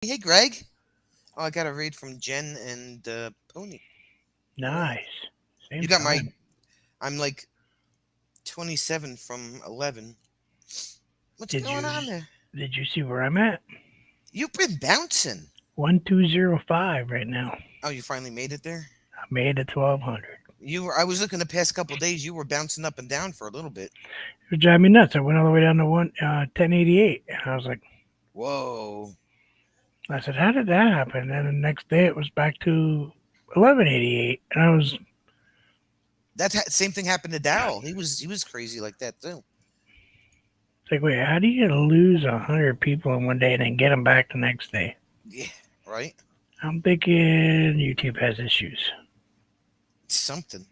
Hey, Greg. Oh, I got a raid from Jen and Pony. All right. Nice. You Same got my. time. I'm like 27 from 11. What's Did going you on there? did you see where I'm at? You've been bouncing. 1205 right now. Oh, you finally made it there? I made it 1200. You were. I was looking the past couple days. You were bouncing up and down for a little bit. It was driving me nuts. I went all the way down to 1088, and I was like, Whoa. I said, how did that happen? And then the next day it was back to 1188, and I was Same thing happened to Daryl. He was crazy like that too. like, wait, how do you lose 100 people in one day and then get them back the next day? Yeah. Right. I'm thinking YouTube has issues. Something.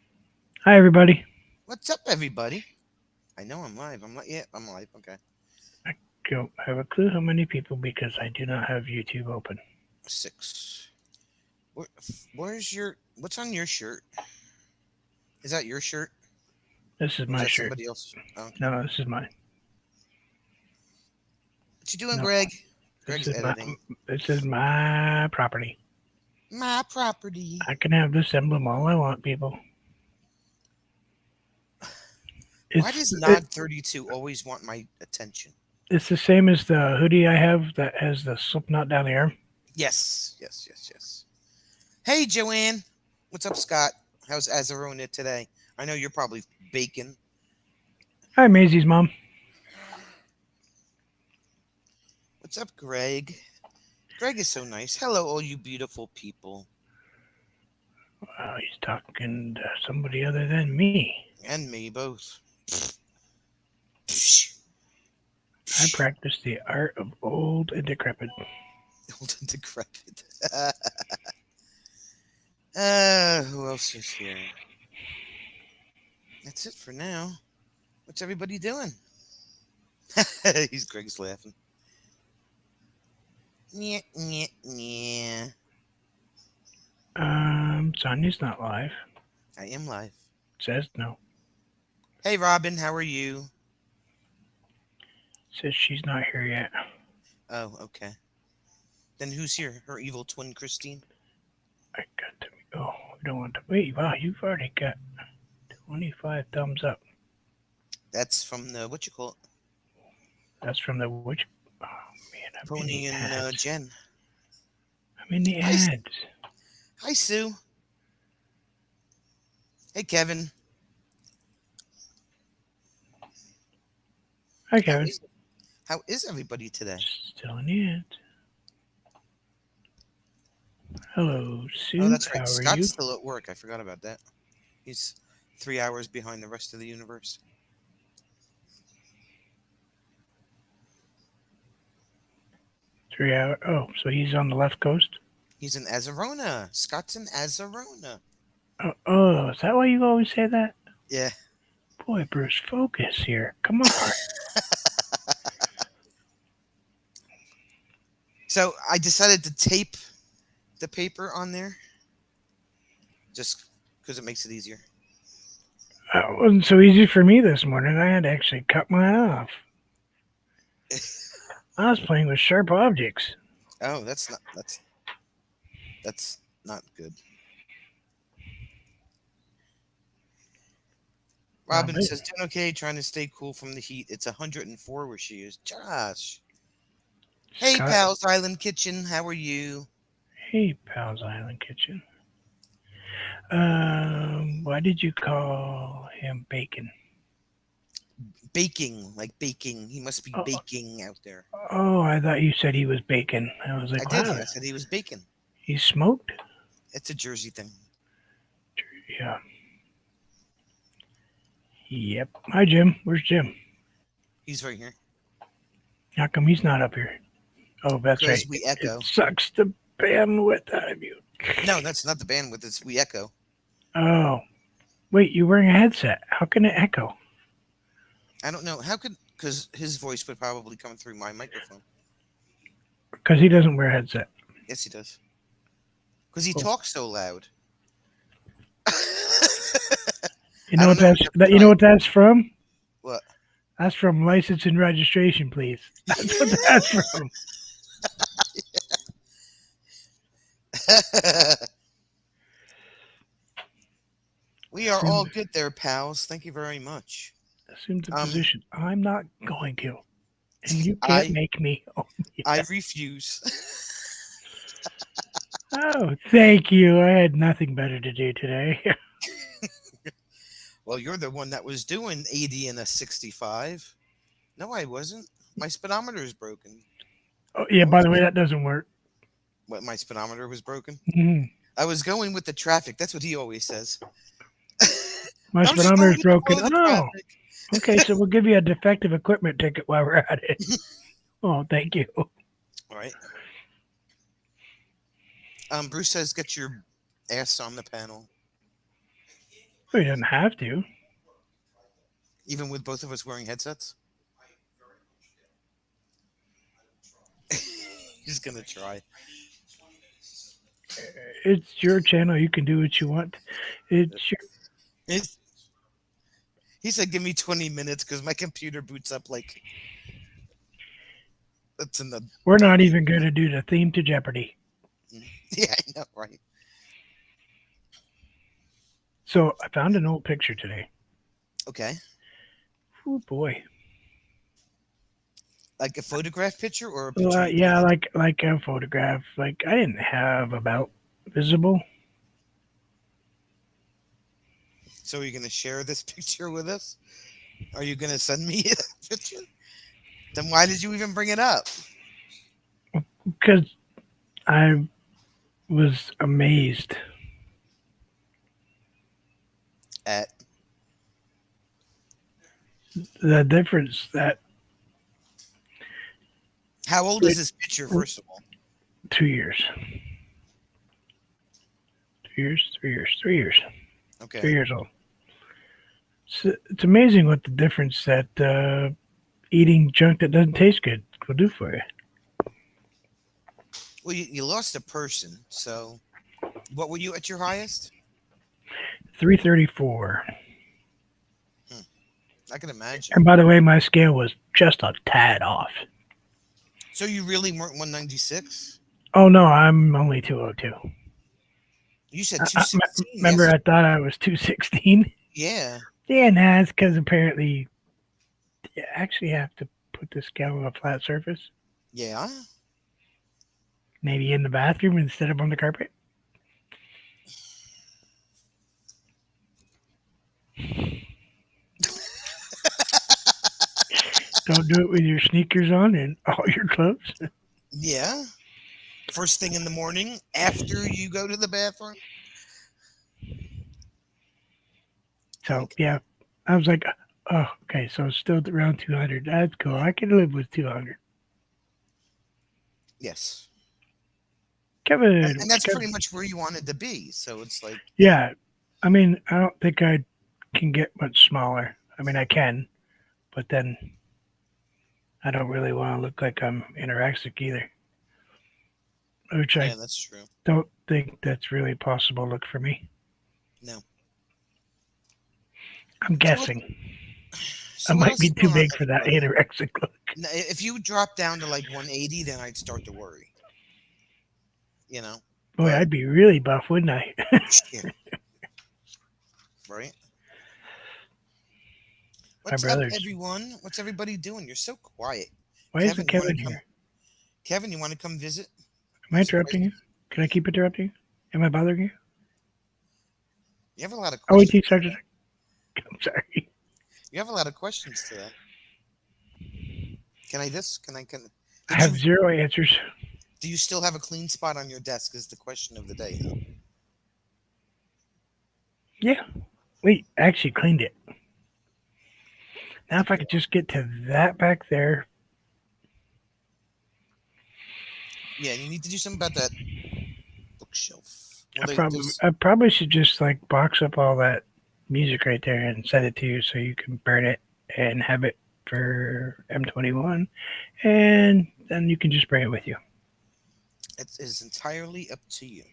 Hi everybody. What's up, everybody? I know I'm live. I'm like, yeah, I'm live. Okay. I don't have a clue how many people because I do not have YouTube open. 6. Where, where's your? What's on your shirt? Is that your shirt? This is Or is my that shirt. somebody else? Oh, okay. No, this is mine. What you doing, No, Greg? this Greg's is my editing. this is my property. My property. I can have this emblem all I want, people. Why It's does it, Nod 32 always want my attention? it's the same as the hoodie I have that has the slip knot down the arm. Yes, yes, yes, yes. Hey, Joanne. What's up, Scott? How's Azarona today? I know you're probably baking. Hi, Maisie's mom. What's up, Greg? Greg is so nice. Hello, all you beautiful people. He's talking to somebody other than me. And me both. I practice the art of old and decrepit. Old and decrepit. Who else is here? That's it for now. What's everybody doing? Greg's laughing. Yeah, yeah, yeah. Sonia's not live. I am live. Says no. Hey, Robin, how are you? Says she's not here yet. Oh, okay. Then who's here? Her evil twin, Christine? I got to. Oh, we don't want to. Wait, wow, you've already got 25 thumbs up. That's from the, what you call it? That's from the which? Oh man, I'm in Pony the and ads. Jen. I'm in the Hi, ads. hi, Sue. Hey, Kevin. Hi, How Kevin. is how is everybody today? Still in the ads. Hello, Oh, Sue. that's right. How are Scott's you? still at work. I forgot about that. He's 3 hours behind the rest of the universe. 3 hour. Oh, so he's on the left coast. He's in Azarona. Scott's in Azarona. Oh, is that why you always say that? Yeah. Boy, Bruce, focus here. Come on. So I decided to tape the paper on there just because it makes it easier. It wasn't so easy for me this morning. I had to actually cut mine off. I was playing with sharp objects. Oh, that's not good. Robin says, doing okay, trying to stay cool from the heat. It's 104 where she is. Josh. Hey, Scott. Pals Island Kitchen. How are you? Hey, Pal's Island Kitchen. Why did you call him Bacon? Baking, like baking. He must be Oh, baking out there. oh, I thought you said he was bacon. I was I like, did. wow, I said he was baking. he's smoked? It's a Jersey thing. Yeah. Yep. Hi, Jim. Where's Jim? He's right here. How come he's not up here? Oh, that's right. Because we It echo. sucks the bandwidth out of you. No, that's not the bandwidth. It's we echo. Oh, wait, you're wearing a headset. How can it echo? I don't know. How could, because his voice would probably come through my microphone. Because he doesn't wear a headset. Yes, he does. Because he Oh. talks so loud. You I know don't what know. you know what that's from? What? That's from license and registration, please. That's what that's from. We are all good there, pals. Thank you very much. Assume the Um, position. I'm not going to. And you can't I make me. I refuse. Oh, thank you. I had nothing better to do today. Well, you're the one that was doing 80 and a 65. No, I wasn't. My speedometer is broken. Oh, yeah, I by the was way, that doesn't work. what my speedometer was broken. Mhm. I was going with the traffic. That's what he always says. My I was just speedometer going is with the broken. flow of the Oh, traffic. okay. So we'll give you a defective equipment ticket while we're at it. Oh, thank you. All right. Bruce says, "Get your ass on the panel." We didn't have to. Even with both of us wearing headsets. He's gonna try. It's your channel. You can do what you want. It's your. He's, he said, "Give me 20 minutes because my computer boots up like it's in the We're not 30. even going to do the theme to Jeopardy. Yeah, I know, right? So I found an old picture today. Okay, Oh boy. like a photograph picture or a picture you Yeah, painted. like a photograph. Like I didn't have about visible. So are you gonna share this picture with us? Are you gonna send me a picture? Then why did you even bring it up? Because I was amazed At the difference that how old is this picture? First of all, 2 years, 2 years, 3 years, 3 years, three okay. years old. It's amazing what the difference that eating junk that doesn't taste good will do for you. Well, you lost a person. So, what were you at your highest? 334. Hmm, I can imagine. And by the way, my scale was just a tad off. So you really weren't 196? Oh no, I'm only 202. You said 216 Remember, I yesterday. thought I was 216. Yeah. Yeah, nah, it's because apparently you actually have to put the scale on a flat surface, Yeah. maybe in the bathroom instead of on the carpet. Don't do it with your sneakers on and all your clothes. Yeah. First thing in the morning after you go to the bathroom. So Okay. yeah, I was like, oh, okay, so it's still around 200. That's cool. I can live with 200. Yes. Kevin, And that's Kevin. pretty much where you wanted to be. So it's like, Yeah, I mean, I don't think I can get much smaller. I mean, I can, but then I don't really want to look like I'm anorexic either, which I yeah, that's true. don't think that's really a possible look for me. No. I'm So what? guessing I So what might else be is too going on, big for that everybody? anorexic look. If you drop down to like 180, then I'd start to worry. You know. Boy, But I'd be really buff, wouldn't I? yeah, right. My What's up, brothers. everyone? What's everybody doing? You're so quiet. Why isn't Kevin, you want Kevin to come? here? Kevin, you want to come visit? Am I I'm surprised interrupting you? Can I keep interrupting you? Am I bothering you? you have a lot of Oh, wait, he questions started. today. I'm sorry. You have a lot of questions today. Can I this? Can I? Can? I Did have you? zero answers. Do you still have a clean spot on your desk? Is the question of the day. Huh? Yeah, wait, I actually cleaned it. Now, if I Okay. could just get to that back there, Yeah, you need to do something about that bookshelf. Well, I probably there's I probably should just like box up all that music right there and send it to you so you can burn it and have it for M21, and then you can just bring it with you. it is entirely up to you.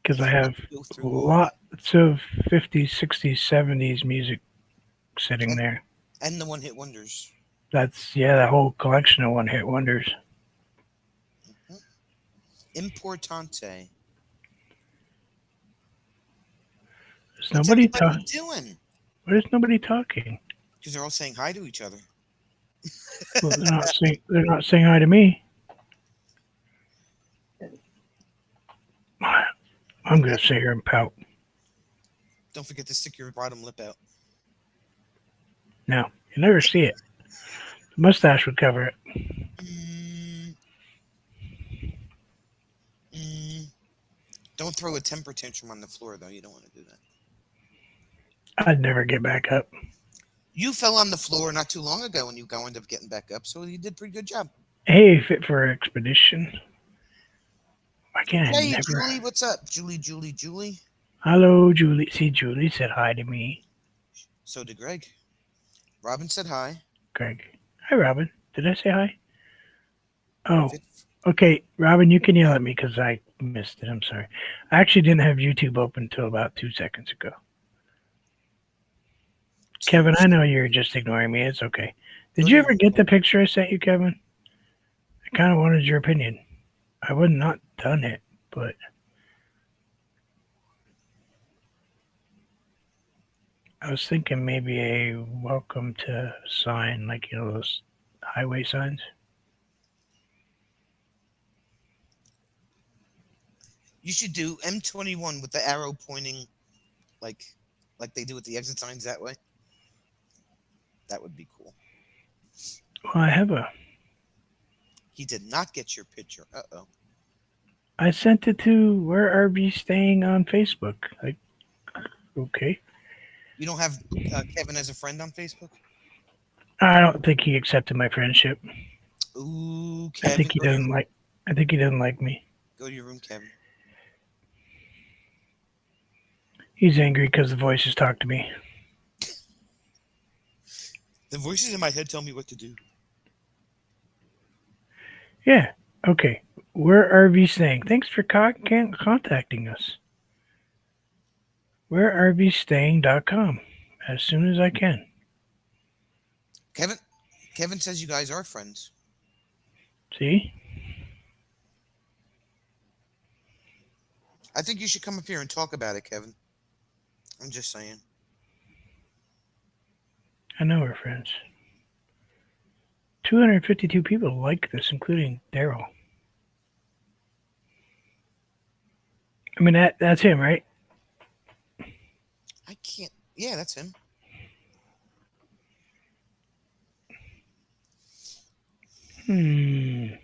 Because You I don't have have to go through all that. lots of 50s, 60s, 70s music sitting And, there. and the one-hit wonders. That's, yeah, that whole collection of one hit wonders. Mhm. Importante. There's What's nobody everybody doing? There's nobody talking. Because they're all saying hi to each other. Well, they're not saying hi to me. I'm gonna sit here and pout. Don't forget to stick your bottom lip out. No, you never see it. The mustache would cover it. Mm, mm. Don't throw a temper tantrum on the floor, though. You don't want to do that. I'd never get back up. You fell on the floor not too long ago, and you wound up getting back up, so you did a pretty good job. Hey, fit for expedition. Why can't I Hey, never? Julie, what's up? Julie. Hello, Julie. See, Julie said hi to me. So did Greg. Robin said hi. Greg. Hi, Robin. Did I say hi? Oh, Fit- okay. Robin, you can yell at me because I missed it. I'm sorry. I actually didn't have YouTube open until about 2 seconds ago. Kevin, I know you're just ignoring me. It's okay. Did you ever get the picture I sent you, Kevin? I kind of wanted your opinion. I would not done it, but I was thinking maybe a welcome to sign, like those highway signs. You should do M21 with the arrow pointing, like they do with the exit signs that way. That would be cool. Well, I have a. He did not get your picture. Uh-oh. I sent it to Where Are We Staying on Facebook. Like, okay. You don't have Kevin as a friend on Facebook? I don't think he accepted my friendship. Ooh, I Kevin. think he doesn't like. I think he doesn't like me. Go to your room, Kevin. He's angry because the voices talk to me. The voices in my head tell me what to do. Yeah. Okay. Where are we staying? Thanks for contacting us. WhereAreWeStaying.com. As soon as I can. Kevin says you guys are friends. See? I think you should come up here and talk about it, Kevin. I'm just saying. I know we're friends. 252 people like this, including Daryl. I mean, that's him, right? I can't. Yeah, that's him. You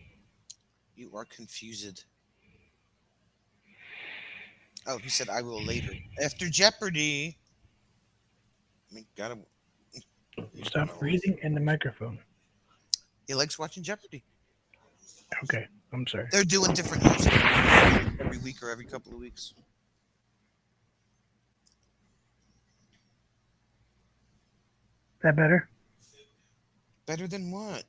are confused. Oh, he said I will later. After Jeopardy. I mean, gotta. Stop breathing in the microphone. He likes watching Jeopardy. Okay, I'm sorry. They're doing different news every week or every couple of weeks. That better? Better than what?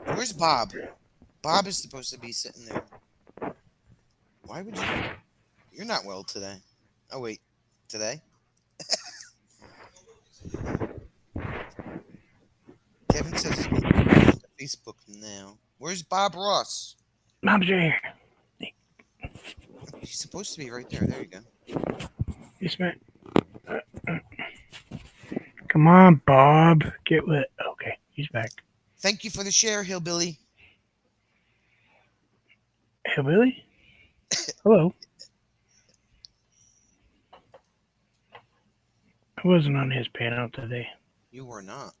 Where's Bob? Bob is supposed to be sitting there. Why would you? You're not well today. Oh, wait. Today? Kevin says he's on Facebook now. Where's Bob Ross? Bob's right here. He's supposed to be right there. There you go. Yes, man. Come on, Bob. Get with it. Okay, he's back. Thank you for the share, Hillbilly. Hillbilly? Hello. I wasn't on his panel today. You were not.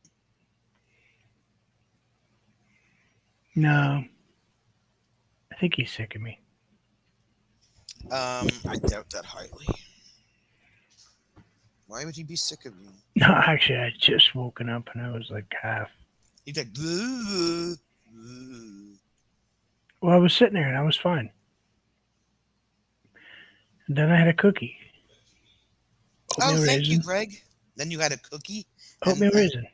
No. I think he's sick of me. I doubt that highly. Why would he be sick of you? No, actually, I just woken up and I was like half. He's like, "Bleh, bleh." Well, I was sitting there and I was fine. And then I had a cookie. Oh, thank you, Greg. Then you had a cookie. Oatmeal raisin.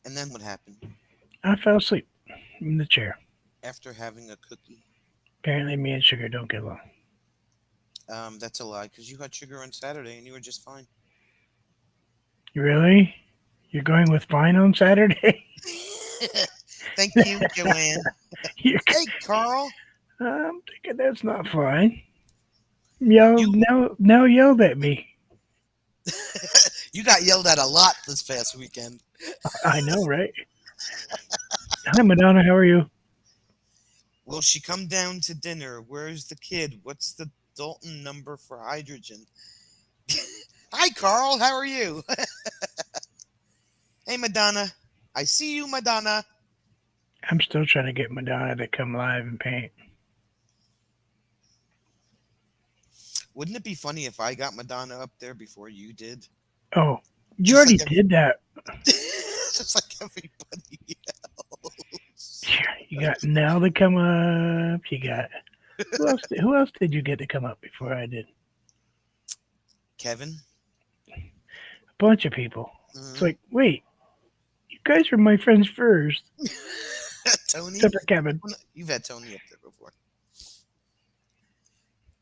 And then what happened? I fell asleep in the chair. After having a cookie. Apparently, me and Sugar don't get along. That's a lie, because you had sugar on Saturday and you were just fine. Really? You're going with fine on Saturday? Thank you, Joanne. You, Hey, Carl. I'm thinking that's not fine. Yell You now yelled at me. you got yelled at a lot this past weekend. I know, right? Hi, Madonna. How are you? Will she come down to dinner? Where's the kid? What's the Dalton number for hydrogen? Hi, Carl. How are you? Hey, Madonna. I see you, Madonna. I'm still trying to get Madonna to come live and paint. Wouldn't it be funny if I got Madonna up there before you did? Oh, you Just already like did that. just like everybody else. You got Nell to come up. You got who else did you get to come up before I did? Kevin. A bunch of people. It's Mhm. like, wait, you guys were my friends first, Tony. except for Kevin. Well, no, you've had Tony up there before.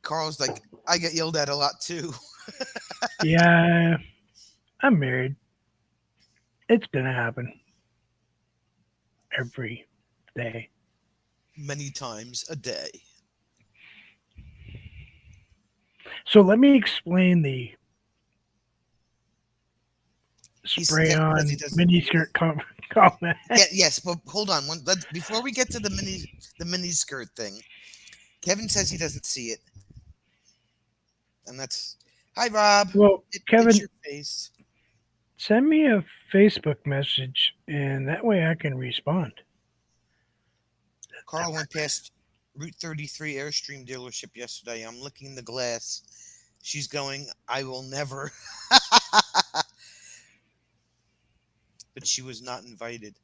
Carl's like, I get yelled at a lot too. Yeah, I'm married. It's gonna happen every day. Many times a day. So let me explain the spray Kevin says he on doesn't. miniskirt comment. Yeah, yes, but hold on. Before we get to the mini skirt thing, Kevin says he doesn't see it, and that's hi Rob. Well, It's Kevin, your face. send me a Facebook message, and that way I can respond. Carl went past Route 33 Airstream dealership yesterday. I'm licking the glass. She's going, I will never. But she was not invited.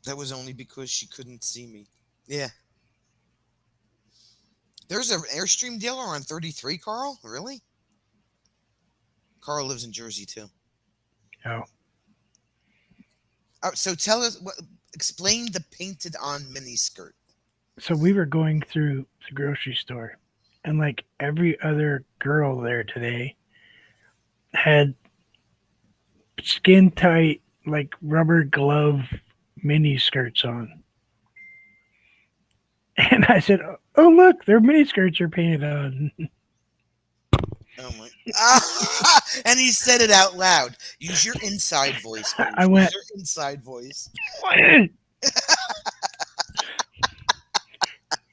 That was only because she couldn't see me. Yeah. There's an Airstream dealer on 33, Carl? Really? Carl lives in Jersey too. Oh, So tell us, explain the painted on miniskirt. so we were going through the grocery store, and like every other girl there today had skin tight, like rubber glove mini skirts on. And I said, "Oh look, their mini skirts are painted on." Oh my! And he said it out loud. Use your inside voice. I Use went, your inside voice.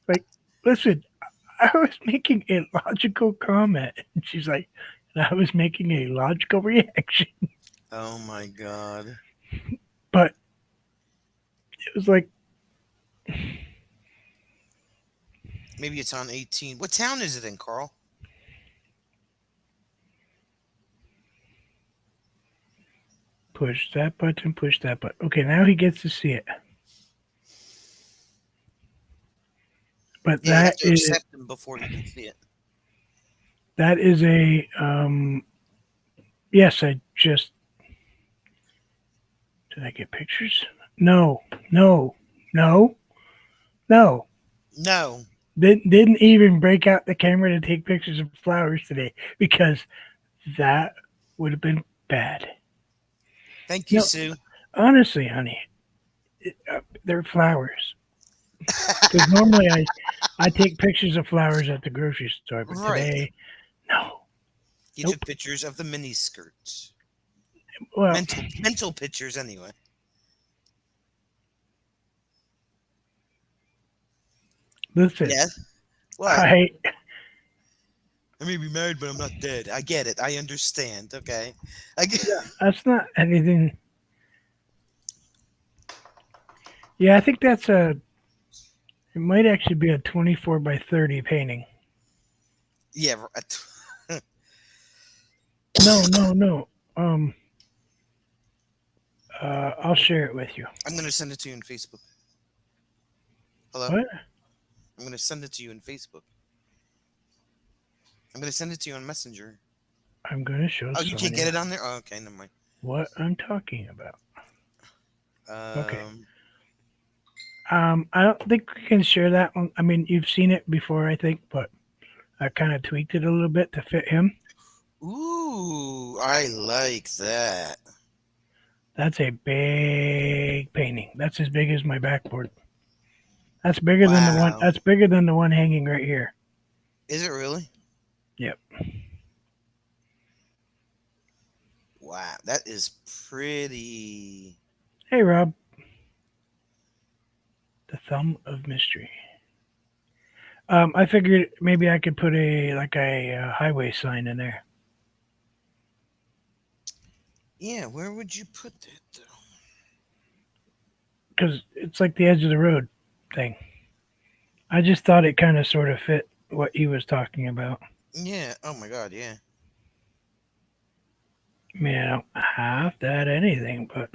like, listen, I was making a logical comment, and she's like, and I was making a logical reaction, Oh my god! but it was like, Maybe it's on 18. What town is it in, Carl? push that button, push that button. Okay, now he gets to see it. But Yeah, you have that to is accept him before he can see it. that is a yes, I just did I get pictures? No, no, no, no. No. Didn't even break out the camera to take pictures of flowers today because that would have been bad. Thank you, No, Sue. honestly, honey, they're flowers. Because normally I take pictures of flowers at the grocery store, but Right. today, no. He Nope. took pictures of the mini skirts. Well, Mental pictures, anyway. listen, Yeah. What? I I may be married, but I'm not dead. I get it. I understand. Okay. I get. that's not anything. Yeah, I think that's a. It might actually be a 24 by 30 painting. Yeah. No, no, no. I'll share it with you. I'm gonna send it to you on Facebook. Hello. What? I'm gonna send it to you on Facebook. I'm gonna send it to you on Messenger. I'm going to show Oh, you can't Sonia get it on there. Oh, okay, never mind. what I'm talking about. Okay. I don't think we can share that one. I mean, you've seen it before, I think, but I kind of tweaked it a little bit to fit him. Ooh, I like that. That's a big painting. That's as big as my backboard. That's bigger than the one. Wow. That's bigger than the one hanging right here. Is it really? Yep. Wow. That is pretty. Hey, Rob. The thumb of mystery. I figured maybe I could put a highway sign in there Yeah, where would you put that though? because it's like the edge of the road thing. I just thought it kind of sort of fit what he was talking about. Yeah. Oh my God. Yeah. I mean, I don't have to add anything, but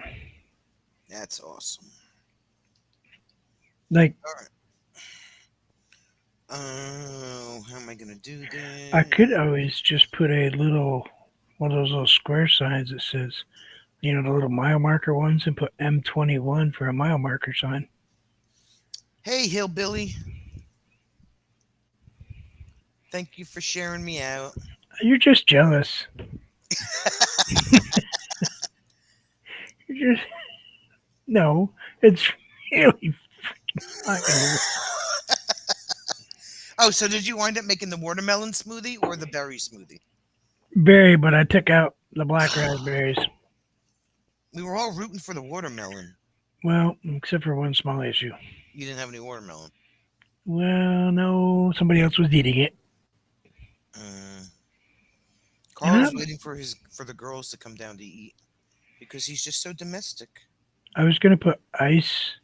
That's awesome. like All right. Oh, how am I gonna do I this? could always just put a little one of those little square signs that says, the little mile marker ones, and put M21 for a mile marker sign. Hey, hillbilly. Thank you for sharing me out. You're just jealous. You're just no. It's really fine. Oh, so did you wind up making the watermelon smoothie or the berry smoothie? Berry, but I took out the black raspberries. We were all rooting for the watermelon. Well, except for one small issue. You didn't have any watermelon. Well, no, somebody else was eating it. Uh, And Carl's waiting for the girls to come down to eat because he's just so domestic. I was gonna put ice,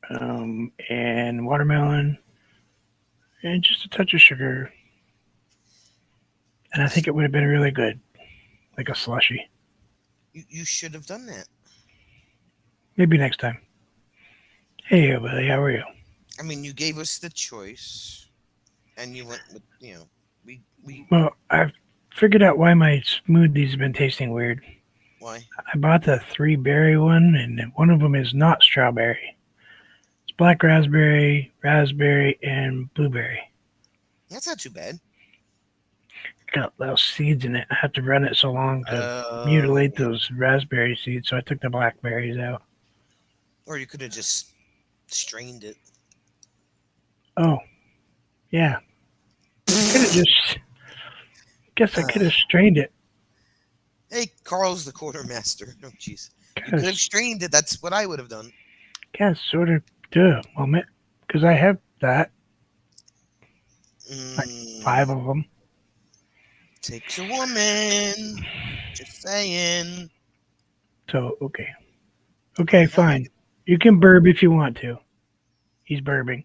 and watermelon, and just a touch of sugar, and I think it would have been really good, like a slushy. You should have done that. Maybe next time. Hey, buddy, how are you? I mean, you gave us the choice, and you went with we Well, I've figured out why my smoothies have been tasting weird. why? I bought the 3 berry one, and one of them is not strawberry. It's black raspberry, raspberry, and blueberry. That's not too bad. Got little seeds in it. I have to run it so long to mutilate those raspberry seeds, so I took the blackberries out. Or you could have just strained it. Oh, yeah. I could have just. Guess I could have strained it. Hey, Carl's the quartermaster. Oh, jeez. You could have strained it. That's what I would have done. Yeah, sort of. Duh, moment. Because I have that. Like 5 of them. Takes a woman. Just saying. So, okay. Okay, fine. You can burb if you want to. He's burbing.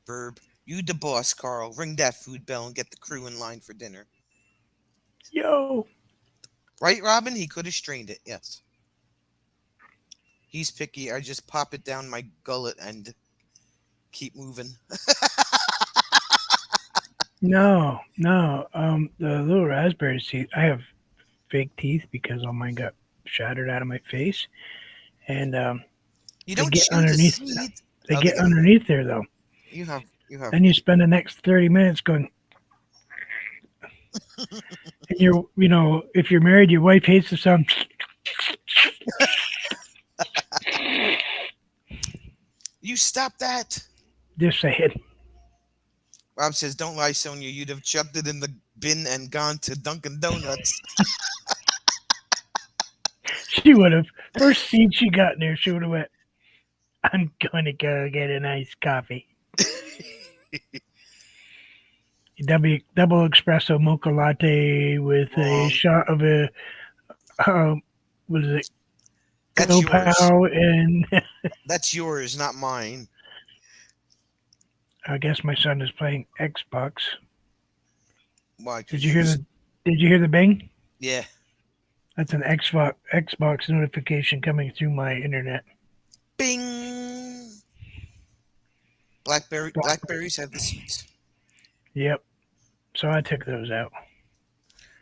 Burb. You the boss, Carl. Ring that food bell and get the crew in line for dinner. Yo! Right, Robin? He could have strained it, yes. He's picky. I just pop it down my gullet and keep moving. No. The little raspberry seed, I have fake teeth because all mine got shattered out of my face. And You they don't get chew underneath. the seed. They get underneath there, though. You have. Then you spend the next 30 minutes going. And if you're married, your wife hates the sound. You stop that. Just say it. Rob says, "Don't lie, Sonia. You'd have chucked it in the bin and gone to Dunkin' Donuts." She would have. First seed she got in there, she would have went, I'm going to go get a nice coffee. Double espresso mocha latte with a shot of a, what is it? That's yours. And That's yours, not mine. I guess my son is playing Xbox. Why? Did you hear the bing? Yeah. That's an Xbox notification coming through my internet. Bing. Blackberries have the seeds. Yep. So I took those out.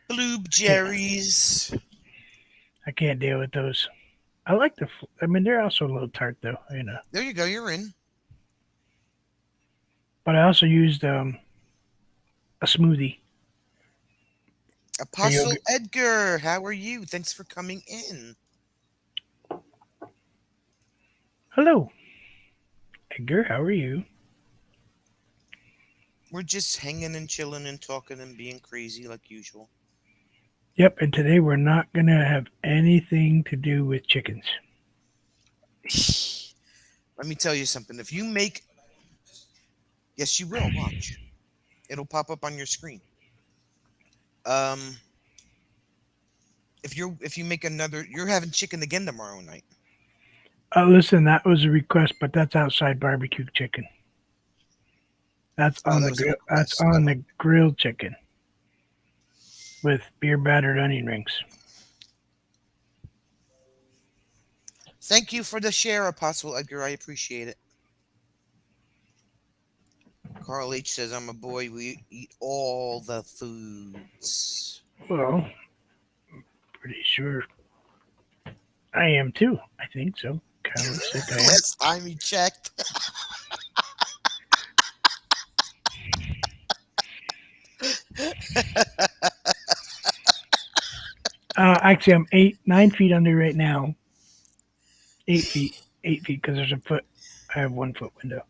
Blueberries. I can't deal with those. I like they're also a little tart though, There you go. You're in. But I also used a smoothie. Apostle Edgar, how are you? Thanks for coming in. Hello, Edgar. How are you? We're just hanging and chilling and talking and being crazy like usual. Yep. And today we're not gonna have anything to do with chickens. Let me tell you something. If you make, yes, you will. Watch. It'll pop up on your screen. Um, if you make another, you're having chicken again tomorrow night. Listen, that was a request, but that's outside barbecue chicken. That's Oh, on that the was a grill. That's request. on the grilled chicken with beer battered onion rings. Thank you for the share, Apostle Edgar. I appreciate it. Carl H says, "I'm a boy. We eat all the foods." Well, pretty sure I am too. I think so. Kind of think I am. Last time he checked. Actually, I'm 9 feet under right now. 8 feet, 8 feet, because there's a foot. I have 1 foot window.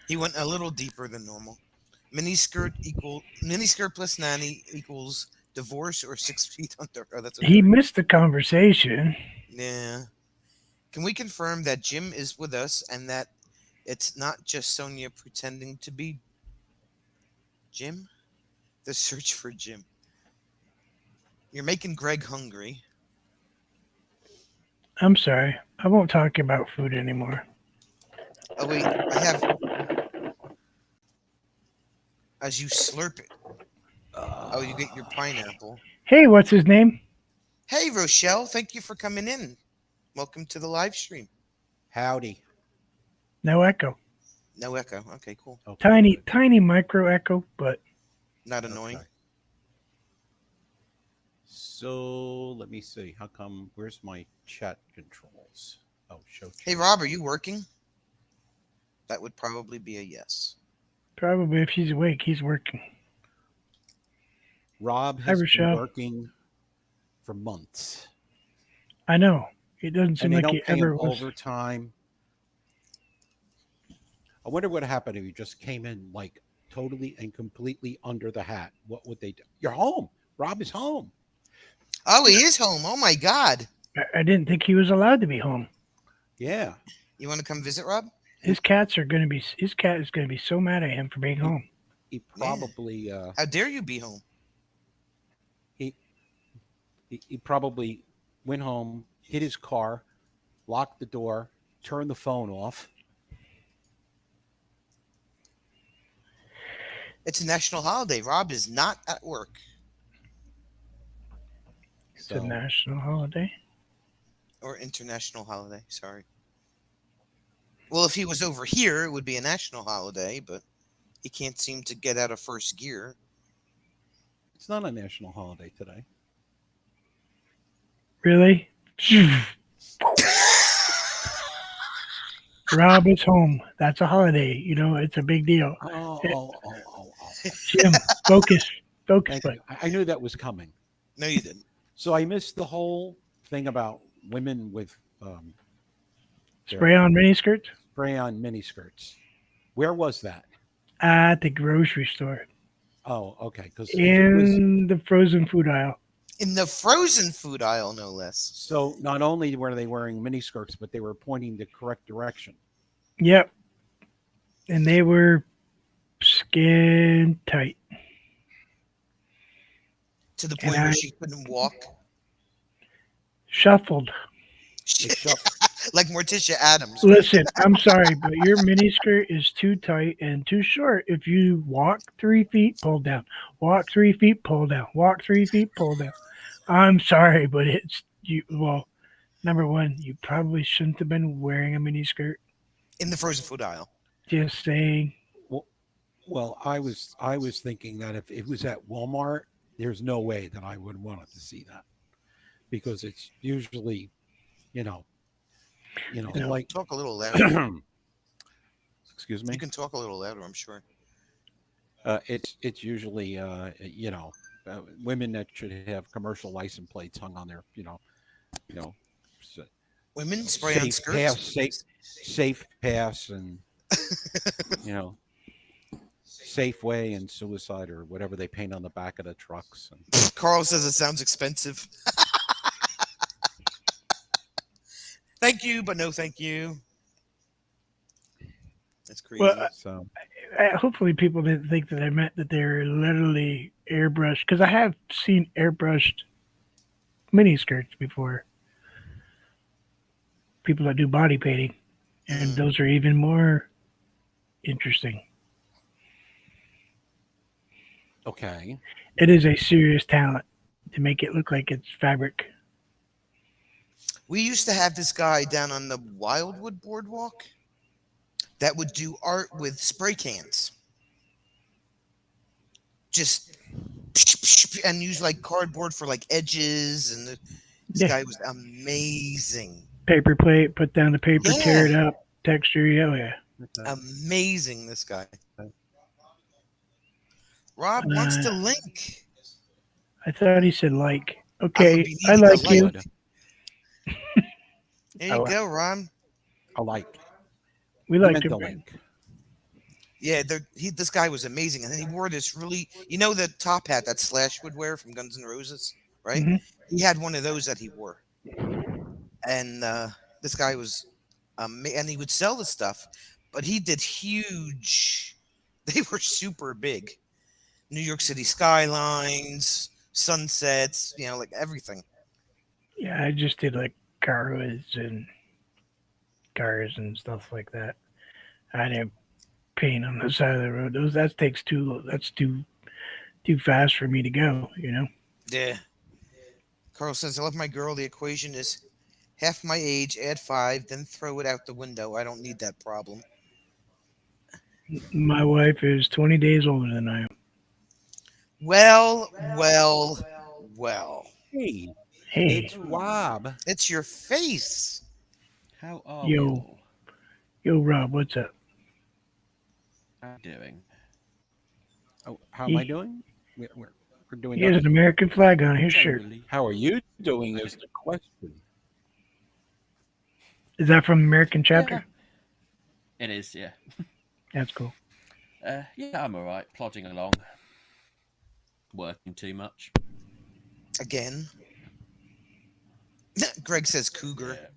He went a little deeper than normal. Mini skirt plus nanny equals divorce or 6 feet under. Oh, that's He okay. missed the conversation. Yeah. Can we confirm that Jim is with us and that it's not just Sonia pretending to be Jim? The search for Jim. You're making Greg hungry. I'm sorry. I won't talk about food anymore. Oh wait, I have as you slurp it. Oh, you get your pineapple. Hey, what's his name? Hey Rochelle, thank you for coming in. Welcome to the live stream. Howdy. No echo. No echo. Okay, cool. Okay, Tiny, good. tiny micro echo, but Not annoying. Okay. So let me see. How come? Where's my chat controls? Oh, show chat. Hey Rob, are you working? That would probably be a yes. probably if he's awake, he's working. Rob Hi, has been Rochelle. working for months, I know. It doesn't seem and they like don't he pay ever him was. overtime. I wonder what happened if you just came in like totally and completely under the hat. What would they do? You're home. Rob is home. Oh, he is home. Oh my God. I didn't think he was allowed to be home. Yeah. You want to come visit Rob? His cats are gonna be. His cat is gonna be so mad at him for being home. He probably How dare you be home? he he probably went home, hit his car, locked the door, turned the phone off. It's a national holiday. Rob is not at work. It's a national holiday. Or international holiday, sorry. Well, if he was over here, it would be a national holiday, but he can't seem to get out of first gear. It's not a national holiday today. Really? Rob is home. That's a holiday. You know, it's a big deal. Oh. Jim, focus. Focus, Thank bud. you. I knew that was coming. No, you didn't. So I missed the whole thing about women with Spray on miniskirts spray-on miniskirts. Where was that? at the grocery store Oh, okay. Because in the frozen food aisle. In the frozen food aisle, no less. so not only were they wearing miniskirts, but they were pointing the correct direction. Yep. And they were skin tight. To the And point where I- she couldn't walk. Shuffled. They shoved- Like Morticia Adams. Listen, I'm sorry, but your miniskirt is too tight and too short. If you walk 3 feet, pull down. Walk 3 feet, pull down. Walk 3 feet, pull down. I'm sorry, but it's you. Well, number one, you probably shouldn't have been wearing a miniskirt. In the frozen food aisle. Just saying. well, I was thinking that if it was at Walmart, there's no way that I would want to see that because it's usually, like Talk a little louder. excuse me. You can talk a little louder, I'm sure. It's usually women that should have commercial license plates hung on their so, Women spray on safe, half skirts. Safe Pass and you know Safeway and Suicide or whatever they paint on the back of the trucks. And Carl says it sounds expensive. Thank you, but no thank you. That's crazy. Well, so hopefully people didn't think that I meant that they're literally airbrushed, because I have seen airbrushed mini skirts before. People that do body painting, and Mm. those are even more interesting. okay, It is a serious talent to make it look like it's fabric. We used to have this guy down on the Wildwood Boardwalk that would do art with spray cans. Just and use like cardboard for like edges, and this Yeah. guy was amazing. Paper plate, put down the paper, tear it Yeah. up, texture. Oh yeah. Amazing, this guy. Rob wants to link. I thought he said like. I'm Okay, gonna be I needing a like you. like. There you go, Rob. I like. We I like meant him. the link. Yeah, this guy was amazing, and then he wore this really, the top hat that Slash would wear from Guns N' Roses, right? Mhm. He had one of those that he wore, and this guy was, and he would sell the stuff, but he did huge. They were super big, New York City skylines, sunsets, like everything. Yeah, I just did like cars and stuff like that. I didn't paint on the side of the road. That's too fast for me to go. Yeah. Carl says, "I love my girl. The equation is half my age, add 5, then throw it out the window. I don't need that problem." My wife is 20 days older than I am. Well. Hey, Hey, it's Rob. It's your face. How are Yo. we all yo, Rob, what's up? doing? Oh, how am I doing? We're doing. He has an nothing. American flag on his shirt. Generally, How are you doing? Is the question. Is that from American chapter? it is, yeah. That's cool. Yeah, I'm all right. Plodding along. Working too much. Again. Greg says cougar. Yeah.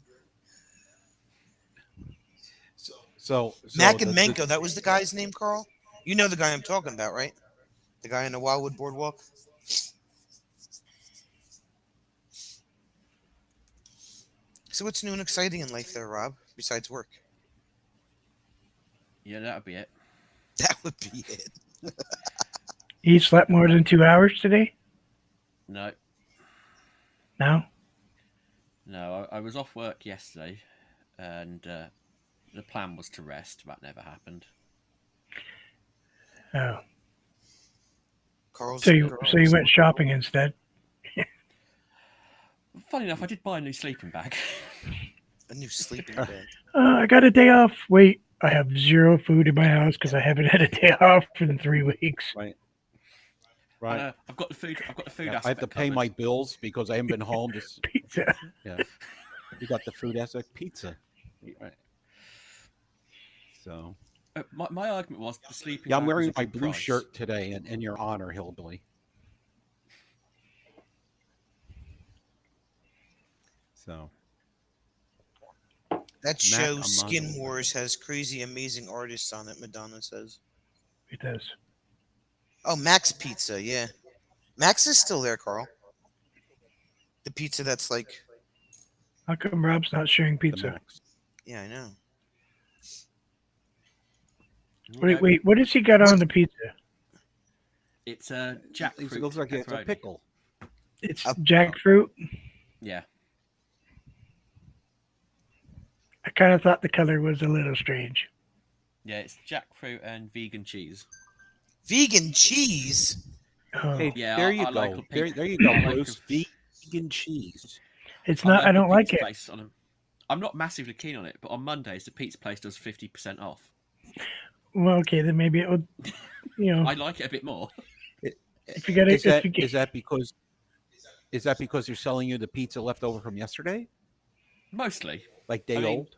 So Mac and Menko, that was the guy's name, Carl? You know the guy I'm talking about, right? The guy on the Wildwood Boardwalk? So what's new and exciting in life there, Rob, besides work? Yeah, that'll be it. That would be it. He slept more than 2 hours today? No, No? I was off work yesterday, and the plan was to rest. That never happened. Oh. Carl's So you went shopping instead? Funny enough, I did buy a new sleeping bag. a new sleeping bag. I got a day off. Wait, I have zero food in my house because I haven't had a day off for the 3 weeks. Right. I've got the food. I've got the food. Yeah, I have to pay my bills because I haven't been home. Pizza. Yeah. You got the food aspect pizza. Right. So. My argument was the sleeping. Yeah, I'm bag was wearing a my good blue price. shirt today, in your honor, Hillbilly. So. That show, Mac Skin Amano. Wars, has crazy, amazing artists on it, Madonna says. It does. Oh, Max Pizza, yeah. Max is still there, Carl. The pizza that's like, How come Rob's not sharing the pizza? Max. yeah, I know. Wait, what has he got on the pizza? It's a jackfruit. It looks like it's a pepperoni. pickle. It's Up. jackfruit. Yeah. I kind of thought the color was a little strange. Yeah, it's jackfruit and vegan cheese. Vegan cheese? Oh, Hey, Yeah, there I you like go. a pig. There you go, I like Bruce. Vegan cheese. it's not. I don't like it. I'm not massively keen on it, but on Mondays the pizza place does 50% off. Well, okay, then maybe it would. I like it a bit more. If you got Is that, if you get, is that because they're selling you the pizza left over from yesterday, Mostly. like day I mean, old?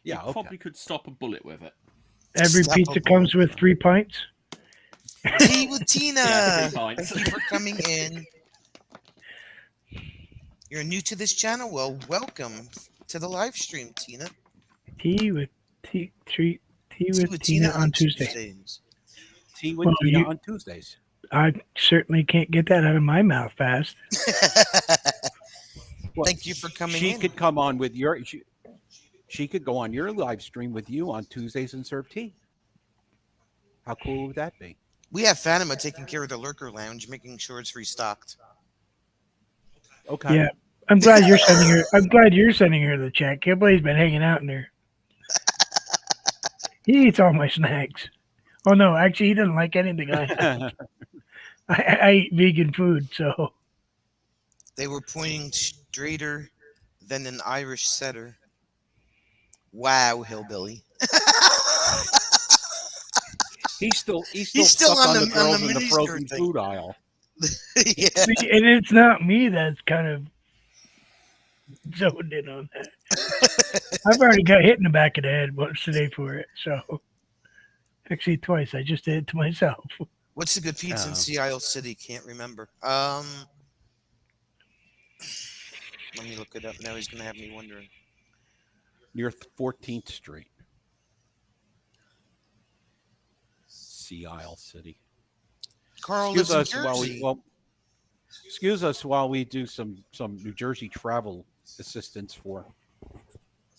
Yeah, you okay. probably could stop a bullet with it. Every Stop pizza a comes bullet. with 3 pints. Tea with Tina. Yeah, 3 pints. Thank you for coming in. You're new to this channel. Well, welcome to the live stream, Tina. Tea with tea treat tea Tea with Tina on Tuesday. Tuesdays. Tea with Well, Tina you- on Tuesdays. I certainly can't get that out of my mouth fast. Well, Thank you for coming she in. could come on with your. She could go on your live stream with you on Tuesdays and serve tea. How cool would that be? We have Fatima taking care of the Lurker Lounge, making sure it's restocked. Okay. Yeah. I'm glad you're sending her. I'm glad you're sending her the check. Kibbley's been hanging out in there. He eats all my snacks. Oh no, actually, he doesn't like anything I have. I eat vegan food, so They were pointing straighter than an Irish setter. Wow, hillbilly. He's still still stuck on on the- the girls on the in the miniskirt frozen thing. food aisle. Yeah. see, and it's not me that's kind of zoned in on that. I've already got hit in the back of the head once today for it, so actually twice. I just did it to myself. What's the good pizza in Oh. Sea Isle City? Can't remember. Let me look it up. Now he's gonna have me wondering. Near 14th Street. Sea Isle City. Carl Excuse lives us in while Jersey. excuse us while we do some New Jersey travel assistance for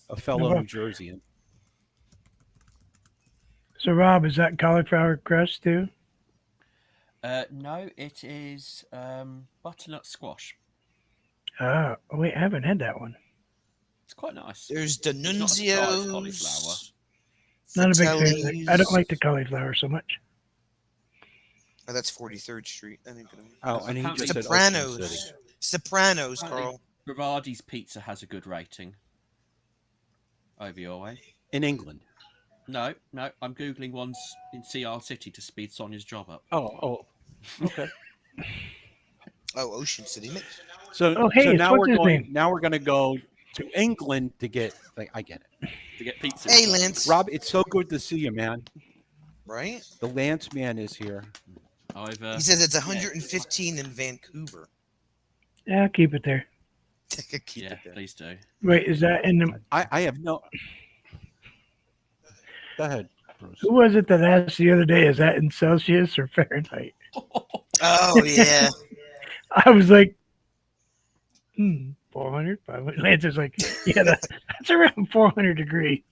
a fellow No. New Jerseyan. So Rob, is that cauliflower crust too? No, it is butternut squash. Oh wait, I haven't had that one. It's quite nice. There's not a surprise cauliflower. D'Annunzio's. Not a big fan. Fratelli's. I don't like the cauliflower so much. Oh, that's 43rd Street. I think Oh, and he Apparently- just said Ocean City. Sopranos. Sopranos, Apparently- Carl. Bavardi's Pizza has a good rating. Over your way. In England. No, I'm googling ones in CR City to speed Sonia's job up. Oh, okay. Oh, Ocean City. So, Oh, hey, so it's now what's we're his going. name? Now we're going to go to England to get. I get it, To get pizza. Hey, Lance. Rob. It's so good to see you, man. Right? The Lance man is here. I've He says it's 115 in Vancouver. Yeah, I'll keep it there. Keep yeah, it there. please do. Wait, is that in the? I have no. Go ahead, Bruce. Who was it that asked the other day? Is that in Celsius or Fahrenheit? Oh, yeah. I was like, 400, 500. Lance is like, yeah, that's around 400 degrees.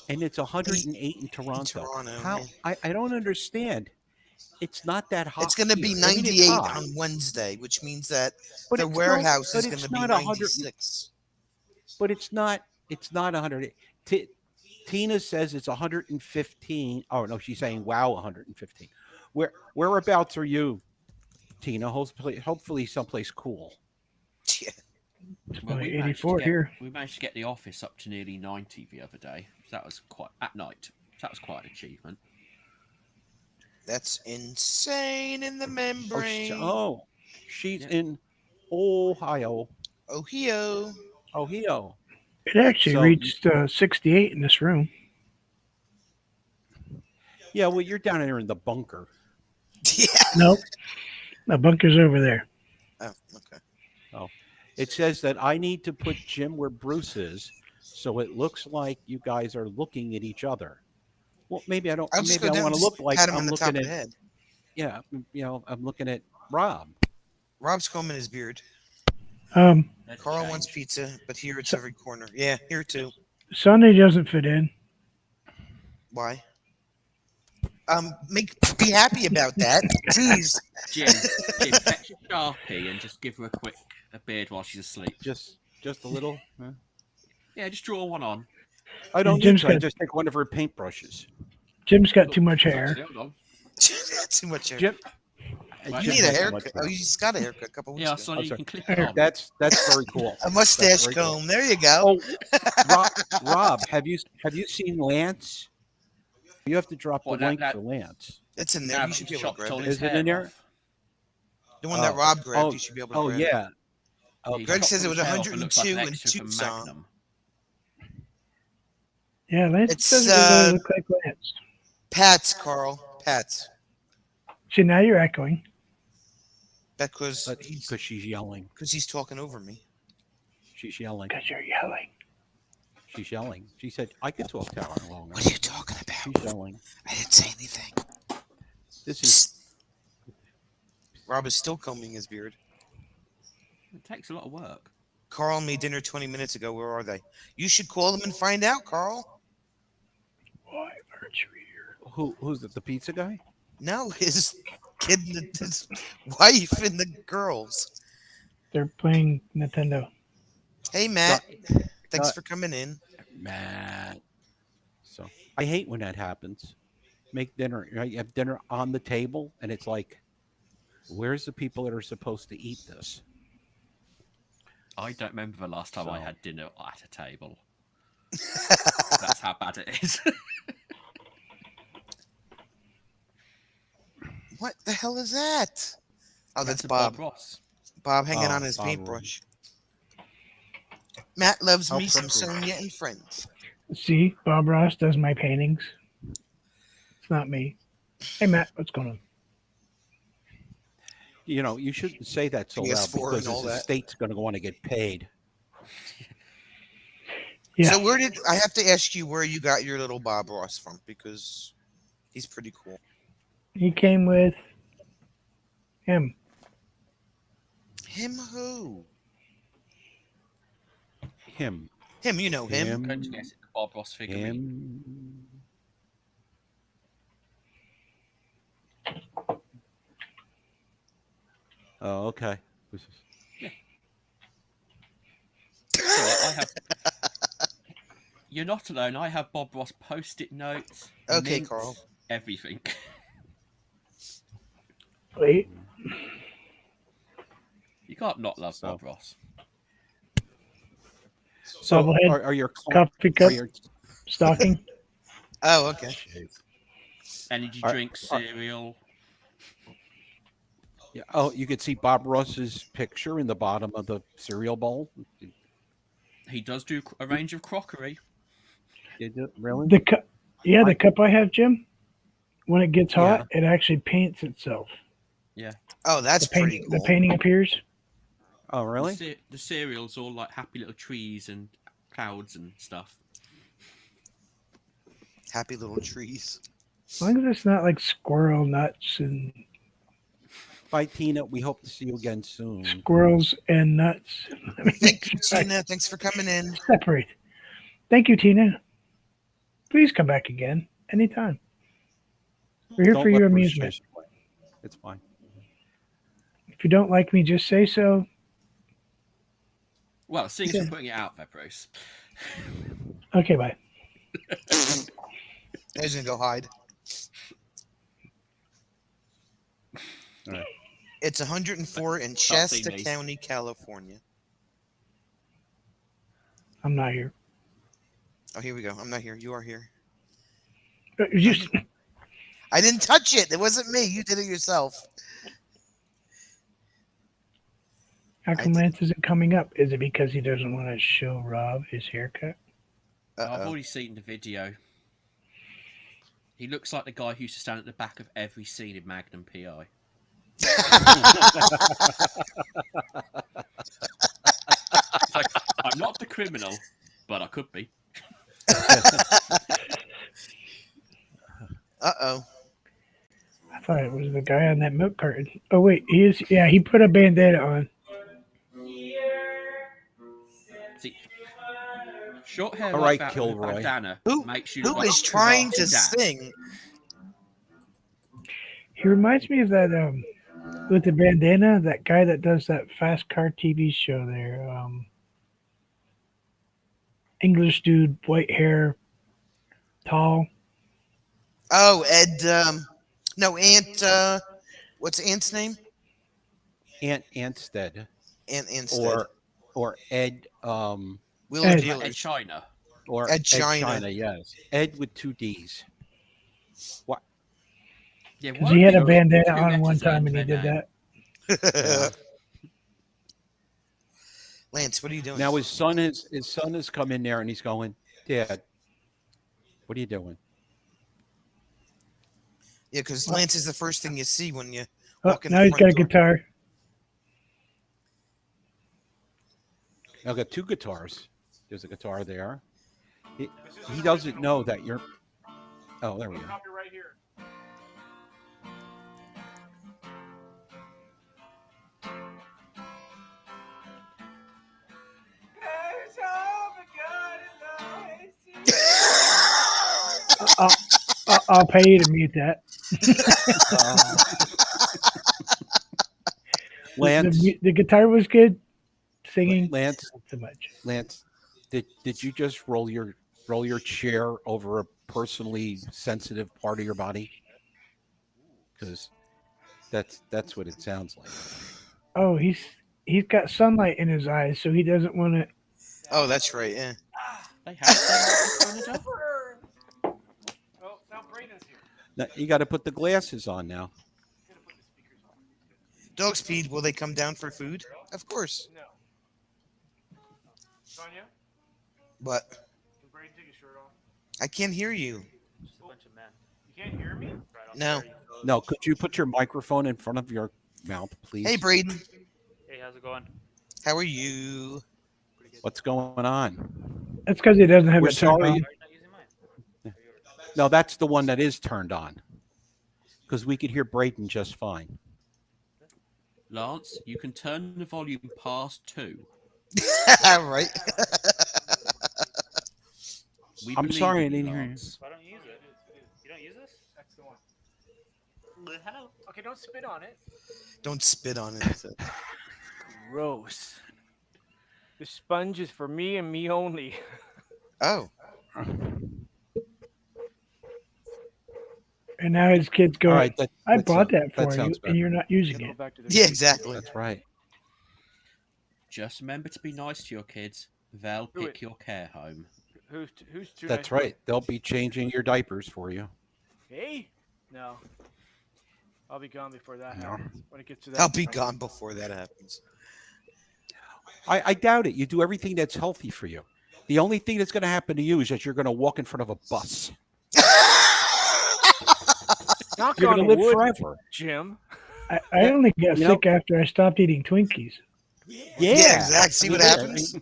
And it's 108 in Toronto. Toronto, How? yeah. I don't understand. It's not that hot. It's going to be here. I mean, it's 98 hot, on Wednesday, which means that but the it's warehouse not, is but going to it's be not 100. 96. But it's not. It's not 100. Tina says it's 115. Oh no, she's saying wow, 115. Whereabouts are you, Tina? Hopefully someplace cool. Yeah. It's Well, only we managed to 84 get- here. We managed to get the office up to nearly 90 the other day. So that was quite at night. So that was quite an achievement. That's insane in the membrane. She's Yeah. in Ohio. Ohio. Ohio. It actually So- reached 68 in this room. Yeah, well, you're down there in the bunker. Yeah. Nope. The bunker's over there. Oh, okay. It says that I need to put Jim where Bruce is, so it looks like you guys are looking at each other. Well, maybe I don't. I'll just Maybe go I down want and to just look like pat him on I'm the top looking of the at. head. Yeah, I'm looking at Rob. Rob's combing his beard. Carl Carl wants pizza, but here it's every corner. Yeah, here too. Sunday doesn't fit in. Why? Be happy about that. Jeez. Jim, fetch a Sharpie and just give her a beard while she's asleep. Just a little. Yeah, just draw one on. I don't Jim's need to. I got- just take one of her paintbrushes. Jim's got too much hair. Hold on. Too much hair. Jim, Right. You Jim need a has so haircut. much Oh, hair. you just got a haircut a couple weeks Yeah, ago. Sonia, you sorry. can clip it on. That's very cool. A mustache very cool. comb. There you go. Oh, Rob, have you seen Lance? You have to drop the What, that- link that- for Lance. It's in there. Yeah, You but should he be able to chopped all grab his it. Is it hair in there? off. The one that Oh. Rob grabbed, Oh, you should be able to Oh grab it. yeah. Okay. Greg chopped says it the was tail off and looks like an 102 in extra from Tucson. Magnum. Yeah, Lance It's, doesn't really look like Lance. Pat's, Carl. Pat's. See, now you're echoing. Because Because she's yelling. he's talking over me. She's yelling. Because you're yelling. She's yelling. She said, I could talk to her long What enough. are you talking She's about? yelling. I didn't say anything. This is Rob is still combing his beard. It takes a lot of work. Carl made dinner 20 minutes ago. Where are they? You should call them and find out, Carl. Why aren't you here? who's the pizza guy? No, his kid, his wife, and the girls. They're playing Nintendo. Hey, Matt. Thanks Got- for coming in. Matt. So I hate when that happens. Make dinner. You have dinner on the table, and it's like, where's the people that are supposed to eat this? I don't remember the last time I So- had dinner at a table. That's how bad it is. What the hell is that? Oh, that's a Bob. Ross. Bob hanging Oh, on his Bob paintbrush. Matt loves How me some appropriate. Sonia and Friends. See, Bob Ross does my paintings. It's not me. Hey, Matt, what's going on? You know, you shouldn't say that so loud PS4 because and all the that. state's going to want to get paid. Yeah, So where did I have to ask you where you got your little Bob Ross from? Because he's pretty cool. he came with him. Him who? Him. Him, you know him. I'm going to guess it's the Bob Ross figurine. Him. Oh, okay. This is- So I have. You're not alone. I have Bob Ross post-it notes. Okay, mints, Carl. Everything. Wait, You can't not love So- Bob Ross. So, Bobblehead, are your coffee are cup, your stocking. Oh, okay. Energy Are- drink, cereal. Yeah. Oh, you could see Bob Ross's picture in the bottom of the cereal bowl. He does do a range of crockery. Did it really? The cup, yeah, the cup I have, Jim. When it gets hot, Yeah. it actually paints itself. Oh, that's pretty cool. The painting appears. Oh, really? The cereal's all like happy little trees and clouds and stuff. Happy little trees. As long as it's not like squirrel nuts and Bye, Tina. We hope to see you again soon. squirrels and nuts. Let me Thank you, make Tina. Thanks for coming in. separate. Thank you, Tina. Please come back again anytime. We're here Don't for let your Bruce amusement. chase you away. It's fine. If you don't like me, just say so. Well, seeing as you're putting it out there, Bruce. Okay, bye. He's gonna go hide. All right. It's 104 in Can't see Shasta me. County, California. I'm not here. Oh, here we go. I'm not here. You are here. Just I didn't touch it. It wasn't me. You did it yourself. how come Lance isn't coming up? Is it because he doesn't want to show Rob his haircut? I've Uh-oh. already seen the video. He looks like the guy who used to stand at the back of every scene in Magnum PI. It's like, I'm not the criminal, but I could be. Uh-oh. I thought it was the guy on that milk carton. Oh wait, he is. Yeah, he put a bandana on. See, short hair All like right, that Kilroy. with a bandana Who- makes you Who look like is trying to Kazakh dad. sing? He reminds me of that with the bandana. That guy that does that fast car TV show there. English dude, white hair, tall. Oh, Ed. No, Aunt. What's Aunt's name? Aunt Anstead Aunt Anstead. or Ed Wheeler Ed. Like Dealers. Ed China. or Ed China. yes. Ed with two D's. What? Yeah, Because why he had would a they put bandana two on one letters time into and he their did name? that. Lance, what are you doing? Now his son has come in there and he's going, Dad, what are you doing? Yeah, because Lance is the first thing you see when you Oh, walk in now the he's got a front door. guitar. I've got two guitars. There's a guitar there. He doesn't know that you're. Oh, there we go. Copyright here. I'll pay you to mute that. Lance, The guitar was good. Singing, Lance, not so much. Lance, did you just roll your chair over a personally sensitive part of your body? Because that's what it sounds like. Oh, he's got sunlight in his eyes, so he doesn't want to. Oh, that's right. Yeah. They have done in Canada. Oh, now Braden's here. Now, you got to put the glasses on now. He's gonna put the speakers on. Dog Speed, will they come down for food? Of course. No. Sonia, But can Braden take his shirt off? I can't hear you. Just a bunch of men. You can't hear me? No. No, could you put your microphone in front of your mouth, please? Hey, Braden. Hey, how's it going? How are you? What's going on? That's because he doesn't have We're it turned sorry. on. Not using mine. No, that's the one that is turned on. Because we could hear Brayton just fine. Lance, you can turn the volume past 2. Right. We I'm believe sorry, I in you, didn't hear you. Lance. Why don't you use it? You don't use this? That's the one. Hello. Okay, don't spit on it. Don't spit on it. So. Gross. The sponge is for me and me only. Oh. And now his kids go, All right, I bought that for you, sounds better. and you're not using Go it. back to the Yeah, exactly. That's right. Just remember to be nice to your kids. They'll Do pick it. your care home. Who's too That's nice? right. They'll be changing your diapers for you. Hey? No. I'll be gone before that No. happens. When it gets to that. I'll be point. gone before that happens. I doubt it. You do everything that's healthy for you. The only thing that's going to happen to you is that you're going to walk in front of a bus. Knock You're going on to live wood, forever. Jim. I only got You know- sick after I stopped eating Twinkies. Yeah, exactly. See what happens?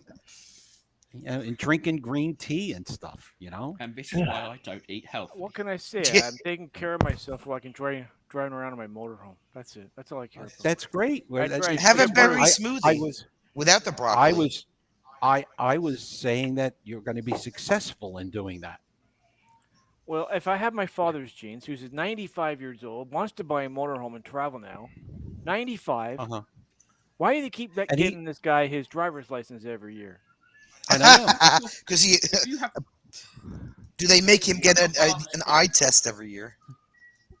And drinking green tea and stuff, you know? And this is why I don't eat healthy. What can I say? Yeah. I'm taking care of myself while I can driving around in my motorhome. That's it. That's all I care about. That's great. That's That's- right. it's Have a just- berry I smoothie was without the broccoli. I was saying that you're going to be successful in doing that. Well, if I have my father's genes, who's 95 years old, wants to buy a motorhome and travel now, 95, Uh-huh. why do they keep And he- getting this guy his driver's license every year? And I know. Because he. If you have Do they make him get an eye test every year?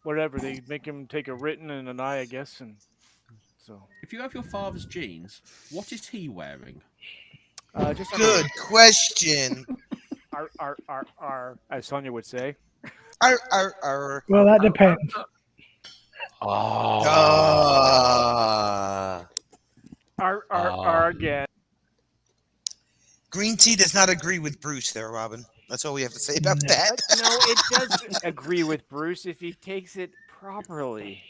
Whatever, they make him take a written and an eye, I guess, and so. if you have your father's genes, what is he wearing? Just Good question. as Sonia would say. Arr. Well, that depends. Oh. Again. Green tea does not agree with Bruce there, Robin. That's all we have to say about No. that. No, it doesn't agree with Bruce if he takes it properly.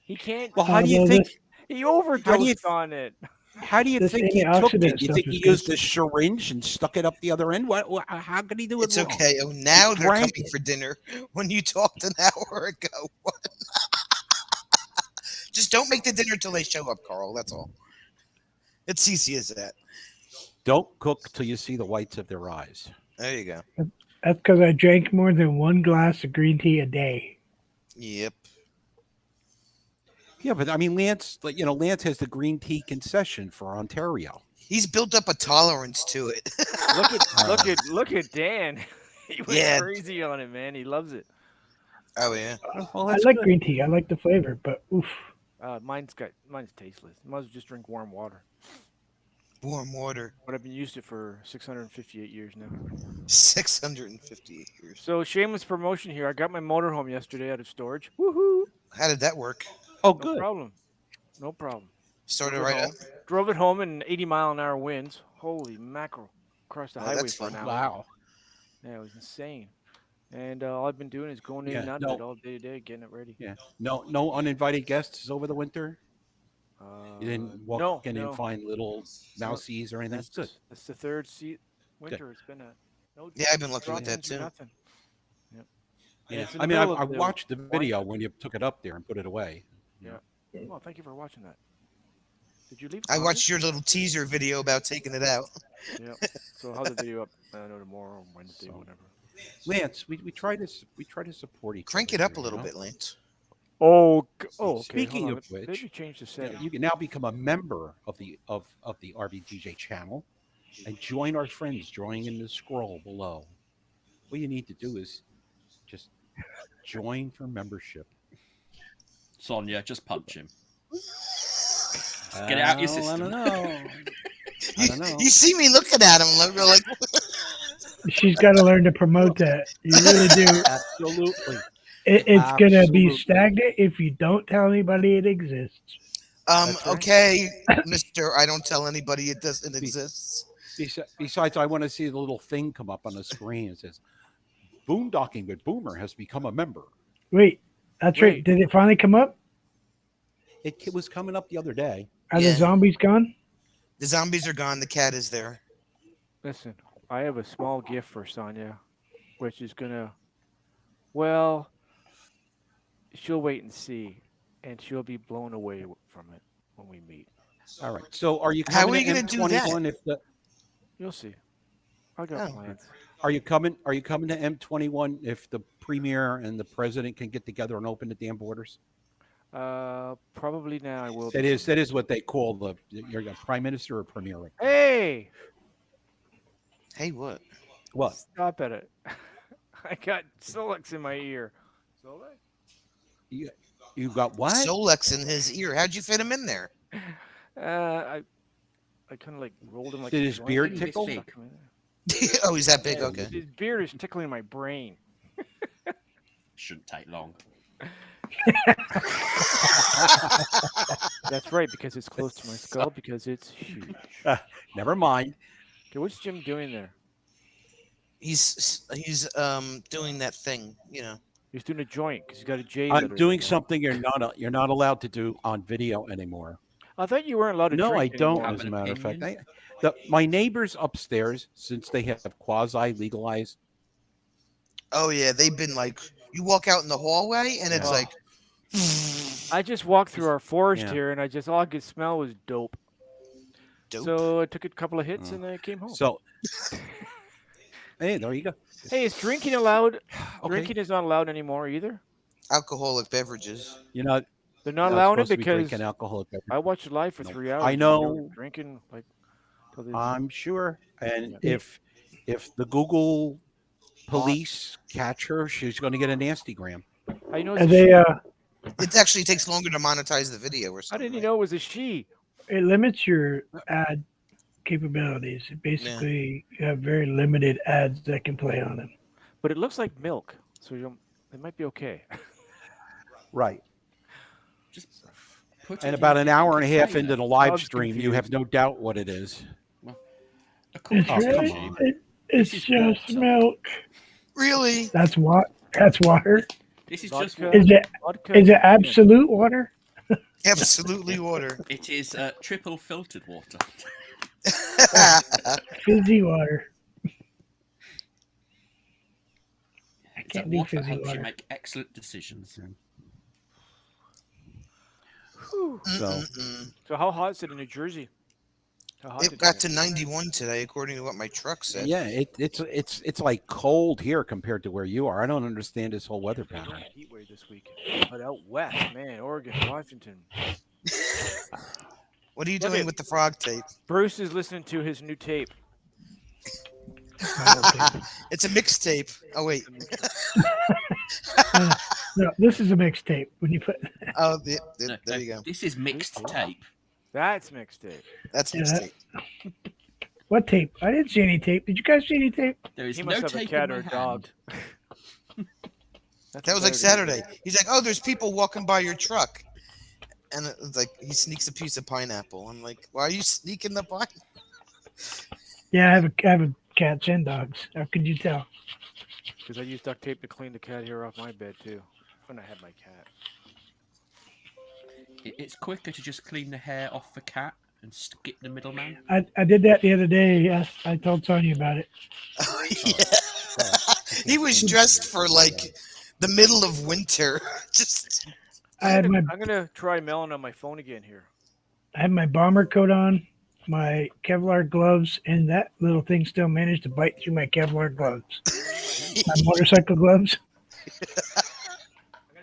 He can't. Well, how do you Although think? He overdosed you- on it. How do you This think he took antioxidant it? You stuff think is he good. used a syringe and stuck it up the other end? How could he do it? It's wrong? okay. Oh, now they're Drank coming it. for dinner when you talked an hour ago. Just don't make the dinner till they show up, Carl. That's all. It's easy as that. Don't cook till you see the whites of their eyes. There you go. That's because I drank more than one glass of green tea a day. Yep. Yeah, but I mean, Lance has the green tea concession for Ontario. He's built up a tolerance to it. Look at Dan. He went Yeah. crazy on it, man. He loves it. Oh yeah. Well, I that's like good. green tea. I like the flavor, but oof. Mine's tasteless. Might as well just drink warm water. Warm water. But I've been used it for 658 years now. 658 years. So shameless promotion here. I got my motorhome yesterday out of storage. Woohoo! How did that work? Oh, No good. problem. No problem. Started Drove it right home. up. Drove it home in 80-mile-an-hour winds. Holy mackerel! Across the Oh, highway that's for an fun. hour. Wow. Yeah, it was insane. And all I've been doing is going in Yeah, and out no. of it all day to day, getting it ready. Yeah. No uninvited guests over the winter. You didn't walk no, in no. and find little mousies or anything. Good. That's the third winter it's been at. No Yeah, I've been looking at that drop-ins or too. nothing. Yep. And Yeah. it's in I the mean, I middle of the watched the wine video country. when you took it up there and put it away. Well, thank you for watching that. Did you leave? I comments? watched your little teaser video about taking it out. Yeah. So I'll have the video up. I don't know, tomorrow or Wednesday, So- whatever. Lance, we try to support each Crank other it up here, a little you know? bit, Lance. Oh, okay. Speaking hold on. of which, let me change the Yeah, setting. you can now become a member of the RBGJ channel and join our friends drawing in the scroll below. What you need to do is just join for membership. Sonia, just punch him. Get it out your Well, system. I don't know. I don't know. You see me looking at him like She's got to learn to promote that. You really do. Absolutely. It's going to be Absolutely. stagnant if you don't tell anybody it exists. That's right. okay, Mister, I don't tell anybody it exists. Besides, I want to see the little thing come up on the screen. It says, "Boondocking with Boomer has become a member." Wait, that's right. Wait. Did it finally come up? It was coming up the other day. Are Yeah. the zombies gone? The zombies are gone. The cat is there. Listen, I have a small gift for Sonia, which is gonna, well, she'll wait and see, and she'll be blown away from it when we meet. All right. So, are you How coming are you to gonna do that? M21 if the You'll see. I got Oh. plans. Are you coming to M21 if the premier and the president can get together and open the damn borders? Probably now I will. That is what they call you're a prime minister or premier. Hey, Hey, what? What? stop at it. I got Solex in my ear. Solex? You got what? Solex in his ear. How'd you fit him in there? I kind of like rolled him like. Did a his joint beard and tickle? stuck him in there. Oh, he's that big. Okay. His beard is tickling my brain. Shouldn't take long. That's right, because it's close to my skull, because it's huge. Never mind. Okay, what's Jim doing there? He's doing that thing. You know. He's doing a joint because he's got a J. I'm letter doing in there. something you're not allowed to do on video anymore. I thought you weren't allowed to No, I drink don't. anymore. As a Have an matter of fact, opinion? my neighbors upstairs, since they have quasi legalized, Oh yeah, they've been like. You walk out in the hallway and it's Yeah. like. I just walked through our forest Yeah. here, and all I could smell was dope. Dope. So I took a couple of hits, and I came home. so hey, there you go. Hey, is drinking allowed? Okay. Drinking is not allowed anymore either. Alcoholic beverages. You're not They're not not allowing it supposed to be because drinking alcoholic beverages. I watched it live for No. 3 hours. I and they were know. drinking like. till they- I'm sure. And Yeah. if the Google police catch her, she's going to get a nasty gram. I know. It's And a they she. It actually takes longer to monetize the video or How something. didn't you know it was a she? it limits your ad capabilities. Basically, you have very limited ads that can play on it. But it looks like milk, so it might be okay. Right. Just put And it about in an a hour and a half container. into the live Bob's stream, you confused. have no doubt what it is. According It's to come really, on. it's This is just water. milk. Really? That's what. That's water. This is Vodka. just water. Is it? Vodka Is it and- absolute water? Absolutely water. It is triple filtered water. Fizzy water. I It's can't that do water fizzy helps you water. make excellent decisions. Whew. So Mm-mm-mm. So how hot is it in New Jersey? How hot It did got it to get? 91 today, according to what my truck said. yeah, it's like cold here compared to where you are. I don't understand this whole weather pattern. Heat wave this week. But out west, man, Oregon, Washington. What are you Look doing at- with the frog tape? Bruce is listening to his new tape. It's a mixtape. Oh wait. No, this is a mixtape. When you put Oh, No, there no, you go. This is mixed tape. That's mixtape. That's Yeah, mixtape. what tape? I didn't see any tape. Did you guys see any tape? There is He no must have a tape cat in or my a dog. hand. That's That was like Saturday. Saturday. He's like, "Oh, there's people walking by your truck." And it's like he sneaks a piece of pineapple. I'm like, why are you sneaking the pine? Yeah, I have a cats and dogs. How could you tell? Because I use duct tape to clean the cat hair off my bed too. When I had my cat. It's quicker to just clean the hair off the cat and skip the middleman. I did that the other day. Yes, I told Sonya about it. Oh, yeah. He was dressed for like the middle of winter. Just I had my I'm gonna try Melon on my phone again here. I had my bomber coat on, my Kevlar gloves, and that little thing still managed to bite through my Kevlar gloves. My motorcycle gloves.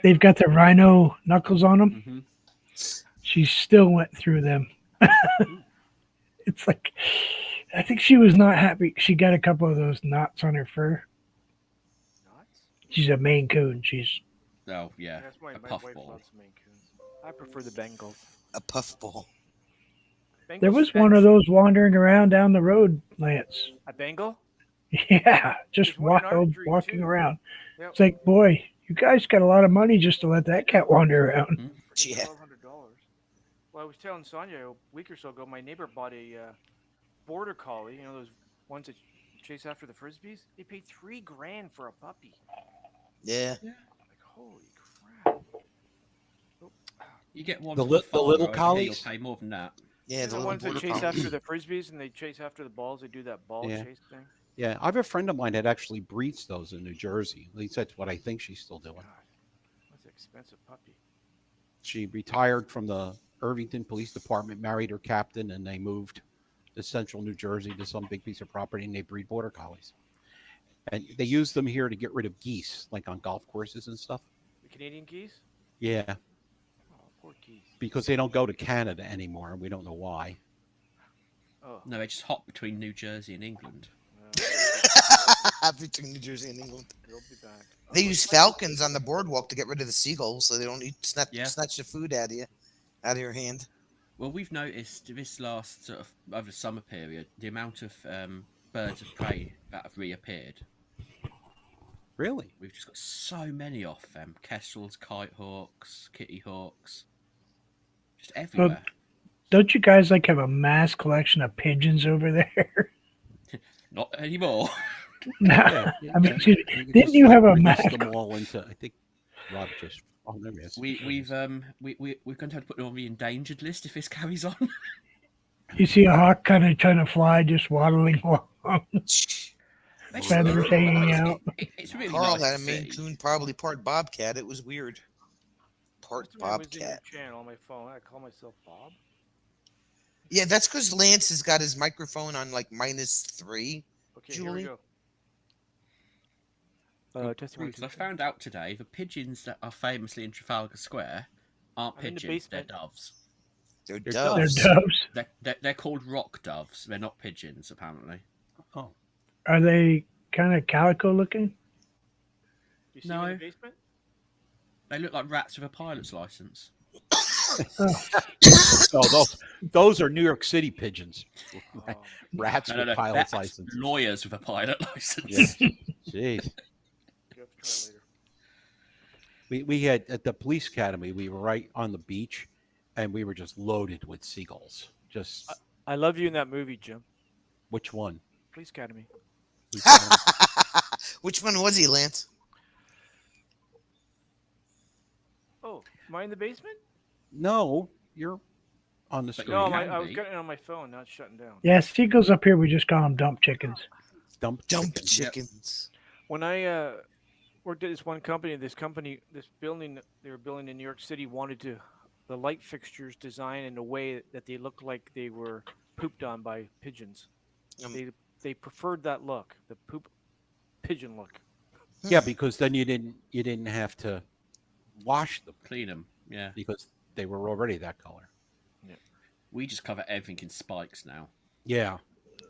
They've got the rhino knuckles on them. Mm-hmm. She still went through them. It's like, I think she was not happy. She got a couple of those knots on her fur. Nuts? She's a Maine Coon. She's Oh yeah, That's a my wife puffball. loves Maine Coons. I prefer the Bengals. a puffball. there Bengals was are one of nice. those wandering around down the road, Lance. A Bengal? Yeah, just There's one in our wild street, walking too. around. Yep. It's like, boy, you guys got a lot of money just to let that cat wander around. Freaking Yeah. $1,200. Well, I was telling Sonya a week or so ago, my neighbor bought a border collie. You know those ones that chase after the frisbees? They paid $3,000 for a puppy. Yeah. Like, holy crap! You get one The from li- a the farmer little over here, collies? You'll pay more than that. Yeah, The the little ones that border chase collie. after the frisbees and they chase after the balls. They do that ball Yeah. chase thing. Yeah, I have a friend of mine that actually breeds those in New Jersey. At least that's what I think she's still doing. God, that's an expensive puppy. She retired from the Irvington Police Department, married her captain, and they moved to central New Jersey to some big piece of property, and they breed border collies. And they use them here to get rid of geese, like on golf courses and stuff. The Canadian geese? Yeah, Oh, poor geese. because they don't go to Canada anymore, and we don't know why. Oh. No, they just hop between New Jersey and England. Between New Jersey and England. They'll be back. They Oh, use it's like- falcons on the boardwalk to get rid of the seagulls, so they don't eat Yeah. snatch the food out of you, out of your hand. Well, we've noticed this last sort of over the summer period, the amount of birds of prey that have reappeared. Really? We've just got so many off them: kestrels, kite hawks, kitty hawks, just everywhere. Don't you guys like have a mass collection of pigeons over there? Not anymore. No. I mean, excuse me. You could Didn't just, you have a release mass? them all into? I think Rob just. Oh, there he is. We're going to have to put them on the endangered list if this carries on. You see a hawk kind of trying to fly, just waddling along. They just- Feathers hanging out. It's really Carl nice had a to Maine see. Coon, probably part Bobcat. It was weird. Part What's my wisdom Bobcat. channel on my phone? I call myself Bob. Yeah, that's because Lance has got his microphone on like -3. Okay, Julie? here we go. Testing one, Bruce, two, I three. found out today the pigeons that are famously in Trafalgar Square aren't I'm in the pigeons, they're basement. doves. They're They're They're doves. doves. They're called rock doves. They're not pigeons, apparently. Oh, Are they kind of calico looking? You see me in No. the basement? They look like rats with a pilot's license. no, those are New York City pigeons. Oh, Rats No, with no, pilot's they're license. lawyers with a pilot license. Yeah. Jeez. you have to try it later. We had at the police academy, we were right on the beach, and we were just loaded with seagulls. Just I love you in that movie, Jim. which one? Police Academy. Police academy? Which one was he, Lance? Oh, am I in the basement? No, you're on the But street. No, you can I was be. getting it on my phone, not shutting down. Yeah, seagulls up here, we just call them dump chickens. Dump Dump chicken. chickens. When I worked at this one company, this building that they were building in New York City wanted the light fixtures designed in a way that they looked like they were pooped on by pigeons. Um, They preferred that look, the poop pigeon look. Yeah, because then you didn't have to wash them Clean them. Yeah. because they were already that color. We just cover everything in spikes now. Yeah,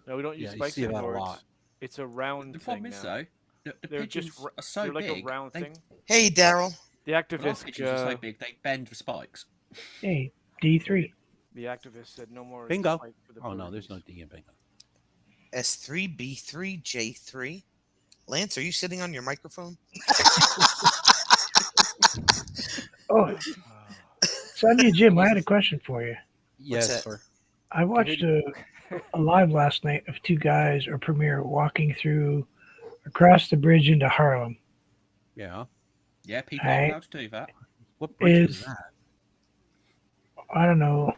No, we don't use yeah, you spikes see that a anymore. lot. It's a round The thing problem is, now. though, the They're pigeons just are so they're like big. a round they, thing. Hey, Daryl. The Our activists, pigeons are so big, they bend the spikes. Hey, D3. the activists said no more. Bingo. spike for the Oh no, there's no birdies. D in bingo. S3B3J3. Lance, are you sitting on your microphone? Oh, Sonia, Jim, I had a question for you. Yes, that? sir. I watched a live last night of two guys or premiere walking through across the bridge into Harlem. Yeah. Yeah, people Right. are allowed to do that. What bridge was Is that? I don't know.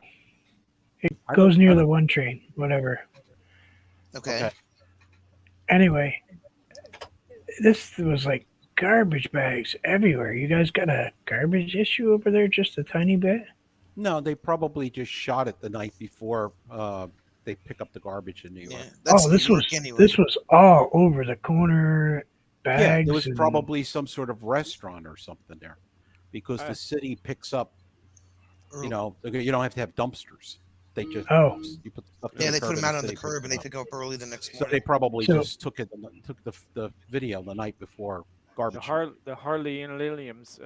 It I goes don't- near I the don't- one train, whatever. Okay. Okay. Anyway, this was like garbage bags everywhere. You guys got a garbage issue over there just a tiny bit? No, they probably just shot it the night before they pick up the garbage in New York. Yeah, that's Oh, New York anyway. this was all over the corner bags. Yeah, there was and- probably some sort of restaurant or something there, because Uh, the city picks up. Or- You know, you don't have to have dumpsters. They just Oh. you put the stuff to yeah, the they curb put them and out on the city picks curb and it they up. pick them up early the next So morning. they probably So- just took the video the night before garbage. The Harley and Liliums,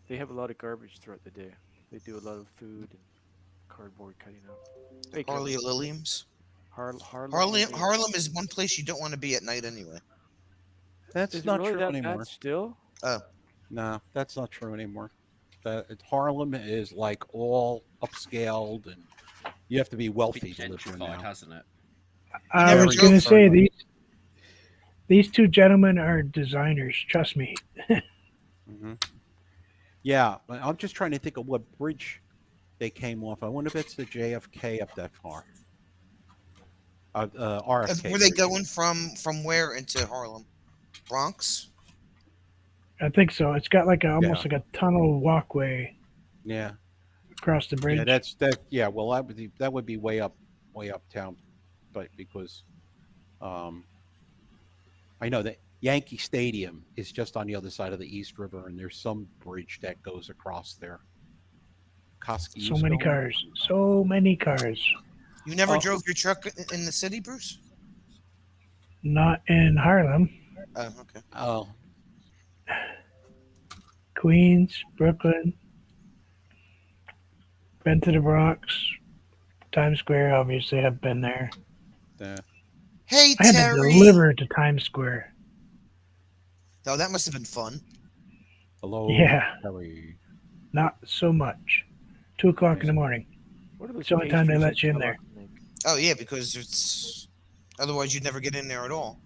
they have a lot of garbage throughout the day. They do a lot of food and cardboard cutting up. Hey, Kevin. Harley Liliums. Harlem. Harlem is one place you don't want to be at night anyway. That's Is it not really true that anymore. bad still? No, that's not true anymore. Harlem is like all upscaled, and you have to be Been wealthy to live here gentrified, now. hasn't it? I never was drove going to say Harlem. these two gentlemen are designers. Trust me. hmm Yeah, but I'm just trying to think of what bridge they came off. I wonder if it's the JFK up that far. RFK. Were they bridge. going from where into Harlem? Bronx? I think so. It's got like almost like a tunnel walkway Yeah, across the bridge. yeah, that's that. Yeah, well, that would be way uptown, but because, I know that Yankee Stadium is just on the other side of the East River, and there's some bridge that goes across there. Koski So many cars. So many cars. You never Oh. drove your truck in the city, Bruce? Not in Harlem. Oh, okay. Oh, Queens, Brooklyn, been to the Bronx, Times Square. Obviously, I've been there. the, Hey, I had to Terry. deliver to Times Square. Oh, that must have been fun. hello. Yeah. Terry. Not so much. 2:00 in the morning. What are those It's the only time they pastries let that you in Kellogg there. make? Oh, yeah, because it's otherwise you'd never get in there at all.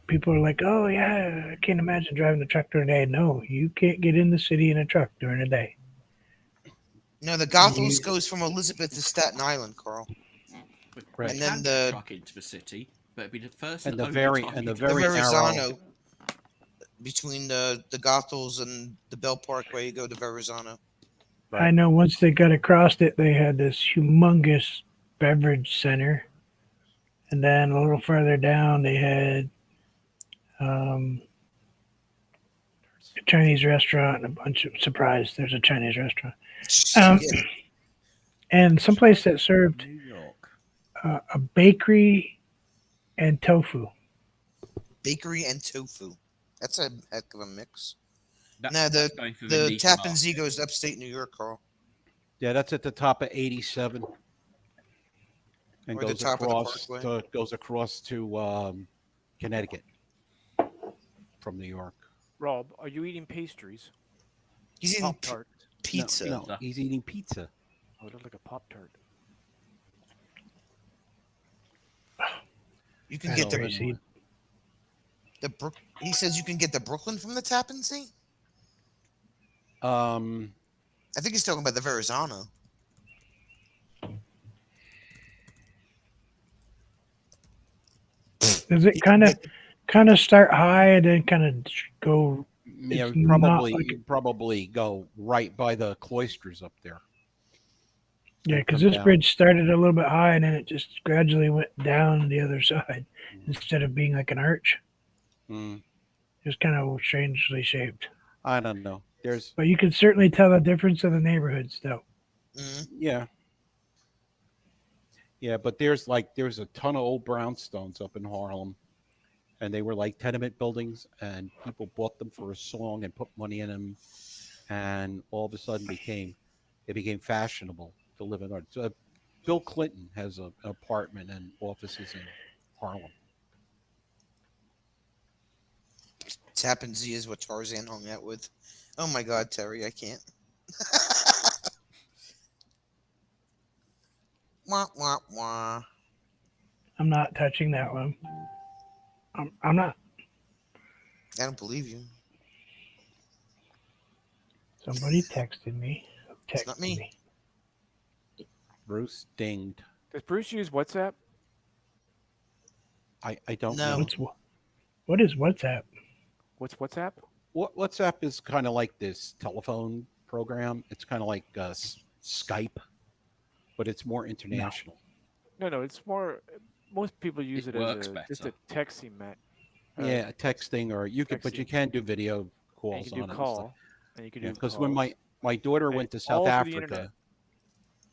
People are like, "Oh yeah, I can't imagine driving a truck during the day." No, you can't get in the city in a truck during the day. No, the Gothels goes from Elizabeth to Staten Island, Carl. But Right. you And can then get a the- truck into the city, but it'd be the first And the only very- time and you the can- The very Verrazano between the Gothels and the Bell Parkway, you go to Verrazano. Right. I know once they got across it, they had this humongous beverage center, and then a little further down, they had a Chinese restaurant and a bunch of surprise. There's a Chinese restaurant, Yeah. and someplace that served New York. a bakery and tofu. Bakery and tofu. That's a heck of a mix. That- No, that's going through The niche Tappan market. Zee goes to upstate New York, Carl. Yeah, that's at the top of 87, and Or the goes top of the across. Parkway. Goes across to Connecticut from New York. Rob, are you eating pastries? He's eating Pop tart. pizza. No, he's eating pizza. Oh, it looks like a Pop Tart. You can I get know, the Racy. He says you can get the Brooklyn from the Tappan Zee. I think he's talking about the Verrazano. Does it kind of start high and then kind of go? Yeah, It's not probably like you'd probably go right by the cloisters up there. Yeah, and because come this down. bridge started a little bit high and then it just gradually went down the other side instead of being like an arch. Mm, It was kind of strangely shaped. I don't know. There's But you can certainly tell the difference in the neighborhoods, though. Mhm. yeah, but there's a ton of old brownstones up in Harlem, and they were like tenement buildings, and people bought them for a song and put money in them, and all of a sudden it became fashionable to live in art. So, Bill Clinton has an apartment and offices in Harlem. Tappan Zee is what Tarzan hung out with. Oh my God, Terry, I can't. Wah, wah, wah. I'm not touching that one. I'm not. I don't believe you. Somebody texted me. It's not me. Bruce dinged. Does Bruce use WhatsApp? I don't No. know. What is WhatsApp? What's WhatsApp? WhatsApp is kind of like this telephone program. It's kind of like Skype, but it's more international. No, it's more. Most people use It it, works as just a better. texting Yeah, texting, or you could, but you texting. can do video And calls you can on do it. and stuff. call, and you can Yeah, do because when calls. my daughter And went to it's South all through the internet. Africa,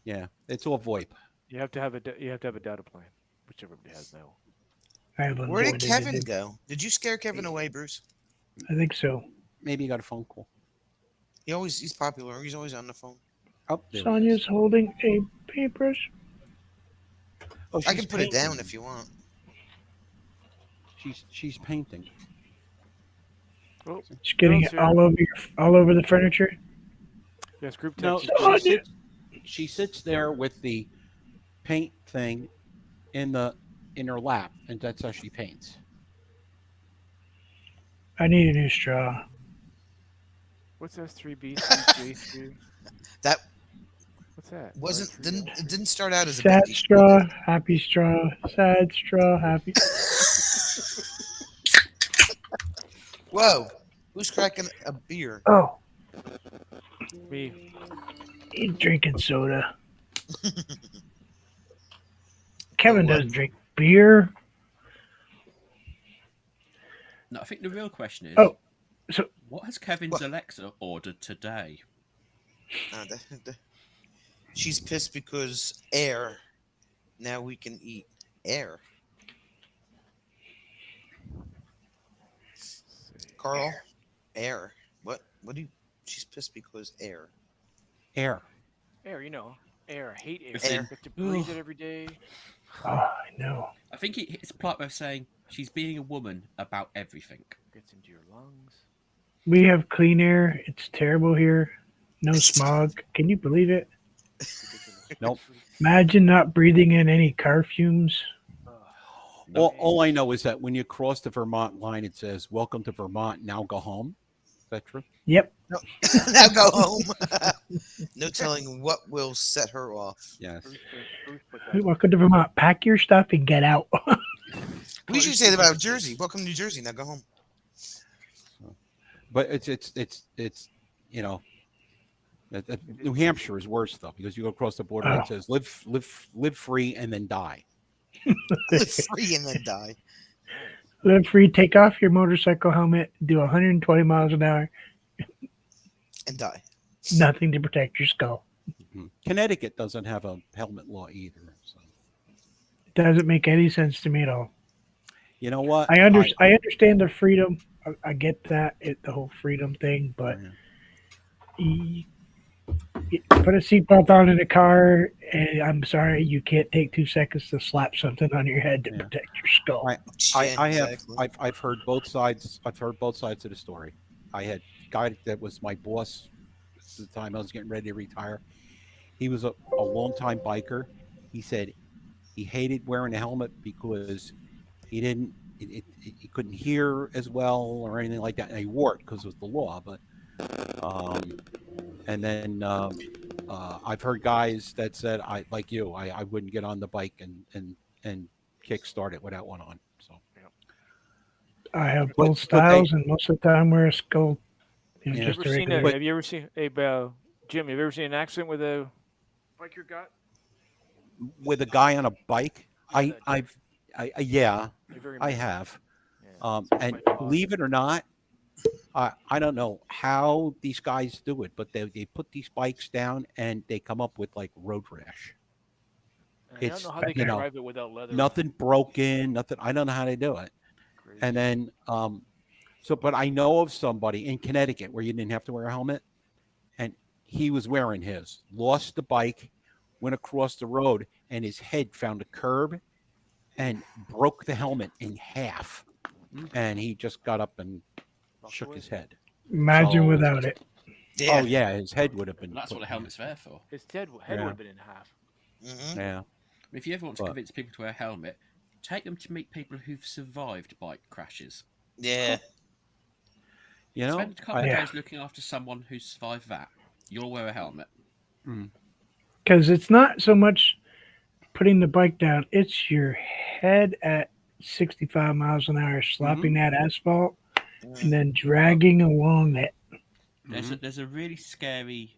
yeah, it's all VoIP. You have to have a data plan, which everybody has now. I have Where did unlimited. Kevin go? Did you scare Kevin away, Bruce? I think so. Maybe you got a phone call. He's popular. He's always on the phone. Oh, there he Sonia's is. holding a paintbrush. Oh, I she's can put it down painting. if you want. She's painting. Oh, She's getting Girls it here. all over the furniture. yes, group text. No, is Sonia! good. she sits there with the paint thing in her lap, and that's how she paints. I need a new straw. What's S3B, 3J3? That What's that? wasn't R3L? it didn't start out as a Sad binky. straw, happy straw, sad straw, happy. Whoa! Who's cracking a beer? Oh, Me. he's drinking soda. Kevin what? doesn't drink beer. No, I think the real question is, Oh, so- what has Kevin's What? Alexa ordered today? She's pissed because air. Now we can eat air. Let's see. Carl, air. What? What do you? She's pissed because air. Air. Air, you know. Air. I hate air. Listen. You have to breathe it every day. Oh, I know. I think it's part of saying she's being a woman about everything. Gets into your lungs. We have clean air. It's terrible here. No smog. Can you believe it? Ridiculous. Nope. Imagine not breathing in any car fumes. All I know is that when you cross the Vermont line, it says "Welcome to Vermont. Now go home." Is that true? Yep. Now go home. No telling what will set her off. Yes. Bruce put that. Welcome to Vermont. Pack your stuff and get out. We should say that about Jersey. Welcome to New Jersey. Now go home. But it's you know, New Hampshire is worse though, because you go across the border, Oh. it says live free and then die. Live free and then die. Live free. Take off your motorcycle helmet. Do 120 miles an hour. And die. Nothing to protect your skull. Connecticut doesn't have a helmet law either. So It doesn't make any sense to me at all. you know what? I understand the freedom. I get that, the whole freedom thing, but you put a seatbelt on in a car, and I'm sorry, you can't take 2 seconds to slap something on your head to Yeah. protect your skull. I have Exactly. I've heard both sides. I've heard both sides of the story. I had a guy that was my boss at the time I was getting ready to retire. He was a longtime biker. He said he hated wearing a helmet because he didn't he couldn't hear as well or anything like that. And he wore it because it was the law. But and then I've heard guys that said I wouldn't get on the bike and kick start it without one on. So I have But- both but styles, and most of the time wear a skull. You know, Yeah. just a Have regular. you ever seen Jim? Have you ever seen an accident with a biker got? with a guy on a bike, Yeah, yeah, You're very I mad. have. Yeah. And my God. believe it or not, I don't know how these guys do it, but they put these bikes down and they come up with like road rash. And I don't it's, know how they you can know, drive it without leather. on. Nothing broken, nothing. I don't know how they do it. Crazy. And then, but I know of somebody in Connecticut where you didn't have to wear a helmet, and he was wearing his. Lost the bike, went across the road, and his head found a curb, and broke the helmet in half. And he just got up and shook his head. Imagine So- without it. Yeah. Oh yeah, his head would have been. That's what put the helmet's there for. His head Yeah. would have been in half. Mhm. Yeah. If you ever want to But- convince people to wear a helmet, take them to meet people who've survived bike crashes. Yeah. You know, Spend a couple Yeah. of days looking after someone who's survived that. You'll wear a helmet. Because it's not so much putting the bike down, it's your head at 65 miles an hour slapping that asphalt and then dragging along it. There's a really scary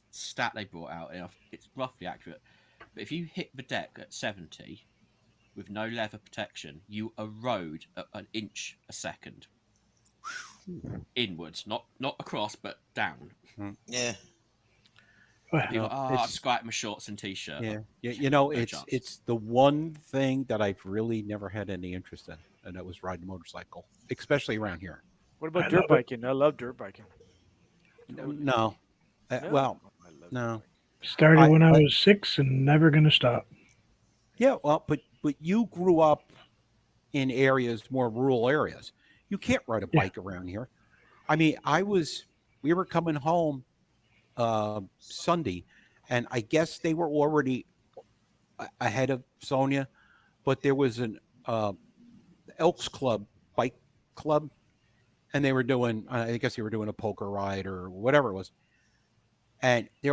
stat they brought out. And it's roughly accurate. But if you hit the deck at 70 with no leather protection, you erode at an inch a second. Inwards, not across, but down. Yeah. Well, People, I'm it's- squatting my shorts and t-shirt. Yeah, you know, No it's chance. it's the one thing that I've really never had any interest in, and that was riding a motorcycle, especially around here. What about I dirt love it. biking? I love dirt biking. No, No? well, I love no. dirt biking. started when I I- was 6 and never going to stop. Yeah, well, but you grew up in areas, more rural areas. You can't ride a Yeah. bike around here. I mean, we were coming home Sunday, and I guess they were already ahead of Sonia, but there was an Elks Club bike club, and they were doing, I guess they were doing a poker ride or whatever it was, and they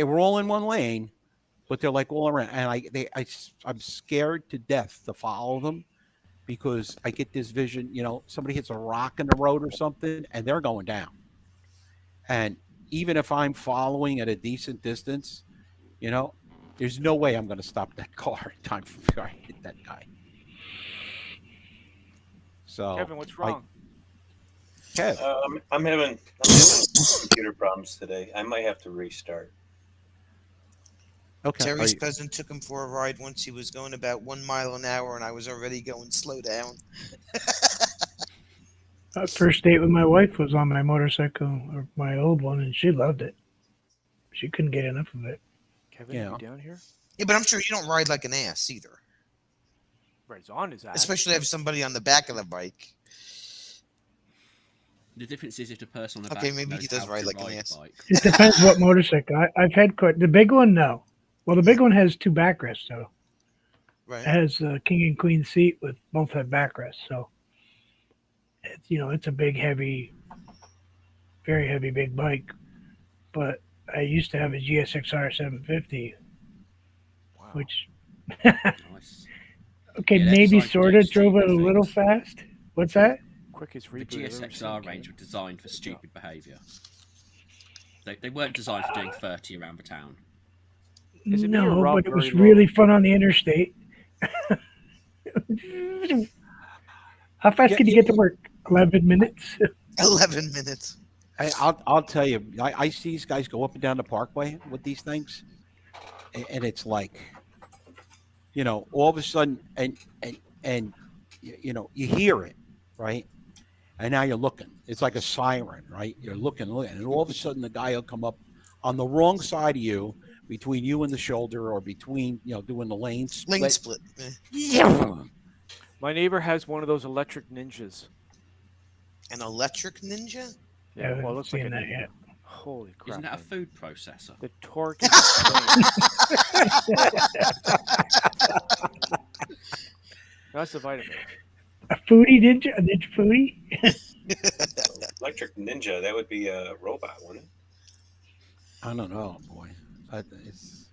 were all in one lane, but they're like all around, and I'm scared to death to follow them because I get this vision, you know, somebody hits a rock in the road or something, and they're going down, and even if I'm following at a decent distance, you know, there's no way I'm going to stop that car in time before I hit that guy. So, Kevin, what's like, wrong? Kev, I'm having computer problems today. I might have to restart. okay. Terry's cousin took him for a ride once. He was going about 1 mile an hour, and I was already going slow down. First date with my wife was on my motorcycle, or my old one, and she loved it. She couldn't get enough of it. Kevin, yeah. you down here? Yeah, but I'm sure you don't ride like an ass either, Right, it's on his ass. especially if somebody on the back of the bike. The difference is if the person on the Okay, back maybe knows he does how ride to like an ride a ass. bike. It depends what motorcycle. I've had quite the big one. No, well, the big one has 2 backrests though. It Right. has a king and queen seat with both have backrests, so it's it's a big, heavy, very heavy, big bike. But I used to have a GSXR 750, Wow. which Nice. okay, Yeah, that maybe size sort of makes drove it a stupid little things. fast. What's that? Quickest The reboot I've ever seen, GSXR range Kevin. were designed for stupid behaviour. They weren't designed for doing 30 around the town. Is it me or No, Rob but it was very low? really fun on the interstate. How fast Yeah, could you get to work? 11 minutes. 11 minutes. I'll tell you, I see these guys go up and down the parkway with these things, and it's like, you know, all of a sudden, and you know, you hear it, right? And now you're looking. It's like a siren, right? You're looking, and all of a sudden the guy will come up on the wrong side of you, between you and the shoulder, or between, you know, doing the lane split. Lane split. Eh. Yeah. My neighbor has one of those electric ninjas. An electric ninja? I Well, it haven't looks like seen a that yet. Holy crap! Isn't that a man. food processor? The torque is insane. That's the vitamin. A foodie ninja? A ninja foodie? Electric Ninja, that would be a robot, wouldn't it? I don't know, boy. It's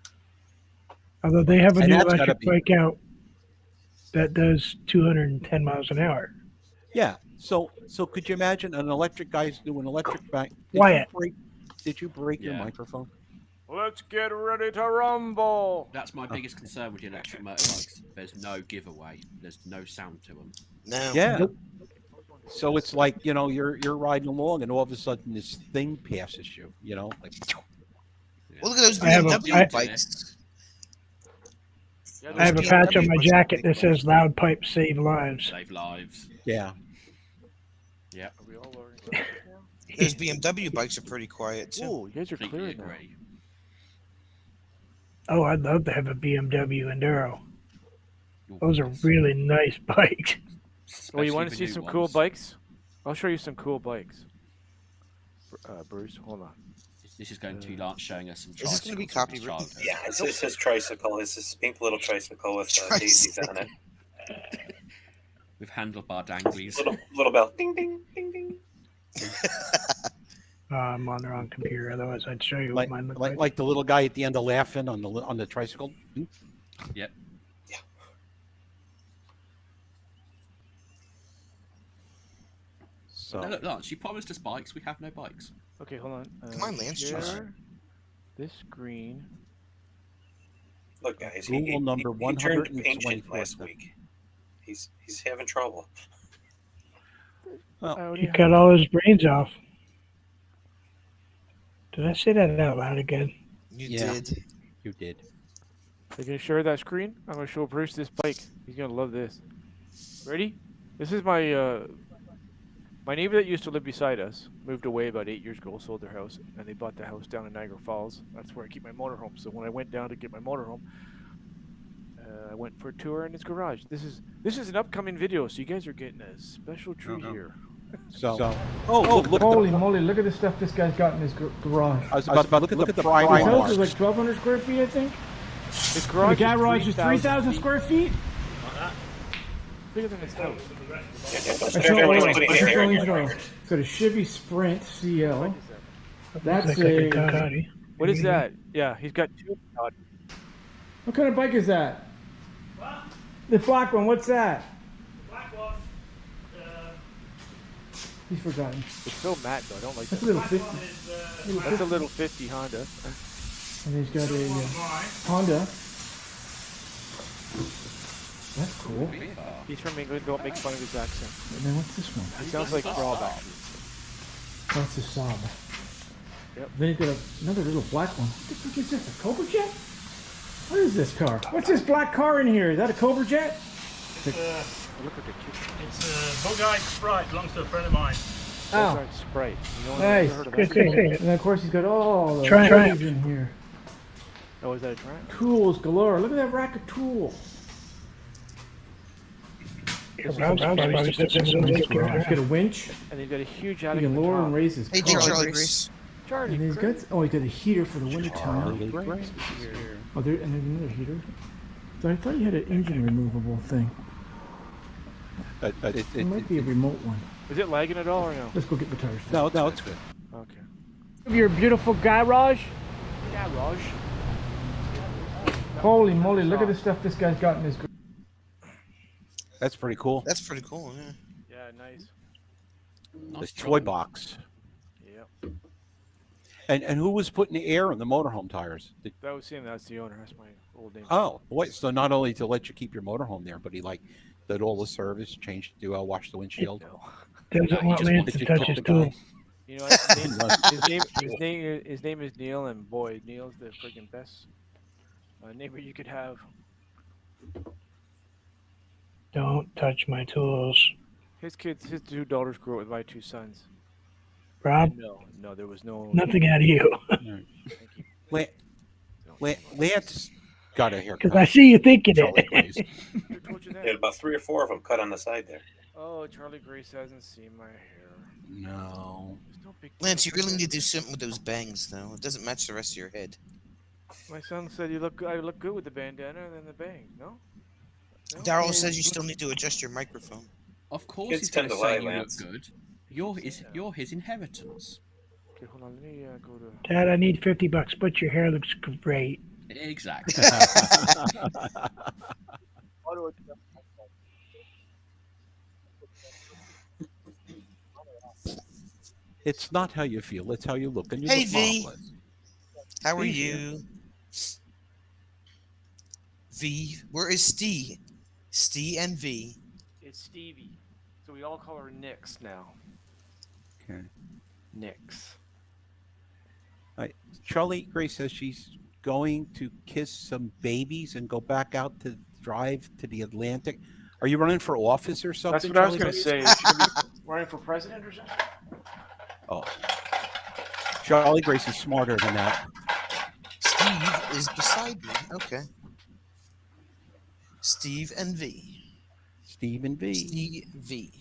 Although they have a And new that's gotta electric be- bike out that does 210 miles an hour. yeah. So could you imagine an electric guy's doing electric bike? Wyatt. Did you break your Yeah. microphone? Let's get ready to rumble. That's my biggest concern with the electric motorbikes. There's no giveaway. There's no sound to them. No. Yeah. So it's like, you know, you're riding along and all of a sudden this thing passes you, you know, like Well, look at those I have a- BMW I- bikes. Yeah, I have a BMW patch on my bikes are jacket big that says "Loud pipes save lives." Save lives. yeah. Are we all learning about this now? Those BMW bikes are pretty quiet too. Ooh, you guys are Completely clear now. agree. Oh, I'd love to have a BMW Enduro. Ooh, Those are yes. really nice bikes. Well, you Especially want to the see new some cool ones. bikes? I'll show you some cool bikes. Bruce, hold on. This is going to be Lance showing us some Is this gonna be tricycles from his copyrighted? childhood. Yeah, it's his tricycle. It's this pink little tricycle with daisies on it. With handlebar danglies. Little bell. Ding, ding, ding, ding. I'm on the wrong computer. Otherwise, I'd show you Like, what mine looked like, like. like the little guy at the end of laughing on the tricycle. Yep. So Now look, Lance, you promised us bikes. We have no bikes. Okay, hold on. Come on, Lance, just- share this screen. Look, guys, Rule number he turned ancient 124. last week. He's having trouble. I already He have- cut all his brains off. Did I say that out loud again? You Yeah. did. you did. Are you gonna share that screen? I'm gonna show Bruce this bike. He's gonna love this. Ready? This is my neighbor that used to live beside us. Moved away about 8 years ago, sold their house, and they bought the house down in Niagara Falls. That's where I keep my motorhome. So when I went down to get my motorhome, I went for a tour in his garage. This is an upcoming video, so you guys are getting a special treat here. So look at Holy moly, look at the stuff this guy's got in his garage. I was about to look at the His house is Primark. like 1,200 square feet, I think. His The garage garage is 3,000 feet. square feet. Bigger than his house. I show engine oil. It's got a Chevy Sprint CL. That's Looks like a a. Ducati. What is that? Yeah, he's got two. What kind of bike is that? The black one, what's that? He's forgotten. It's so matte though. I don't like That's a that. little 50. That's a little 50 Honda. And he's got a Honda. That's cool. He's from England. Don't make fun of his accent. And then what's this one? He sounds like Rob actually. That's a Saab. Yep. Then he's got another little black one. What the fuck is this? A Cobra Jet? What is this car? What's this black car in here? Is that a Cobra Jet? Look at the cute. It's a Bug-eyed Sprite, belongs to a friend of mine. Oh, Bug-eyed Sprite. You know, nice. heard of Good that? thing. And then of course he's got all the Triumph. tools in here. Oh, is that a Triumph? Tools galore. Look at that rack of tools. Rob's probably just in his He's garage. got a winch. And he's got a huge He attic can at the lower and top. raise his Hey, car. Charlie Grace. Charlie. And he's got he's got a heater for the winter time. Grace. Oh, there's another heater. So I thought you had an engine removable thing. It might be a remote one. Is it lagging at all or no? Let's go get the tires. no, it's good. Okay. Your beautiful garage. Garage. Holy moly! Look at the stuff this guy's got in his garage. That's pretty cool. That's pretty cool. Yeah. Yeah, nice. This toy box. Yeah. And who was putting the air in the motorhome tires? That was him. That's the owner. That's my old name. Oh, boy. So not only to let you keep your motorhome there, but he did all the service, changed to wash the windshield. No. Doesn't want just Lance wanted to to touch tip his the tool. guy. You know, his name is Neil, and boy, Neil's the freaking best neighbor you could have. Don't touch my tools. His two daughters grew up with my two sons. Rob, No, there was no. nothing out of you. Thank you. Lance got a haircut. Because I see you thinking Charlie it. Grace. Who told you He had that? about 3 or 4 of them cut on the side there. Oh, Charlie Grace hasn't seen my hair. No. There's no big deal Lance, you about really that. need to do something with those bangs, though. It doesn't match the rest of your head. My son said you look. I look good with the bandana and then the bangs. No. No? Daryl says you still need to adjust your microphone. Of course, Kids he's going tend to to say lie, you Lance. look good. You're his inheritance. Okay, hold on. Let me go to. Dad, I need $50, but your hair looks great. Exactly. It's not how you feel, it's how you look. And you Hey, look V. marvelous. How are Steve's you? V. Where is Steve? Steve and V. It's Stevie. So we all call her Nix now. Okay. Nix. Charlie Grace says she's going to kiss some babies and go back out to drive to the Atlantic. Are you running for office or something? That's what I was Charlie going to Grace? say. Should be running for president or something? Oh. Charlie Grace is smarter than that. Steve is beside me. Okay. Steve and V. Steve and V. Steve V.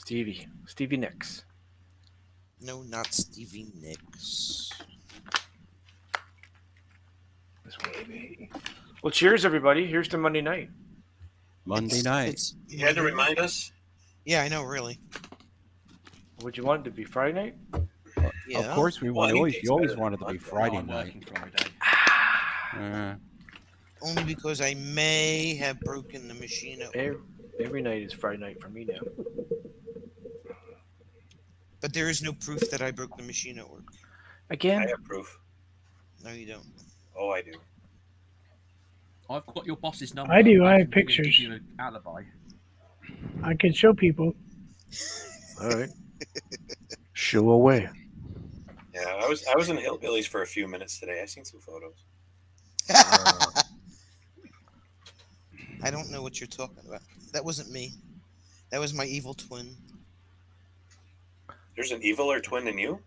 Stevie Nicks. No, not Stevie Nicks. This way, baby. Well, cheers, everybody. Here's to Monday night. Monday night. It's You had to Monday. remind us. Yeah, I know, really. Would you want it to be Friday night? Yeah. Of course, we Well, want any always. day's You always better wanted than to be Monday. Friday I'm night. working Friday. Only because I may have broken the machine at work. Every night is Friday night for me now. But there is no proof that I broke the machine at work. Again? I have proof. No, you don't. Oh, I do. I've got your boss's number. I do, I have can ring and give pictures. you an alibi. I can show people. All right. Show away. Yeah, I was in Hillbillies for a few minutes today. I seen some photos. I don't know what you're talking about. That wasn't me. That was my evil twin. There's an eviler twin in you.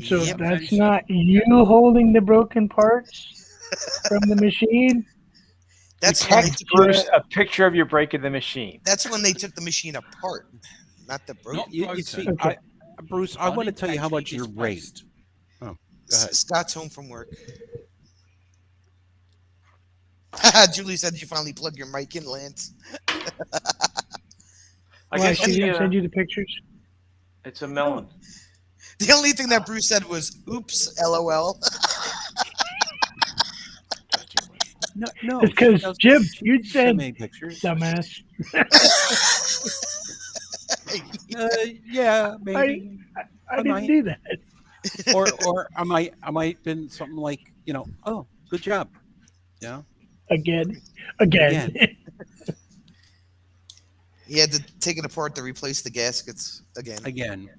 So Yep. that's not you holding the broken parts from the machine? That's when, they Text took, Bruce a picture of you breaking the machine. that's when they took the machine apart, not the broken. Not You broken. see, Okay. Bruce, I want to tell you how much you're raised. raised. Go ahead. Scott's home from work. Julie said you finally plugged your mic in, Lance. I Why, guess she didn't send you, you the pictures? it's a melon. The only thing that Bruce said was, oops, LOL. No, It's because, Jim, you'd send said, me pictures. dumbass. Yeah, maybe. I I didn't might. do that. or I might been something like, oh, good job. Yeah. Again. He had to take it apart to replace the gaskets again. Again.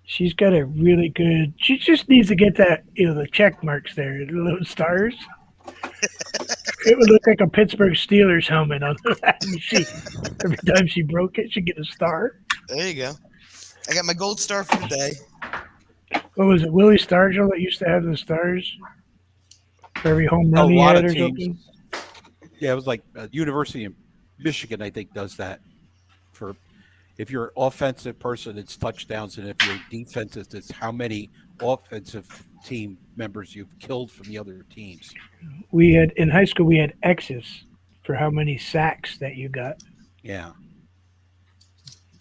She's got a really good. She just needs to get that, the check marks there, the little stars. It would look like a Pittsburgh Steelers helmet on that machine. Every time she broke it, she'd get a star. There you go. I got my gold star for the day. What was it, Willie Stargell that used to have the stars for every home run A he lot had of or teams. something? Yeah, it was like University of Michigan, I think, does that. For if you're an offensive person, it's touchdowns, and if you're defensive, it's how many offensive team members you've killed from the other teams. We had in high school we had X's for how many sacks that you got. Yeah,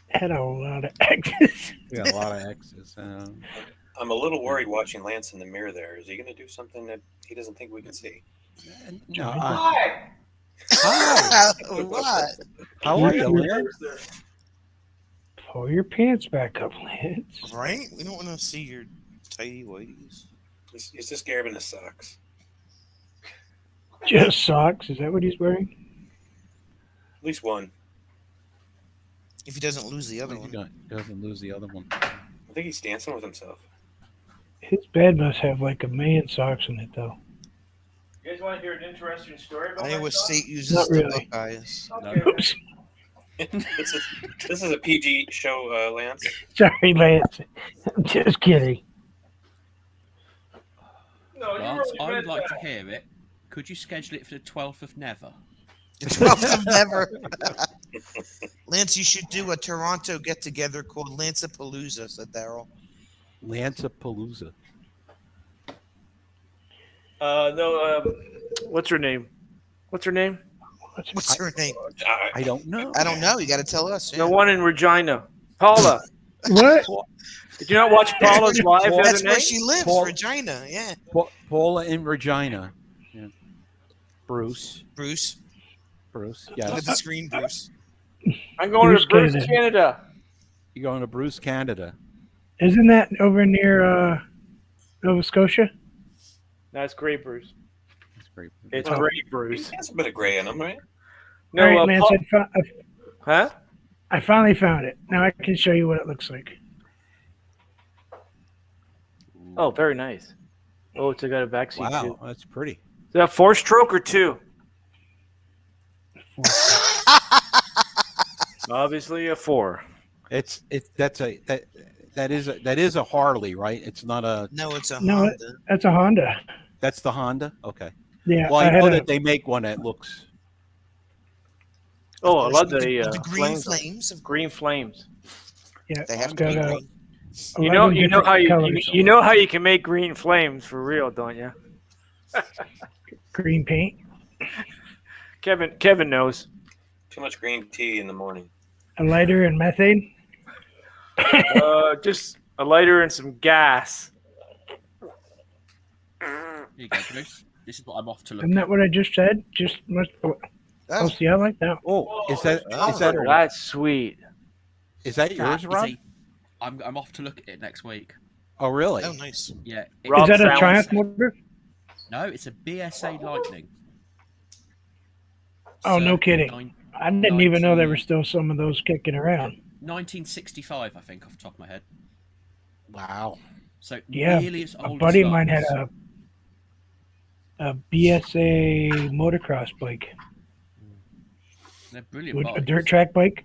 Had a lot of X's. we got a lot of X's. I'm a little worried watching Lance in the mirror there. Is he going to do something that he doesn't think we can see? No, Hi. hi, What? how are you, Lance? Pull your pants back up, Lance. Right? We don't want to see your tidy whities. He's just grabbing his socks. Just socks. Is that what he's wearing? At least one. If he doesn't lose the other He one. doesn't lose the other one. I think he's dancing with himself. His bed must have like a million socks in it, though. You guys want to hear an interesting story about Iowa myself? State uses Not the really. Buckeyes. Okay. Oops. This is a PG show, Lance. Sorry, Lance. I'm just kidding. No, you Lance, really I would read like to that. hear it. Could you schedule it for the 12th of Never? The 12th of Never. Lance, you should do a Toronto get together called Lanceapalooza, said Daryl. Lanceapalooza. What's her name? What's her name? What's her name? I don't know. I don't know. You got to tell us. The yeah. one in Regina. Paula. What? Did you not watch Paula's live the That's other where night? she lives, Paul- Regina. Yeah. Paula in Regina. Yeah. Bruce. Bruce. Bruce. Look at Yes. the screen, Bruce. I'm going Bruce to Bruce, Canada. Canada. You going to Bruce, Canada? Isn't that over near Nova Scotia? That's great, Bruce. That's great. It's Oh. great, Bruce. He has a bit of gray in him, right? No, All right, Lance. Huh? I finally found it. Now I can show you what it looks like. Oh, very nice. Oh, it's got a backseat Wow, too. that's pretty. Is that 4-stroke or 2? Obviously a 4. That is a Harley, right? It's not a. No, it's a No, Honda. That's a Honda. That's the Honda. Okay. Yeah. Well, I had know a- that they make one that looks. Oh, I course, love with the with the green flames. flames. Of Green flames. Yeah, They have to got be a, green. You know 11 how different you colors. you know how you can make green flames for real, don't you? Green paint, Kevin knows. Too much green tea in the morning. a lighter, and methane. Just a lighter and some gas. Here you go, Bruce. This is what I'm off to look Isn't that at. what I just said? Just must. Oh, Oh, see, I like that. Oh, is that Oh. is that That's sweet. is that That yours, is Rob? I'm off to look at it next week. Oh, really? oh, nice. Yeah. Rob Is that a sounds- Triumph motor? No, it's a BSA Lightning. Oh, no So, kidding. I didn't even know there were 19 still some of those kicking around. 1965, I think, off the top of my head. Wow. So Yeah, nearly as A old buddy as of mine had Lars. a BSA motocross bike, They're brilliant a bikes. dirt track bike.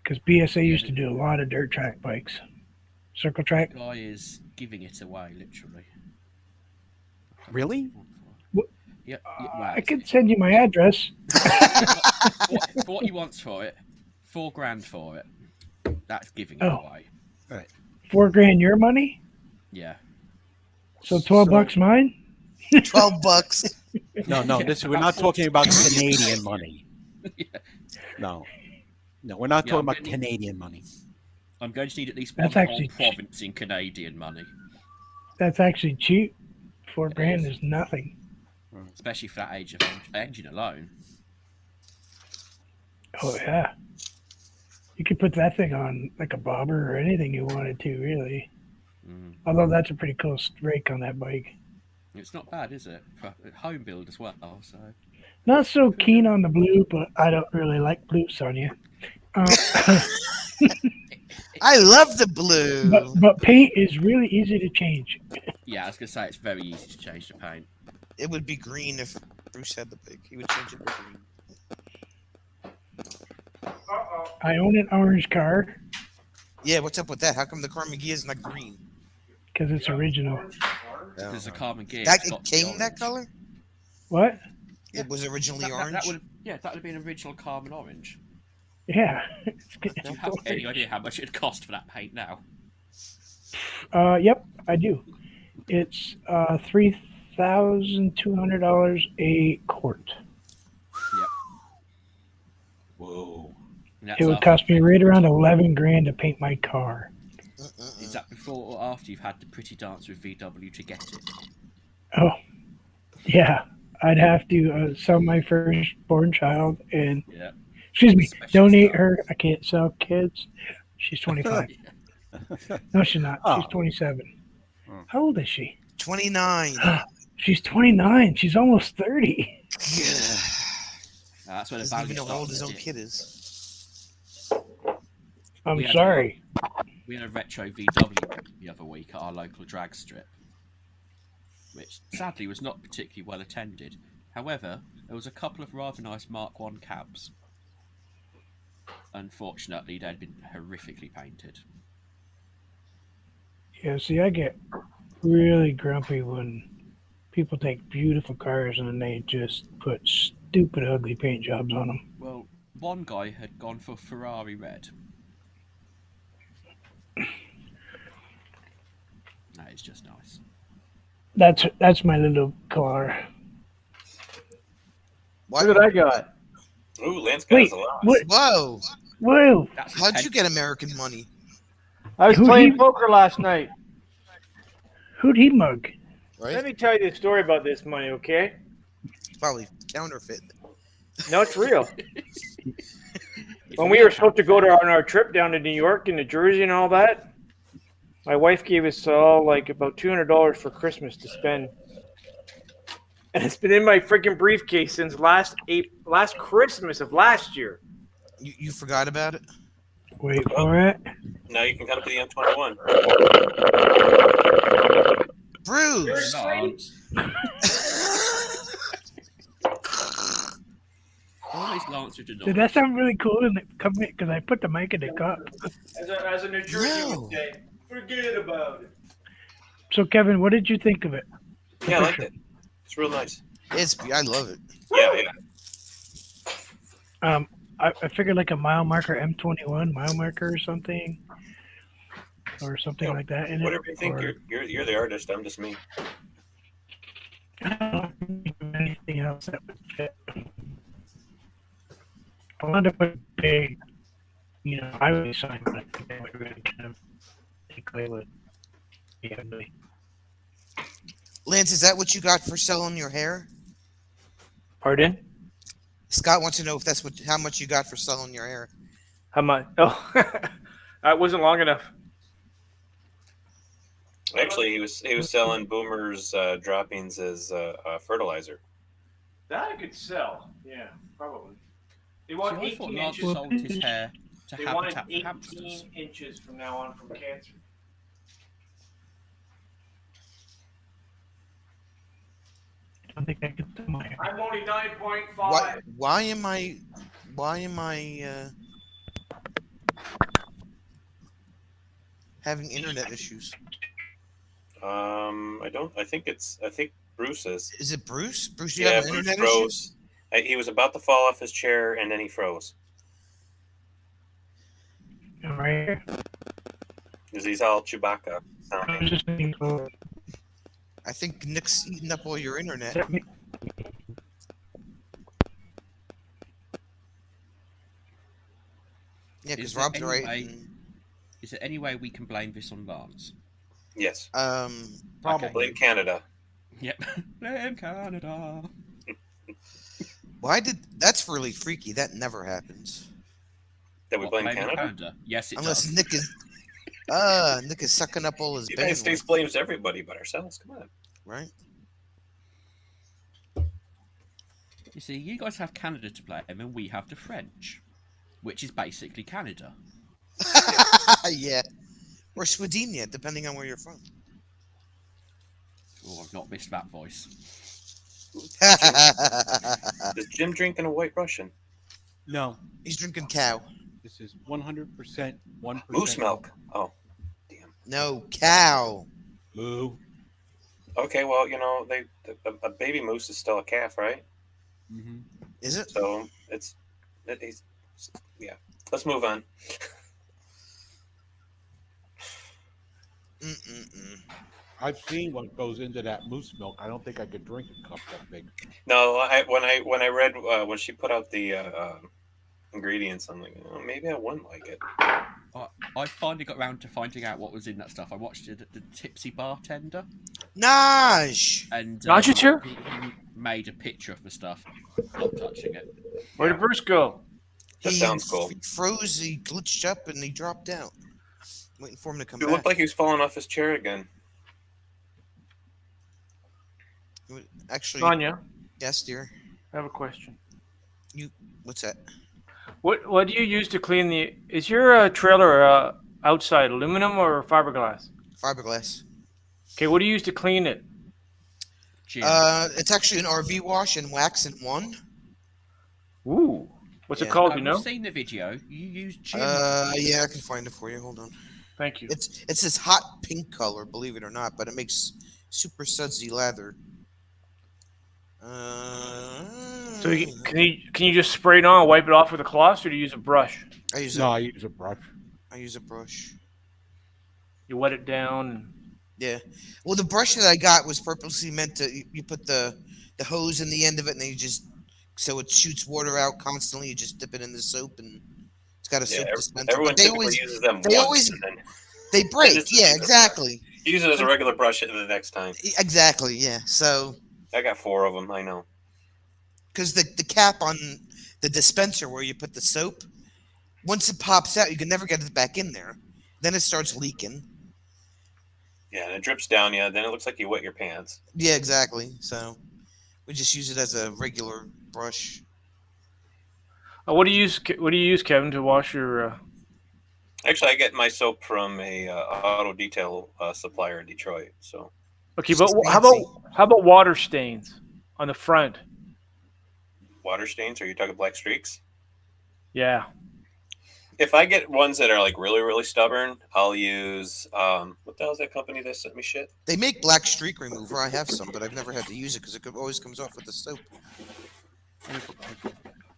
Because BSA used to do a lot of dirt track bikes. Circle track. The guy is giving it away, literally. Really? Yeah, well, I could send you my address. for what he wants for it, $4,000 for it. That's giving it Oh. away. $4,000 your money, Yeah. so 12 bucks mine. 12 bucks. No, we're not talking about Canadian money. Yeah. No, we're not Yeah, talking I'm about gonna need- Canadian money. I'm going to need at least That's one actually- whole province in Canadian money, That's actually cheap. $4,000 is. is nothing. especially for that age of engine alone. Oh yeah. You could put that thing on like a bobber or anything you wanted to, really. Mm. Although that's a pretty cool rake on that bike. It's not bad, is it? For home build as well. So Not so keen on the blue, but I don't really like blue, Sonia. I love the blue. but paint is really easy to change. yeah, I was gonna say it's very easy to change the paint. It would be green if Bruce had the pig. He would change it to green. I own an orange car Yeah, what's up with that? How come the Car McGee is not green? because it's original. There's a carbon gear. That it's it got to be came that orange. color? What? It was originally That orange. would that would have been original carbon orange. Yeah. Do you have any idea how much it'd cost for that paint now? Yep, I do. It's $3,200 a quart. Whoa. And that's It would after- cost me right around $11,000 to paint my car. Is that before or after you've had the pretty dance with VW to get it? Oh, yeah. I'd have to sell my firstborn child and, Yeah. excuse me, Special donate stuff. her. I can't sell kids. She's 25. No, she's not. She's Oh. 27. Hmm. How old is she? 29. She's 29. She's almost 30. That's where the Doesn't value even know how old his starts, own yeah. kid is. I'm We had sorry. We had a retro VW the other week at our local drag strip, which sadly was not particularly well attended. However, there was a couple of rather nice Mark 1 cabs. Unfortunately, they'd been horrifically painted. Yeah, see, I get really grumpy when people take beautiful cars and they just put stupid, ugly paint jobs on them. Well, one guy had gone for Ferrari red. That is just nice. That's my little car. What? Look what I got. Ooh, Lance got Wait, us a lot. what? Whoa! Whoa! That's his How'd pen- you get American money? I was Who playing he- poker last night. Who'd he mug? Right? Let me tell you the story about this money, okay? It's probably counterfeit. No, it's real. When we were supposed to go on our trip down to New York and New Jersey and all that, my wife gave us all like about $200 for Christmas to spend. And it's been in my freaking briefcase since last Christmas of last year. You forgot about it? Wait for it. Now you can cut up to the M21. Bruce! Always Lance with the Did noise. that sound really cool? And because I put the mic in the cup. As a New Jersey No. would say, forget about it. So Kevin, what did you think of it? Yeah, I like it. It's real nice. I love it. Yeah, yeah. I figured like a mile marker M21 mile marker or something Yeah, like that in it. Whatever you think. Or, You're the artist. I'm just me. I don't know, I can think of anything else that would fit. I wanted to put a big, highway sign, but I think that would really kind of take away with the ugly. Lance, is that what you got for selling your hair? Pardon? Scott wants to know if that's how much you got for selling your hair. How much? Oh, it wasn't long enough. Actually, he was selling Boomer's droppings as fertilizer. That I could sell. Yeah, probably. They See, want I thought 18 Lance inches. sold his hair to They wanted Habitat for 18 Hamsters. inches from now on from cancer. I don't think I could do my hair. I'm only 9.5. Why am I having internet issues? I think Bruce is. Is it Bruce? Bruce, you Yeah, have Bruce internet froze. issues? He was about to fall off his chair and then he froze. I'm right here. Because he's all Chewbacca I was sounding. just thinking, oh, I think Nick's eating up all your internet. that me- Yeah, Is because there Rob's any right. way- Is there any way we can blame this on Lance? Yes. Probably. Blame Canada. Yep. Blame Canada. Why did that's really freaky? That never happens That we What, blame blaming Canada? Yes, it unless does. Nick is sucking up all his The United bandwidth, States blames everybody but ourselves. Come on. right? You see, you guys have Canada to blame, and we have the French, which is basically Canada. Yeah, or Swedenia, depending on where you're from. Oh, I've not missed that voice. Is Jim drinking a White Russian? No, He's drinking cow. this is 100% 1%. Moose milk. Oh, damn. No, cow. Moo. Okay, well, a baby moose is still a calf, right? Mm-hmm. Is it? So yeah. Let's move on. Mm-mm-mm. I've seen what goes into that moose milk. I don't think I could drink a cup that big. No, when I read when she put out the ingredients, I'm like, oh, maybe I wouldn't like it. I finally got around to finding out what was in that stuff. I watched it at the Tipsy Bartender, Naj. and Naj, it's here? he made a picture of the stuff. Not touching it. Where did Bruce go? That sounds cool. He froze. He glitched up and he dropped out. Waiting for him to come It back. looked like he was falling off his chair again. Actually, Sonia, yes, dear. I have a question. What's that? What do you use to clean the? Is your trailer outside aluminum or fiberglass? Fiberglass. Okay, what do you use to clean it? Jim. It's actually an RV wash and wax in one. Ooh, what's it Yeah. called? I've You know? seen the video. You use Jim. Yeah, I can find it for you. Hold on. Thank you. It's this hot pink color, believe it or not, but it makes super sudsy leather. So can you just spray it on, wipe it off with a cloth, or do you use a brush? I use No, I use a brush. I use a brush. You wet it down. And... Yeah. Well, the brush that I got was purposely meant to. You put the hose in the end of it, and then you just so it shoots water out constantly. You just dip it in the soap, and it's got a soap dispenser. Everyone But they typically always uses them they once, always- and then they break. just Yeah, use it. exactly. use it as a regular brush the next time. Exactly. Yeah. So I got 4 of them. I know. because the cap on the dispenser where you put the soap, once it pops out, you can never get it back in there. Then it starts leaking. Yeah, and it drips down you. Then it looks like you wet your pants. Yeah, exactly. So we just use it as a regular brush. What do you use? What do you use, Kevin, to wash your? Actually, I get my soap from a auto detail supplier in Detroit. So Okay, It's but just how fancy. about water stains on the front? water stains. Are you talking black streaks? Yeah. If I get ones that are like really, really stubborn, I'll use what the hell is that company that sent me shit? They make black streak remover. I have some, but I've never had to use it because it always comes off with the soap.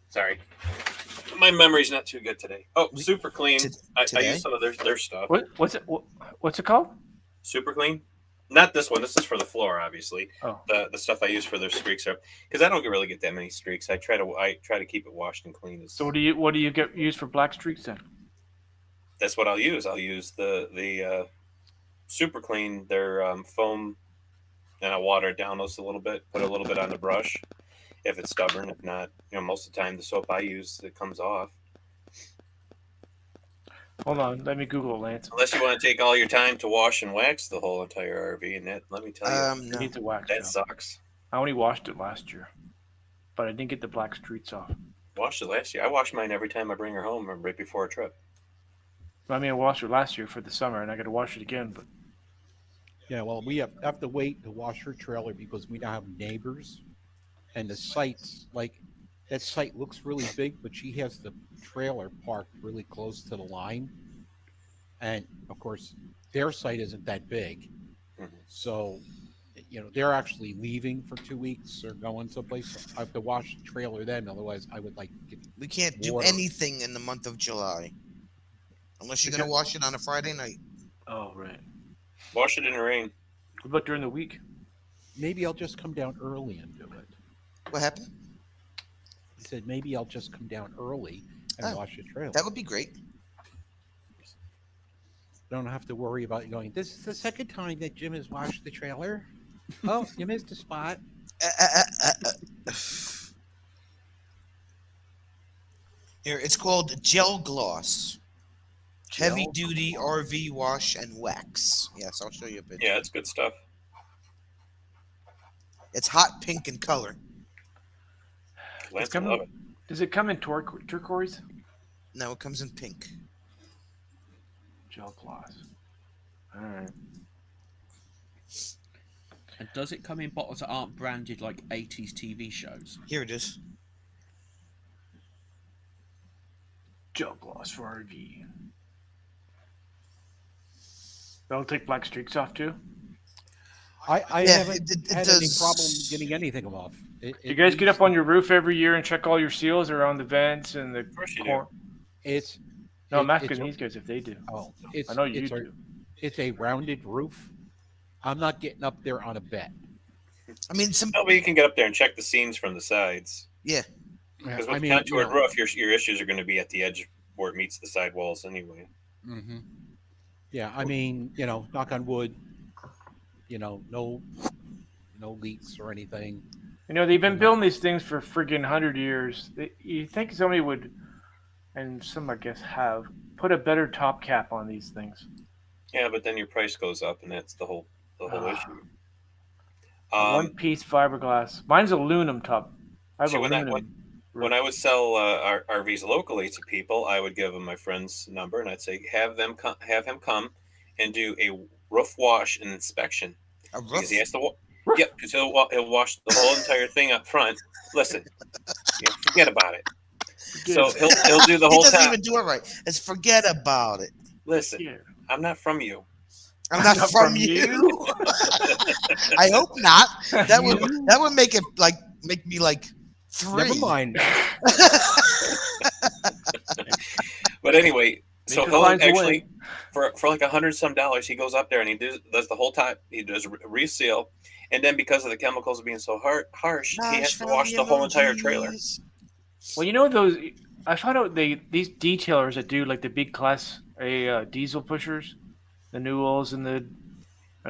Sorry. My memory's not too good today. Oh, Super Clean. I today? use some of their stuff. What's it called? Super Clean. Not this one. This is for the floor, obviously. Oh. The stuff I use for their streaks are because I don't really get that many streaks. I try to keep it washed and clean. So what do you get used for black streaks then? That's what I'll use. I'll use the Super Clean, their foam, and I water it down just a little bit. Put a little bit on the brush if it's stubborn. If not, most of the time the soap I use it comes off. Hold on, let me Google it, Lance. Unless you want to take all your time to wash and wax the whole entire RV, and that, let me tell you, It No. needs a wax. that job. sucks. I only washed it last year, but I didn't get the black streaks off. Washed it last year. I wash mine every time I bring her home, or right before a trip. I mean, I washed it last year for the summer, and I got to wash it again. But Yeah, well, we have to wait to wash her trailer because we now have neighbors, and the site's like that site looks really big, but she has the trailer parked really close to the line, and of course, their site isn't that big, Mhm. so they're actually leaving for 2 weeks or going someplace. So I have to wash the trailer then, otherwise, I would like get We can't do water. anything in the month of July. Unless you're going to wash it on a Friday night. oh right, Wash it in the rain. what about during the week? Maybe I'll just come down early and do it. What happened? He said maybe I'll just come down early and Oh, wash the trailer. That would be great. Don't have to worry about going. This is the second time that Jim has washed the trailer. Oh, you missed a spot. Here, it's called Gel Gloss. Heavy Gel duty RV wash and wax. Yes, I'll show you a picture. Yeah, it's good stuff. It's hot pink in color. Lance coming- will love it. Does it come in turquoise? No, it comes in pink. Gel gloss. All right. And does it come in bottles that aren't branded like 80s TV shows? Here it is. Gel gloss for RV. That'll take black streaks off too. I Yeah, haven't it had any does- problem getting anything off. You guys get up on your roof every year and check all your seals around the vents and the Of course you do. cor- It's No, I'm it- asking it's a- these guys if they do. Oh, it's I know you it's do. It's a rounded roof. I'm not getting up there on a bed. I mean, some. No, but you can get up there and check the seams from the sides. Yeah. Because I with mean, contoured roof, your issues are going to be at the edge where it meets the side walls anyway. hmm Yeah, I mean, knock on wood. No leaks or anything. They've been building these things for friggin' 100 years. You think somebody would, and some I guess have, put a better top cap on these things. Yeah, but then your price goes up, and that's the whole issue. One piece fiberglass. Mine's aluminum top. I have See, when I- aluminum. When I would sell RVs locally to people, I would give them my friend's number, and I'd say, have him come and do a roof wash and inspection. A roof. Because he has to. Yep, because he'll wash the whole entire thing up front. Listen, forget about it. So he'll do the He whole doesn't time. even do it right. Let's forget about it. Listen, Yeah. I'm not from you. I'm not from you. I hope not. That would make me like 3. Never mind. But anyway, so Make he'll your lines actually for like $100 some, he goes up there and he does the whole time. He does reseal, and then because of the chemicals being so harsh, he has to wash the whole entire trailer. Well, those. I found out these detailers that do like the big class A diesel pushers, the Newells and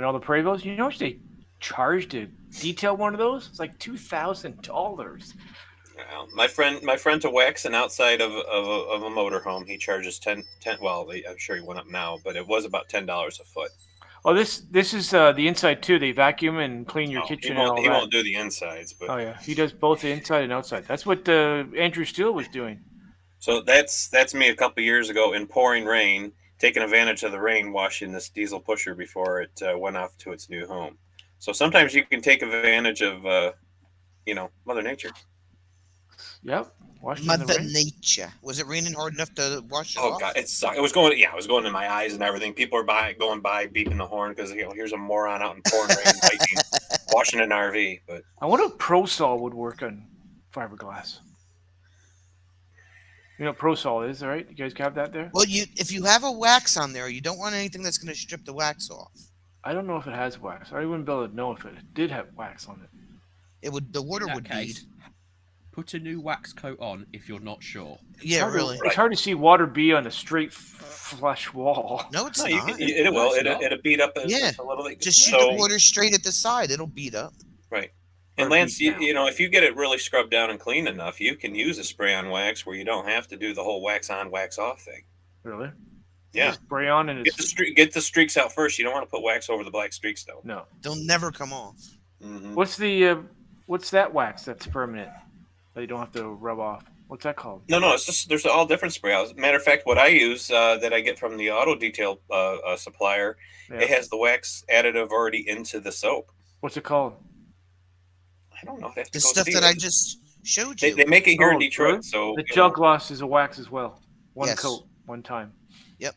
all the Prevosts. You know what they charge to detail one of those? It's like $2,000. My friend to wax an outside of a motorhome, he charges 10. Well, I'm sure he went up now, but it was about $10 a foot. Oh, this is the inside too. They vacuum and clean your No, kitchen he and all won't, he that. won't do the insides, but Oh yeah, he does both the inside and outside. That's what Andrew Steele was doing. so that's me a couple years ago in pouring rain, taking advantage of the rain, washing this diesel pusher before it went off to its new home. So sometimes you can take advantage of Mother Nature. Yep. Washed in the Mother rain. Nature. Was it raining hard enough to wash it Oh off? god, it sucked. It was going in my eyes and everything. People are going by beeping the horn because here's a moron out in pouring rain hiking, washing an RV. But I wonder if ProSol would work on fiberglass. You know what Prosol is, right? You guys have that there? Well, if you have a wax on there, you don't want anything that's going to strip the wax off. I don't know if it has wax. I wouldn't be able to know if it did have wax on it. The water In that would case, put a new wax coat on if you're not sure. bead. Yeah, Hard to- really. It's hard to see water be on a straight flush wall. No, it's No, you not. can, it will. it's not. It'll beat up Yeah. a little bit. Just shoot So, the water straight at the side. It'll beat up. right. Or And Lance, beat down. you know, if you get it really scrubbed down and clean enough, you can use a spray on wax where you don't have to do the whole wax on, wax off thing. Really? Yeah. Spray on and it's Get the streaks out first. You don't want to put wax over the black streaks, though. no. They'll never come off. Mm-hmm. What's that wax that's permanent that you don't have to rub off? What's that called? No, it's just there's all different spray outs. Matter of fact, what I use that I get from the auto detail supplier, Yeah. it has the wax additive already into the soap. What's it called? I don't know. I'd have to The go stuff see that it. I just showed They you. make it here in Oh, Detroit, really? so The you jug know, gloss is a wax as well. One Yes. coat, one time. Yep.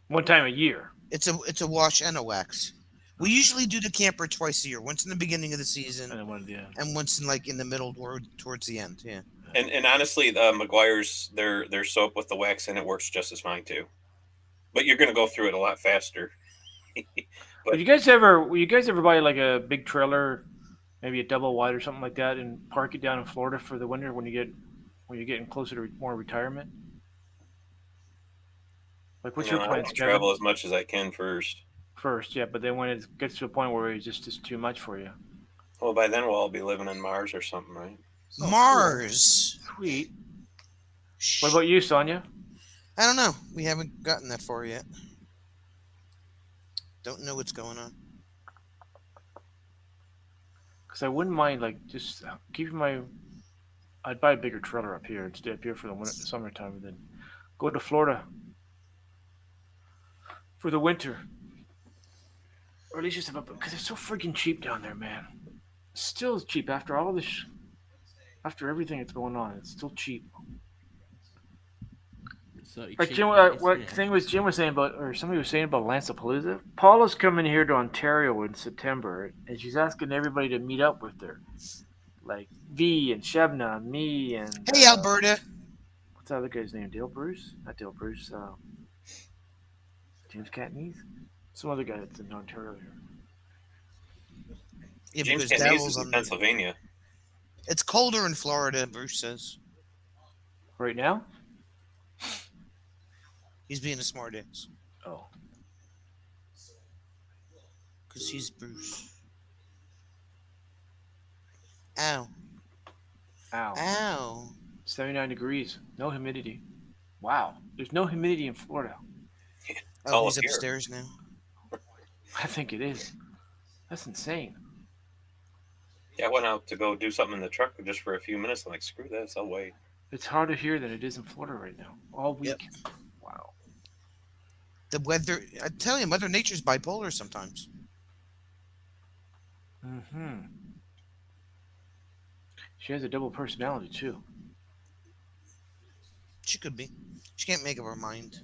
One time a year. It's a wash and a wax. We usually do the camper twice a year. Once in the beginning of the season, And then one, yeah. and once in the middle or towards the end. Yeah. and honestly, McGuire's their soap with the wax in it works just as fine too. But you're going to go through it a lot faster. Will you guys ever buy like a big trailer, maybe a double wide or something like that, and park it down in Florida for the winter when you're getting closer to more retirement? Like, what's You know, your I plans, want to Kevin? travel as much as I can first. First, yeah, but then when it gets to a point where it's just too much for you. Well, by then we'll all be living on Mars or something, right? Mars. Sweet. Shh. What about you, Sonia? I don't know. We haven't gotten that far yet. Don't know what's going on. Because I wouldn't mind like just keeping my. I'd buy a bigger trailer up here and stay up here for the summertime, and then go to Florida for the winter. Or at least just have because it's so freaking cheap down there, man. It's still cheap after all this, after everything that's going on. It's still cheap. So Like cheap Jim, it is, what yeah. thing was Jim was saying about, or somebody was saying about Lancepalooza? Paula's coming here to Ontario in September, and she's asking everybody to meet up with her, like V and Shebna, me, and Hey, Alberta. what's the other guy's name? Dale Bruce? Not Dale Bruce. James Catneys? Some other guy that's in Ontario here. Yeah, James because Cagney's Daryl's is on in the- Pennsylvania. It's colder in Florida, Bruce says. Right now? He's being a smartass. Oh. Because he's Bruce. Ow. Ow. Ow. 79 degrees. No humidity. Wow. There's no humidity in Florida. Oh, all he's up here. upstairs now. I think it is. That's insane. Yeah, I went out to go do something in the truck just for a few minutes. I'm like, screw this, I'll wait. It's harder here than it is in Florida right now. All week. Yep. Wow. The weather, I tell you, Mother Nature's bipolar sometimes. Mm-hmm. She has a double personality too. She could be. She can't make up her mind.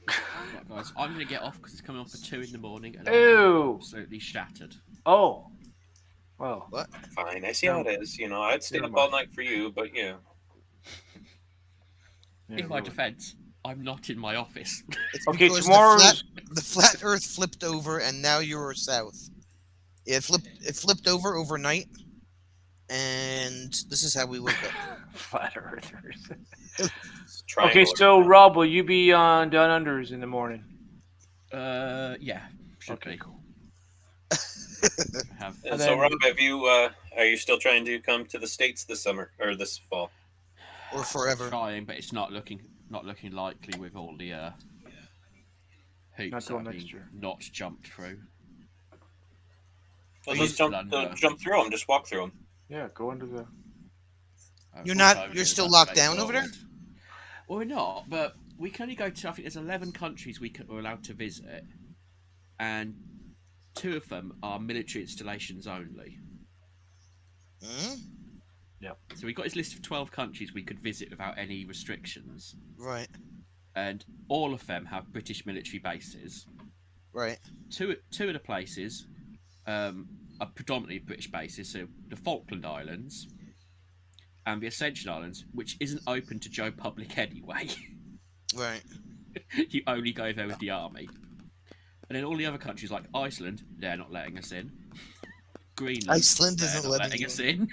Right, guys, I'm going to get off because it's coming on for 2 in the morning and Ew. I'm absolutely shattered. Oh. Well. What? Fine, I see how it is. You know, I'd stay Never up all mind. night for you, but yeah. Yeah, In my really. defense, I'm not in my office. It's Okay, because tomorrow's. the flat Earth flipped over, and now you're south. It flipped over overnight, and this is how we woke up. Flat Earthers. Triangle Okay, so Rob, will you be on Down Unders in the morning? Yeah, should Okay, be. cool. Have, And And so, then- Rob, have you? Are you still trying to come to the States this summer or this fall? Or forever. trying, but it's not looking likely with all the Not hoops till that have next been year. not jumped through. Well, We just used jump, London. jump through them. Just walk through them. Yeah, go into the. You're not- Unfortunately, you're it's still not locked down over there? straightforward. Well, we're not, but we can only go to. I think there's 11 countries we're allowed to visit, and 2 of them are military installations only. Hmm? So we got this list of 12 countries we could visit without any restrictions, Right. and all of them have British military bases. Right. Two of the places are predominantly British bases, so the Falkland Islands and the Ascension Islands, which isn't open to Joe Public anyway. Right. You only go there with the army. And then all the other countries like Iceland, they're not letting us in. Greenland, Iceland they're isn't not letting letting you us in.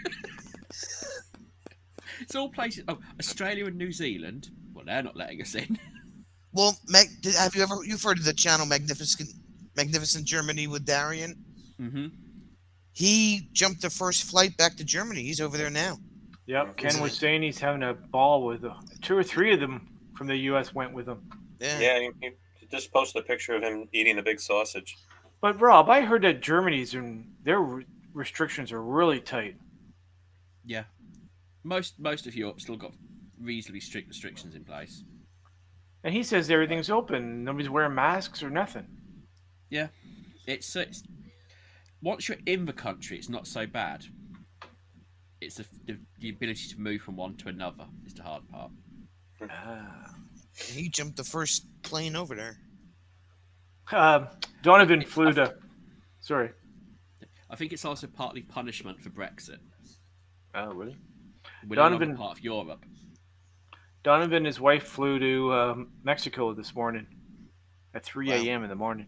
It's all places. Oh, Australia and New Zealand, well, they're not letting us in. Well, you've heard of the channel Magnificent Germany with Darian? Mm-hmm. He jumped the first flight back to Germany. He's over there now. Yep. Ken was saying he's having a ball with 2 or 3 of them from the U.S. went with him. Yeah. Yeah, he just posted a picture of him eating a big sausage. But Rob, I heard that Germany's their restrictions are really tight. Yeah. Most of Europe still got reasonably strict restrictions in place. And he says everything's open. Nobody's wearing masks or nothing. Yeah. It's once you're in the country, it's not so bad. It's the ability to move from one to another is the hard part. He jumped the first plane over there. Donovan flew to. Sorry. I think it's also partly punishment for Brexit. Oh, really? We're no longer Donovan, part of Europe. Donovan and his wife flew to Mexico this morning at 3 Wow. a.m. in the morning.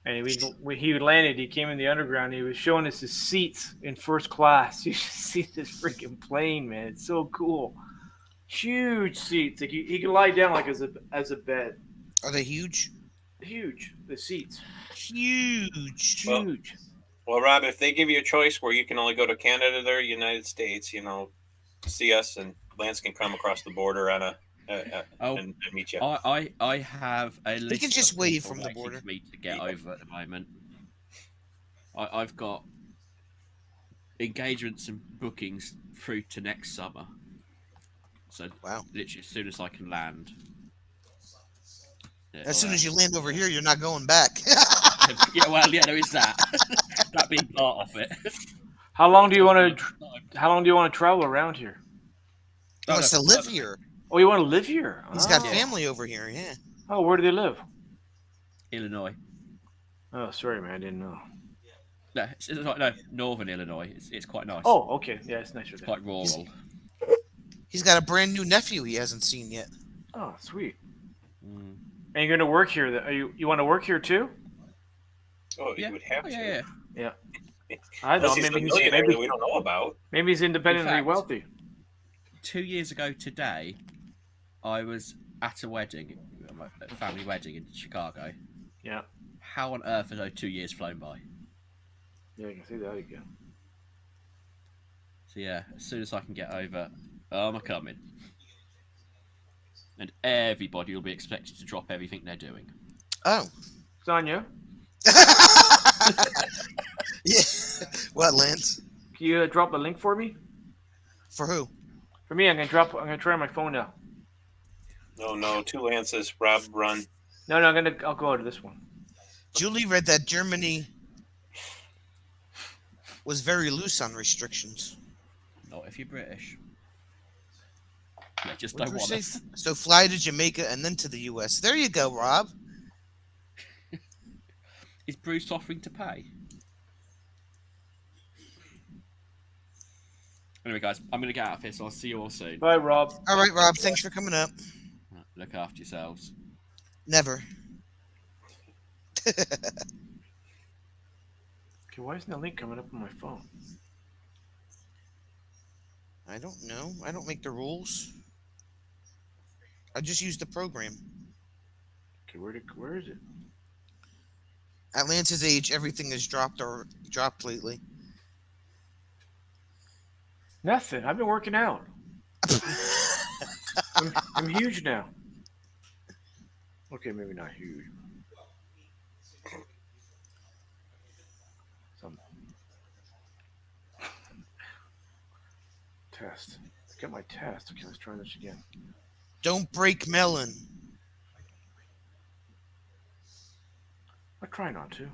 And when he landed, he came in the underground. He was showing us his seats in first class. You should see this freaking plane, man. It's so cool. Huge seats. Like he could lie down like as a bed. Are they huge? Huge. The seats. Huge. Well, Huge. Well, Rob, if they give you a choice where you can only go to Canada or United States, see us, and Lance can come across the border on and meet you. I have a list. can just of wave people from the waiting border. for me to get over at the moment. I've got engagements and bookings through to next summer. So Wow. literally as soon as I can land. Yeah, As soon as you land over here, you're not going back. yeah, well, yeah, there is that. That being part of it. How long do you want to travel around here? He wants to live here. Oh, you want to live here? He's got Oh. family over here, yeah. Oh, where do they live? Illinois. Oh, sorry, man. I didn't know. No, it's like, no, northern Illinois. It's quite nice. Oh, okay. Yeah, it's nicer It's there. quite rural. He's got a brand new nephew he hasn't seen yet. Oh, sweet. Mm. And you're going to work here? Are you want to work here too? Oh, Yeah. you would have Oh, to. yeah. I don't Unless know. he's a Maybe millionaire that we don't know about. maybe he's independently In fact- wealthy. 2 years ago today, I was at a wedding, a family wedding in Chicago. Yeah. How on earth are those 2 years flown by? Yeah, I can see that again. So yeah, as soon as I can get over, I'm coming. And everybody will be expected to drop everything they're doing. Oh. Sonia, Yeah. What, Lance? can you drop a link for me? For who? For me, I'm gonna try on my phone now. No, 2 Lances, Rob, run. No, I'll go to this one. Julie read that Germany was very loose on restrictions. Not if you're British. They just What don't did want you us. say? So fly to Jamaica and then to the U.S. There you go, Rob. Is Bruce offering to pay? Anyway, guys, I'm going to get out of here, so I'll see you all soon. Bye, Rob. All right, Rob. Thanks for coming up. Look after yourselves. Never. Okay, why isn't the link coming up on my phone? I don't know. I don't make the rules. I just use the program. Okay, where is it? At Lance's age, everything has dropped lately. Nothing. I've been working out. I'm huge now. Okay, maybe not huge. Some test. I got my test. Okay, let's try this again. Don't break melon. I try not to.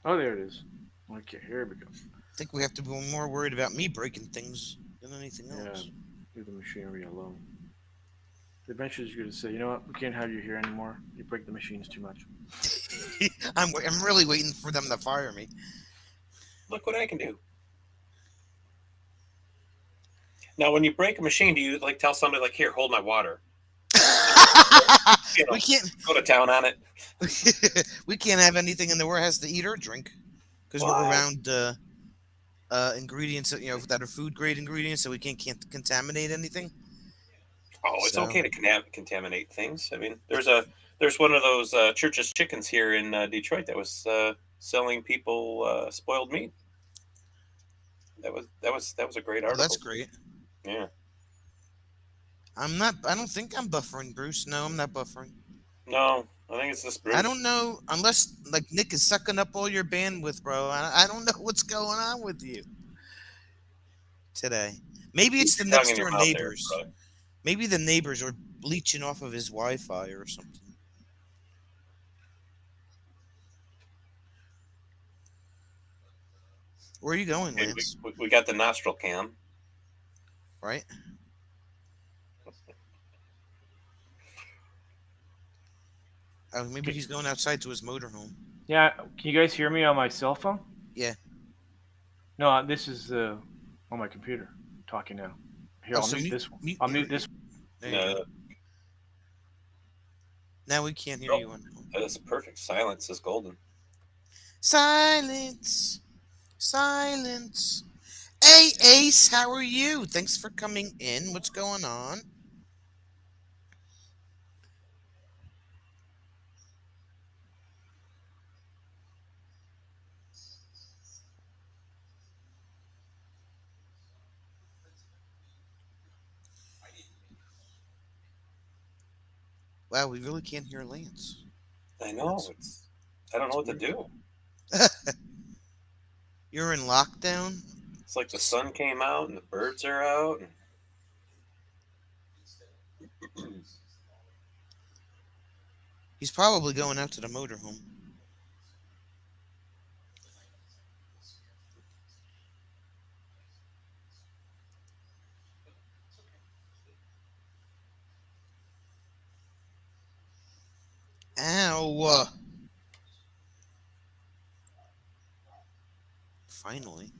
Oh, there it is. Okay, here we go. I think we have to be more worried about me breaking things than anything Yeah, else. leave the machinery alone. Eventually, you're going to say, you know what? We can't have you here anymore. You break the machines too much. I'm really waiting for them to fire me. Look what I can do. Now, when you break a machine, do you like tell somebody like, "Here, hold my water"? You know, We can't. go to town on it. We can't have anything in the warehouse to eat or drink because we're Why? around ingredients that are food grade ingredients, so we can't contaminate anything. Oh, it's So- okay to contaminate things. I mean, there's one of those Church's Chickens here in Detroit that was selling people spoiled meat. That was a great Oh, article. that's great. Yeah. I don't think I'm buffering, Bruce. No, I'm not buffering. No, I think it's just Bruce. I don't know unless like Nick is sucking up all your bandwidth, bro. I don't know what's going on with you today. Maybe it's the Keep your tongue next in your door mouth there, neighbors. brother. Maybe the neighbors are bleaching off of his Wi-Fi or something. Where are you going, Okay, Lance? we got the nostril cam. Right? Oh, maybe he's going outside to his motorhome. Yeah, can you guys hear me on my cell phone? Yeah. No, this is on my computer. I'm talking now. Here, Oh, I'll so mute this one. mute I'll your- mute this. There you No, go. Now we can't hear Nope. you. that's perfect. Silence is golden. Silence. Silence. Hey, Ace, how are you? Thanks for coming in. What's going on? Wow, we really can't hear Lance. I know. I don't know what to do. You're in lockdown? It's like the sun came out and the birds are out. He's probably going out to the motorhome. Ow. Finally.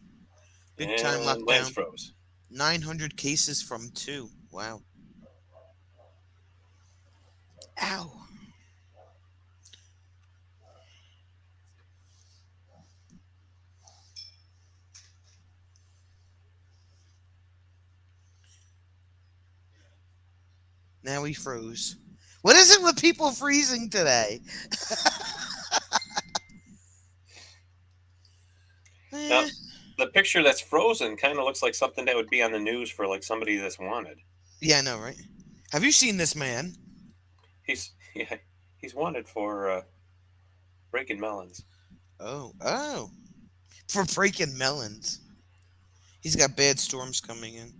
Big time And Lance lockdown. froze. 900 cases from 2. Wow. Ow. Now he froze. What is it with people freezing today? Now, Eh, the picture that's frozen kind of looks like something that would be on the news for like somebody that's wanted. yeah, I know, right? Have you seen this man? He's wanted for breaking melons. Oh. For breaking melons. He's got bad storms coming in.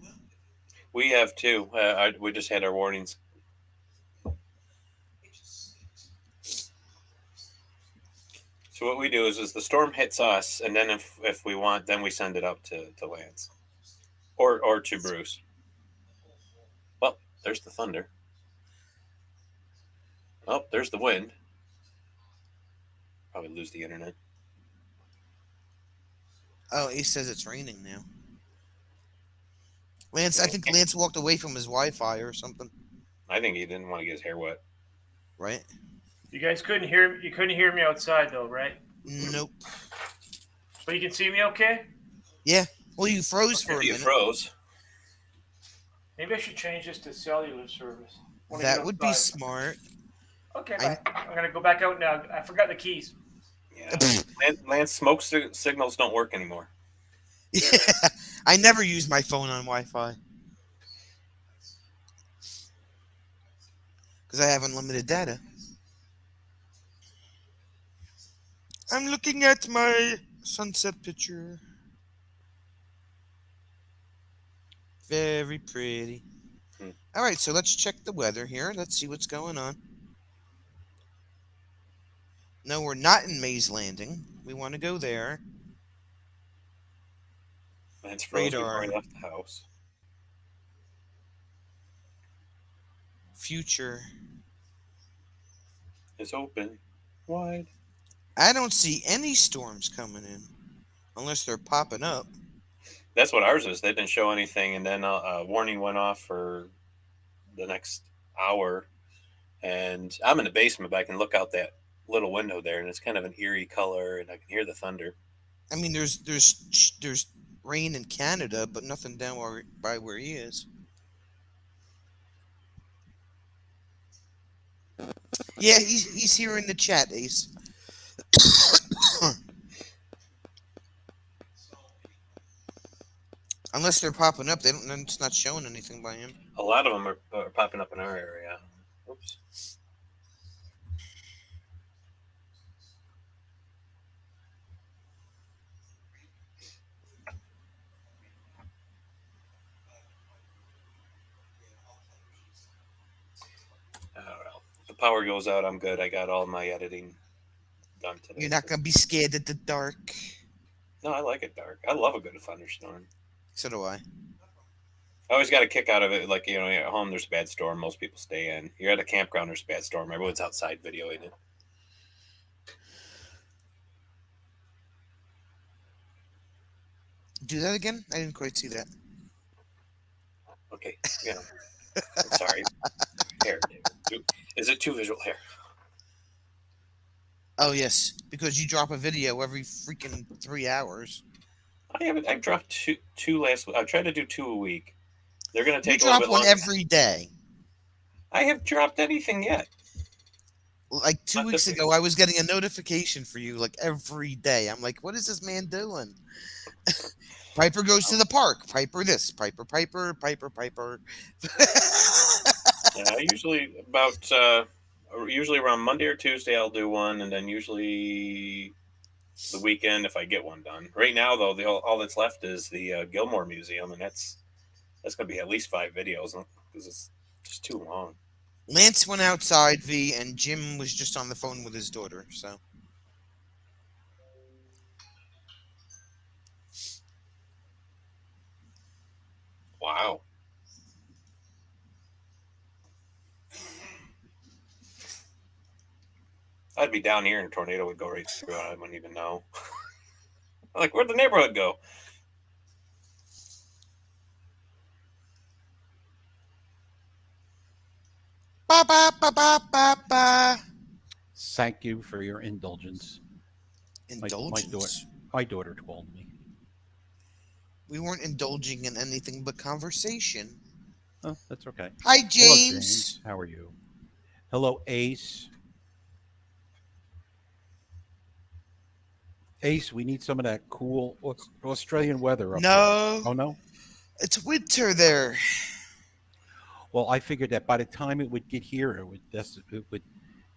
We have too. We just had our warnings. So what we do is the storm hits us, and then if we want, then we send it up to Lance, or to Bruce. Well, there's the thunder. Oh, there's the wind. Probably lose the internet. Oh, he says it's raining now. Lance, I think Lance walked away from his Wi-Fi or something, I think he didn't want to get his hair wet. right? You guys couldn't hear me outside though, right? Nope. But you can see me okay? Well, you froze for a You minute. froze. Maybe I should change this to cellular service. Wanna That get would be outside. smart. Okay, I- I'm gonna go back out now. I forgot the keys. Yeah. Lance smoke signals don't work anymore. Yeah, I never use my phone on Wi-Fi because I have unlimited data. I'm looking at my sunset picture. Very pretty. Hmm. All right, so let's check the weather here. Let's see what's going on. No, we're not in Mays Landing. We want to go there. Lance froze Radar. before he left the house. Future. It's open, wide. I don't see any storms coming in. Unless they're popping up. That's what ours is. They didn't show anything, and then a warning went off for the next hour. And I'm in the basement, but I can look out that little window there, and it's kind of an eerie color, and I can hear the thunder. I mean, there's rain in Canada, but nothing down by where he is. Yeah, he's here in the chat, Ace. Unless they're popping up, they don't. It's not showing anything by him. A lot of them are popping up in our area. Oops. Well, if the power goes out, I'm good. I got all my editing done today. You're not gonna be scared at the dark. No, I like it dark. I love a good thunderstorm. So do I. I always got a kick out of it. Like, at home, there's a bad storm. Most people stay in. You're at a campground, there's a bad storm. Everyone's outside videoing it. Do that again? I didn't quite see that. Okay, I'm sorry. Here. Is it too visual? Here. Oh yes, because you drop a video every freaking 3 hours. I've dropped two last week. I've tried to do 2 a week. They're going to You take a little drop bit one longer. every day. I have dropped anything yet. Like 2 Not weeks this ago, I was getting a notification for you like every day. I'm like, what is this man doing? Piper goes to the park. Piper this. Piper. Yeah, usually usually around Monday or Tuesday I'll do one, and then usually the weekend if I get one done. Right now though, all that's left is the Gilmore Museum, and that's going to be at least 5 videos because it's just too long. Lance went outside, V, and Jim was just on the phone with his daughter. So Wow. I'd be down here and a tornado would go right through it. I wouldn't even know. Like, where'd the neighborhood go? ba ba ba ba ba ba. Thank you for your indulgence. Indulgence. My daughter told me. We weren't indulging in anything but conversation. Oh, that's okay. Hi, Hello, James. How are you? Hello, Ace. Ace, we need some of that cool Australian weather up here. No, Oh, no? it's winter there. Well, I figured that by the time it would get here,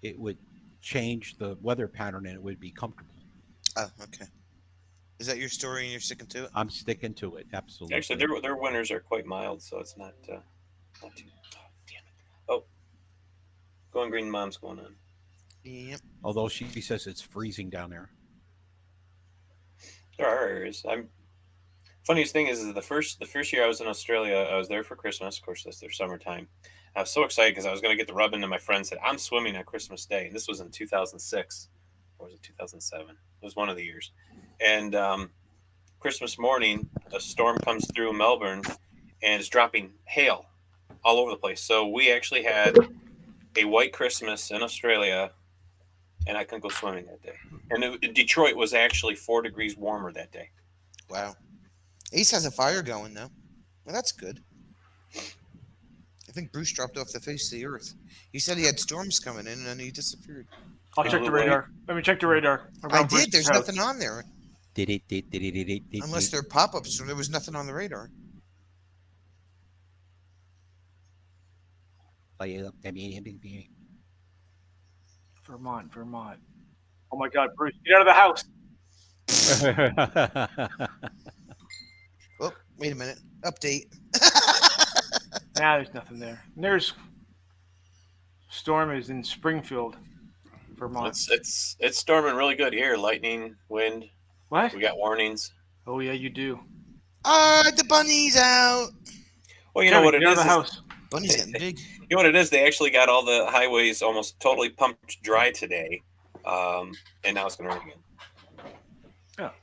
it would change the weather pattern and it would be comfortable. Oh, okay. Is that your story and you're sticking to it? I'm sticking to it. Absolutely. Actually, their winters are quite mild, so it's not too. Oh, damn it! Oh, Going Green Mom's going on. Yep. Although she says it's freezing down there. There are areas. Funniest thing is the first year I was in Australia, I was there for Christmas. Of course, that's their summertime. I was so excited because I was going to get to rub into my friend. Said I'm swimming on Christmas Day, and this was in 2006, or was it 2007? It was one of the years. And Christmas morning, a storm comes through Melbourne, and it's dropping hail all over the place. So we actually had a white Christmas in Australia, and I couldn't go swimming that day. And Detroit was actually 4 degrees warmer that day. Wow. Ace has a fire going now. Well, that's good. I think Bruce dropped off the face of the earth. He said he had storms coming in, and then he disappeared. I'll check the radar. Let me check the radar. I around did. Bruce's There's house. nothing on there. Unless they're pop-ups, so there was nothing on the radar. Vermont. Oh my God, Bruce, get out of the house. Oh, wait a minute. Update. Nah, there's nothing there. There's storm is in Springfield, Vermont. It's storming really good here. Lightning, wind. What? We got warnings. Oh yeah, you do. The bunny's out. Well, you know what it get out is. of the house. Bunny's getting big. You know what it is? They actually got all the highways almost totally pumped dry today, and now it's going to rain again.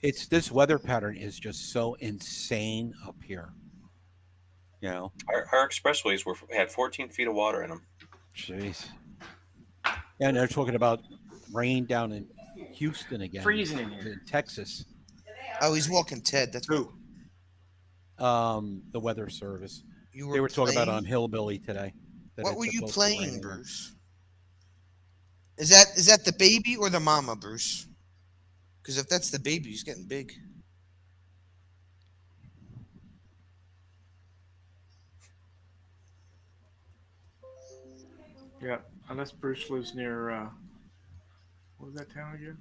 It's this weather pattern is just so insane up here. You know, Our expressways had 14 feet of water in them. jeez. And they're talking about rain down in Houston again, Freezing in here. in Texas. Oh, he's walking Ted. That's Who? The weather service. you They were talking about playing? on Hillbilly today. that What it's were you supposed to rain playing, again. Bruce? Is that the baby or the mama, Bruce? Because if that's the baby, he's getting big. Yeah, unless Bruce lives near, what was that town again?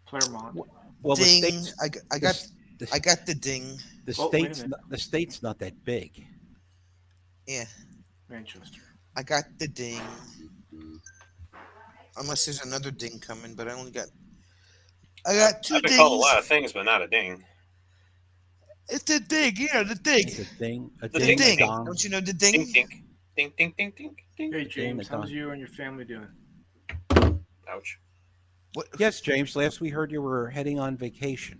Claremont. Well, the Ding! states, I got the, I got the ding. the Oh, wait a states, minute. the state's not that big. Yeah, Manchester. I got the ding. Unless there's another ding coming, but I got two I've been called a dings. lot of things, but not a ding. It's a ding, yeah, the ding. It's a thing, a The The ding, ding, a ding. dong. Don't you know the Ding, ding? ding, ding, ding, ding, ding, ding. Hey, James, the how's con- you and your family doing? Ouch. What? Yes, James. Last we heard, you were heading on vacation.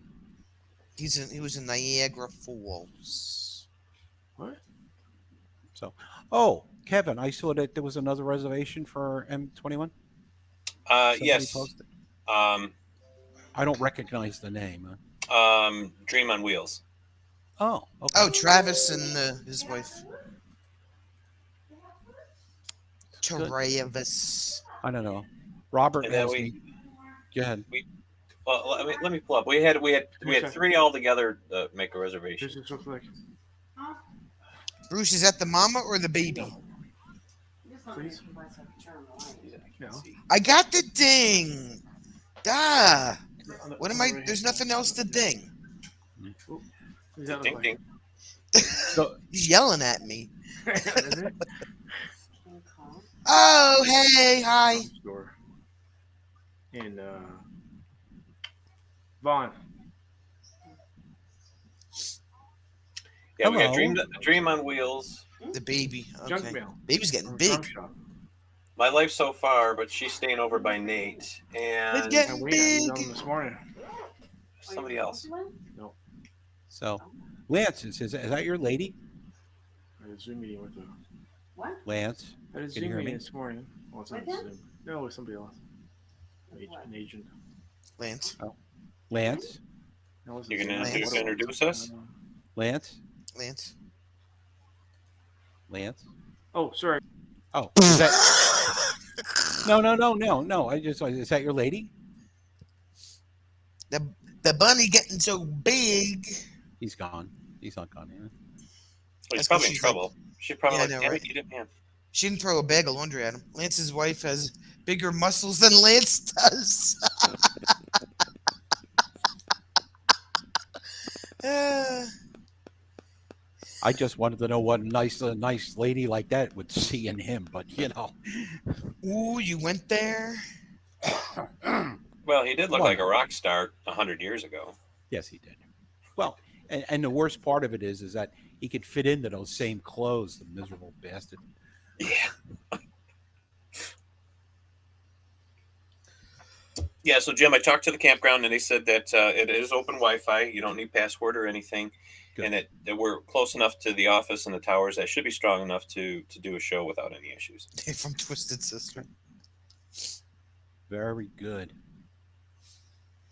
He was in Niagara Falls. What? So, oh, Kevin, I saw that there was another reservation for M21. Somebody Yes. posted. Um, I don't recognize the name. Dream on Wheels. Oh, okay. Oh, Travis and his wife. Good. Travis. I don't know. Robert And then asked we- me. Go ahead. Well, let me pull up. We had three altogether make a reservation. Does this look like? Bruce, is that the mama or the baby? Please? No. I got the ding. Duh. On the- What am on I? the right There's hand nothing else to ding. What does that look Ding, like? ding. So, He's yelling at me. Is it? Oh, hey, hi. Store. In Vaughn. Yeah, we got Hello. Dream on Wheels. The baby. Junk Okay. mail. Baby's getting From big. Trump Shop. My life so far, but she's staying over by Nate and Let's get- I emailed Big. him this morning. somebody else. so, Lance, is that your lady? I had a Zoom meeting with him. Lance, I had a Can you Zoom hear meeting me? this morning. Well, it's not Zoom. No, with somebody else. An agent. Lance. Lance, No, it wasn't You can Zoom. introduce- What it was. introduce us? Lance, Lance. Lance. Oh, sorry. Oh, is that? No. Is that your lady? The bunny getting so big. He's gone. He's not gone. Yeah. Well, That's he's probably what in she's trouble. She's probably Yeah, I like, know, damn right? it, you didn't. Yeah. She didn't throw a bag of laundry at him. Lance's wife has bigger muscles than Lance does. I just wanted to know what a nice lady like that would see in him, but Ooh, you went there? Well, he did look What? like a rock star 100 years ago. Yes, he did. Well, and the worst part of it is that he could fit into those same clothes, the miserable bastard. Yeah. Yeah, so Jim, I talked to the campground and they said that it is open Wi-Fi. You don't need password or anything, Good. and that we're close enough to the office and the towers that should be strong enough to do a show without any issues. From Twisted Sister. Very good.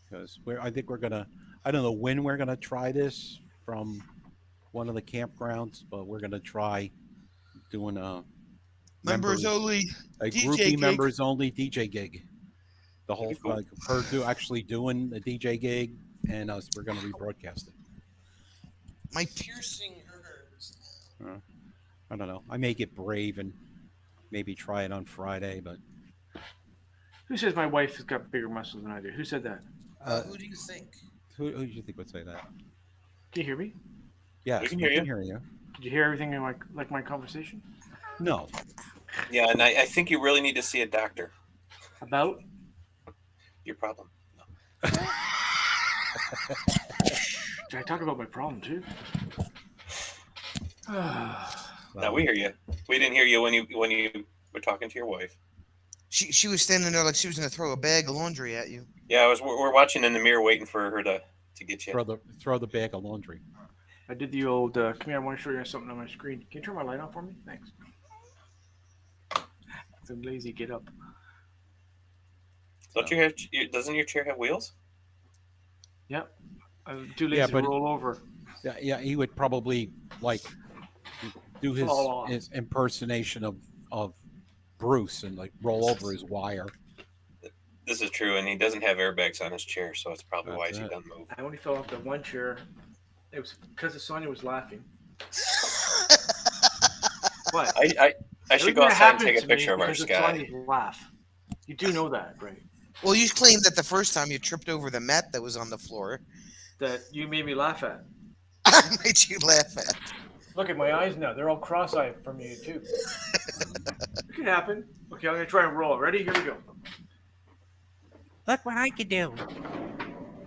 Because I think we're gonna. I don't know when we're gonna try this from one of the campgrounds, but we're gonna try doing a Members only. a DJ groupie gig. members only DJ gig. The whole That'd be cool. like her actually doing the DJ gig, and us we're gonna rebroadcast it. My piercing hurts. I don't know. I may get brave and maybe try it on Friday, but Who says my wife has got bigger muscles than I do? Who said that? Who do you think? who do you think would say that? Can you hear me? Yes, We can we hear you. can hear you. Did you hear everything in my conversation? No, Yeah, and I think you really need to see a doctor. About? Your problem. Did I talk about my problem too? No, we hear you. We didn't hear you when you were talking to your wife. She was standing there like she was gonna throw a bag of laundry at you. Yeah, we're watching in the mirror, waiting for her to get you. Throw the bag of laundry. I did the old. Come here, I want to show you something on my screen. Can you turn my light on for me? Thanks. I'm lazy. Get up. Don't doesn't your chair have wheels? Yep. I'm too lazy Yeah, to but- roll over. Yeah, he would probably like do Fall off. his impersonation of Bruce and like roll over his wire. This is true, and he doesn't have airbags on his chair, so it's probably why That's he it. doesn't move. I only fell off the one chair. It was because Sonia was laughing. What? I should Everything go that outside and take happens a to me picture of our because sky. Sonia's laugh. You do know that, right? Well, you claimed that the first time you tripped over the mat that was on the floor. That you made me laugh at. I made you laugh at. Look at my eyes now. They're all cross-eyed from you, too. It can happen. Okay, I'm going to try and roll. Ready? Here we go. Look what I can do.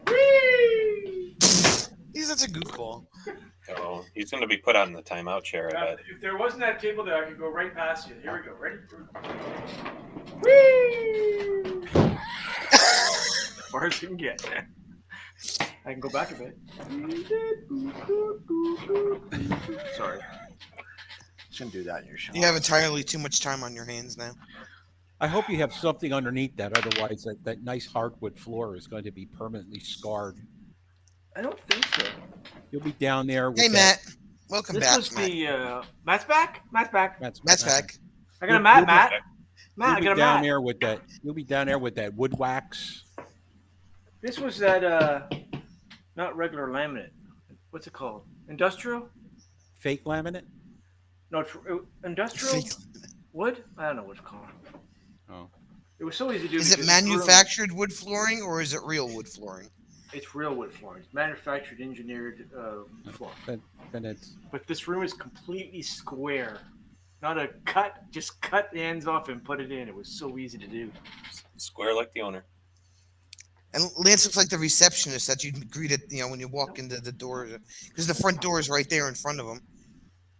Whee! He's such a goofball. Oh, he's going to be put on the timeout chair, I bet. If there wasn't that table there, I could go right past you. Here we go. Ready? Whee! As far as you can get. I can go back a bit. Sorry. Shouldn't do that in your shot. You have entirely too much time on your hands now. I hope you have something underneath that. Otherwise, that nice hardwood floor is going to be permanently scarred. I don't think so. You'll be down there. With Hey, that- Matt. Welcome This back, was Matt. the Matt's back. Matt's back. Matt's back. I got a Matt. You'll be- Matt. Matt. I You'll got a be down Matt. there with that. You'll be down there with that wood wax. This was that not regular laminate. What's it called? Industrial? Fake laminate. No, industrial Fake- wood. I don't know what it's called. Oh. It was so easy to do. Is it because it's real- manufactured wood flooring or is it real wood flooring? It's real wood flooring. It's manufactured, engineered floor. Then it's But this room is completely square. Not a cut. Just cut the ends off and put it in. It was so easy to do. Square like the owner. And Lance looks like the receptionist that you greeted, when you walk into the door, because the front door is right there in front of him.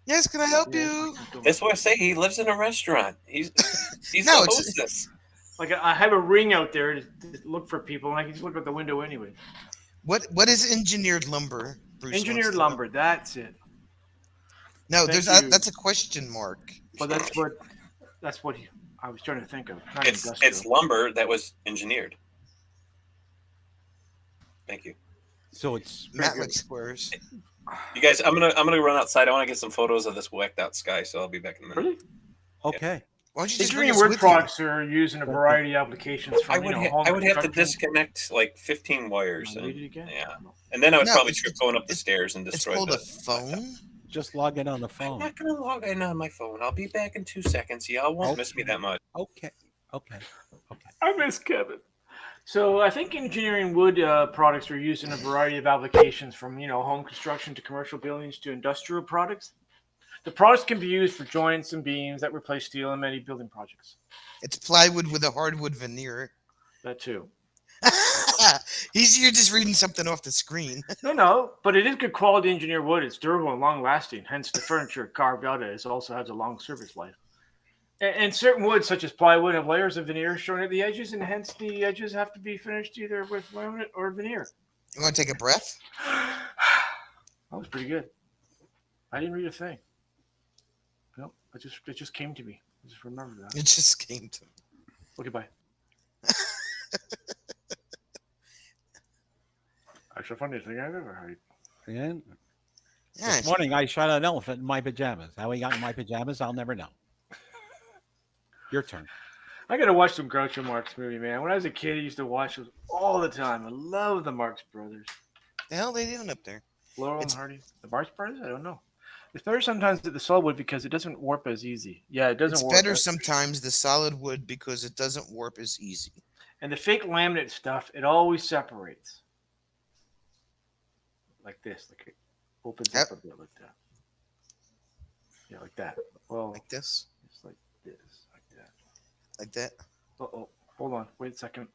Yes, can I help you? That's why I say he lives in a restaurant. He's No, the it's- hostess. Like I have a ring out there to look for people, and I can just look out the window anyway. What is engineered lumber? Bruce wants Engineered to know. lumber. That's it. No, Thank there's you. that's a question mark. But that's what I was trying to think of. Not It's industrial. lumber that was engineered. Thank you. so it's Matt likes squares. You guys, I'm gonna run outside. I want to get some photos of this whacked out sky, so I'll be back in a minute. Really? okay. Why don't you just bring Engineering us wood with products are used in a variety of applications from I would home I would have to construction. disconnect like 15 wires, Wanna and, read it again? yeah. No. and then I would No, probably it's- trip going up the it's- stairs and It's destroy called a the. phone. Just log in on the I'm phone. not gonna log in on my phone. I'll be back in 2 seconds. Y'all won't miss me that much. Okay. I miss Kevin. So I think engineering wood products are used in a variety of applications, from home construction to commercial buildings to industrial products. The products can be used for joints and beams that replace steel in many building projects. It's plywood with a hardwood veneer. That too. You're just reading something off the screen. No, but it is good quality engineered wood. It's durable and long lasting. Hence, the furniture carved out of it also has a long service life. And certain woods, such as plywood, have layers of veneer shown at the edges, and hence the edges have to be finished either with laminate or veneer. You want to take a breath? That was pretty good. I didn't read a thing. No, it just came to me. I just remembered that. It just came to me. Okay, bye. That's the funniest thing I've ever heard. And Yeah, this morning I shot an elephant in my pajamas. How he got in my pajamas, I'll never know. Your turn. I gotta watch some Groucho Marx movie, man. When I was a kid, I used to watch it all the time. I love the Marx Brothers. the hell they doing up there? Laurel It's- and Hardy. The Marx Brothers? I don't know. It's better sometimes at the solid wood because it doesn't warp as easy. Yeah, it doesn't It's warp. better sometimes the solid wood because it doesn't warp as easy. And the fake laminate stuff, it always separates. Like this. Like it opens up a bit like that. Yeah, like that. Well, Like this, it's like this. Like that. like that. Uh-oh. Hold on. Wait a second.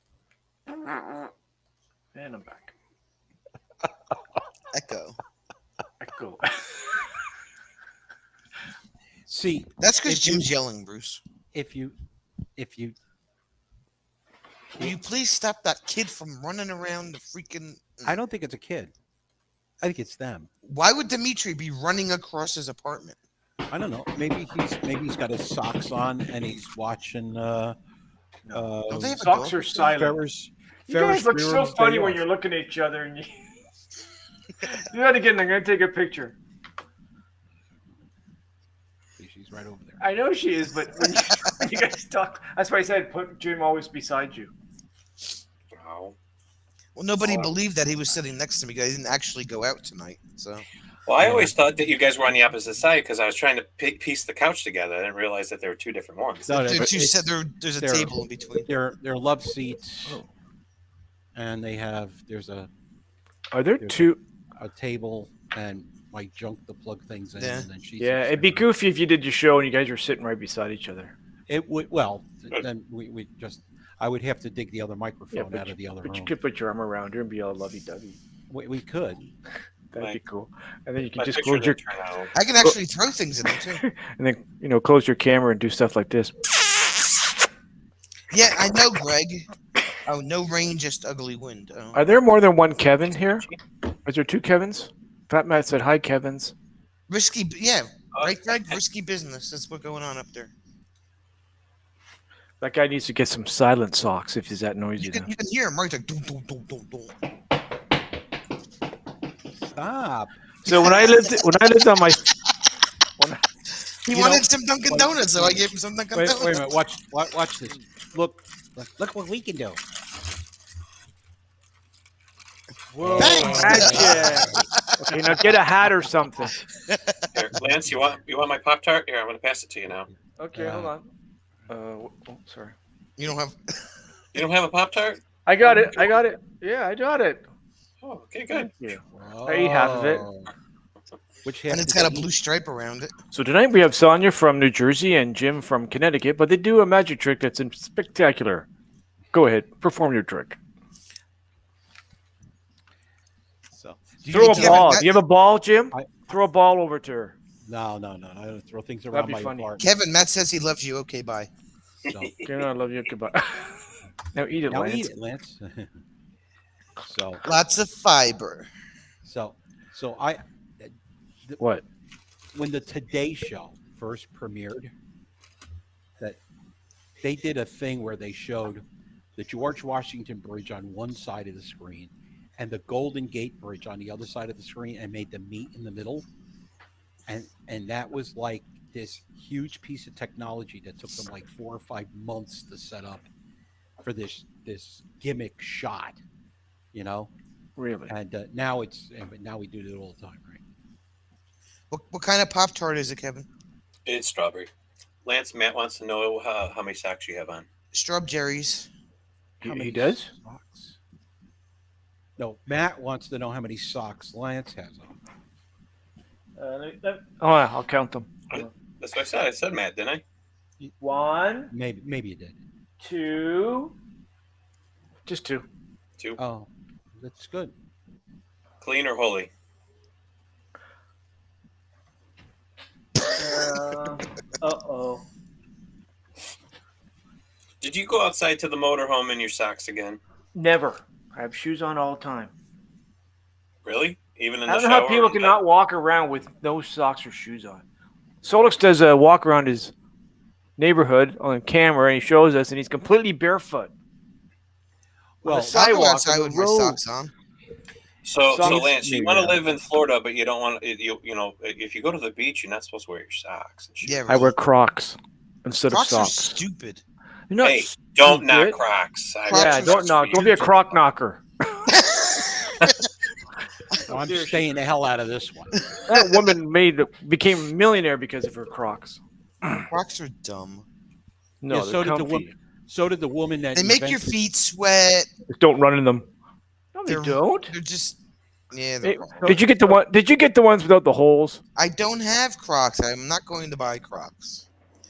And I'm back. Echo. Echo. See, That's because If you- Jim's yelling, Bruce. if you Will you please stop that kid from running around the freaking? I don't think it's a kid. I think it's them. Why would Dimitri be running across his apartment? I don't know. Maybe he's got his socks on and he's watching. Don't they have a Socks dog? are silent. Ferris. You guys look so Bueller's funny Day when Off. you're looking at each other, and you. You got to get in. I'm gonna take a picture. She's right over there. I know she is, but when you guys talk, that's why I said put Jim always beside you. Wow. Well, nobody believed that he was sitting next to me because I didn't actually go out tonight. So Well, I always thought that you guys were on the opposite side because I was trying to piece the couch together. I didn't realize that there were two different ones. No, There- but two it's- said there's a they're- table in between. They're love seats, and there's a Are there There's two? a table and my junk to plug things in, Yeah. and then she. Yeah, sits it'd be there. goofy if you did your show and you guys were sitting right beside each other. It would then we just I would have to dig the other microphone out of the other But you room. could put your arm around her and be all lovey-dovey. We could. That'd be cool. And then you can My just picture close your didn't turn out. I can actually throw things in there too. and then close your camera and do stuff like this. Yeah, I know, Greg. Oh, no rain, just ugly wind. Oh. Are there more than one Kevin here? Is there two Kevins? Fat Matt said hi, Kevins. Risky, yeah, right, Greg? Risky business. That's what's going on up there. That guy needs to get some silent socks if he's that noisy. You can hear him right like dum, dum, dum, dum, dum. Stop. So when I lived on my He You wanted know- some Dunkin' Donuts, so I gave him some Dunkin' Wait Donuts. a minute. Watch this. Look what we can do. whoa, Thanks. magic. Okay, now get a hat or something. Here, Lance, you want my Pop Tart? Here, I'm gonna pass it to you now. Okay, hold on. Sorry. You don't have. You don't have a Pop Tart? I got it. Yeah, I got it. Oh, okay, good. Thank you. I ate half of it. Which half And it's did got a you blue eat? stripe around it. So tonight we have Sonia from New Jersey and Jim from Connecticut, but they do a magic trick that's spectacular. Go ahead, perform your trick. So Throw a you have ball. a- Do you have a ball, Jim? I- Throw a ball over to her. no. I don't throw things That'd around be my funny. apartment. Kevin, Matt says he loves you. Okay, bye. So, Okay, I love you. Goodbye. Now eat it, now Lance. eat it, Lance. so Lots of fiber. I What? when the Today Show first premiered, that they did a thing where they showed the George Washington Bridge on one side of the screen and the Golden Gate Bridge on the other side of the screen and made them meet in the middle. And that was like this huge piece of technology that took them like 4 or 5 months to set up for this gimmick shot, you know. Really? And now we do it all the time, right? What kind of Pop Tart is it, Kevin? It's strawberry. Lance, Matt wants to know how many socks you have on. Strawberries. How He many does? Socks? No, Matt wants to know how many socks Lance has on. Oh, yeah, I'll count them. That's what I said. I said Matt, didn't I? 1, Maybe you did. 2. Just two. 2. Oh, that's good. Clean or holy? Uh-oh. Did you go outside to the motorhome in your socks again? Never. I have shoes on all the time. Really? Even in I the don't know shower? how people cannot walk around with no socks or shoes on. Solix does a walk around his neighborhood on camera, and he shows us, and he's completely barefoot. Well, I'll go sidewalk, outside on with the my road. socks on. So Socks, Lance, you maybe want to not. live in Florida, but you don't want you know if you go to the beach, you're not supposed to wear your socks. And shit. Yeah, I wear Crocs instead Crocs of are socks. stupid. You're not Hey, don't knock stupid. Crocs. Crocs Yeah, are don't knock. Don't be a croc knocker. no, I'm staying the hell out of this one. That woman became a millionaire because of her Crocs. Crocs are dumb. No, Yeah, they're so did the comfy. woman. So did the woman that They make your invented- feet sweat. Just don't run in them. No, they They're- don't. They're just. Yeah, Hey, they're did you get the one? Did you get the ones without the holes? I don't have Crocs. I'm not going to buy Crocs.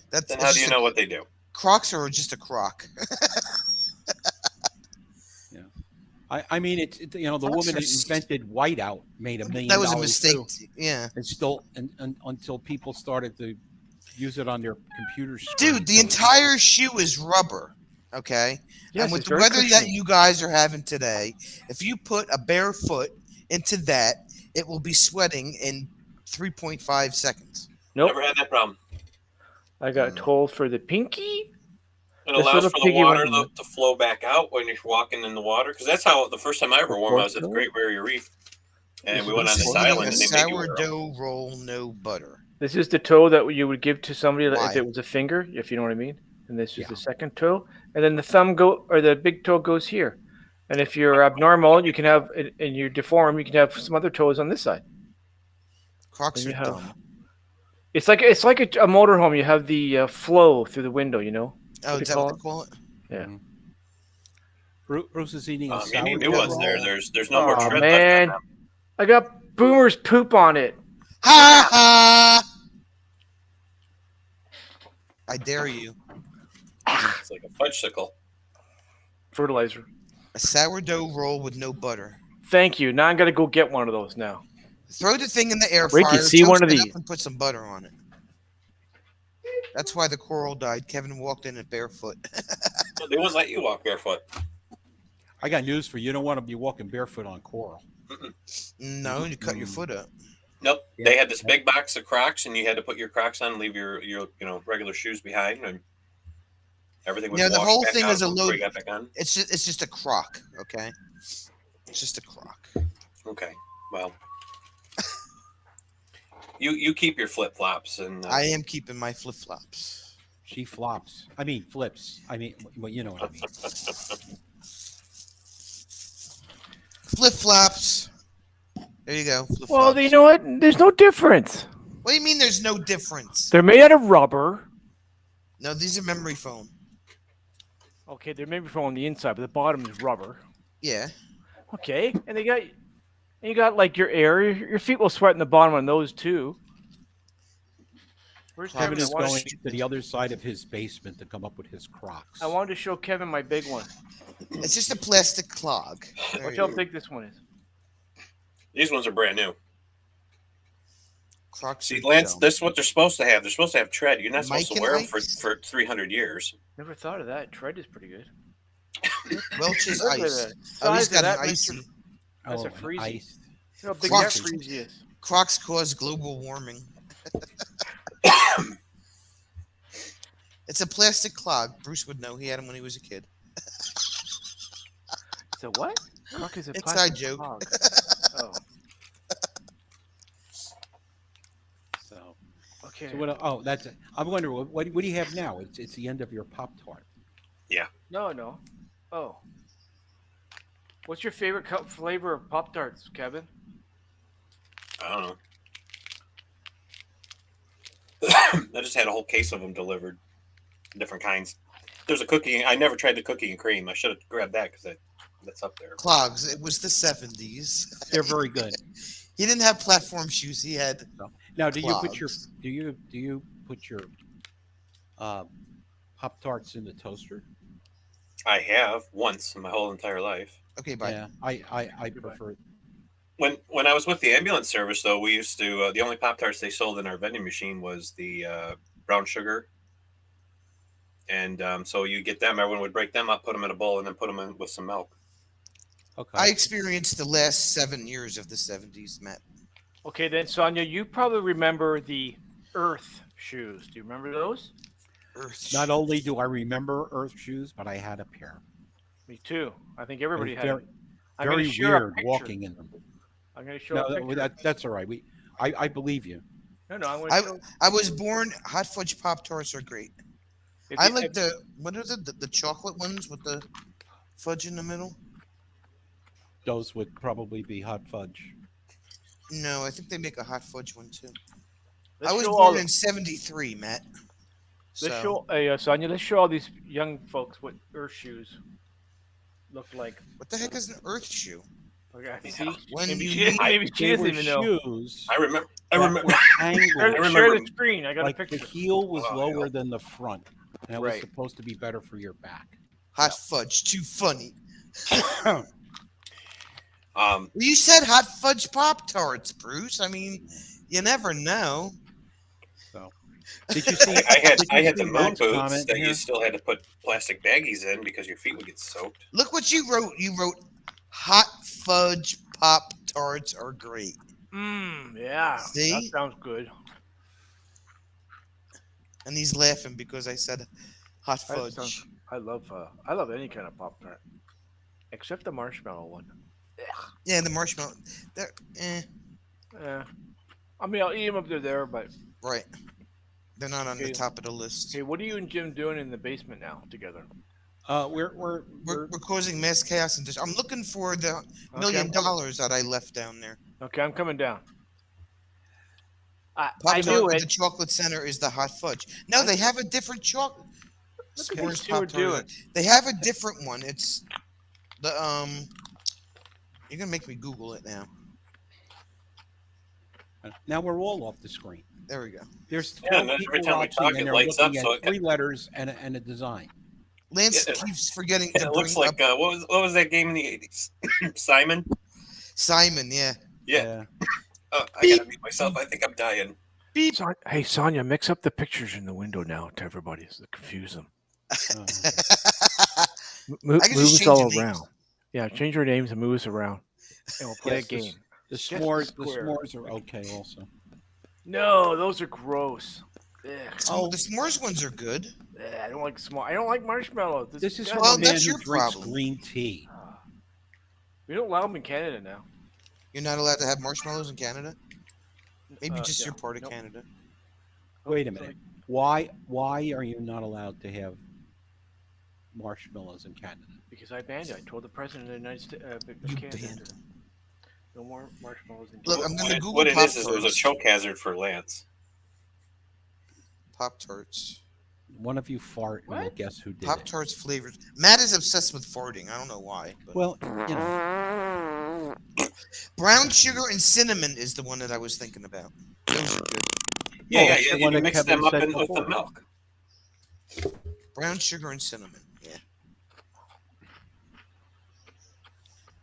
That's Then it's how do just you know what they do? Crocs are just a croc. I mean, the Crocs woman are that invented whiteout made $1 million. That was a mistake. too. Yeah, And still, and until people started to use it on their computer screens. dude, the entire shoe is rubber. Okay. Yes, And with it's the very weather that cushiony. you guys are having today, if you put a bare foot into that, it will be sweating in 3.5 seconds. Nope. Never had that problem. I got told for the pinky. It This allows little for the piggy water went in to flow back out when you're walking in the water. Because that's how the first time I ever wore them, I was at the Portugal? Great Barrier Reef, and This we is went on Bruce this is eating island a and they made you wear them. sourdough roll, no butter. This is the toe that you would give to somebody Why? if it was a finger, if you know what I mean. And this is Yeah. the second toe, and then the thumb or the big toe goes here. And if you're abnormal, you can have, and you're deformed, you can have some other toes on this side. Crocs And are you have- dumb. It's like a motorhome. You have the flow through the window. You know. Oh, What is do that you what call they call it? Yeah. Bruce is eating a You sourdough need new ones there. roll. There's no more Oh tread left on man, them. I got Boomer's poop on it. Ha ha! I dare you. It's like a fudgesicle. Fertilizer. A sourdough roll with no butter. Thank you. Now I'm gonna go get one of those now. Throw the thing in the air Rick, fryer. you see one of toast it up these. and put some butter on it. That's why the coral died. Kevin walked in it barefoot. They won't let you walk barefoot. I got news for you. You don't want to be walking barefoot on coral. No, you cut your foot up. Nope. Yeah. They had this big box of Crocs, and you had to put your Crocs on, and leave your regular shoes behind, and everything was. Yeah, the washed whole back thing out is a before load. you got back on. It's just a crock, okay? It's just a crock. Okay. Well, you keep your flip flops, and I am keeping my flip flops. She flops. I mean, flips. I mean, well, you know what I mean. Flip flops. There you go. Flip Well, flops. you know what? There's no difference. What do you mean there's no difference? They're made out of rubber. No, these are memory foam. Okay, they're maybe from on the inside, but the bottom is rubber. Yeah. Okay, and you got like your air. Your feet will sweat in the bottom on those too. Where's Kevin Kevin? is I wanted, going to the other side of his basement to come up with his Crocs. I wanted to show Kevin my big one. It's just a plastic clog. There Watch you how go. big this one is. these ones are brand new. Crocs. See, are Lance, dumb. this is what they're supposed to have. They're supposed to have tread. You're not supposed Mike to and wear them Ike's? for 300 years. Never thought of that. Tread is pretty good. Welch's Look at ice. that. Oh, he's Size of got that an makes icy. your- That's a and freezy. iced. Look how big Crocs. that freezy is. Crocs cause global warming. It's a plastic clog. Bruce would know. He had them when he was a kid. So what? Croc is a Inside plastic joke. clog. Oh, So, okay. so what? Oh, that's. I'm wondering what do you have now? It's the end of your Pop Tart. No. Oh. What's your favorite flavor of Pop Tarts, Kevin? I don't know. I just had a whole case of them delivered, different kinds. There's a cookie. I never tried the cookie and cream. I should have grabbed that because that's up there. Clogs. It was the 70s. They're very good. He didn't have platform shoes. He had Now, do you put your Clogs. do you put your Pop Tarts in the toaster? I have once in my whole entire life. okay. Bye. Yeah, I prefer. When I was with the ambulance service, though, we used to the only Pop Tarts they sold in our vending machine was the brown sugar, and so you get them. Everyone would break them up, put them in a bowl, and then put them in with some milk. Okay. I experienced the last 7 years of the 70s, Matt. Okay, then Sonia, you probably remember the Earth shoes. Do you remember those? Earth. Not only do I remember Earth shoes, but I had a pair. Me too. I think It everybody was had. very, them. I'm gonna very share a weird picture. walking in them. I'm going to show No, a picture. that's all right. I believe you. No, I'm going I, to show. I was born. Hot fudge Pop Tarts are great. If I you- like what are the chocolate ones with the fudge in the middle? Those would probably be hot fudge. No, I think they make a hot fudge one too. let's I was show all born the- in '73, Matt. Let's So, show, hey, Sonia, let's show all these young folks what Earth shoes look like. what the heck is an Earth shoe? Okay, Yeah. see? When maybe you she, need- maybe she They doesn't were even know. shoes. I remember. I that remember. were angled, Share, I share remember- the screen. I got like a the picture. heel was Oh, lower yeah. than the front, and it was Right. supposed to be better for your back. Hot fudge, too funny. Um, You said hot fudge Pop Tarts, Bruce. I mean, you never know. So Did you see? I had did you I had see the moon Matt's boots comment that here? you still had to put plastic baggies in because your feet would get soaked. Look what you wrote. You wrote hot fudge pop tarts are great. Yeah. See? That sounds good. And he's laughing because I said hot That fudge. sounds- I love any kind of Pop Tart, except the marshmallow one. Yeah, the marshmallow. They're Yeah. I mean, I'll eat them if they're there, but right. They're not on the Okay. top of the list. hey, what are you and Jim doing in the basement now together? We're We're causing mass chaos and I'm looking for the Okay, $1 million I'm coming. that I left down there. Okay, I'm coming down. I Pop knew Tart with it. the chocolate center is the hot fudge. No, they have a different chocolate. Look at S'mores these two are Pop-Tart. doing. They have a different one. It's the You're gonna make me Google it now. now we're all off the screen. There we go. There's Yeah, 12 and then every people time we watching, talk, and it they're lights looking up, so at it got- 3 letters and a design. Lance Yeah. keeps forgetting to It looks bring like up what was that game in the 80s? Simon. Simon. Yeah. Yeah. I gotta mute myself. I think I'm dying. Hey, Sonia, mix up the pictures in the window now to everybody to confuse them. Uh, Move I can us just change all the names. around. Yeah, change your names and move us around, and we'll play Yes, a game. the Just a s'mores square. are okay also. No, those are gross. Ugh. Oh. The s'mores ones are good. Ugh, I don't like small. I don't like marshmallows. This is God, from Well, a man that's who your drinks problem. green tea. we don't allow them in Canada now. You're not allowed to have marshmallows in Canada. Maybe just yeah, you're part of nope. Canada. Wait a minute. Why are you not allowed to have marshmallows in Canada? Because I banned it. I told the president of the United States of You Canada. banned No more marshmallows in Look, Canada. I'm gonna Google What it is it was a Pop-Tarts. choke hazard for Lance. Pop Tarts. One of you fart and we'll What? guess who did Pop it. Tarts flavors. Matt is obsessed with farting. I don't know why. But Well, you know, brown sugar and cinnamon is the one that I was thinking about. Those are good. Yeah, that's the one You that mix Kevin them up said in with the before. milk. Brown sugar and cinnamon. Yeah.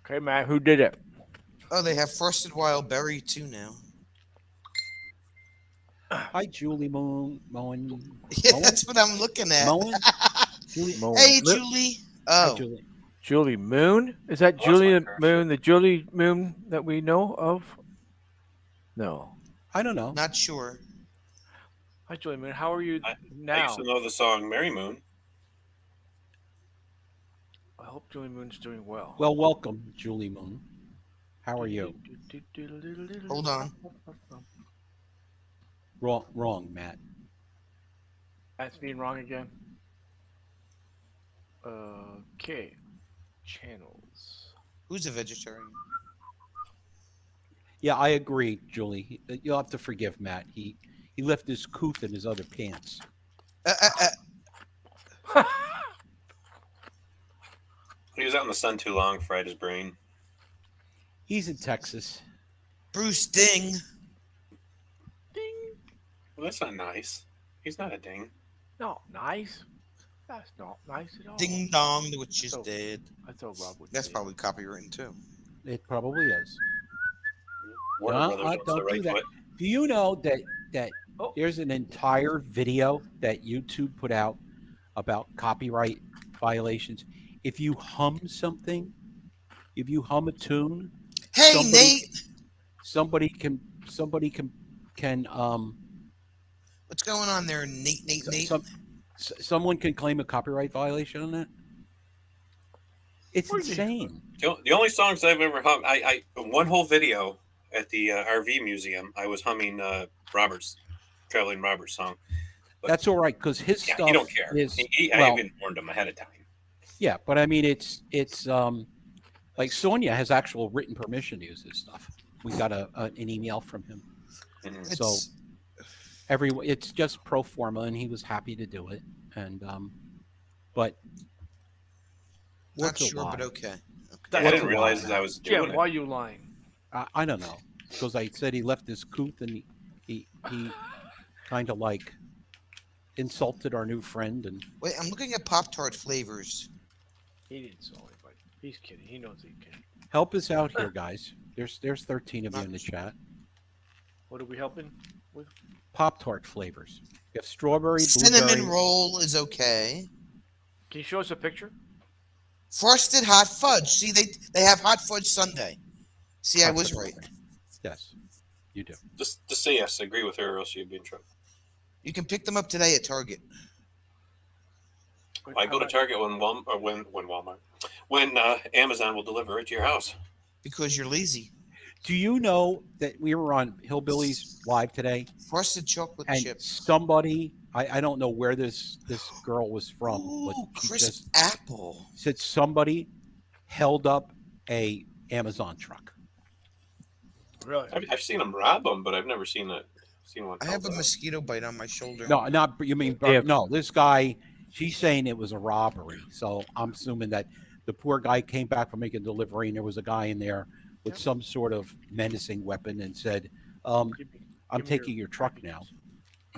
Okay, Matt, who did it? Oh, they have frosted wild berry too now. hi Julie Moen. Yeah, that's what I'm looking at. Moen? Julie. Hey, Look- Julie. Hi, Oh, Julie. Julie Moon? Is that Oh, Julie that's my Moon, the Julie Moon that we know of? No. I don't know. not sure. Hi, Julie Moon. How are you I now? used to know the song Mary Moon. I hope Julie Moon's doing well. Well, welcome, Julie Moon. How are you? Hold on. Wrong, Matt. That's being wrong again. Okay. Channels. Who's a vegetarian? Yeah, I agree, Julie. You'll have to forgive Matt. He left his couth in his other pants. He was out in the sun too long, fried his brain. He's in Texas. Bruce Ding. Ding. Well, that's not nice. He's not a ding. No, nice. That's not nice at all. Ding dong, the witch is So- dead. I thought Rob would. That's say it. probably copywritten too. It probably is. Warner No, Brothers owns don't the do right that. to it. Do you know that Oh. there's an entire video that YouTube put out about copyright violations? If you hum something, if you hum a tune, Hey, Somebody- Nate. somebody can What's going on there, Nate? Nate. someone can claim a copyright violation on that. It's Where'd you- insane. The only songs I've ever hummed, I one whole video at the RV museum, I was humming Traveling Robert's song. That's all right because his Yeah, stuff he don't care. is I well, even warned him ahead of time. yeah, but I mean it's like Sonia has actual written permission to use his stuff. We got an email from him. Mhm. So It's- it's just pro forma and he was happy to do it. And but Not what's a sure, lie? but okay. I What's didn't a realize lie? that I was doing Jim, it. why are you lying? I don't know because I said he left his couth and he kind of like insulted our new friend and Wait, I'm looking at Pop Tart flavors. He didn't saw it, but he's kidding. He knows he can. help us out here, guys. There's 13 of you in the chat. What are we helping? Pop-Tart flavors. You have strawberry, Cinnamon blueberry. roll is okay. Can you show us a picture? Frosted hot fudge. See, they have hot fudge sundae. See, I Hot was fudge right. sundae. Yes, you do. Just say yes. Agree with her, or else you'd be in trouble. You can pick them up today at Target. I go to Target when Walmart, when Amazon will deliver it to your house. Because you're lazy. Do you know that we were on Hillbillies Live today, Frosted chocolate and chips. somebody, I don't know where this girl was from, but Ooh, she crisp just apple. said somebody held up a Amazon truck. Really? I've seen them rob them, but I've never seen one. I have a held up. mosquito bite on my shoulder. No, not you mean Yeah. no. This guy, she's saying it was a robbery. So I'm assuming that the poor guy came back from making a delivery, and there was a guy in there with some sort of menacing weapon, and said, "I'm Give me taking your truck now."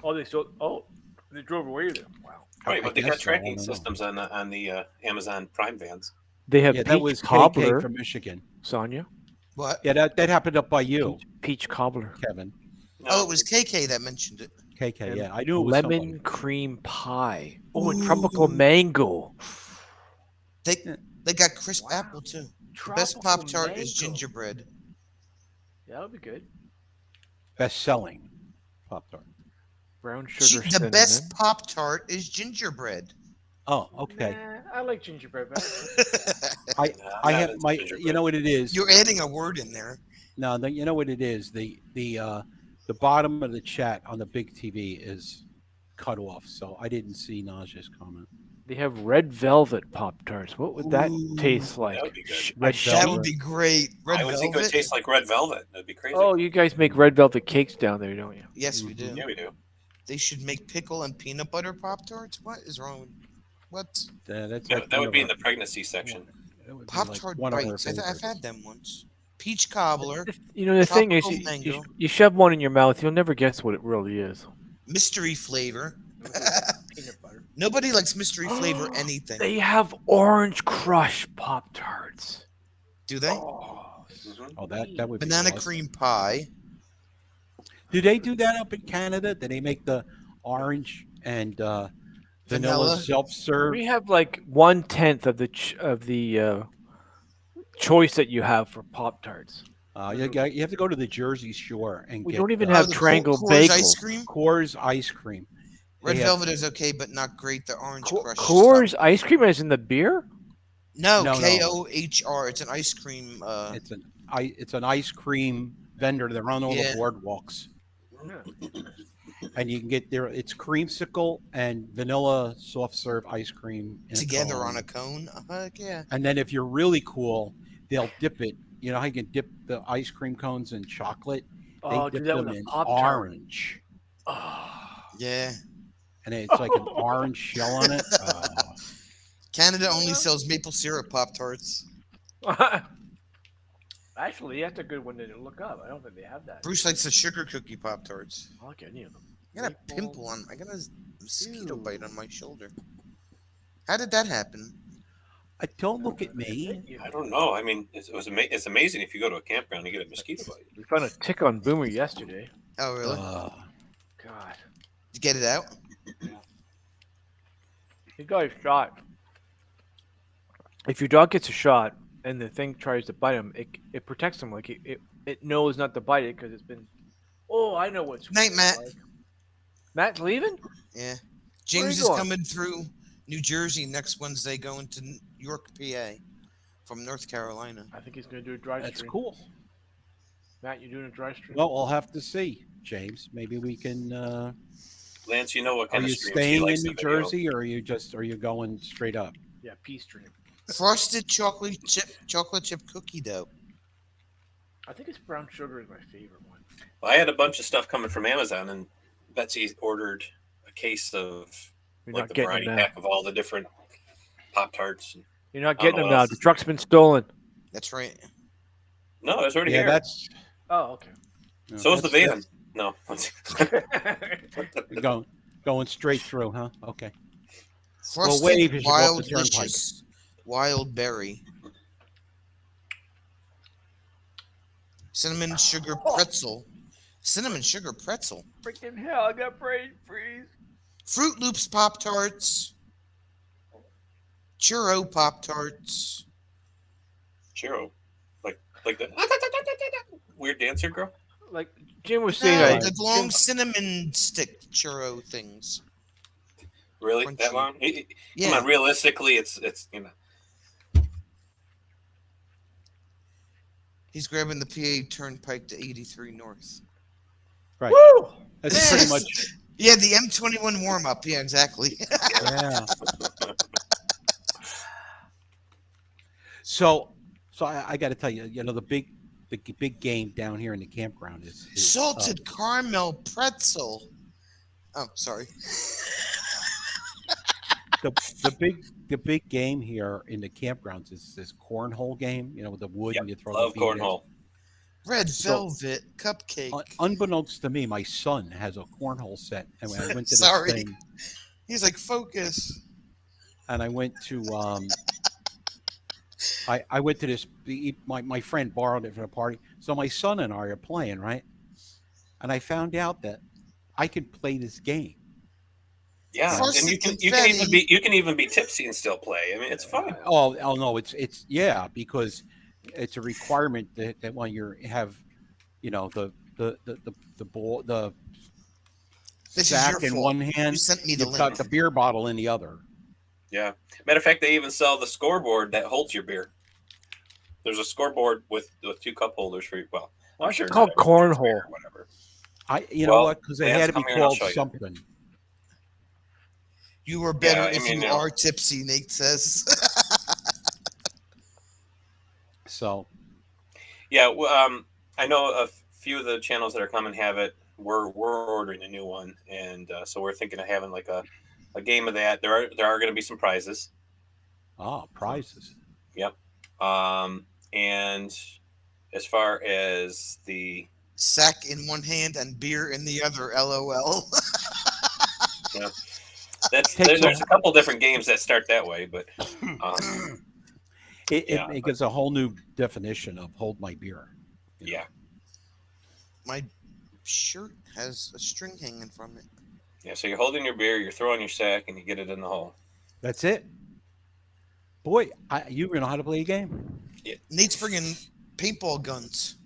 Oh, they drove away with it. Wow. Right, I but they guess got so, I tracking don't know. systems on the Amazon Prime vans. They have Yeah, that was peach KK cobbler, from Michigan. Sonia. What? Yeah, that happened up by you, Peach cobbler. Kevin. No, Oh, it was KK that mentioned it. KK. And Yeah, I knew it was lemon somebody. cream pie. Oh, and tropical mango. They got crisp Wow. apple too. The best Pop Tart is gingerbread. Yeah, that'll be good. Best-selling Pop-Tart. Brown sugar. The cinnamon. best Pop Tart is gingerbread. Oh, okay. Nah, I like gingerbread better. I I'm I not have into my. gingerbread. You know what it is? You're adding a word in there. No, you know what it is. The bottom of the chat on the big TV is cut off, so I didn't see Naja's comment. They have red velvet Pop Tarts. What would that Ooh, taste like? would be good. Red That That velvet. would be great. Red I would think it would velvet. taste like red velvet. That'd be crazy. Oh, you guys make red velvet cakes down there, don't you? Yes, we do. Yeah, we do. They should make pickle and peanut butter Pop Tarts. What is wrong with what? That's That like would one be of in the our- pregnancy section. that would be Pop like Tart one of our bites. I've favorites. had them once. Peach cobbler, You know, the thing is, Tropical mango. you shove one in your mouth, you'll never guess what it really is. mystery flavor. Peanut butter. Nobody likes mystery flavor anything. They have orange crush Pop Tarts. Do they? Oh, Oh, that would be Banana awesome. cream pie. Do they do that up in Canada? Do they make the orange and vanilla Vanilla? self-serve? We have like 1/10 of the choice that you have for Pop Tarts. You have to go to the Jersey Shore and We get don't even the have the Triangle Coors Bagels. ice cream. Coors ice cream. Red They have- velvet is okay, but not great. The orange crush. Coors ice cream as in the beer? No, No, no. KOHR. It's an ice cream. It's an ice cream vendor. They're on all Yeah. the boardwalks, and you can get there. It's creamsicle and vanilla soft serve ice cream in Together cone. on a cone. Heck yeah. And then if you're really cool, they'll dip it. You know how you can dip the ice cream cones in chocolate? They Oh, do dip that them with a in Pop-Tart. orange, Yeah. and it's like an orange shell on it. Canada only sells maple syrup Pop Tarts. Actually, that's a good one to look up. I don't think they have that. Bruce likes the sugar cookie Pop Tarts. I like any of them. I got a Maple- pimple on. I got a mosquito Ew. bite on my shoulder. How did that happen? Don't look at me. I don't know. I mean, it's amazing if you go to a campground and you get a mosquito bite. We found a tick on Boomer yesterday. Oh, really? God. Did you get it out? He got a shot. If your dog gets a shot and the thing tries to bite him, it protects him. Like it knows not to bite it because it's been. Oh, I know what's Night, Matt. like. Matt's leaving? Yeah. Where James you is going? coming through New Jersey next Wednesday, going to York, PA, from North Carolina. I think he's going to do a dry That's stream. cool. Matt, you doing a dry stream? Well, we'll have to see, James. Maybe we can. Lance, you know what Are kind you of streams he staying in likes New to video. Jersey, or are you going straight up? Yeah, pea stream. Frosted chocolate chip cookie dough. I think it's brown sugar is my favorite one. Well, I had a bunch of stuff coming from Amazon, and Betsy ordered a case of You're like not the getting variety them now. pack of all the different Pop Tarts. You're not I don't getting know them what now. else The is truck's been stolen. That's right. No, it's already Yeah, here. that's. Oh, okay. So is the that's- van. No. that's going straight through, huh? Okay. Frosted wave as you go up the wild turnpike. licious wild berry. Cinnamon sugar pretzel. Cinnamon sugar pretzel. Freaking hell! I got brain freeze. Fruit Loops Pop Tarts. Churro Pop Tarts. Churro, like the weird dancer girl. Like Jim was saying, No, I, the long cinnamon stick churro things. Really, Crunchy. that long? Yeah. Come on, realistically, it's He's grabbing the PA Turnpike to 83 North. Right. Woo! That's pretty much. Yeah, the M21 warm up. Yeah, exactly. Yeah. So I got to tell you, the big game down here in the campground is Salted caramel pretzel. Oh, sorry. the big game here in the campgrounds is this cornhole game. With the wood Yep, and you throw love the bead in. cornhole. Red So- velvet cupcake. Unbeknownst to me, my son has a cornhole set, and when I went to Sorry. this thing, He's like, focus. and I went to I went to this. My friend borrowed it for a party, so my son and I are playing, right? And I found out that I could play this game. Yeah, First and the you can even be tipsy and still play. I mean, it's fun. Oh no, it's yeah, because it's a requirement that when you have, the ball, the This is sack your in fault. one You hand, sent me the you've got link. the beer bottle in the other. Yeah. Matter of fact, they even sell the scoreboard that holds your beer. There's a scoreboard with 2 cup holders for you. Well, Why I'm is sure it called not everyone's cornhole? or whatever. You know Well, what? Because it Lance, had to be come here and I'll called show you. something. You were better Yeah, I if mean, you you know. are tipsy, Nate says. So Yeah, I know a few of the channels that are coming have it. We're ordering a new one, and so we're thinking of having like a game of that. There are going to be some prizes. prizes. Yep. And as far as the Sack in one hand and beer in the other. LOL. there's a couple different games that start that way, but It gives a whole new definition of hold my beer. yeah. My shirt has a string hanging from it. Yeah, so you're holding your beer, you're throwing your sack, and you get it in the hole. That's it. Boy, you know how to play a game. Nate's bringing paintball guns.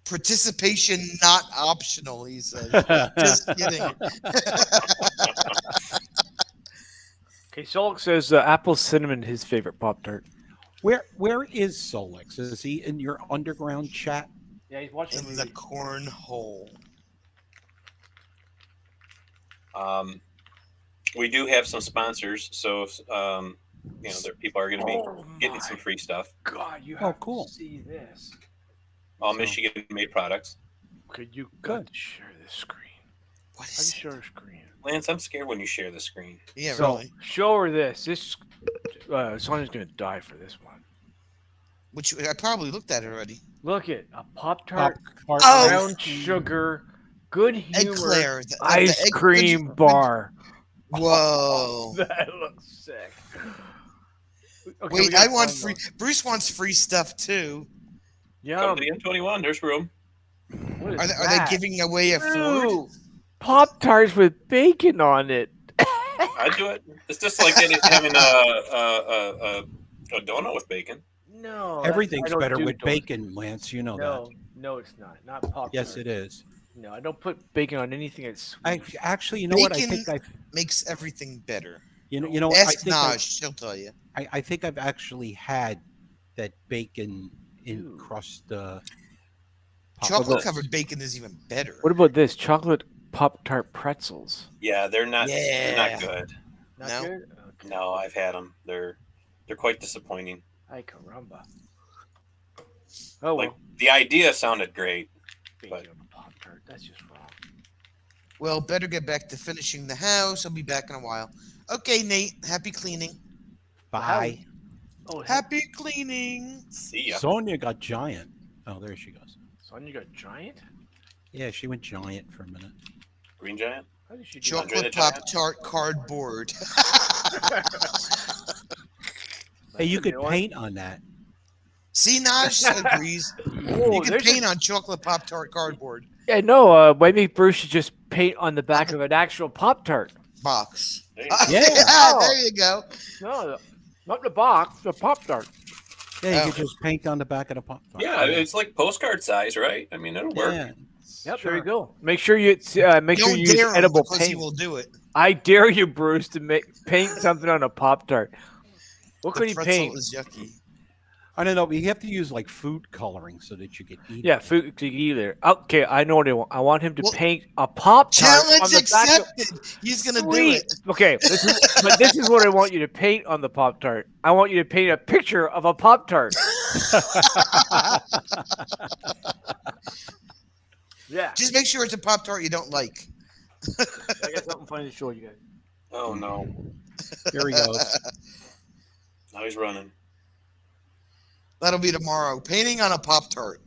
Participation not optional, he says. Just kidding. Okay, Solix says apple cinnamon his favorite Pop Tart. Where is Solix? Is he in your underground chat? Yeah, he's watching In the cornhole. We do have some sponsors, so there people are going to be getting some free stuff. God, you Oh, have cool. to see this. All So- Michigan-made products. Okay, you Good. got to share this screen. What How do you is it? share a screen? Lance, I'm scared when you share the screen. Yeah, So- really. Show her this. This Sonya's gonna die for this one. Which I probably looked at it already. Look at a Pop Tart, Pop-Tart. Oh! brown sugar, good humor, Eclair. the ice egg- cream bar. Whoa. That looks sick. Okay, we Wait, gotta I want find free. those. Bruce wants free stuff too. Yeah, Come to the M21. There's room. what is Are they that? giving away a Ford? Pop Tarts with bacon on it. I'd do it. It's just like having a donut with bacon. No, Everything's I don't better do with donuts. bacon, Lance. You know No, that. no, it's not. Not Pop. Yes, it is. No, I don't put bacon on anything that's sweet. Actually, you know what? I Bacon- think Makes everything better. you know what? I Ask think Naj, she'll tell you. I think I've actually had that bacon Ooh. encrust. Chocolate covered bacon is even better. What about this chocolate Pop Tart pretzels? Yeah, they're not. They're Yeah. not good. Not No. good. Okay. No, I've had them. They're quite disappointing. Ay caramba. Oh Like well. the idea sounded great. Bacon but- on a Pop Tart. That's just wrong. Well, better get back to finishing the house. I'll be back in a while. Okay, Nate. Happy cleaning. Bye. Oh, Happy cleaning. See ya. Sonia got giant. Oh, there she goes. Sonya got giant. Yeah, she went giant for a minute. Green Giant. How did she do that? Andre Chocolate the Giant? Pop Tart cardboard. Hey, you That's a could new one. paint on that. See, Naj agrees. Oh, You can there's paint on chocolate Pop Tart cardboard. Yeah, no. Maybe Bruce should just paint on the back of an actual Pop Tart. Box. There Yeah. Oh. There you go. No, not the box. The Pop Tart. Yeah, you Oh. could just paint on the back of the pop. Yeah, it's like postcard size, right? I mean, it'll work. Yeah. Yep, Sure. there you go. Make sure you make sure Don't you use dare him edible because he paint. will do it. I dare you, Bruce, to paint something on a Pop Tart. What The could he pretzel paint? is yucky. I don't know, but you have to use like food coloring so that you can eat. Yeah, it. food either. Okay, I know what I want. I want him to Well, paint a Pop Tart on Challenge the back of. accepted. He's gonna do Sweet. it. Okay, this is what I want you to paint on the Pop Tart. I want you to paint a picture of a Pop Tart. Yeah, Just make sure it's a Pop Tart you don't like. I got something funny to show you guys. Oh no! Here he goes. Now he's running. That'll be tomorrow. Painting on a Pop Tart.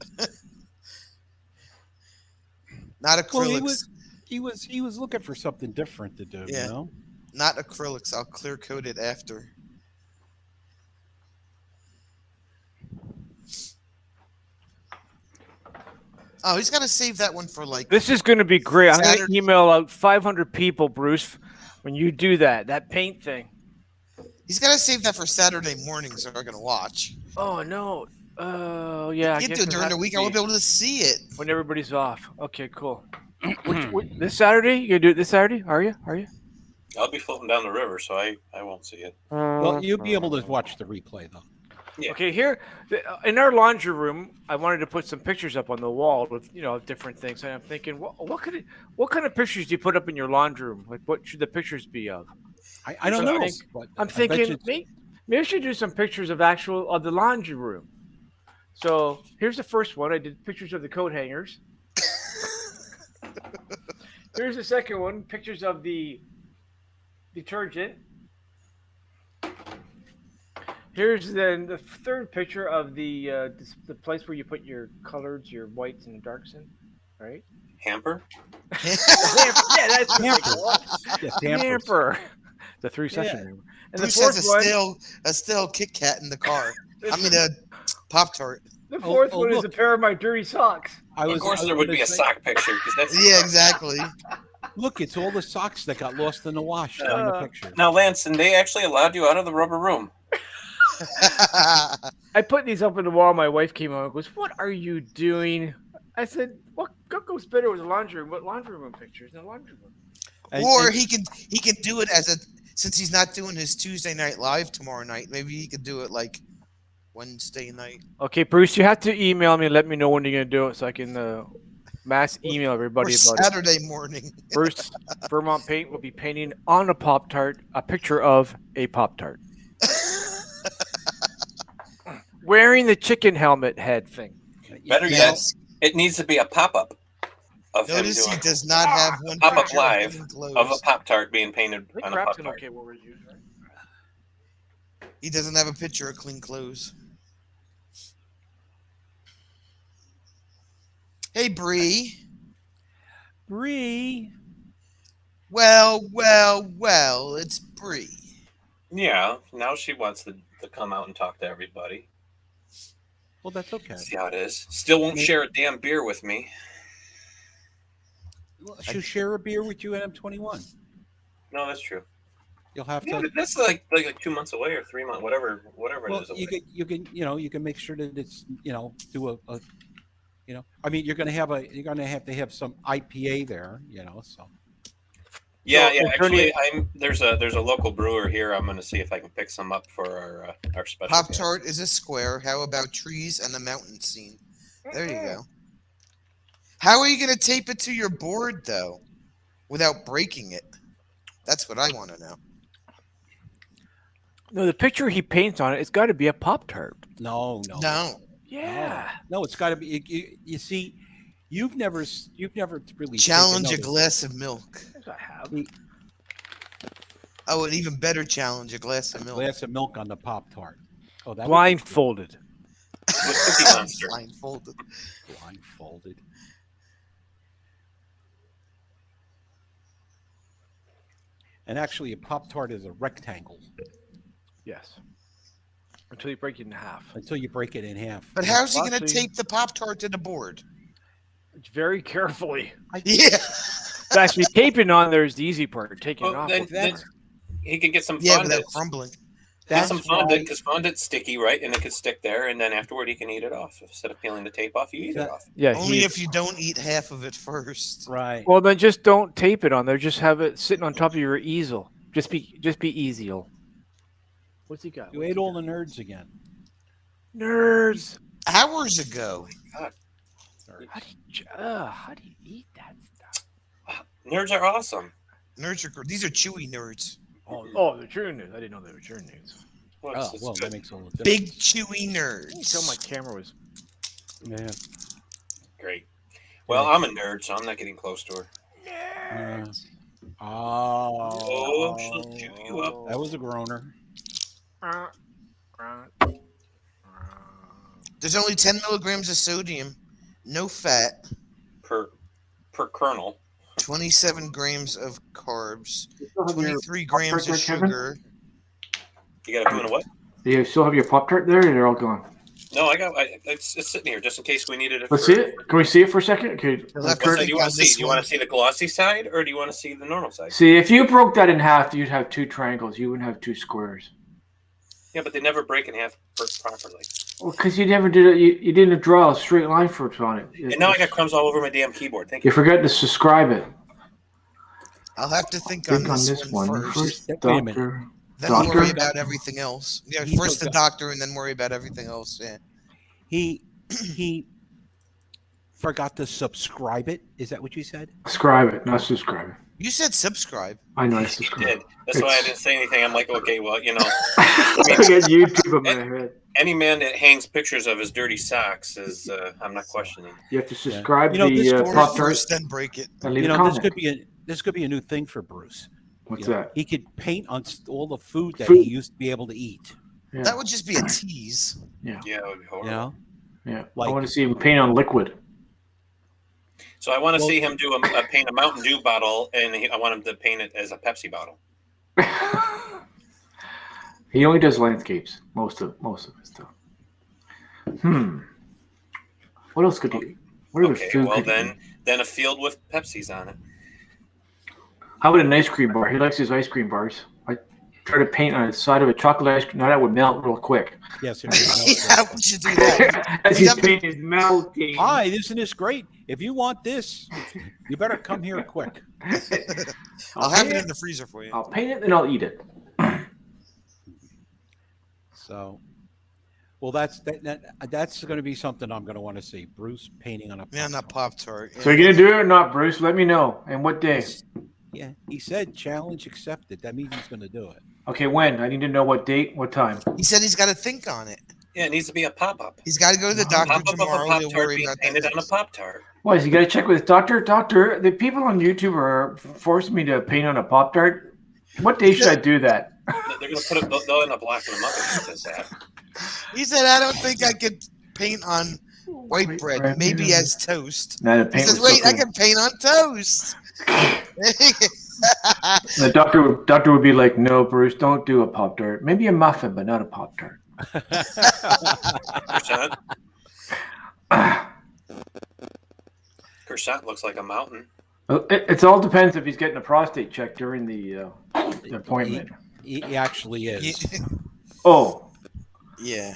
Not Well, acrylics. he was looking for something different to do. Yeah. You know. Not acrylics. I'll clear coat it after. Oh, he's got to save that one for like. This is going to be great. I'm going to Saturday. email out 500 people, Bruce, when you do that paint thing. He's got to save that for Saturday mornings. So they're gonna watch. Oh no. Oh yeah. I You guess do it it during has the to week. I won't be be able to see it. when everybody's off. Okay, cool. This Saturday? You gonna do it this Saturday? Are you? I'll be floating down the river, so I won't see it. Well, you'll be able to watch the replay though. Yeah. Okay, here in our laundry room, I wanted to put some pictures up on the wall with different things. And I'm thinking, what kind of pictures do you put up in your laundry room? Like, what should the pictures be of? I don't So I know. think- but I'm I bet thinking you- maybe I should do some pictures of the laundry room. So here's the first one. I did pictures of the coat hangers. Here's the second one. Pictures of the detergent. Here's then the third picture of the place where you put your colors, your whites and darks in, right? Hamper? Yeah, that's the Hamper. big one. Yeah, Pampers. Hamper. The three Yeah. session hamper. And Bruce the fourth has one. a stale Kit Kat in the car. I mean a Pop Tart. The fourth one is look. a pair of my dirty socks. Of course, there would be a sock picture because that's Yeah, exactly. Look, it's all the socks that got lost in the wash on the picture. Now, Lance, and they actually allowed you out of the rubber room. I put these up on the wall. My wife came out and goes, "What are you doing?" I said, "What goes better with the laundry room? What laundry room pictures in the laundry room?" Or he can do it since he's not doing his Tuesday night live tomorrow night. Maybe he could do it like Wednesday night. Okay, Bruce, you have to email me and let me know when you're gonna do it so I can mass email Or everybody about it. Saturday morning. Bruce, Vermont Paint will be painting on a Pop Tart a picture of a Pop Tart wearing the chicken helmet head thing. Better yet, it needs to be a pop-up of Notice him he doing does not have one Pop-up picture live of clothes. of a Pop-Tart being painted I think on a crap's Pop-Tart. okay what we're using, right? He doesn't have a picture of clean clothes. Hey, Bree. Bree. Well, it's Bree. Yeah, now she wants to come out and talk to everybody. Well, that's okay. See how it is. Still won't share a damn beer with me. She'll share a beer with you at M21. No, that's true. You'll have Yeah, to. but that's like 2 months away or 3 months, whatever it Well, is. Away. you can make sure that it's do a I mean you're gonna have to have some IPA there, so. Yeah, So, yeah. attorney- Actually, there's a local brewer here. I'm gonna see if I can pick some up for our special. Pop guest. Tart is a square. How about trees and the mountain scene? There you go. How are you going to tape it to your board, though, without breaking it? That's what I want to know. No, the picture he paints on it's got to be a Pop Tart. No. Yeah. No, it's got to be. You see, you've never really Challenge a taken glass of milk. Yes, I have. Oh, an even better challenge, a glass of a milk. glass of milk on the Pop-Tart. Oh, that would be Blindfolded. With Cookie Monster. Blindfolded. blindfolded. And actually, a Pop-Tart is a rectangle Yes. Until you break it in half. until you break it in half. But how's he going to Actually- tape the Pop Tart to the board? very carefully. Yeah. Actually, taping on there is the easy part. Taking it Well, off. then he can get some Yeah, fondant. without crumbling. Get some That's fondant why, because fondant's sticky, right? And it can stick there, and then afterward you can eat it off. Instead of peeling the tape off, you eat it off. Yeah. Only if you don't eat half of it first. right. Well, then just don't tape it on there. Just have it sitting on top of your easel. Just be easy-o. What's he got? You ate all the nerds again. Nerds. Hours ago. How do you eat that stuff? Nerds are awesome. Nerds are these are chewy nerds. Oh, they're churn news. I didn't know they were churn news. Well, Oh, it's well, good. that makes all the difference. Big chewy You tell nerds. my camera was. Yeah. Great. Well, I'm a nerd, so I'm not getting close to her. Yeah. Oh, she'll chew you up. That was a groaner. There's only 10 milligrams of sodium, no fat, per kernel. 27 grams of carbs, still have your 23 Pop-Tart grams of there, Kevin? sugar. You got to do a what? Do you still have your Pop-Tart there, or they're all gone? No, it's sitting here just in case we needed it. Let's for- see it. Can we see it for a second? Okay. You'll have What to side think do you want on to see? this Do you want one. to see the glossy side, or do you want to see the normal side? See, if you broke that in half, you'd have two triangles. You wouldn't have two squares. Yeah, but they never break in half properly. Well, because you never did it. You didn't draw a straight line for it on it. And now I got crumbs all over my damn keyboard. Thank You you. forgot to subscribe it. I'll have to think Click on this, one first. Wait a minute. doctor. Then we'll Doctor? worry about everything else. Yeah, He first the forgot- doctor and then worry about everything else. Yeah. He forgot to subscribe it. Is that what you said? Subscribe it, not subscribe it. You said subscribe. I know I You subscribe. did. That's why I didn't say anything. I'm like, okay, well, you know, I got YouTube in my head. any man that hangs pictures of his dirty socks is, I'm not questioning. You have to subscribe You know, this the story Pop Tart First, then break it. and leave You a know, comment. this could be a new thing for Bruce. What's You know, that? He could paint on all the food that Food. he used to be able to eat. Yeah, That would just be a tease. Yeah, it would be horrible. You know, yeah. I like- want to see him paint on liquid. So I want to Well- see him do a paint a Mountain Dew bottle, and I want him to paint it as a Pepsi bottle. He only does landscapes. Most of his stuff. What else could he? What other Okay, food well could he then, do? then a field with Pepsis on it. How about an ice cream bar? He likes his ice cream bars. I try to paint on the side of a chocolate ice cream. Now that would melt real quick. yes. Yeah, we should do that. As You he's have to- painting, is melting. Hi, isn't this great? If you want this, you better come here quick. I'll have it in the freezer for you. I'll paint it, then I'll eat it. So, well, that's going to be something I'm going to want to see. Bruce painting on a. Yeah, not Pop Tart. So you're gonna do it or not, Bruce? Let me know. And what day? Yeah, he said challenge accepted. That means he's going to do it. Okay, when? I need to know what date, what time. He said he's got to think on it. Yeah, it needs to be a pop-up. He's got to go to the doctor Pop-up of a tomorrow. He'll Pop-Tart worry being about that. painted on a next. Pop-Tart. Why is he got to check with doctor? Doctor, the people on YouTube are forcing me to paint on a Pop Tart. What day should I do that? They're going to put it, they'll end up blacking them up if he does that. He said, I don't think I could paint on white bread. Maybe as toast. Now the He paint says, was wait, I so can paint on toast. The doctor would be like, "No, Bruce, don't do a Pop Tart. Maybe a muffin, but not a Pop Tart." Croissant looks like a mountain. It all depends if he's getting a prostate check during the appointment. He actually is. Oh, Yeah.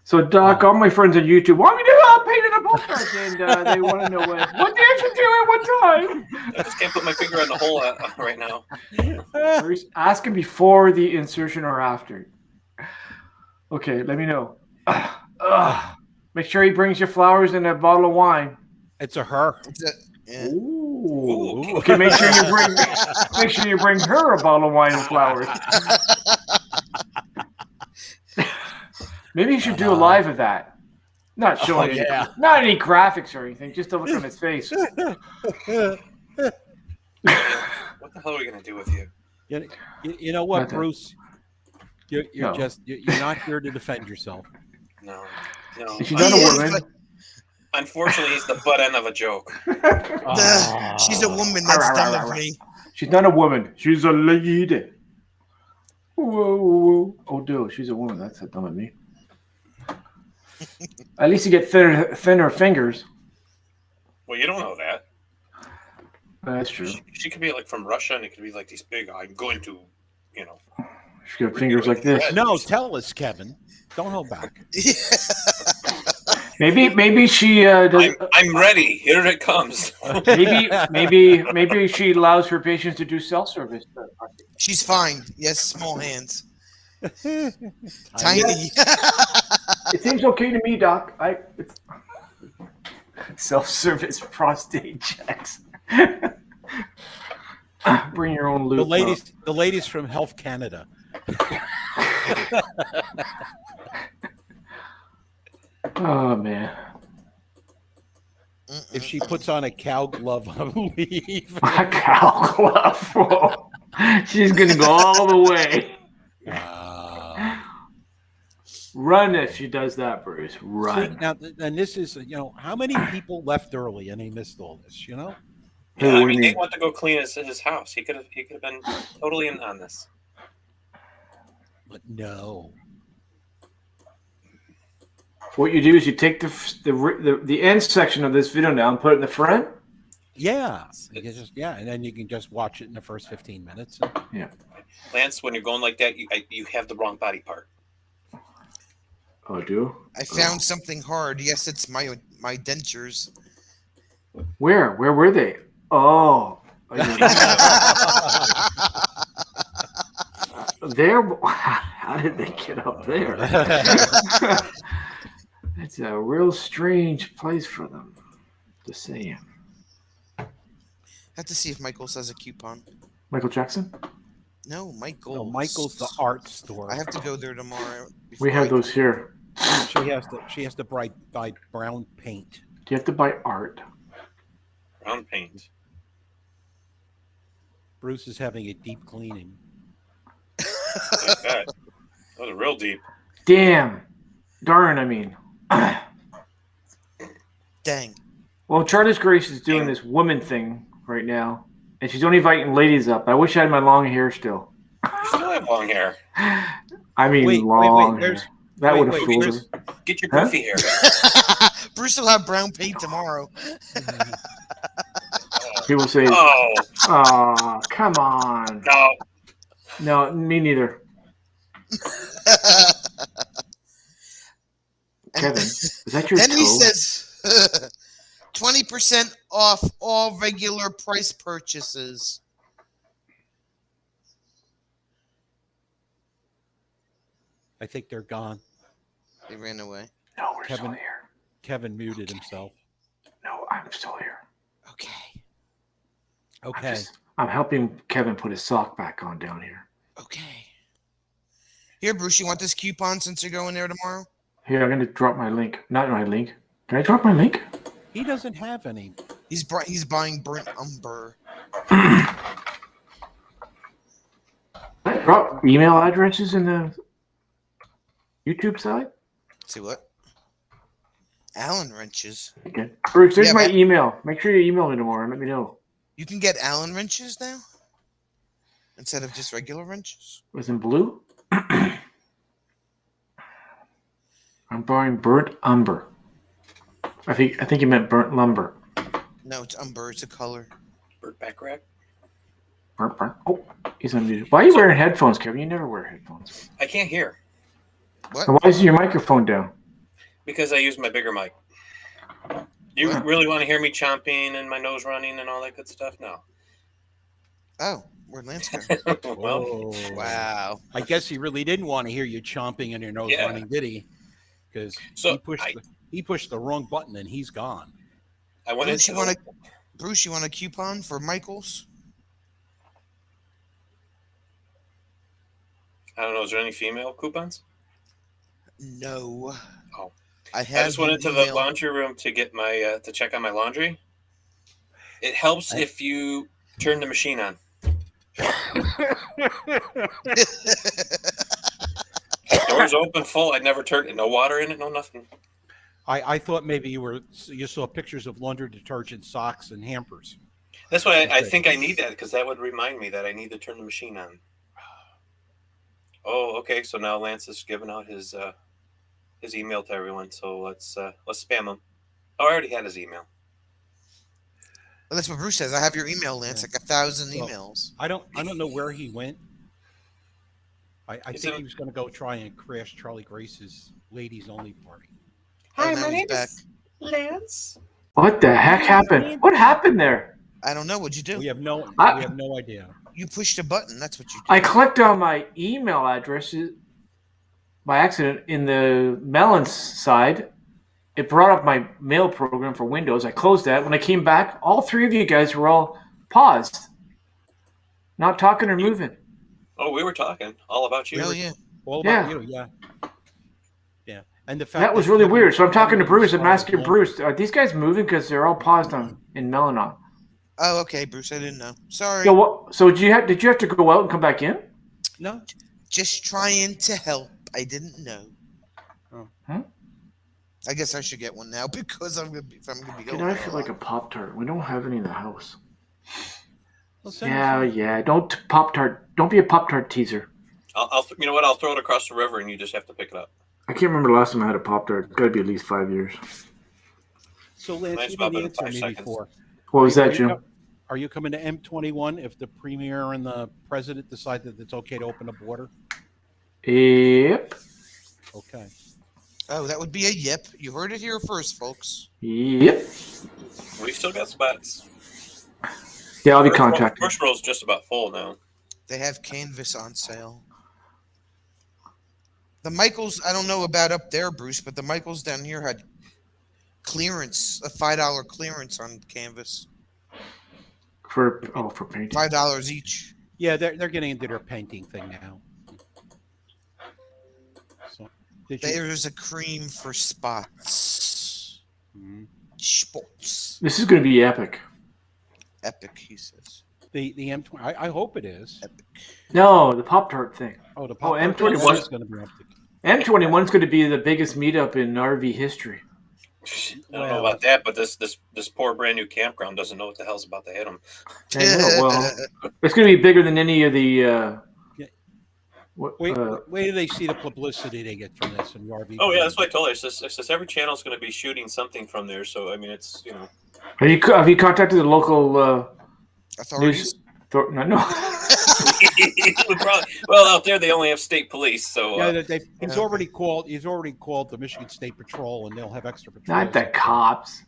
so Doc, all my friends on YouTube want me to paint in a Pop Tart, and they want to know what day I should do it, what time. I just can't put my finger on the hole right now. Bruce, ask him before the insertion or after. Okay, let me know. Make sure he brings you flowers and a bottle of wine. It's a her. Yeah. Ooh. Okay, make sure you bring her a bottle of wine and flowers. Maybe you should do a live of that. Not showing not any graphics or anything, just a look on his face. What the hell are we going to do with you? You know what, Nothing. Bruce? You're No. you're not here to defend yourself. No. She's not a woman. Unfortunately, he's the butt end of a joke. She's a woman. That's dumb of me. She's not a woman. She's a lady. Whoa. Oh, dude, she's a woman. That's dumb of me. At least you get thinner fingers. Well, you don't know that. That's true. She could be like from Russia, and it could be like these big. I'm going to, She got fingers like this. No, tell us, Kevin. Don't hold back. Maybe she does. I'm ready. Here it comes. Maybe she allows her patients to do self-service. She's fine. Yes, small hands. Tiny. It seems okay to me, Doc. Self-service prostate checks. Bring your own loop. The ladies from Health Canada. Oh man. If she puts on a cow glove, I leave. A cow glove. Whoa. She's gonna go all the way. Run if she does that, Bruce. Run. See, now, and this is, how many people left early and he missed all this, Yeah, What I do you mean, mean? they want to go clean his house. He could have been totally in on this. But no. What you do is you take the end section of this video now and put it in the front. Yeah. And then you can just watch it in the first 15 minutes. Lance, when you're going like that, you have the wrong body part. Oh, do? I found something hard. Yes, it's my dentures. Where were they? Oh. There. How did they get up there? It's a real strange place for them. Just saying. Have to see if Michaels has a coupon. Michael Jackson? No, Michaels. No, Michael's the art store. I have to go there tomorrow. We have those here. She has to buy brown paint. Do you have to buy art? Brown paint. Bruce is having a deep cleaning. Like that. That was real deep. Damn. Darn, I mean. Dang. Well, Charles Grace is doing this woman thing right now, and she's only inviting ladies up. I wish I had my long hair still. You still have long hair. I mean, long hair. That would have fooled her. Get your goofy hair. Bruce will have brown paint tomorrow. People say, Oh, come on. no. No, me neither. Kevin, is that your Then he toe? says 20% off all regular price purchases. I think they're gone. They ran away. No, we're still here. Kevin muted himself. No, I'm still here. Okay. Okay. I'm helping Kevin put his sock back on down here. Okay. Here, Bruce, you want this coupon since you're going there tomorrow? Here, I'm going to drop my link. Not my link. Can I drop my link? He doesn't have any. He's buying burnt umber. Drop email addresses in the YouTube side? See what? Allen wrenches. Okay. Bruce, there's Yeah, my but- email. Make sure you email me tomorrow and let me know. You can get Allen wrenches now? Instead of just regular wrenches? Was in blue? I'm buying burnt umber. I think you meant burnt lumber. No, it's umber. It's a color. Burt Bacharach. Burnt. Oh, he's unmuted. Why are you wearing headphones, Kevin? You never wear headphones. I can't hear What? And why is your microphone down? because I use my bigger mic. You What? really want to hear me chomping and my nose running and all that good stuff? No. Oh, where'd Lance go? Well, Whoa. Wow. I guess he really didn't want to hear you chomping and your nose Yeah. running, did he? Because So, he pushed the wrong button and he's gone. I went Bruce, into Bruce, you want a coupon for Michaels? I don't know. Is there any female coupons? No. Oh. I I have just went an into the email. laundry room to get my to check on my laundry. It helps if you turn the machine on. Doors open full. I'd never turned it. No water in it. No nothing. I thought maybe you saw pictures of laundry detergent, socks, and hampers. That's why I think I need that because that would remind me that I need to turn the machine on. Oh, okay. So now Lance is giving out his email to everyone. So let's spam him. Oh, I already had his email. that's what Bruce says. I have your email, Lance. Yeah. Like 1,000 Well, emails. I don't know where he went. I Is think it- he was going to go try and crash Charlie Grace's ladies only party. Oh, now he's back. Lance. What the heck happened? What happened there? I don't know. What'd you do? We have no idea. You pushed a button. That's what you did. I clicked on my email address by accident in the Melons side. It brought up my mail program for Windows. I closed that. When I came back, all three of you guys were all paused, not talking or moving. Oh, we were talking all about you. Hell yeah. All about Yeah. you, yeah. And the fact That was really weird. So I'm talking to Bruce. I'm asking Bruce, are these guys moving? Because they're all paused in Melanon. Oh, okay, Bruce. I didn't know. Sorry. So did you have to go out and come back in? No. Just trying to help. I didn't know. Oh. Huh? I guess I should get one now because I'm gonna be going. Dude, I feel like a Pop-Tart. We don't have any in the house. Well, send us Yeah. Don't Pop-Tart. Don't be a Pop-Tart teaser. I'll you know what? I'll throw it across the river, and you just have to pick it up. I can't remember the last time I had a Pop-Tart. It's got to be at least 5 years. So Lance, Nice you about didn't that in answer 5 me seconds. before. What was that, you Jim? Are you coming to M21 if the premier and the president decide that it's okay to open the border? Yep. Okay. Oh, that would be a yip. You heard it here first, folks. Yep. We still got spots. Yeah, I'll be contacted. First row's just about full now. They have canvas on sale. The Michaels, I don't know about up there, Bruce, but the Michaels down here had clearance, a $5 clearance on canvas. For painting. $5 each. Yeah, they're getting into their painting thing now. So, did you? There's a cream for spots. Mhm. Sports. This is going to be epic. Epic, he says. The M20. I hope it is. Epic. No, the Pop-Tart thing. Oh, the M21 is going to be epic. M21 is going to be the biggest meetup in RV history. I don't know about that, but this poor brand new campground doesn't know what the hell's about to hit them. I know, well, it's going to be bigger than any of the. Yeah. What, Wait till they see the publicity they get from this in the RV. Oh yeah, that's what I told her. It says every channel's going to be shooting something from there. So I mean, it's have you contacted the local Authorities? No. well, out there they only have state police, so Yeah, he's already called. He's already called the Michigan State Patrol, and they'll have extra patrols. Not the cops.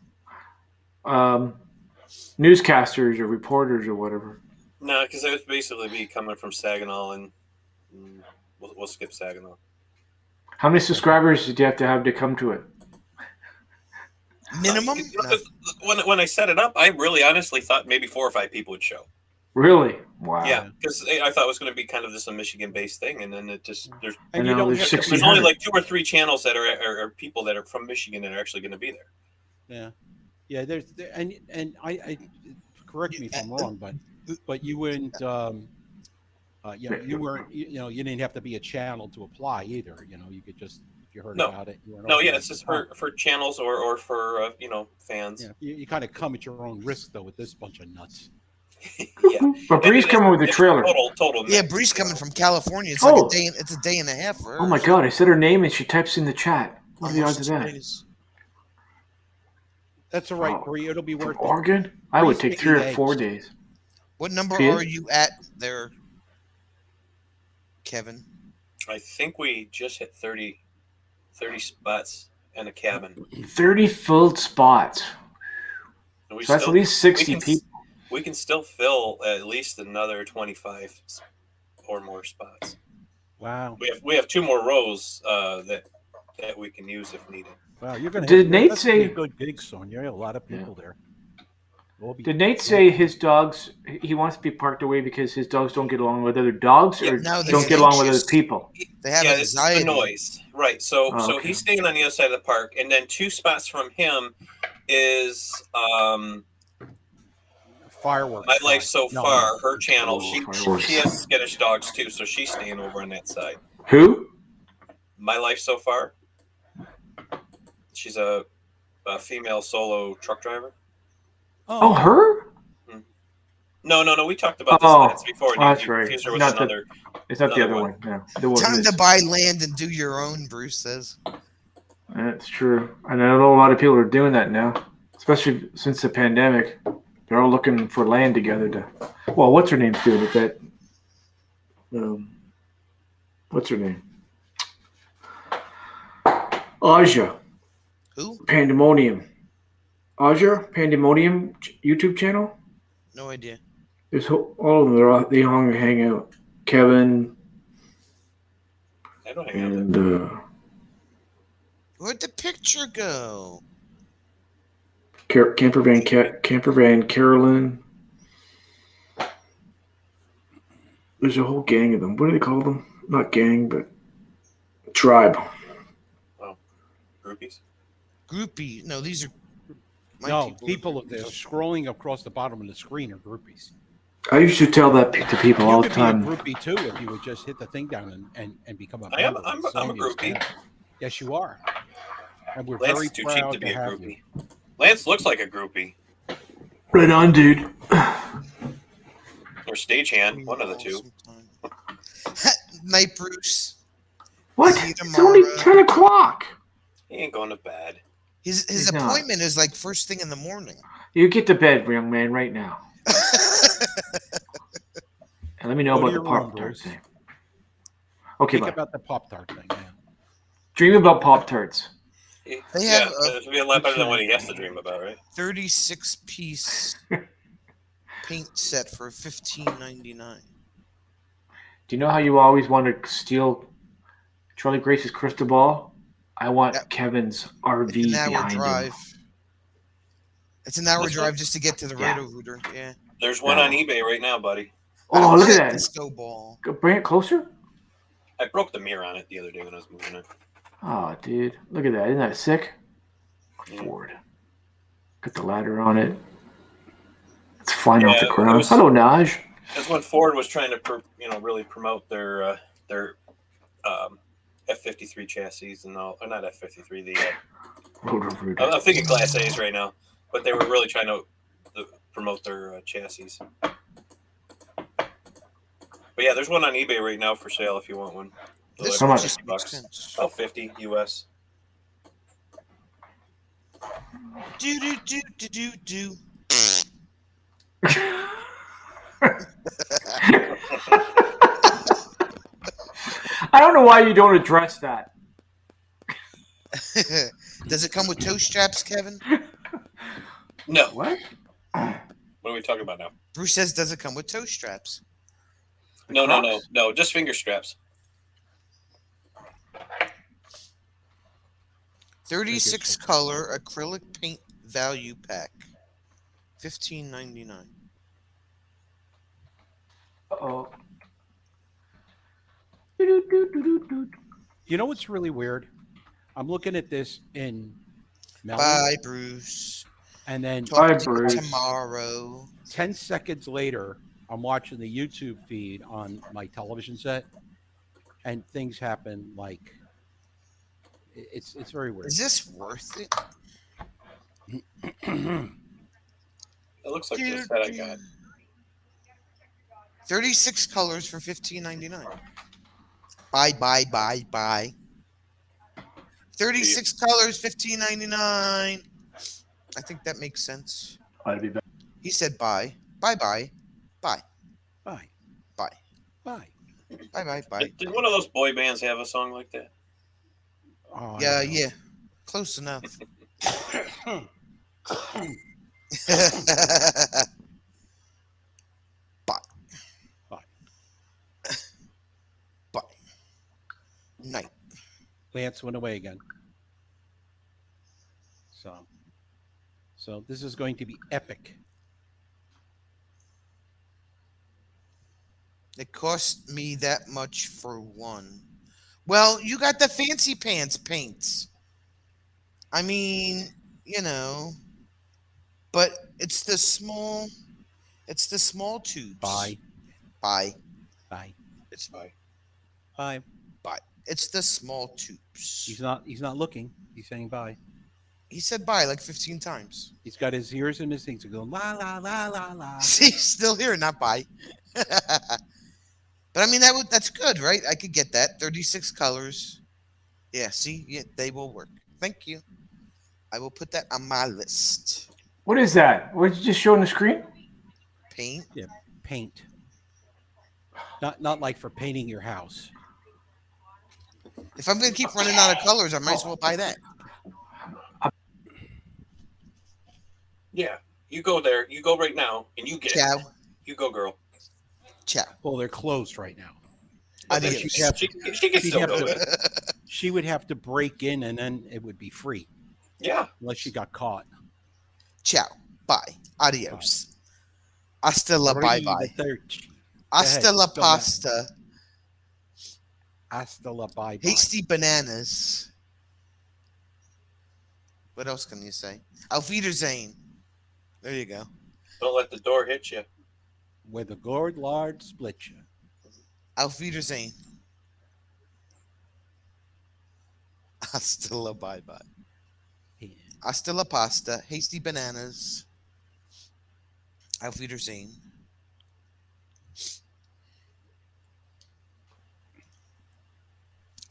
Newscasters or reporters or whatever. no, because it would basically be coming from Saginaw, and we'll skip Saginaw. How many subscribers did you have to come to it? Minimum? No. When I set it up, I really honestly thought maybe 4 or 5 people would show. Really? Wow. Yeah, because I thought it was going to be kind of just a Michigan-based thing, and then it just there's And I you know, don't there's have to- there's only like 2 or 3 channels that are people that are from Michigan that are actually going to be there. Yeah. And I correct me if I'm wrong, but you wouldn't. You weren't. You didn't have to be a channel to apply either. You could just if you heard No. about it. You were No, yeah, it's just for channels or for fans. Yeah, you kind of come at your own risk though with this bunch of nuts. Yeah. But Bree's coming with a It's trailer. Total. Yeah, mix, Bree's so. coming from California. It's Oh. like it's a day and a half for her. Oh my God! I said her name and she types in the chat. What are the odds of that? That's all right, Oh. Bree. It'll be From worth it. Oregon? I would Bree's take 3 or making 4 eggs. days. What number See it? are you at there, Kevin? I think we just hit 30 spots and a cabin. 30 filled spots. And we So that's still- at least 60 we can- people. We can still fill at least another 25 or more spots. Wow. We have 2 more rows that we can use if needed. Wow. You're gonna. Did Nate that's gonna be say- a good gig, Sonia? A lot of people there. We'll be- Did Nate say his dogs, he wants to be parked away because his dogs don't get along with other dogs or no, they're don't get along with other anxious. people? They have It's the anxiety. noise, right? So Oh, so okay. he's staying on the other side of the park, and then 2 spots from him is Fireworks. My Life So No, Far, her channel. Oh, She fireworks. has skittish dogs too, so she's staying over on that side. Who? My Life So Far. She's a female solo truck driver. Oh, her? No. We talked about this Oh, Lance, before. and that's you right. confused her with Not the- another. It's not the Another other one. one. No. The one Time is- to buy land and do your own, Bruce says. That's true. And I know a lot of people are doing that now, especially since the pandemic. They're all looking for land together to. Well, what's her name's doing it? That. What's her name? Aja. Who? Pandemonium. Aja Pandemonium YouTube channel. No idea. There's all of them. They all hang out. Kevin I don't hang out there. and Where'd the picture go? Camper Van Carolyn. There's a whole gang of them. What do they call them? Not gang, but tribe. Groupies. Groupie. No, these are my No, people. people that are scrolling across the bottom of the screen are groupies. I used to tell that to people all You the could be a time. groupie too if you would just hit the thing down and become a I am. member. I'm It's a on your groupie. tab. Yes, you are. And we're Lance very is too proud cheap to be a have groupie. you. Lance looks like a groupie Right on, dude. or stagehand, one of the two. Night, Bruce. What? See you It's only tomorrow. 10 o'clock. He ain't going to bed. His He's not. appointment is like first thing in the morning. You get to bed, young man, right now. And let me know Go to about the your room, Pop Tart Bruce. thing. Okay, Think bye. about the Pop-Tart thing. Yeah. Dream about Pop Tarts. They Yeah, have it'll be a lot better than what he has to dream about, right? 36-piece paint set for $15.99. Do you know how you always want to steal Charlie Grace's crystal ball? I want Yep. Kevin's RV It's an hour behind drive. him. It's an hour This drive one? just to get to the Yeah. Roto-Rooter. Yeah. There's one on eBay right now, buddy. I Oh, don't look want at a that. disco ball. Go bring it closer. I broke the mirror on it the other day when I was moving it. Oh, dude. Look at that. Isn't that sick? Yeah. Ford. Got the ladder on it. It's flying off the Yeah, it ground. was- Hello, Naj. That's when Ford was trying to, really promote their F-53 chassis and all. Or not F-53. Roto-Rooter. I'm thinking Class A's right now, but they were really trying to promote their chassis. But yeah, there's one on eBay right now for sale if you want one. This How one much? just makes sense. About 50 US. Do do do do do do. I don't know why you don't address that. Does it come with toe straps, Kevin? No. What? What are we talking about now? Bruce says, does it come with toe straps? No, Crocs? no. Just finger straps. 36 color acrylic paint value pack. $15.99. Uh-oh. You know what's really weird? I'm looking at this in Melon, Bye, Bruce. and then Bye, Talk to you Bruce. tomorrow. 10 seconds later, I'm watching the YouTube feed on my television set, and things happen like it's very weird. Is this worth it? It looks like this that I got. 36 colors for $15.99. Bye, bye, bye, bye. 36 colors, $15.99. I think that makes sense. I'd be back. He said bye. Bye, bye. Bye. Bye. Bye. Bye. Bye, bye, bye. Did one of those boy bands have a song like that? Oh, I Yeah, don't know. yeah. Close enough. Bye. Bye. Bye. Night. Lance went away again. So this is going to be epic. It cost me that much for one. Well, you got the fancy pants paints. I mean, but it's the small tubes. Bye. Bye. Bye. It's Bye. Bye. It's the small tubes. He's not looking. He's saying bye. He said bye like 15 times. He's got his ears and his things going la la la la la. See, still here, not bye. But I mean that's good, right? I could get that. 36 colors. Yeah, see, yeah, they will work. Thank you. I will put that on my list. What is that? What did you just show on the screen? Paint. Paint. Not like for painting your house. If I'm gonna keep running out of colors, I might as well buy that. Yeah, you go there. You go right now, and you get it. Ciao. You go, girl. Ciao. Well, they're closed right now. Adios. She can She'd still have go to- there. She would have to break in, and then it would be free, Yeah. unless she got caught. Ciao. Bye. Adios. Hasta la bye bye. Hasta la Go ahead. pasta. Hasta la bye bye. Hasty bananas. What else can you say? Auf Wiedersehen. There you go. Don't let the door hit you. Where the gourd lard split you. Auf Wiedersehen. Hasta la bye bye. Yeah. Hasta la pasta. Hasty bananas. Auf Wiedersehen.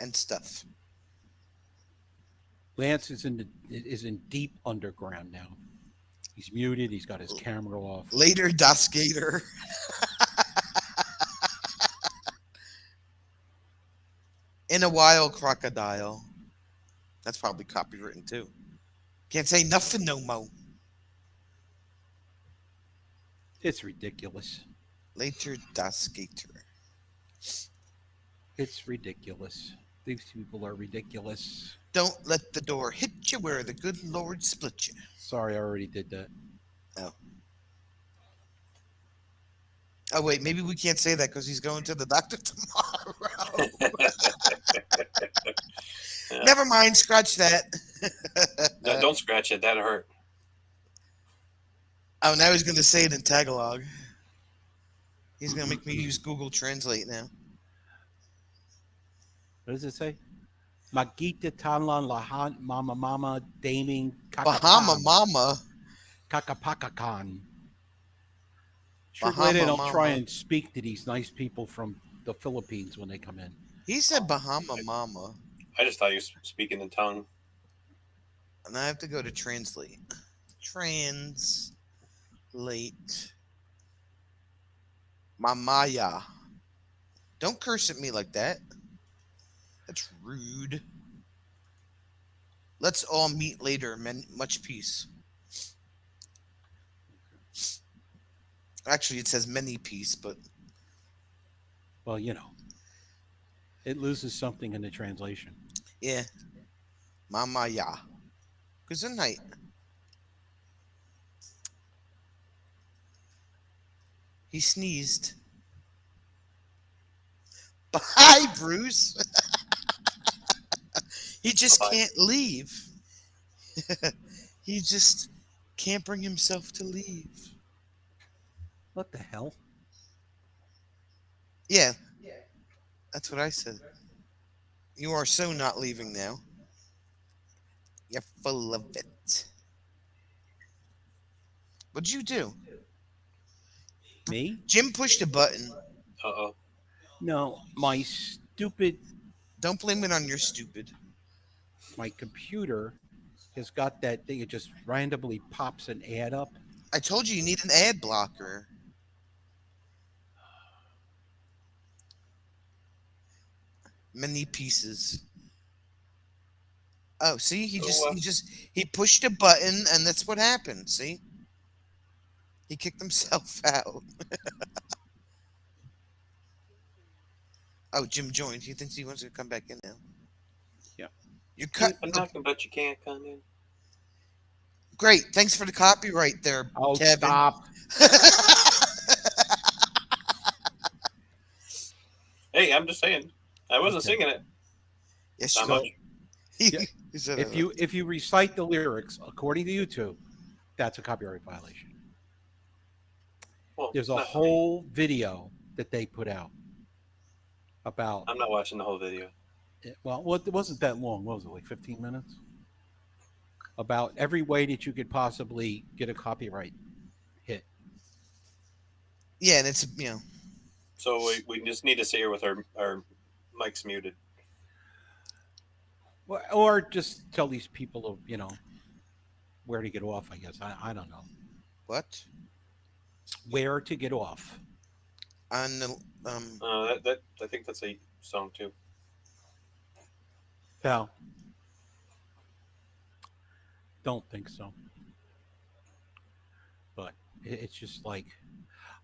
And stuff. Lance is in deep underground now. He's muted. He's got his camera off. Later, Das Gator. In a while, crocodile. That's probably copywritten too. Can't say nothing no more. It's ridiculous. Later, Das Gator. It's ridiculous. These people are ridiculous. Don't let the door hit you where the good Lord split you. Sorry, I already did that. Oh, wait, maybe we can't say that because he's going to the doctor tomorrow. Yeah. Never mind, scratch that. No, don't scratch it. That'll hurt. Oh, now he's going to say it in Tagalog. He's going to make me use Google Translate now. What does it say? Magita Tanlan Lahan Mama Mama Daming Bahama Mama. Kakapakakan. Sure Bahama glad they don't Mama. try and speak to these nice people from the Philippines when they come in. He said Bahama Mama. I just thought you were speaking in tongue. And I have to go to Translate. Translate. Mamaya. Don't curse at me like that. That's rude. Let's all meet later. Much peace. Actually, it says many peace, but Well, you know, it loses something in the translation. yeah. Mamaya. Good night. He sneezed. Bye, Bruce. He just Bye-bye. can't leave. He just can't bring himself to leave. What the hell? Yeah. That's what I said. You are so not leaving now. You're full of it. What'd you do? Me? Jim pushed a button. Uh-oh. No, my stupid, Don't blame it on your stupid. my computer has got that thing. It just randomly pops an ad up. I told you need an ad blocker. Many pieces. Oh, see, he pushed a button and that's what happened. See, he kicked himself out. Oh, Jim joined. He thinks he wants to come back in now. Yeah. You cut. I'm knocking, but you can't come in. Great. Thanks for the copyright there, Oh, Kevin. stop. Hey, I'm just saying. I wasn't Okay. singing it. Yes, Not you much. did. Yeah. He said If you recite the lyrics according to YouTube, that's a copyright violation. Well, There's a not- whole video that they put out about I'm not watching the whole video. well, it wasn't that long. What was it, like 15 minutes? About every way that you could possibly get a copyright hit. Yeah, and it's So we just need to sit here with our mics muted. Or just tell these people, where to get off. I guess I don't know What? where to get off. On the That I think that's a song too. Pal, don't think so. But it's just like,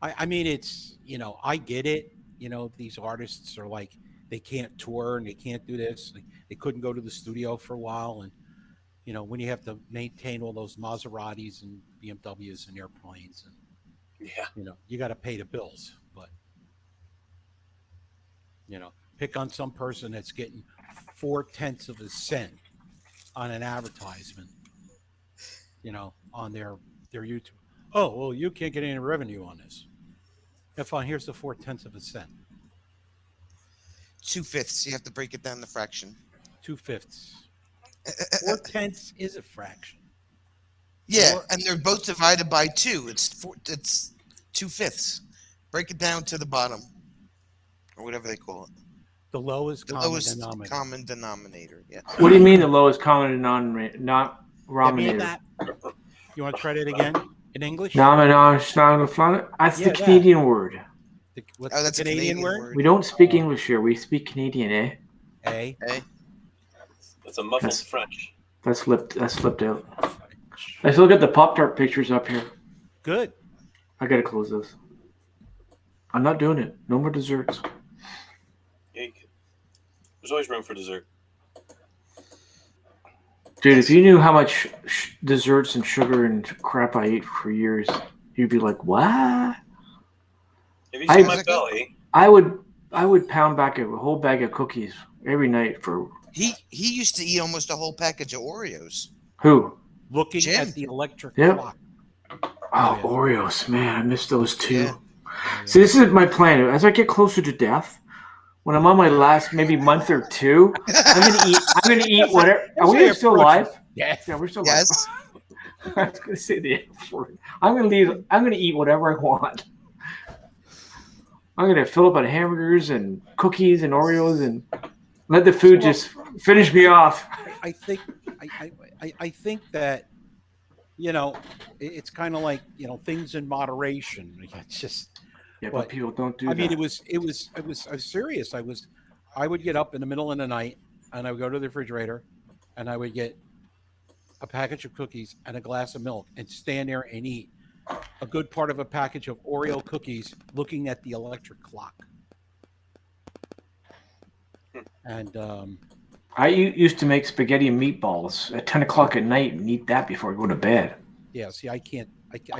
I mean, it's, I get it. These artists are like, they can't tour and they can't do this. They couldn't go to the studio for a while. And, when you have to maintain all those Maseratis and BMWs and airplanes and, Yeah. you got to pay the bills. But, pick on some person that's getting 0.4 of a cent on an advertisement, on their YouTube. Oh, well, you can't get any revenue on this. Yeah, fine. Here's the 0.4 of a cent. 2/5. You have to break it down to fraction. 2/5. 0.4 is a fraction. Yeah, Or- and they're both divided by 2. It's 2/5. Break it down to the bottom, or whatever they call it. The lowest The common lowest denominator. common denominator. Yeah. What do you mean the lowest common denominator? Not I mean denominator. that. You want to try that again in English? That's Yeah, the that. Canadian word. What's Oh, that's the a Canadian word? We don't speak English here. We speak Canadian, eh? A. It's a muffled Yes. French. That slipped out. Let's look at the Pop-Tart pictures up here. Good. I gotta close this. I'm not doing it. No more desserts. Yeah, there's always room for dessert. Dude, if you knew how much desserts and sugar and crap I ate for years, you'd be like, "What?" If you I- see my belly, I would pound back a whole bag of cookies every night for He used to eat almost a whole package of Oreos. who? Looking Jim. at the electric Yep. clock. Oh, yeah. Oreos, man, I miss those too. Yeah. See, this is my plan. As I get closer to death, when I'm on my last maybe month or two, I'm gonna eat whatever. Are we still alive? Yes. Yeah, we're still Yes. alive. I was gonna say the F word. I'm gonna eat whatever I want. I'm gonna fill up on hamburgers and cookies and Oreos and let the food just finish me off. I think I think that it's kind of like things in moderation. It's just Yeah, but people don't do I that. mean, I was serious. I would get up in the middle of the night and I would go to the refrigerator and I would get a package of cookies and a glass of milk and stand there and eat a good part of a package of Oreo cookies looking at the electric clock. And I used to make spaghetti and meatballs at 10 o'clock at night and eat that before I go to bed. yeah, see, I can't.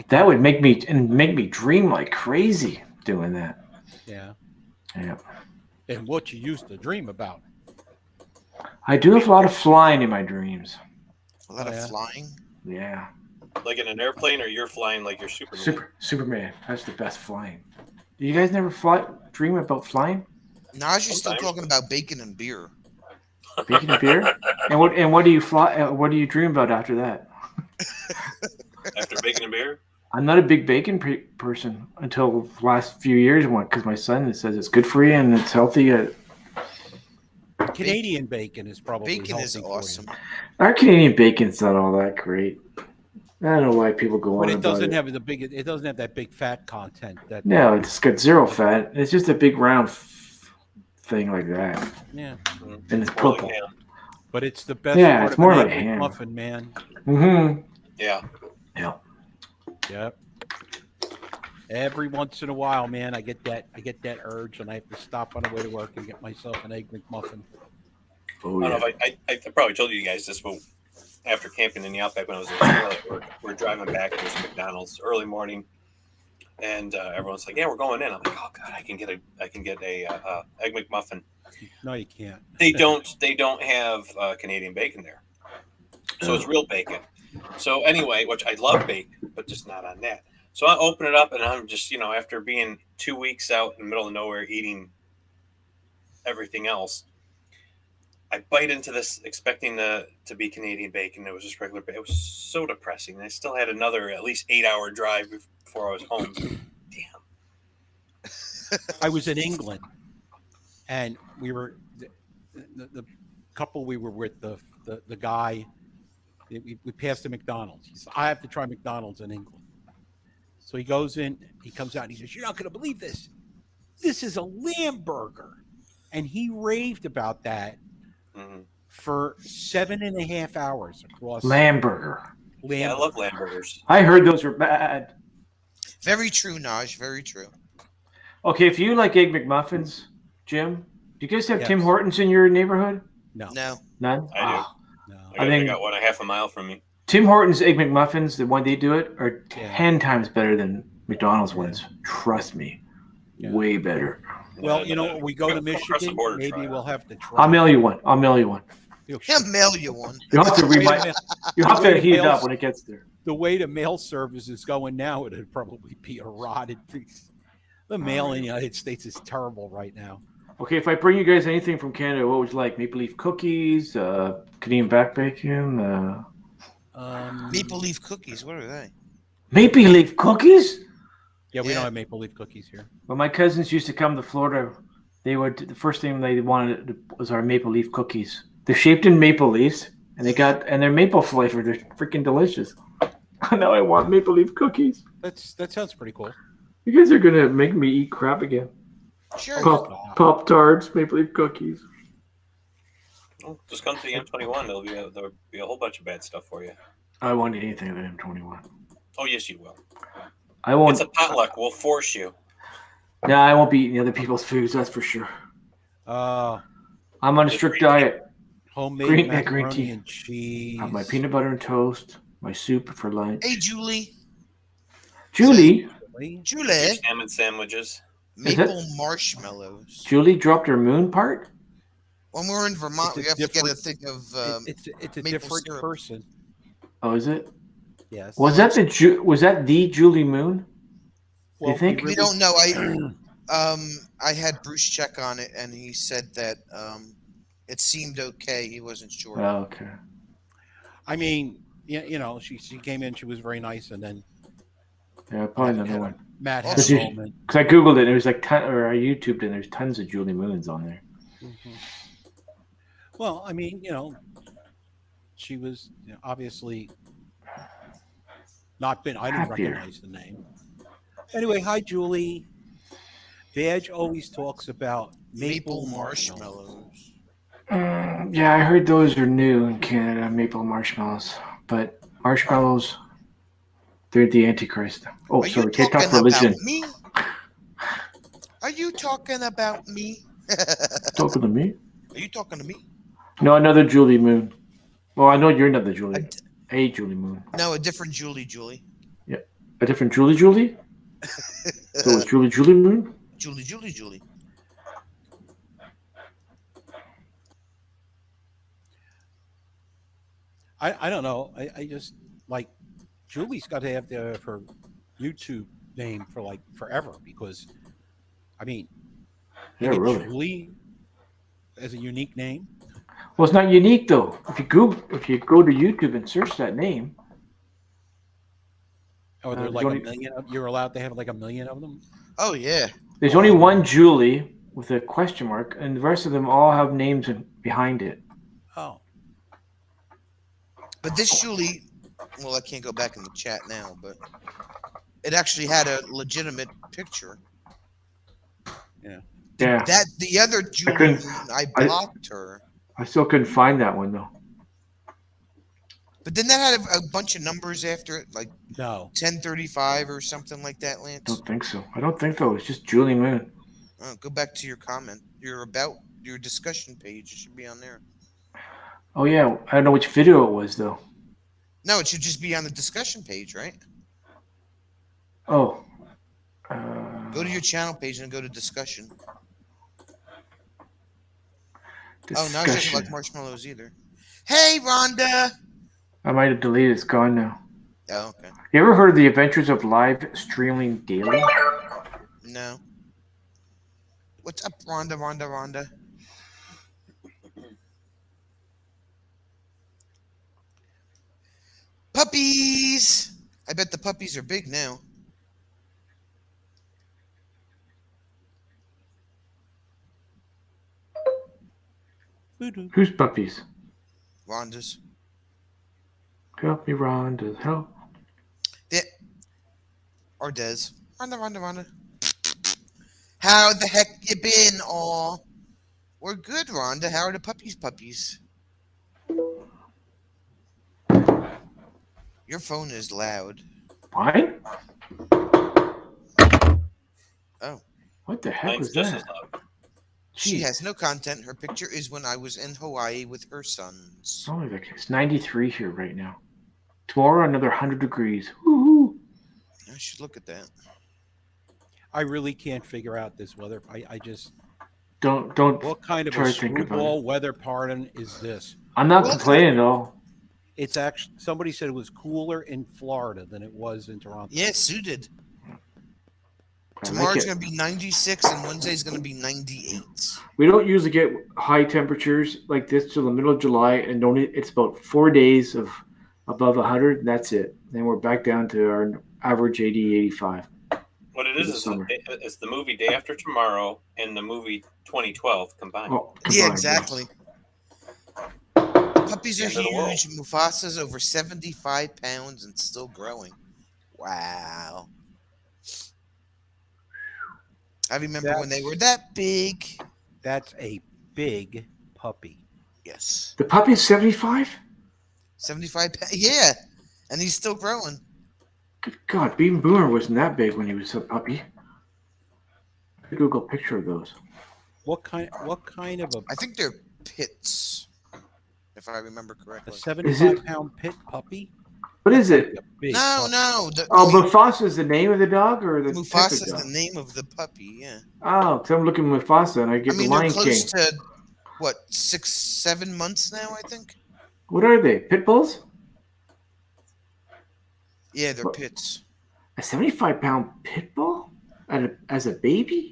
That would make me dream like crazy doing that. Yeah. Yeah. And what you used to dream about. I do have a lot of flying in my dreams. A lot Yeah. of flying. Yeah. like in an airplane, or you're flying like you're Superman. Superman. That's the best flying. Do you guys never dream about flying? Najee's still Sometimes. talking about bacon and beer. Bacon and beer? And what do you fly? What do you dream about after that? After bacon and beer, I'm not a big bacon person until the last few years, because my son says it's good for you and it's healthy. Canadian bacon is probably Bacon is healthy for you. awesome. Our Canadian bacon's not all that great. I don't know why people go on But it about doesn't it. have it doesn't have that big fat content that No, it's got zero fat. It's just a big round thing like that, yeah. and it's more like purple. ham. But it's the best Yeah, part it's of more an like egg ham. muffin, man. Mm-hmm. Yeah, Yeah. Yep. Every once in a while, man, I get that urge, and I have to stop on the way to work and get myself an egg McMuffin. Oh I yeah. don't know if I probably told you guys this, but after camping in the Outback when I was in Australia, we're driving back to this McDonald's early morning, and everyone's like, "Yeah, we're going in." I'm like, "Oh God, I can get a egg McMuffin." No, you can't. They don't have Canadian bacon there, so it's real bacon. So anyway, which I love bacon, but just not on that. So I open it up, and I'm just after being 2 weeks out in the middle of nowhere eating everything else, I bite into this expecting to be Canadian bacon. It was just regular bacon. It was so depressing. I still had another at least 8-hour drive before I was home. Damn. I was in England, and we were the couple we were with, the guy We passed a McDonald's. He said, I have to try McDonald's in England. So he goes in, he comes out, and he says, "You're not going to believe this. This is a lamb burger." And he raved about that for 7.5 hours across Lamb burger. Yeah, I love lamb burgers. I heard those were bad. Very true, Naj. Very true. Okay, if you like Egg McMuffins, Jim, do you guys have Yes. Tim Hortons in your neighborhood? No. None? I do. Ah. No. I think- got one a half a mile from me. Tim Hortons Egg McMuffins, the one they do it, are Yeah. 10 times better than McDonald's ones. Trust me. Yeah. Way better. Well, you know, we go to Come across the Michigan, border, maybe try it. we'll have to try. I'll mail you one. I'll mail you one. You'll He'll mail you one. You'll have to The way remind. the mail- You have the way to the heat it mail's- up when it gets there. the way the mail service is going now, it'd probably be a rotted piece. The mail in the United States is terrible right now. Okay, if I bring you guys anything from Canada, what would you like? Maple leaf cookies, Canadian back bacon, Maple leaf cookies. What are they? maple leaf cookies? Yeah, we Yeah. don't have maple leaf cookies here. When my cousins used to come to Florida, they would the first thing they wanted was our maple leaf cookies. They're shaped in maple leaves, and they're maple flavored. They're freaking delicious. Now I want maple leaf cookies. That sounds pretty cool. You guys are gonna make me eat crap again. Sure. Pop tarts, maple leaf cookies. Well, just come to the M21. There'll be a whole bunch of bad stuff for you. I won't eat anything at M21. Oh yes, you will. I won't. It's a potluck. We'll force you. No, I won't be eating other people's foods. That's for sure. Uh, I'm on a strict diet. homemade Green macaroni tea. and cheese. I have my peanut butter and toast, my soup for lunch. Hey, Julie. Julie, Julie. Your salmon sandwiches. Maple marshmallows. Julie dropped her moon part. When we're in Vermont, It's a we have to get a different- thing of. It's a maple different syrup. person. Oh, is it? Yes. Was that the Julie Moon? Well, you think? We don't know. I had Bruce check on it, and he said that it seemed okay. He wasn't sure. Oh, okay. I mean, you know, she came in, she was very nice, and then Yeah, probably another one. Matt Oh, had a she- moment. Because I googled it, and it was like or I YouTubed it, and there's tons of Julie Moons on there. Well, I mean, you know, she was obviously not been. I didn't Happier. recognize the name. Anyway, hi, Julie. Badge always talks about Maple marshmallows. Yeah, I heard those are new in Canada, maple marshmallows. But marshmallows, they're the Antichrist. Oh, Are sorry, you can't talk talking religion. about me? Are you talking about me? Talking to me? Are you talking to me? No, another Julie Moon. Well, I know you're another Julie. Hey, Julie Moon. No, a different Julie. Julie. A different Julie? So it's Julie Moon? Julie. I don't know. I just like Julie's got to have her YouTube name for like forever because, I mean, Yeah, get really. Julie as a unique name. Well, it's not unique though. If you go to YouTube and search that name, Or they're there's like only- a million. You're allowed to have like a million of them. Oh yeah. there's only one Julie with a question mark, and the rest of them all have names behind it. Oh, But this Julie, well, I can't go back in the chat now, but it actually had a legitimate picture. Yeah, That the other Julie, couldn't- I I- blocked her. I still couldn't find that one though. But then that had a bunch of numbers after it, like no. 1035 or something like that, Lance. Don't think so. I don't think so. It's just Julie Moon. Oh, go back to your comment. Your discussion page. It should be on there. Oh yeah, I don't know which video it was though. No, it should just be on the discussion page, right? Oh. Go to your channel page and go to discussion. Oh, now she doesn't discussion. like marshmallows either. Hey, Rhonda. I might have deleted. It's gone now. Oh, okay. You ever heard of the Adventures of Live Streaming Daily? No. What's up, Rhonda? Puppies! I bet the puppies are big now. Whose puppies? Rhonda's. Help me, Rhonda. Help. Yeah. Or Des. Rhonda. How the heck you been, all? We're good, Rhonda. How are the puppies? Your phone is loud. Mine? Oh. What the heck Mine's was just that? as loud. She Jeez. has no content. Her picture is when I was in Hawaii with her sons. Oh, look, it's 93 here right now. Tomorrow, another 100 degrees. Woohoo! I should look at that. I really can't figure out this weather. I just Don't what kind of try a to think about screwball weather pattern is this? I'm not Well, complaining though. It's actually somebody said it was cooler in Florida than it was in Toronto. Yeah, suited. I like Tomorrow's it. going to be 96 and Wednesday's going to be 98. We don't usually get high temperatures like this till the middle of July, and it's about 4 days of above 100, and that's it. Then we're back down to our average 80, 85. What it For is the summer. it's the movie Day After Tomorrow and the movie 2012 combined. Oh, Yeah, combined, exactly. Puppies are End of the world. huge. Mufasa's over 75 pounds and still growing. Wow. I remember when they were that big. That's a big puppy. Yes. The puppy's 75? 75 pounds. Yeah. And he's still growing. Good God, Beaver Boomer wasn't that big when he was a puppy. Google a picture of those. What kind of I think they're pits, if I remember a correctly. 75-pound pit puppy? What is it? Big No, puppy. no. Oh, Mufasa is the name of the dog, or the type of Mufasa's dog? the name of the puppy, yeah. Oh, because I'm looking at Mufasa and I get I mean, the they're Lion close King. to, what, 6-7 months now, I think? What are they? Pit bulls? Yeah, they're What? pits. A 75-pound pit bull as a baby?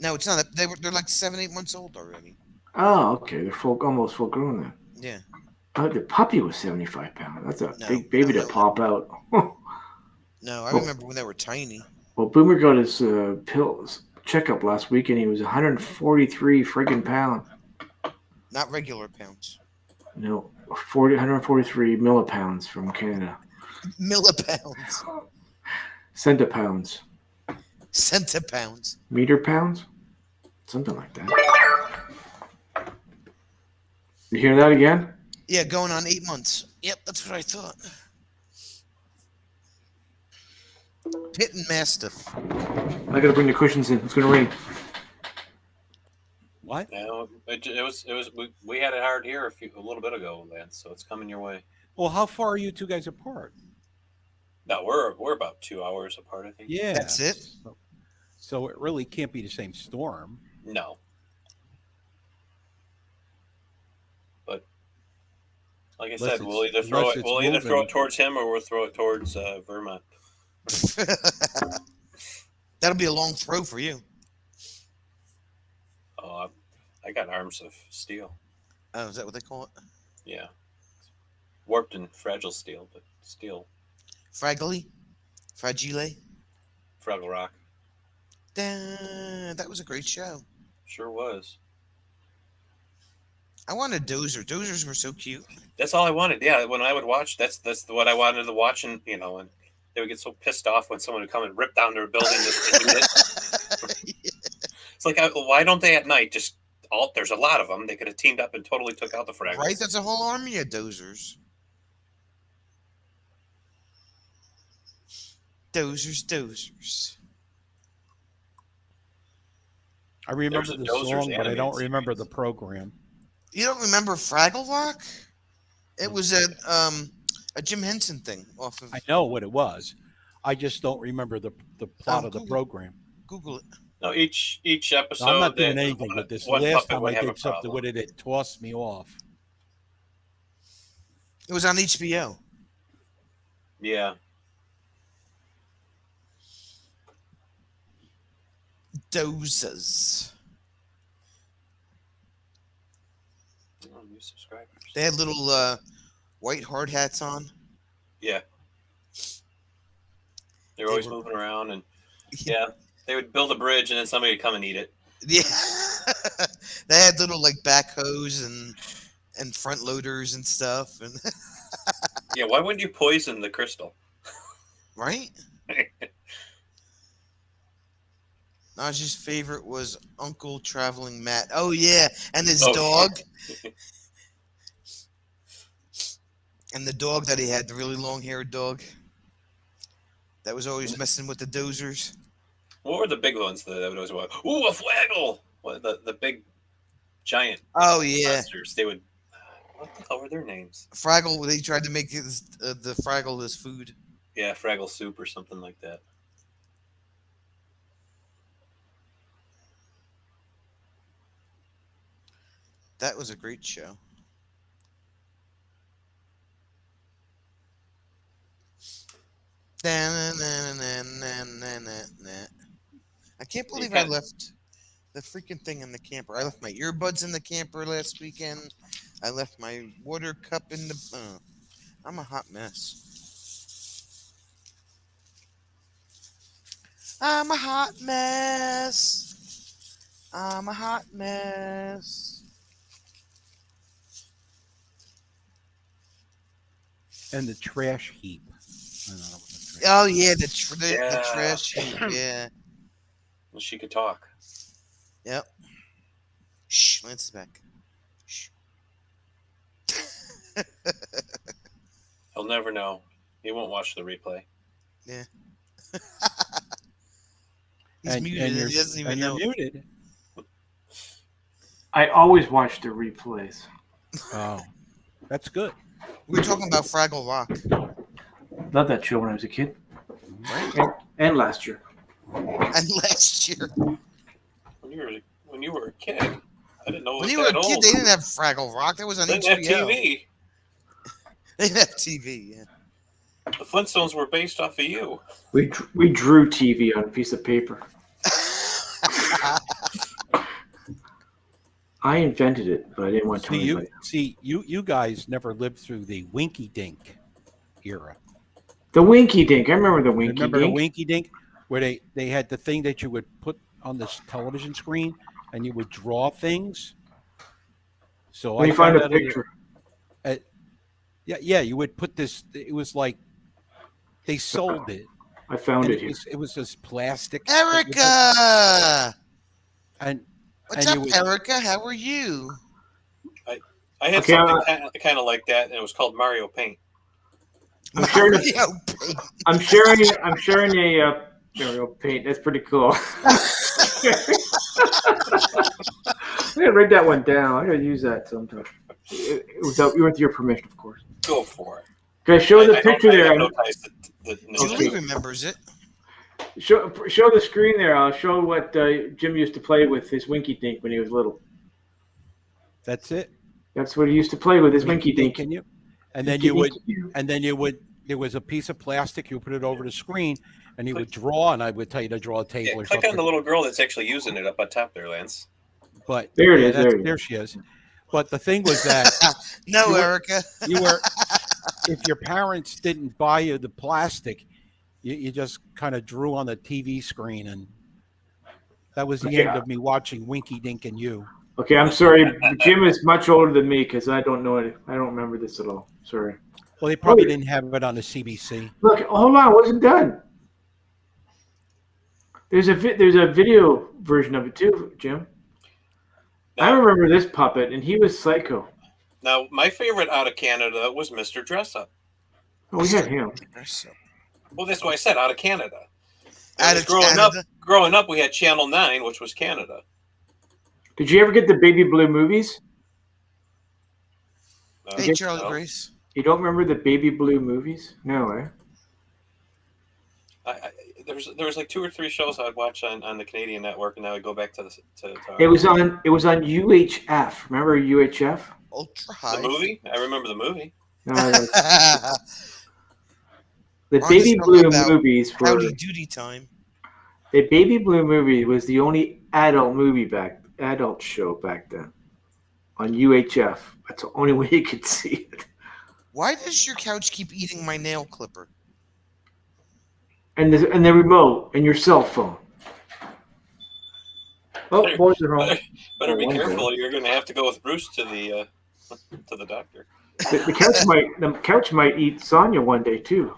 No, it's not. They're like 7-8 months old already. Oh, okay. They're almost full grown then. Yeah. Oh, the puppy was 75 pounds. That's a No, big baby no, to no. pop out. No, I Oh. remember when they were tiny. Well, Boomer got his pills checkup last week, and he was 143 friggin' pounds. Not regular pounds. No, 143 millipounds from Canada. Millipounds. Centipounds. Centipounds. Meter pounds? Something like that. You hear that again? Yeah, going on 8 months. Yep, that's what I thought. Pit and Mastiff. I gotta bring the cushions in. It's gonna rain. What? No, we had it hard here a little bit ago, Lance. So it's coming your way. Well, how far are you two guys apart? No, we're about 2 hours apart, I think. Yeah. That's it. So it really can't be the same storm. No. But like I Unless said, we'll either unless throw it's moving. it towards him or we'll throw it towards Vermont. That'll be a long throw for you. Oh, I got arms of steel. Oh, is that what they call it? Yeah. Warped and fragile steel, but steel. Fragile? Fragile? Fraggle Rock. That was a great show. Sure was. I wanted Dozer. Dozers were so cute. That's all I wanted. Yeah, when I would watch, that's what I wanted to watch, and and they would get so pissed off when someone would come and rip down their building. It's like, why don't they at night just? There's a lot of them. They could have teamed up and totally took out the Fraggles. Right? That's a whole army of Dozers. Dozers. I remember There's a the Dozers song, but I don't animated remember series. the program. You don't remember Fraggle Rock? It was a Jim Henson thing off of I know what it was. I just don't remember the plot of the Google. program. Google it. No, each episode. No, I'm not doing that anything with this. one Last puppet time would I have a did something problem. with it, it tossed me off. It was on HBO. Yeah. Dozers. Oh, new subscribers. They had little white hard hats on. Yeah. They're They always were- moving around, and yeah, they would build a bridge, and then somebody would come and eat it. Yeah. They had little like backhoes and front loaders and stuff. And Yeah, why wouldn't you poison the crystal? Right? Najee's favorite was Uncle Traveling Matt. Oh yeah, and his Oh, dog. And the dog that he had, the really long-haired dog, that was always messing with the dozers. What were the big ones that would always go, ooh, a flaggle? What, the big, giant Oh yeah, monsters. They would. What the hell were their names? Fraggle. They tried to make his the Fraggle his food. Yeah, Fraggle soup or something like that. That was a great show. I can't believe I left the freaking thing in the camper. I left my earbuds in the camper last weekend. I left my water cup in the. I'm a hot mess. I'm a hot mess. I'm a hot mess. And the trash heap. I don't know what the trash Oh yeah, the Yeah. trash heap. Yeah. Well, she could talk. Yep. Shh, Lance is back. Shh. He'll never know. He won't watch the replay. He's And muted. you're, He doesn't even and you're know. muted. I always watch the replays. Oh, that's good. We were talking about Fraggle Rock. Loved that show when I was a kid. Right. And last year. And last year, When you were a kid, I didn't know it when was you were a that kid, old. they didn't have Fraggle Rock. That was on They didn't have HBO. TV. They didn't have TV. Yeah. The Flintstones were based off of you. We drew TV on a piece of paper. I invented it, but I didn't want to tell anybody. You guys never lived through the Winky Dink era. The Winky Dink. I remember the Winky Remember Dink. the Winky Dink, where they had the thing that you would put on this television screen, and you would draw things. So Let me find a picture. Yeah, you would put this. It was like they sold it. I found And it here. it was this plastic. Erica, And what's and up, you would- Erica? How are you? I had Okay, something kind of like that, and it was called Mario Paint. I'm sharing. Mario Paint. I'm sharing a Mario Paint. That's pretty cool. I'm gonna write that one down. I'm gonna use that sometime. With your permission, of course. Go for it. Can I show the I picture have there? no ties to the Julie remembers it. Show the screen there. I'll show what Jim used to play with his Winky Dink when he was little. That's it. That's what he used to play with his Winky Dink. Can you? And then you would. There was a piece of plastic. You put it over the screen, and you would draw. And I would tell you to draw a table Yeah, or click something. on the little girl that's actually using it up on top there, Lance. But There it is, there it There she is. But the thing was that No, You were- Erica. you were, if your parents didn't buy you the plastic, you just kind of drew on the TV screen, and that was the end of me watching Winky Dink and You. Okay, I'm sorry. Jim is much older than me because I don't know it. I don't remember this at all. Sorry. Well, they probably didn't have it on the CBC. Look, hold on. It wasn't done. There's a video version of it too, Jim. I remember this puppet, and he was psycho. Now, my favorite out of Canada was Mr. Dress Up. Oh, we had him. Well, that's why I said out of Canada. Out of Growing up, we had Channel 9, which was Canada. Did you ever get the Baby Blue movies? Hey, Charlie no. Grace. You don't remember the Baby Blue movies? No, eh? There was like 2 or 3 shows I'd watch on the Canadian network, and then I'd go back to It was on UHF. Remember UHF? Ultra the high. movie. I remember the movie. No, the We're Baby just Blue talking about movies were. Howdy Doody time. The Baby Blue movie was the only adult show back then on UHF. That's the only way you could see it. Why does your couch keep eating my nail clipper? And the remote and your cell phone. Oh, boys are home. Better be Oh, okay. careful. You're going to have to go with Bruce to the doctor. The couch might eat Sonya one day too.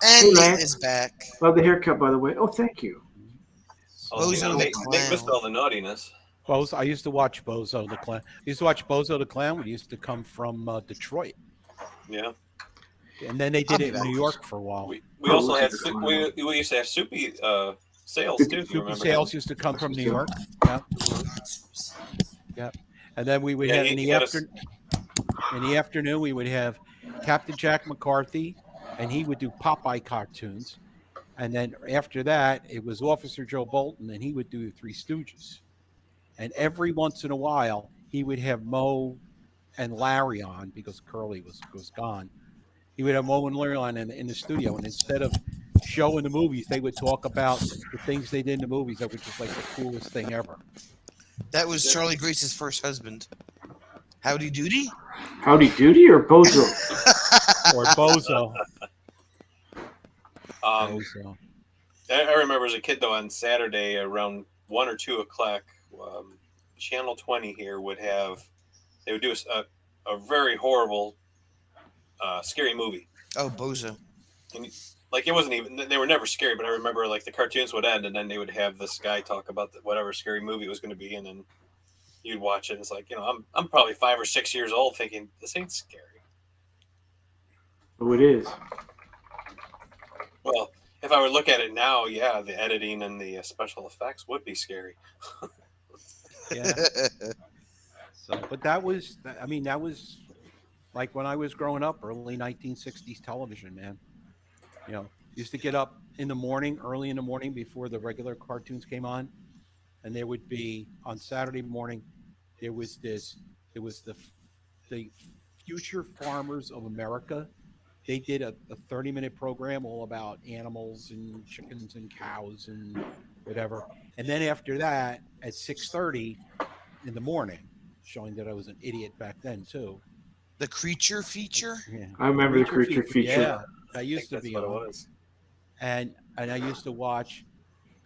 And Hey, Nate Lance. is back. Love the haircut, by the way. Oh, thank you. Oh, Bozo yeah, the Nick missed Clown. all the naughtiness. Bozo. I used to watch Bozo the Clown. I used to watch Bozo the Clown. We used to come from Detroit, Yeah. and then they I'll did be it in back. New York for a while. We Oh, also look had at the clown. we used to have Soupy sales too. If you Soupy remember Sales him. used to come from New York. Yeah. Yeah. And then we would Yeah, have he had us- in the afternoon we would have Captain Jack McCarthy, and he would do Popeye cartoons. And then after that, it was Officer Joe Bolton, and he would do the Three Stooges. And every once in a while, he would have Mo and Larry on because Curly was gone. He would have Mo and Larry on in the studio, and instead of showing the movies, they would talk about the things they did in the movies that were just like the coolest thing ever. That was Charlie Grace's first husband. Howdy Doody? Howdy Doody or Bozo? Or Bozo. I remember as a kid though, on Saturday around 1 or 2 o'clock, Channel 20 here would do a very horrible, scary movie. Oh, Bozo. And like it wasn't even, they were never scary, but I remember like the cartoons would end and then they would have this guy talk about whatever scary movie it was going to be, and then you'd watch it. And it's like, I'm probably 5 or 6 years old thinking this ain't scary. Oh, it is. Well, if I were to look at it now, yeah, the editing and the special effects would be scary. Yeah. So, but that was like when I was growing up, early 1960s television, man. Used to get up early in the morning before the regular cartoons came on, and there would be on Saturday morning, there was the Future Farmers of America. They did a 30-minute program all about animals and chickens and cows and whatever. And then after that, at 6:30 in the morning, showing that I was an idiot back then too. The Creature feature? Yeah. I remember the creature feature. Yeah, I I used think to that's be what it on. was. And I used to watch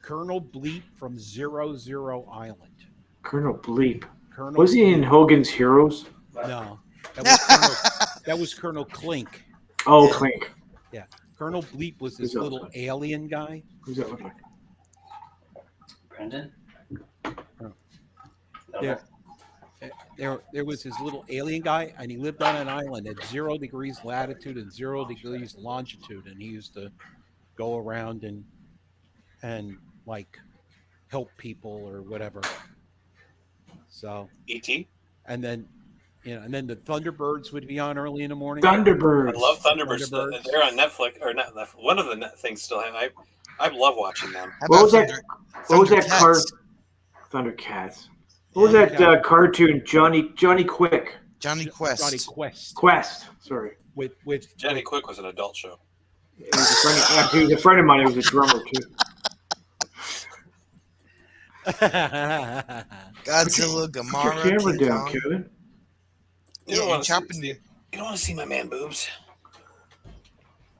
Colonel Bleep from 00 Island. Colonel Bleep. Colonel Was he in Bleep- Hogan's Heroes? No, that was Colonel Clink. Oh, Yeah. Clink. Colonel Bleep was this Who's that little like? alien guy. Who's that look like? Brendan? There was this little alien guy, and he lived on an island at 0 degrees latitude and 0 degrees longitude, and he used to go around and like help people or whatever. So, E.T. and then the Thunderbirds would be on early in the morning. Thunderbirds. I love Thunderbirds. Thunderbirds. They're on Netflix or not Netflix. One of the net things still have. I love watching them. How What about was that? What was that Thundercats? Thundercats. What was that cartoon? Johnny Quick. Johnny Quest. Johnny Quest Quest. Sorry. with Johnny Quick was an adult show. He was a friend of mine. He was a drummer too. Godzilla, Put your Gamora, camera King down, Kong. Kevin. You Yeah, don't you're want to chopping see, the you don't want to see my man boobs.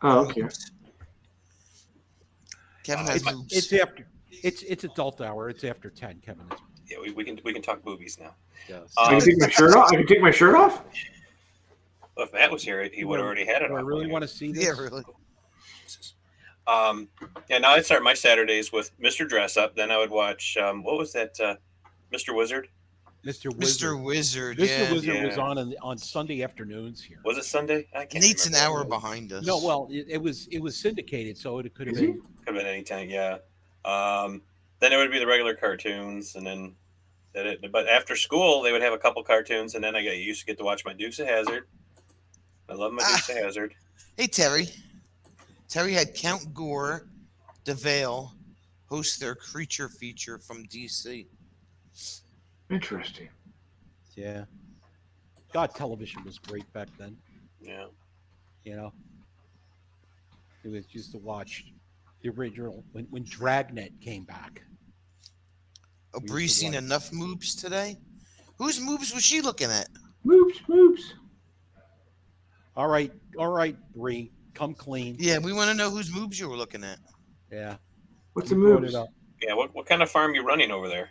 Oh, okay. Kevin has It's- boobs. it's after it's adult hour. It's after 10, Kevin. Yeah, we can talk boobies now. Yes. I can take my shirt off. I can take my shirt off. Well, if Matt was here, he would have already had it. Do I off really by want to see this? Yeah, really. Yeah, now I'd start my Saturdays with Mr. Dress Up. Then I would watch what was that? Mr. Wizard. Mr. Wizard. Mr. Wizard. Mr. Yeah. Wizard was Yeah. on Sunday afternoons here. Was it Sunday? I can't. Nate's an remember. hour behind us. No, well, it was syndicated, so it could have Is he? been. Could have been any time. Yeah. Then it would be the regular cartoons, and then but after school they would have a couple cartoons, and then I used to get to watch my Dukes of Hazzard. I love my Dukes of Hazzard. Hey, Terry. Terry had Count Gore, DeVale, host their Creature feature from DC. Interesting. Yeah. God, television was great back then. Yeah. You know, it was used to watch the original when Dragnet came back. Oh, We Bree used to seen watch- enough moobs today? Whose moobs was she looking at? Moops. All right, Bree, come clean. Yeah, we want to know whose moobs you were looking at. Yeah. What's the You brought moves? it up. Yeah. What kind of farm you running over there?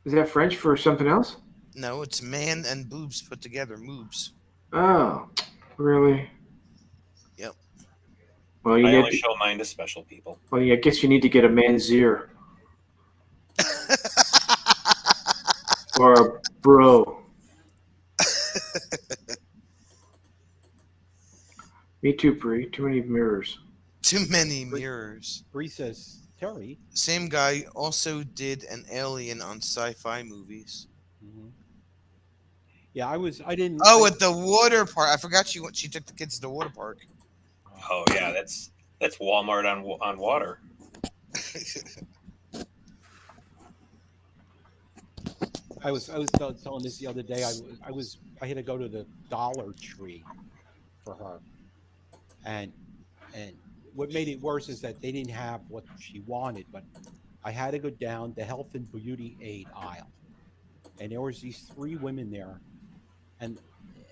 Is that French for something else? No, it's man and boobs put together. Moobs. Oh, really? Yep. Well, I you only get. show mine to special people. Well, I guess you need to get a man's ear or a bro. Me too, Bree. Too many mirrors. Too many mirrors. Bree says, Terry. Same guy also did an alien on sci-fi movies. Mhm. Yeah, I didn't. Oh, I- at the water park. I forgot she took the kids to the water park. Oh yeah, that's Walmart on water. I was telling this the other day. I had to go to the Dollar Tree for her, and what made it worse is that they didn't have what she wanted. But I had to go down the health and beauty aid aisle, and there was these three women there, and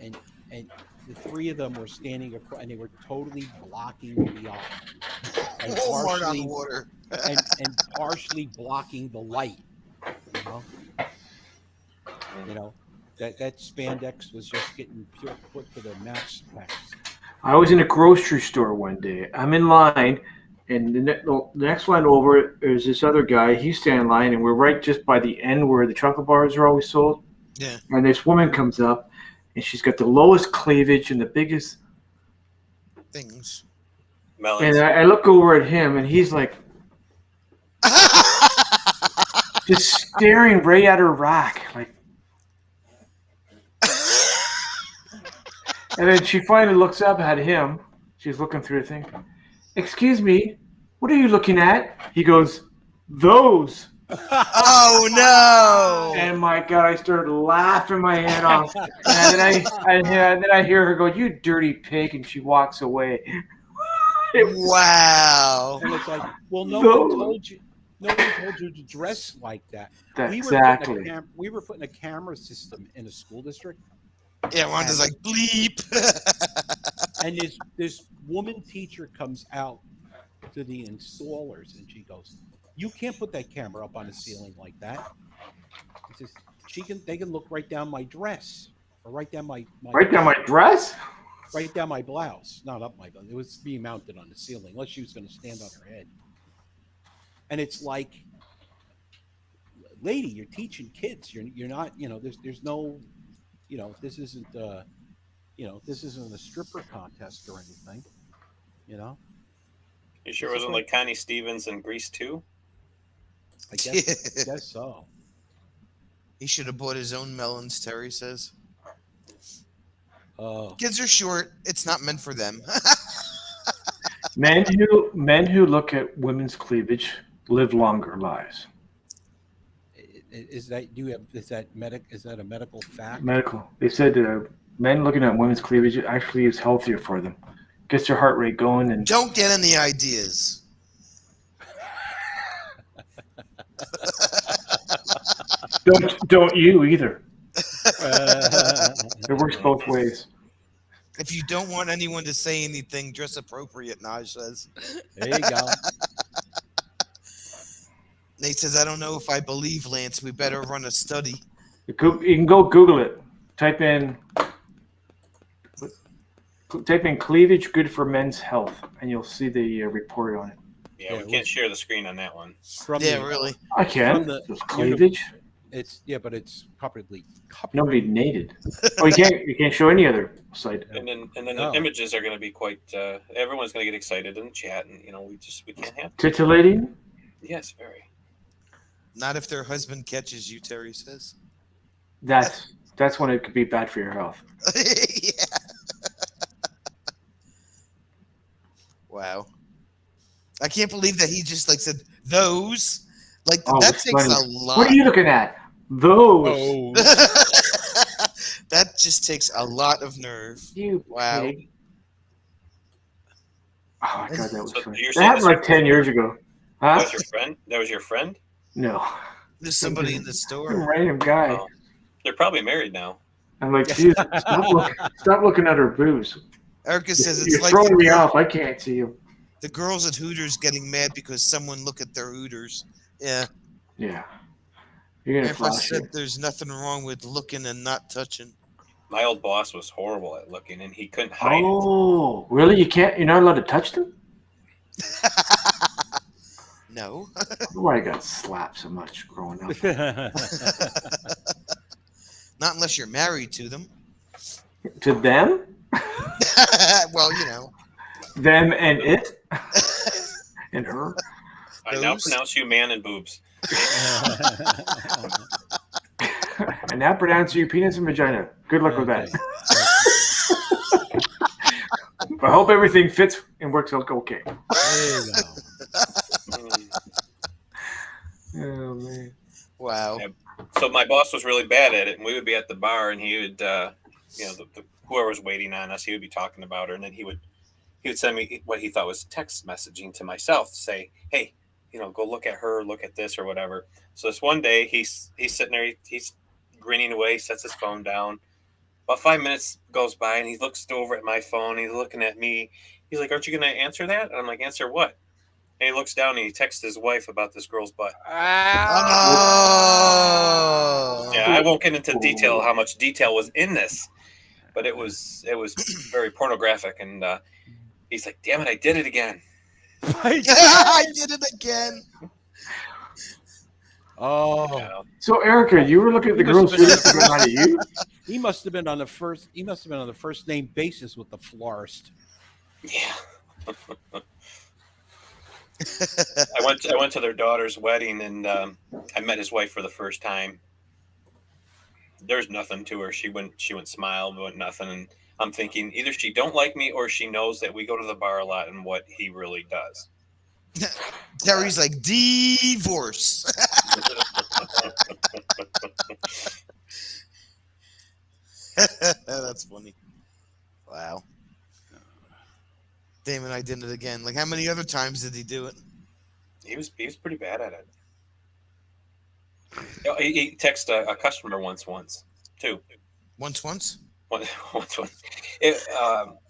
the three of them were standing across, and they were totally blocking the aisle, and Walmart partially, on water. and partially blocking the light. You know, that spandex was just getting put to the max specs. I was in a grocery store one day. I'm in line, and the next line over is this other guy. He's standing in line, and we're right just by the end where the chocolate bars are always sold. Yeah. And this woman comes up, and she's got the lowest cleavage and the biggest. Things. Melons. And I look over at him, and he's like just staring right at her rack, like. And then she finally looks up at him. She's looking through the thing. Excuse me, what are you looking at? He goes, those. Oh no! And my God, I started laughing my head off. And then I hear her go, "You dirty pig," and she walks away. Wow. And it's like, well, no No. one told you. No one told you to dress like that. Exactly. We were putting a camera system in a school district, Yeah, Wanda's like bleep. and this woman teacher comes out to the installers, and she goes, "You can't put that camera up on the ceiling like that." He says, they can look right down my dress, or right down my Right down my dress? right down my blouse, not up my blouse. It was being mounted on the ceiling, unless she was going to stand on her head. And it's like, lady, you're teaching kids. You're not. There's no. This isn't. This isn't a stripper contest or anything. You sure it wasn't like Connie Stevens in Grease 2? I guess so. He should have bought his own melons, Terry says. Oh, Kids are short. It's not meant for them. Men who look at women's cleavage live longer lives. is that a medical fact? Medical. They said men looking at women's cleavage actually is healthier for them. Gets their heart rate going, and Don't get any ideas. don't you either. It works both ways. If you don't want anyone to say anything, dress appropriate, Naj says. There you go. Nate says, I don't know if I believe Lance. We better run a study. You can go Google it. Type in cleavage good for men's health, and you'll see the report on it. Yeah, Yeah, we can't share the screen on that one. From Yeah, the- really. I can. From the There's cleavage. but it's probably Nobody nated. Oh, you can't show any other site. And then No. the images are going to be quite. Everyone's going to get excited in the chat, and we can't have. Titillating. Yes, very. Not if their husband catches you, Terry says. That's when it could be bad for your health. Yeah. Wow. I can't believe that he just said those. Oh, that it's takes funny. a lot. What are you looking at? Those. Oh, That just takes a lot of nerve. You Wow. pig. Oh my God, that was So funny. you're That saying happened this- like 10 years ago. That Huh? was your friend. That was your friend. No. There's somebody in the Some store. random guy. Oh. They're probably married now. I'm like, dude, stop looking at her boobs. Erica says it's You're like throwing me off. I can't see you. the girls at Hooters getting mad because someone look at their Hooters. Yeah. Yeah. You're gonna Grandpa flash said it. there's nothing wrong with looking and not touching. My old boss was horrible at looking, and he couldn't hide it. Oh, really? You can't? You're not allowed to touch them? No. I don't know why I got slapped so much growing up. Not unless you're married to them. To them? Well, you know. Them and it? And her? I now Those- pronounce you man and boobs. I now pronounce you penis and vagina. Good luck with that. I hope everything fits and works out okay. There you go. Oh, man. Wow. Yeah. So my boss was really bad at it, and we would be at the bar, and he would, whoever was waiting on us, he would be talking about her, and then he would send me what he thought was text messaging to myself to say, hey, go look at her, look at this, or whatever. So this one day, he's sitting there, he's grinning away, sets his phone down. About 5 minutes goes by, and he looks over at my phone. He's looking at me. He's like, aren't you going to answer that? And I'm like, answer what? And he looks down, and he texts his wife about this girl's butt. Oh. Yeah, I won't get into detail how much detail was in this, but it was very pornographic. And he's like, damn it, I did it again. I did it again. Oh, You know? So, Erica, you were looking at the He girl's must have face been- out of you? he must have been on the first. He must have been on the first name basis with the florist. Yeah. I went to their daughter's wedding, and I met his wife for the first time. There's nothing to her. She wouldn't smile, but nothing. And I'm thinking either she don't like me or she knows that we go to the bar a lot and what he really does. Terry's like, divorce. That's funny. Wow. Damon, I did it again. Like, how many other times did he do it? He was pretty bad at it. He texted a customer once too. Once? Once.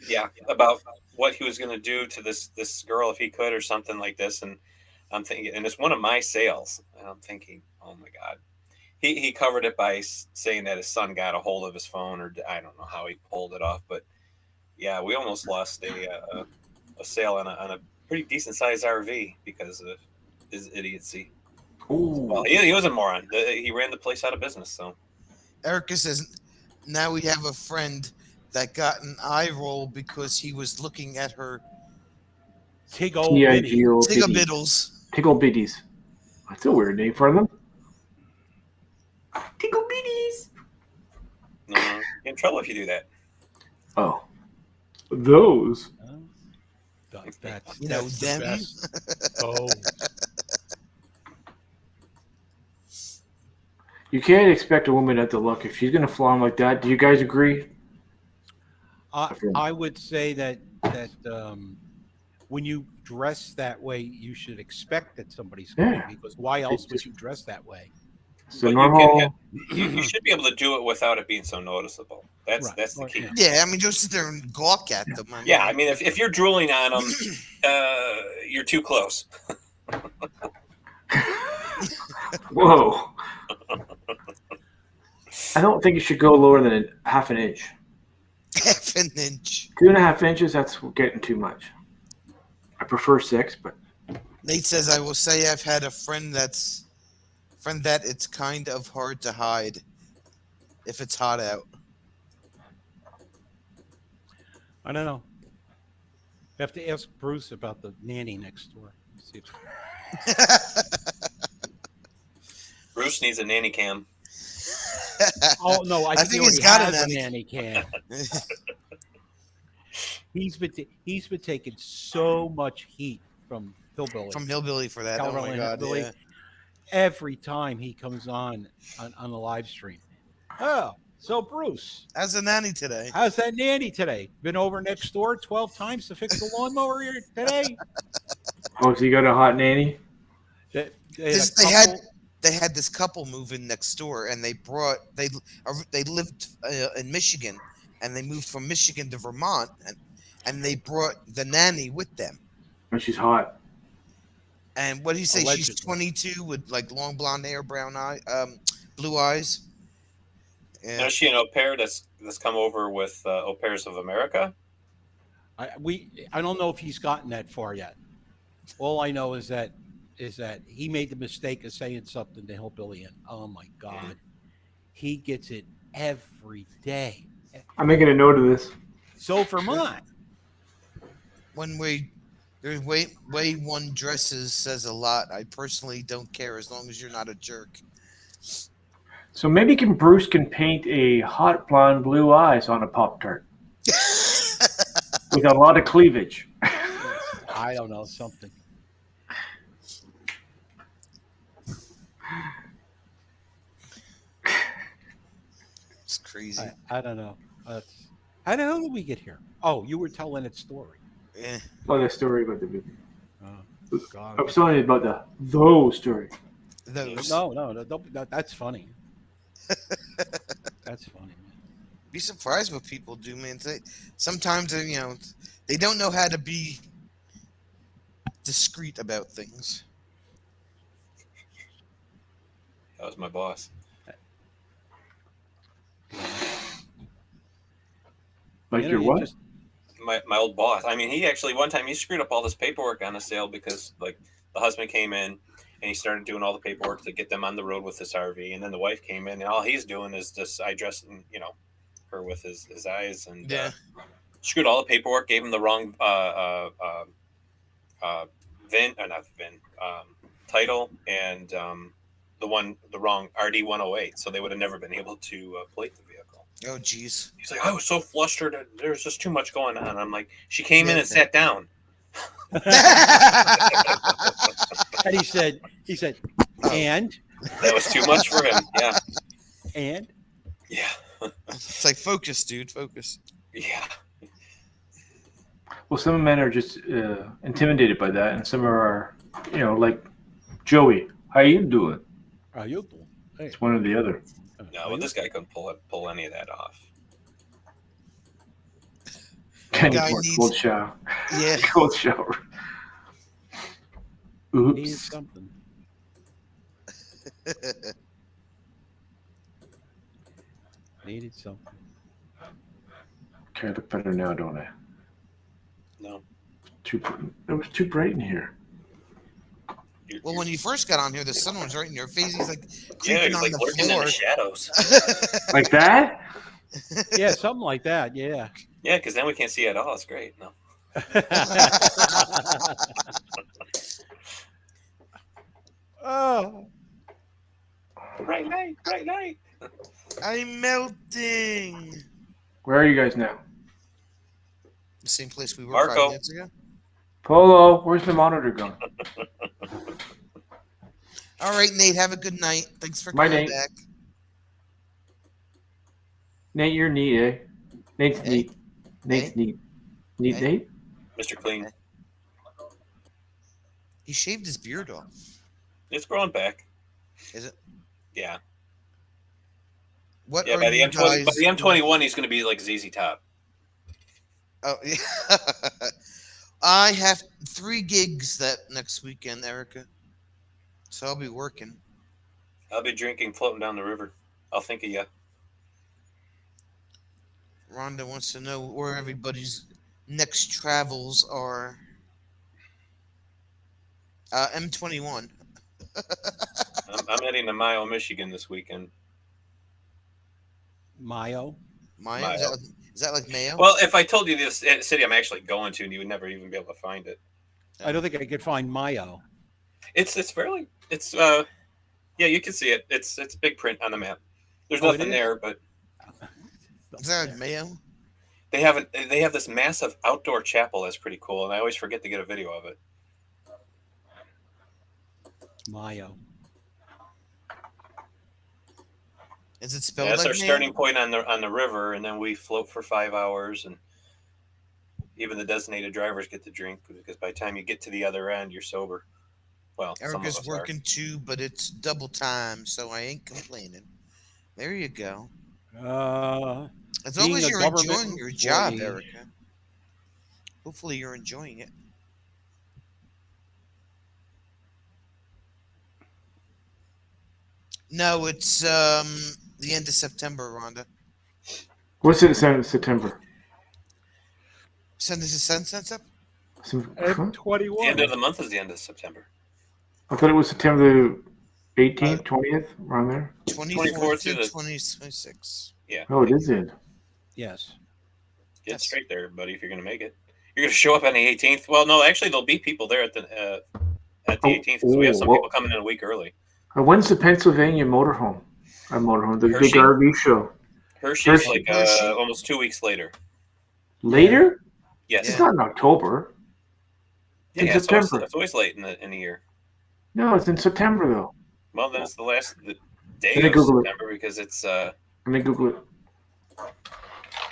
Yeah, about what he was going to do to this girl if he could or something like this. And I'm thinking, and it's one of my sales. And I'm thinking, oh my God. He covered it by saying that his son got a hold of his phone, or I don't know how he pulled it off. But yeah, we almost lost a sale on a pretty decent sized RV because of his idiocy. Ooh. Well, he was a moron. He ran the place out of business. So Erica says, now we have a friend that got an eye roll because he was looking at her Tig old bitty. T-I-G-O tigabiddles. Tickle bitties. That's a weird name for them. Tickle bitties. no, you're in trouble if you do that. Oh. Those. That's, You know, that's the them. best. Oh, You can't expect a woman not to look if she's gonna fly like that. Do you guys agree? I would say that when you dress that way, you should expect that somebody's going Yeah. because why else would you dress that way? So But you normal. you should be able to do it without it being so noticeable. That's Right. that's the Right, key. yeah. Yeah, I mean, don't sit there and gawk at them. Yeah, I mean, if you're drooling on them, you're too close. Whoa. I don't think it should go lower than half an inch. half an inch. 2.5 inches, that's getting too much. I prefer 6, but Nate says, I will say I've had a friend that it's kind of hard to hide if it's hot out. I don't know. You have to ask Bruce about the nanny next door. See if- Bruce needs a nanny cam. Oh no, I think he he's already got a has nanny. cam. He's been taking so much heat from Hillbilly From Hillbilly for that. Oh my California God. Hillbilly. Yeah. every time he comes on the live stream. Oh, so Bruce, How's the nanny today? how's that nanny today? Been over next door 12 times to fix the lawnmower here today? oh, so you got a hot nanny? They had a They had this couple move in next door, and they lived in Michigan, and they moved from Michigan to Vermont, and they brought the nanny with them. And she's hot. And what did he say? She's Allegedly. 22 with like long blonde hair, blue eyes. Now, Yeah. is she an au pair that's come over with Au Pairs of America? I don't know if he's gotten that far yet. All I know is that he made the mistake of saying something to Hillbilly, and oh my God, he gets it every day. I'm making a note of this. So Vermont, One way, there's way one dresses says a lot. I personally don't care as long as you're not a jerk. So maybe Bruce can paint a hot blonde blue eyes on a Pop-Tart with a lot of cleavage. I don't know, something. It's crazy. I don't know. How the hell did we get here? Oh, you were telling that story. Yeah. Oh, the story about the movie. Oh, God. I'm sorry about those story. Those. No, that's funny. That's funny. Be surprised what people do, man. Sometimes they don't know how to be discreet about things. That was my boss. Like You know, your you what? just- My old boss. I mean, he actually one time he screwed up all this paperwork on a sale because like the husband came in and he started doing all the paperwork to get them on the road with this RV, and then the wife came in and all he's doing is just eye dressing, her with his eyes, and Yeah. screwed all the paperwork, gave him the wrong title, and the wrong RD 108, so they would have never been able to plate the vehicle. Oh, jeez. He's like, I was so flustered. There's just too much going on. I'm like, she came in Yeah. and sat down. And he said, and That was too much for him. Yeah. and Yeah. It's like focus, dude. Focus. Yeah. Well, some men are just intimidated by that, and some are, like Joey. How you doing? are you? Hey, It's one or the other. No, well, this guy couldn't pull any of that off. Can Guy you needs- cold shower? Yeah. Cold shower. needed Oops. something. Needed something. Okay, I look better now, don't I? No. It was too bright in here. Well, when you first got on here, the sun was right in your face. He's like yeah, creeping he's on like the lurking in floor. the shadows. Like that? Yeah, something like that. Yeah. Yeah, because then we can't see at all. It's great. No. Oh, Bright light, bright light. I'm melting. Where are you guys now? The same place we were Marco. 5 minutes ago. Polo, where's the monitor going? All right, Nate. Have a good night. Thanks for Bye, coming Nate. back. Nate, you're neat, eh? Nate's Hey. neat. Nate's neat. Neat, Hey. Nate? Mr. Clean. He shaved his beard off. It's growing back. Is it? Yeah. What Yeah, are by the you M20, guys? by the M21, he's going to be like ZZ Top. Oh, yeah. I have 3 gigs that next weekend, Erica. So I'll be working. I'll be drinking, floating down the river. I'll think of you. Rhonda wants to know where everybody's next travels are. M21. I'm heading to Mayo, Michigan this weekend. Mayo. Mayo? Is that like Mayo? Well, if I told you this city I'm actually going to, you would never even be able to find it. I don't think I could find Mayo. It's fairly yeah, you can see it. It's big print on the map. There's Oh, it nothing is? there, but Is that like Mayo? they have this massive outdoor chapel that's pretty cool, and I always forget to get a video of it. Mayo. Is it spelled That's like our Mayo? starting point on the river, and then we float for 5 hours, and even the designated drivers get to drink because by the time you get to the other end, you're sober. Well, some of Erica's us are. working too, but it's double time, so I ain't complaining. There you go. As long Being as a you're government enjoying your job, employee. Erica. Hopefully you're enjoying it. No, it's the end of September, Rhonda. What's it in September? Send us a sunset up. M21. The end of the month is the end of September. I thought it was September 18th, 20th, around there. 24th 24th to to the- 26th. Yeah. Oh, it is it. Yes. Get Yes. straight there, buddy, if you're going to make it. You're going to show up on the 18th? Well, no, actually, there'll be people there at the 18th because we have some people coming in a week early. When's the Pennsylvania motorhome? The Hershey? big RV show. Hershey's Hershey. like Hershey. almost 2 weeks later. Later? Yes. It's not in October. Yeah, in it's always, September. it's always late in the year. No, it's in September though. Well, then it's the day Let me of Google it. September because it's Let me Google it.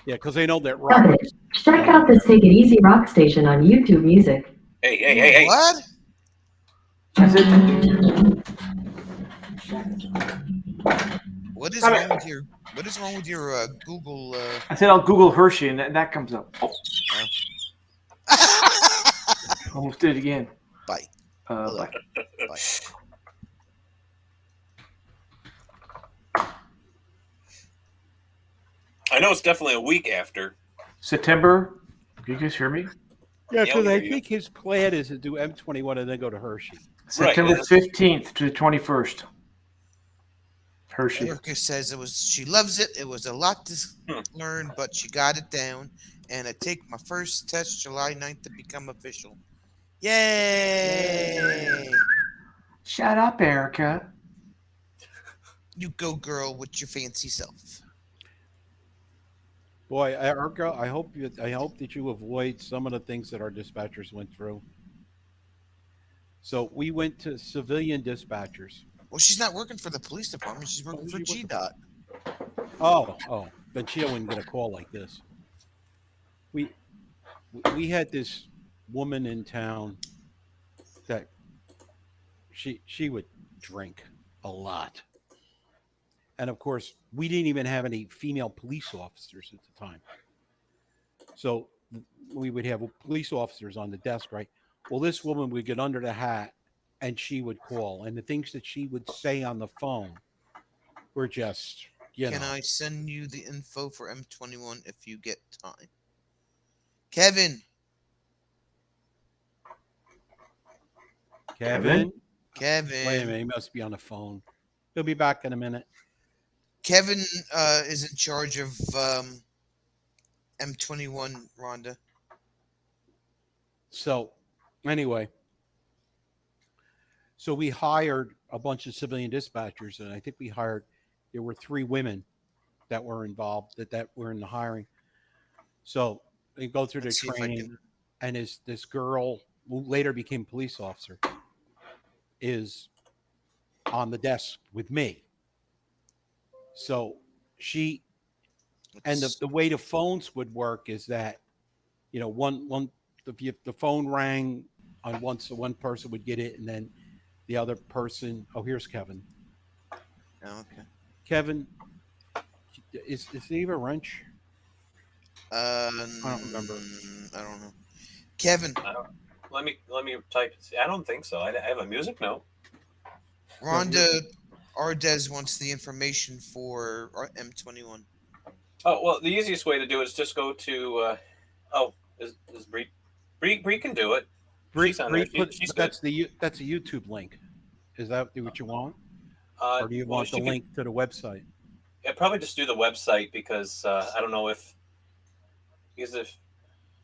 Yeah, because they know that Got rock. it. Check out this Take It Easy rock station on YouTube Music. hey. What? Is it? What is Got wrong it. with your? What is wrong with your Google? I said I'll Google Hershey and that comes up. Oh, almost did it again. Bye. Bye. Bye. I know it's definitely a week after. September. Can you guys hear me? Yeah, because we I hear you. think his plan is to do M21 and then go to Hershey. September Right. 15th to the 21st. Hershey. Erica says she loves it. It was a lot to Hmm. learn, but she got it down. And I take my first test July 9th to become official. Yay! Shut up, Erica. You go, girl, with your fancy self. Boy, Erica, I hope that you avoid some of the things that our dispatchers went through. So we went to civilian dispatchers. Well, she's not working for the police department. She's working for GDOT. Oh, then she wouldn't get a call like this. We had this woman in town that she would drink a lot. And of course, we didn't even have any female police officers at the time. So we would have police officers on the desk, right? Well, this woman would get under the hat and she would call. And the things that she would say on the phone were just, Can I send you the info for M21 if you get time? Kevin. Kevin? Kevin. Wait a minute, he must be on the phone. He'll be back in a minute. Kevin is in charge of M21, Rhonda. So, anyway, so we hired a bunch of civilian dispatchers, and I think there were 3 women that were involved that were in the hiring. So they go through Let's see the if I training, can- and this girl who later became a police officer is on the desk with me. So and the way the phones would work is that, if the phone rang on once, so one person would get it, and then the other person. Oh, here's Kevin. Oh, okay. Kevin, is Steve a wrench? I don't remember. I don't know. Kevin, Let me type. I don't think so. I have a music note. Rhonda Ardez wants the information for M21. Oh well, the easiest way to do it is just go to. Is Bree? Bree can do it. She's on there. She's good. That's a YouTube link. Is that what you want, or do you well, want the she link to the website? Yeah, probably just do the website because I don't know if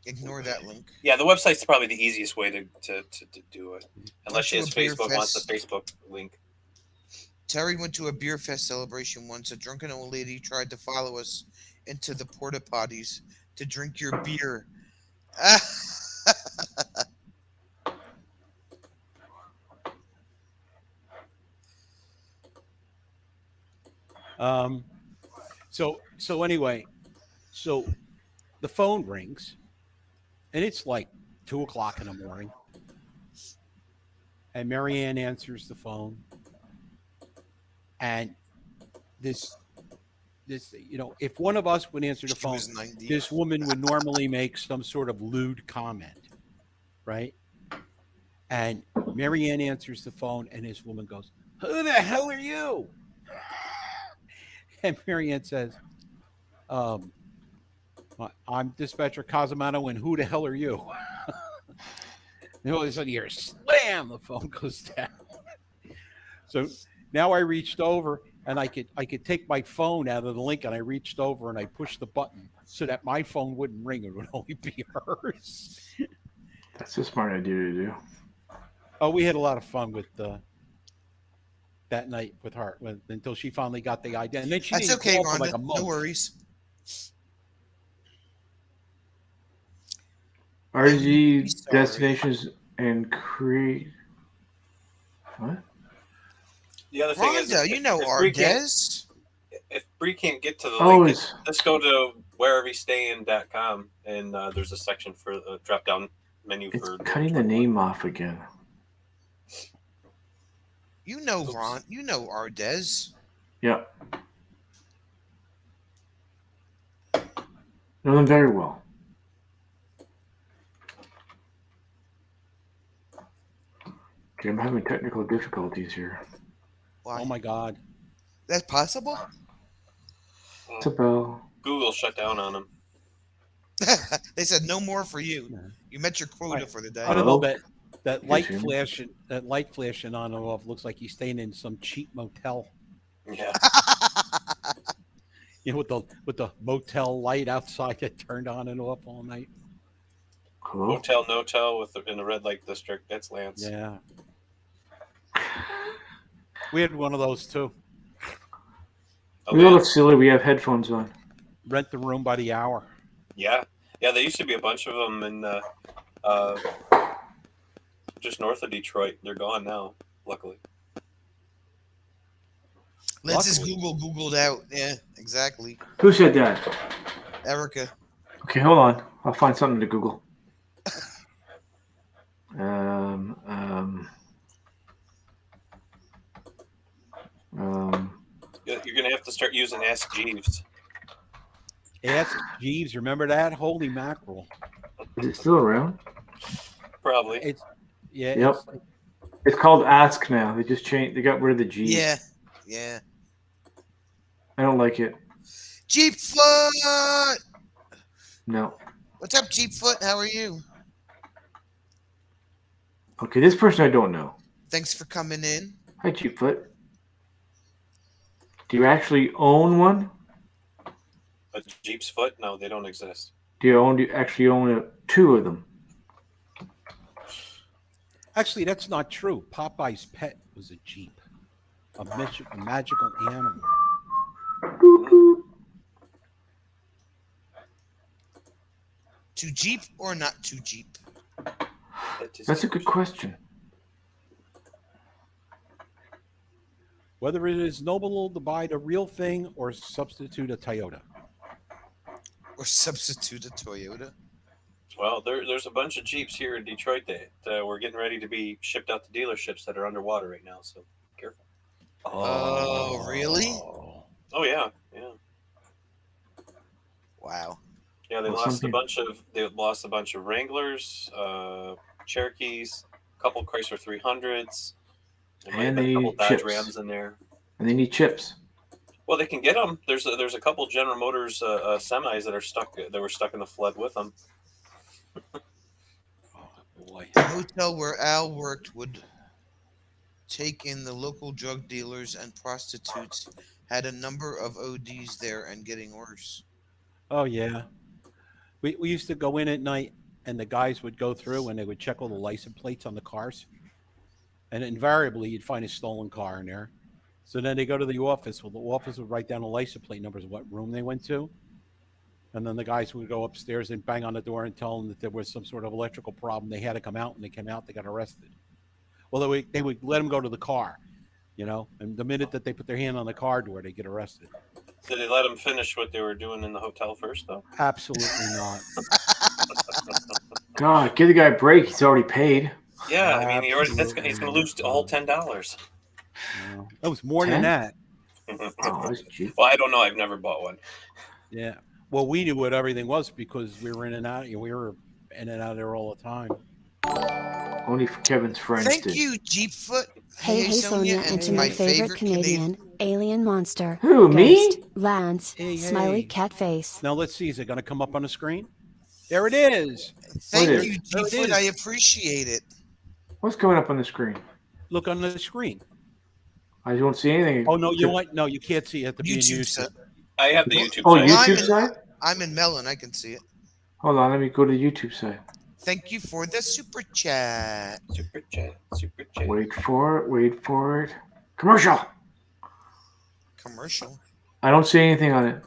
Ignore that link. yeah, the website's probably the easiest way to do it, unless she has Do a beer Facebook. Wants the fest. Facebook link. Terry went to a beer fest celebration once. A drunken old lady tried to follow us into the porta potties to drink your beer. So anyway, so the phone rings, and it's like 2:00 in the morning, and Marianne answers the phone, and this, if one of us would answer the She phone, was 90. this woman would normally make some sort of lewd comment, right? And Marianne answers the phone, and this woman goes, "Who the hell are you?" And Marianne says, I'm dispatcher Cosamato, and who the hell are you? And all of a sudden, you hear slam, the phone goes down. So now I reached over, and I could take my phone out of the link, and I reached over and I pushed the button so that my phone wouldn't ring; it would only be hers. That's a smart idea to do. Oh, we had a lot of fun with that night with her until she finally got the idea, and then she That's didn't okay, call for Rhonda. like a month. No worries. RG Sorry. destinations and create. What? The other thing is, Rhonda, you know Ardez. if Bree can't get to the Oh, link, it's let's go to whereverhe'stayin.com, and there's a section for the drop down menu it's for cutting the name off again. You know Ron. You know Ardez. Yeah. Know them very well. Okay, I'm having technical difficulties here. Why? Oh my God! That's possible. It's a bell. Google shut down on them. They said no more for you. You met your quota Right. for the day. I don't know Hello? that You light guys hear me? flashing, on and off looks like he's staying in some cheap motel. Yeah. You know, with the motel light outside that turned on and off all night. Hello? Hotel No-Tel in the red light district. That's Lance. Yeah. We had one of those too. Oh, We all man. look silly. We have headphones on. Rent the room by the hour. Yeah. There used to be a bunch of them in just north of Detroit. They're gone now, luckily. Lance is Luckily. Googled out. Yeah, exactly. Who said that? Erica. Okay, hold on. I'll find something to Google. You're gonna have to start using Ask Jeeves. Ask Jeeves, remember that? Holy mackerel! Is it still around? Probably. It's yeah. Yep. It's called Ask now. They just changed. They got rid of the G. Yeah. Yeah. I don't like it. Jeep Foot. No. What's up, Jeep Foot? How are you? Okay, this person I don't know. Thanks for coming in. Hi, Cheapfoot. Do you actually own one? A Jeep's foot? No, they don't exist. Do you actually own two of them? Actually, that's not true. Popeye's pet was a Jeep, a magical animal. To Jeep or not to Jeep? That's a good question. Whether it is noble to buy the real thing or substitute a Toyota. Or substitute a Toyota? Well, there's a bunch of Jeeps here in Detroit that we're getting ready to be shipped out to dealerships that are underwater right now. So careful. Oh, really? Oh yeah. Wow. Yeah, they Well, lost some a bunch of Wranglers, Cherokees, a couple Chrysler 300s, And a they couple need Dodge chips. Rams in there. And they need chips. Well, they can get them. There's a couple General Motors semis that are stuck. That were stuck in the flood with them. Boy. The hotel where Al worked would take in the local drug dealers and prostitutes. Had a number of ODs there and getting worse. Oh yeah. We used to go in at night and the guys would go through and they would check all the license plates on the cars. And invariably you'd find a stolen car in there. So then they go to the office. Well, the office would write down the license plate numbers, what room they went to. And then the guys would go upstairs and bang on the door and tell them that there was some sort of electrical problem. They had to come out. When they came out, they got arrested. Well, they would let them go to the car, you know. And the minute that they put their hand on the car door, they get arrested. Did they let them finish what they were doing in the hotel first, though? Absolutely not. God, give the guy a break. He's already paid. Yeah, I mean, he's going Absolutely to lose all $10. No. That was more 10? than that. Oh, that's cheap. Well, I don't know. I've never bought one. Yeah. Well, we knew what everything was because we were in and out. We were in and out of there all the time. Only Kevin's friends Thank did. you, Jeep Foot. Hey, Sonia, and to my favorite Canadian, alien monster. Who, me? Ghost, Lance, Hey, smiley hey. cat face. Now let's see. Is it going to come up on the screen? There it is. Thank is? you, There it G-Foot. is. I appreciate it. What's coming up on the screen? Look on the screen. I don't see anything. Oh no, you want? No, you can't see it. Have to be in YouTube YouTube. set. I have the YouTube Oh, site. YouTube I'm in- side? I'm in Melon. I can see it. Hold on, let me go to the YouTube side. Thank you for the super chat. Super chat. Super chat. Wait for it. Commercial. Commercial. I don't see anything on it.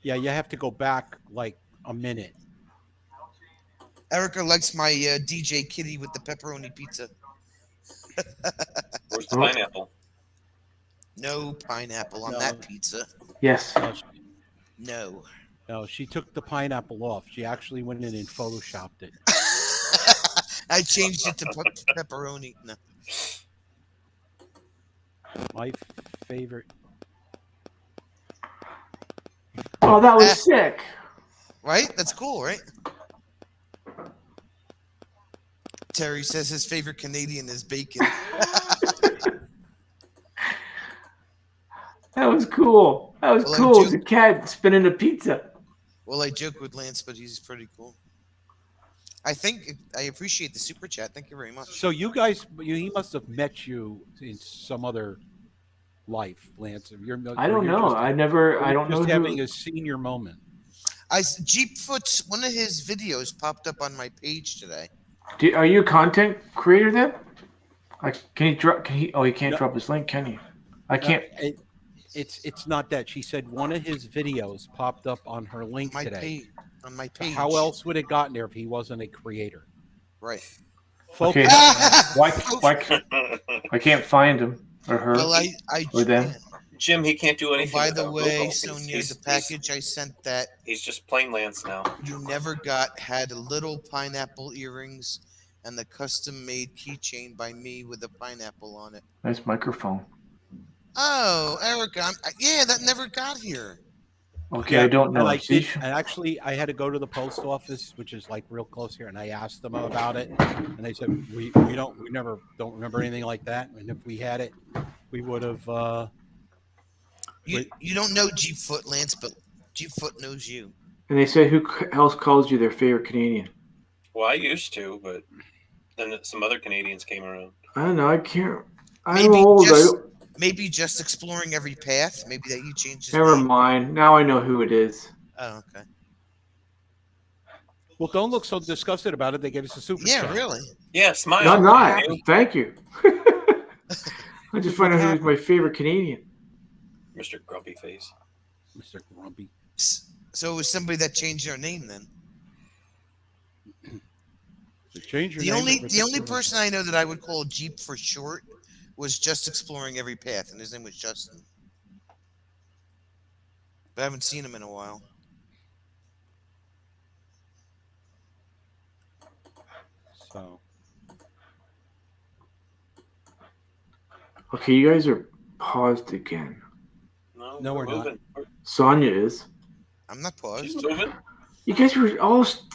Yeah, you have to go back like a minute. Erica likes my DJ Kitty with the pepperoni pizza. Where's the pineapple? No pineapple on No. that pizza. Yes. No. No, she took the pineapple off. She actually went in and photoshopped it. I changed it to pepperoni. No. My favorite. Oh, that was sick. Right? That's cool, right? Terry says his favorite Canadian is bacon. That was cool. That was Well, cool. I'm It's a cat spinning a pizza. Well, I joke with Lance, but he's pretty cool. I appreciate the super chat. Thank you very much. So you guys, he must have met you in some other life, Lance. I don't know. I don't know Just having who. a senior moment. Jeepfoot's one of his videos popped up on my page today. Are you a content creator then? Can he drop? Can he? Oh, he can't No. drop his link, can he? I can't. It's not that. She said one of his videos popped up on her link My today. page on my page. How else would it gotten there if he wasn't a creator? Right. Okay. Focus. I can't find him or her Well, or them. Jim, he can't do Oh, anything. by the without way, Google. Sonia, the package I sent that He's just plain Lance now. you never got had little pineapple earrings and the custom-made keychain by me with a pineapple on it. Nice microphone. Oh, Erica, yeah, that never got here. Okay, I don't know. And I See? did. And actually, I had to go to the post office, which is like real close here, and I asked them about it, and they said we don't remember anything like that, and if we had it, we would have. You don't know Jeepfoot, Lance, but Jeepfoot knows you. And they said who else calls you their favorite Canadian? Well, I used to, but then some other Canadians came around. I don't know. I can't. I'm old. Maybe just exploring every path. Maybe that you changed his Never name. mind. Now I know who it is. Oh, okay. Well, don't look so disgusted about it. They gave us a super. Yeah, chat. really. Yeah, smile. No, I'm not. Thank you. I just found out who was my favorite Canadian. Mr. Grumpy Face. Mr. Grumpy. So it was somebody that changed their name then. Change your The name to only Mr. person I know that I would call Jeep for short was just exploring every path, and his name was Justin. But I haven't seen him in a while. So Okay, you guys are paused again. No, we're not. moving. Sonia is. I'm not paused. She's moving. You guys were all stiff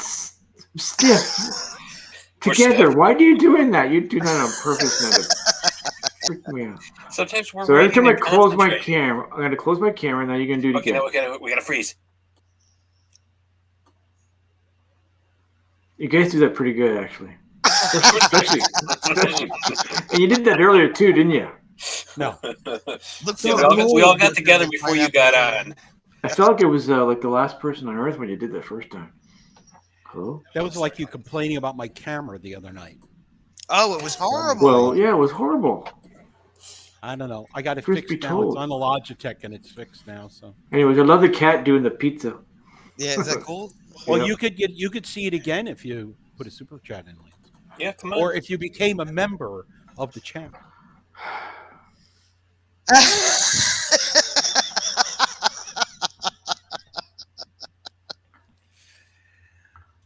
We're together. stiff. Why are you doing that? You do that on purpose, now to freak me out. Sometimes we're. So every waiting time I and close my concentrating. camera, I'm gonna close my camera. Now you're gonna do it Okay, again. now we gotta freeze. You guys do that pretty good, actually. especially. And you did that earlier too, didn't you? No. Look Yeah, for we all got together before you got on. I felt like it was like the last person on earth when you did that first time. Hello? That was like you complaining about my camera the other night. Oh, it was horrible. Well, yeah, it was horrible. I don't know. I got it Truth fixed be now. told. It's on the Logitech and it's fixed now. So. Anyways, I love the cat doing the pizza. Yeah, is that cool? Well, Yeah. you could see it again if you put a super chat in, Lance. Yeah, come on. Or if you became a member of the channel.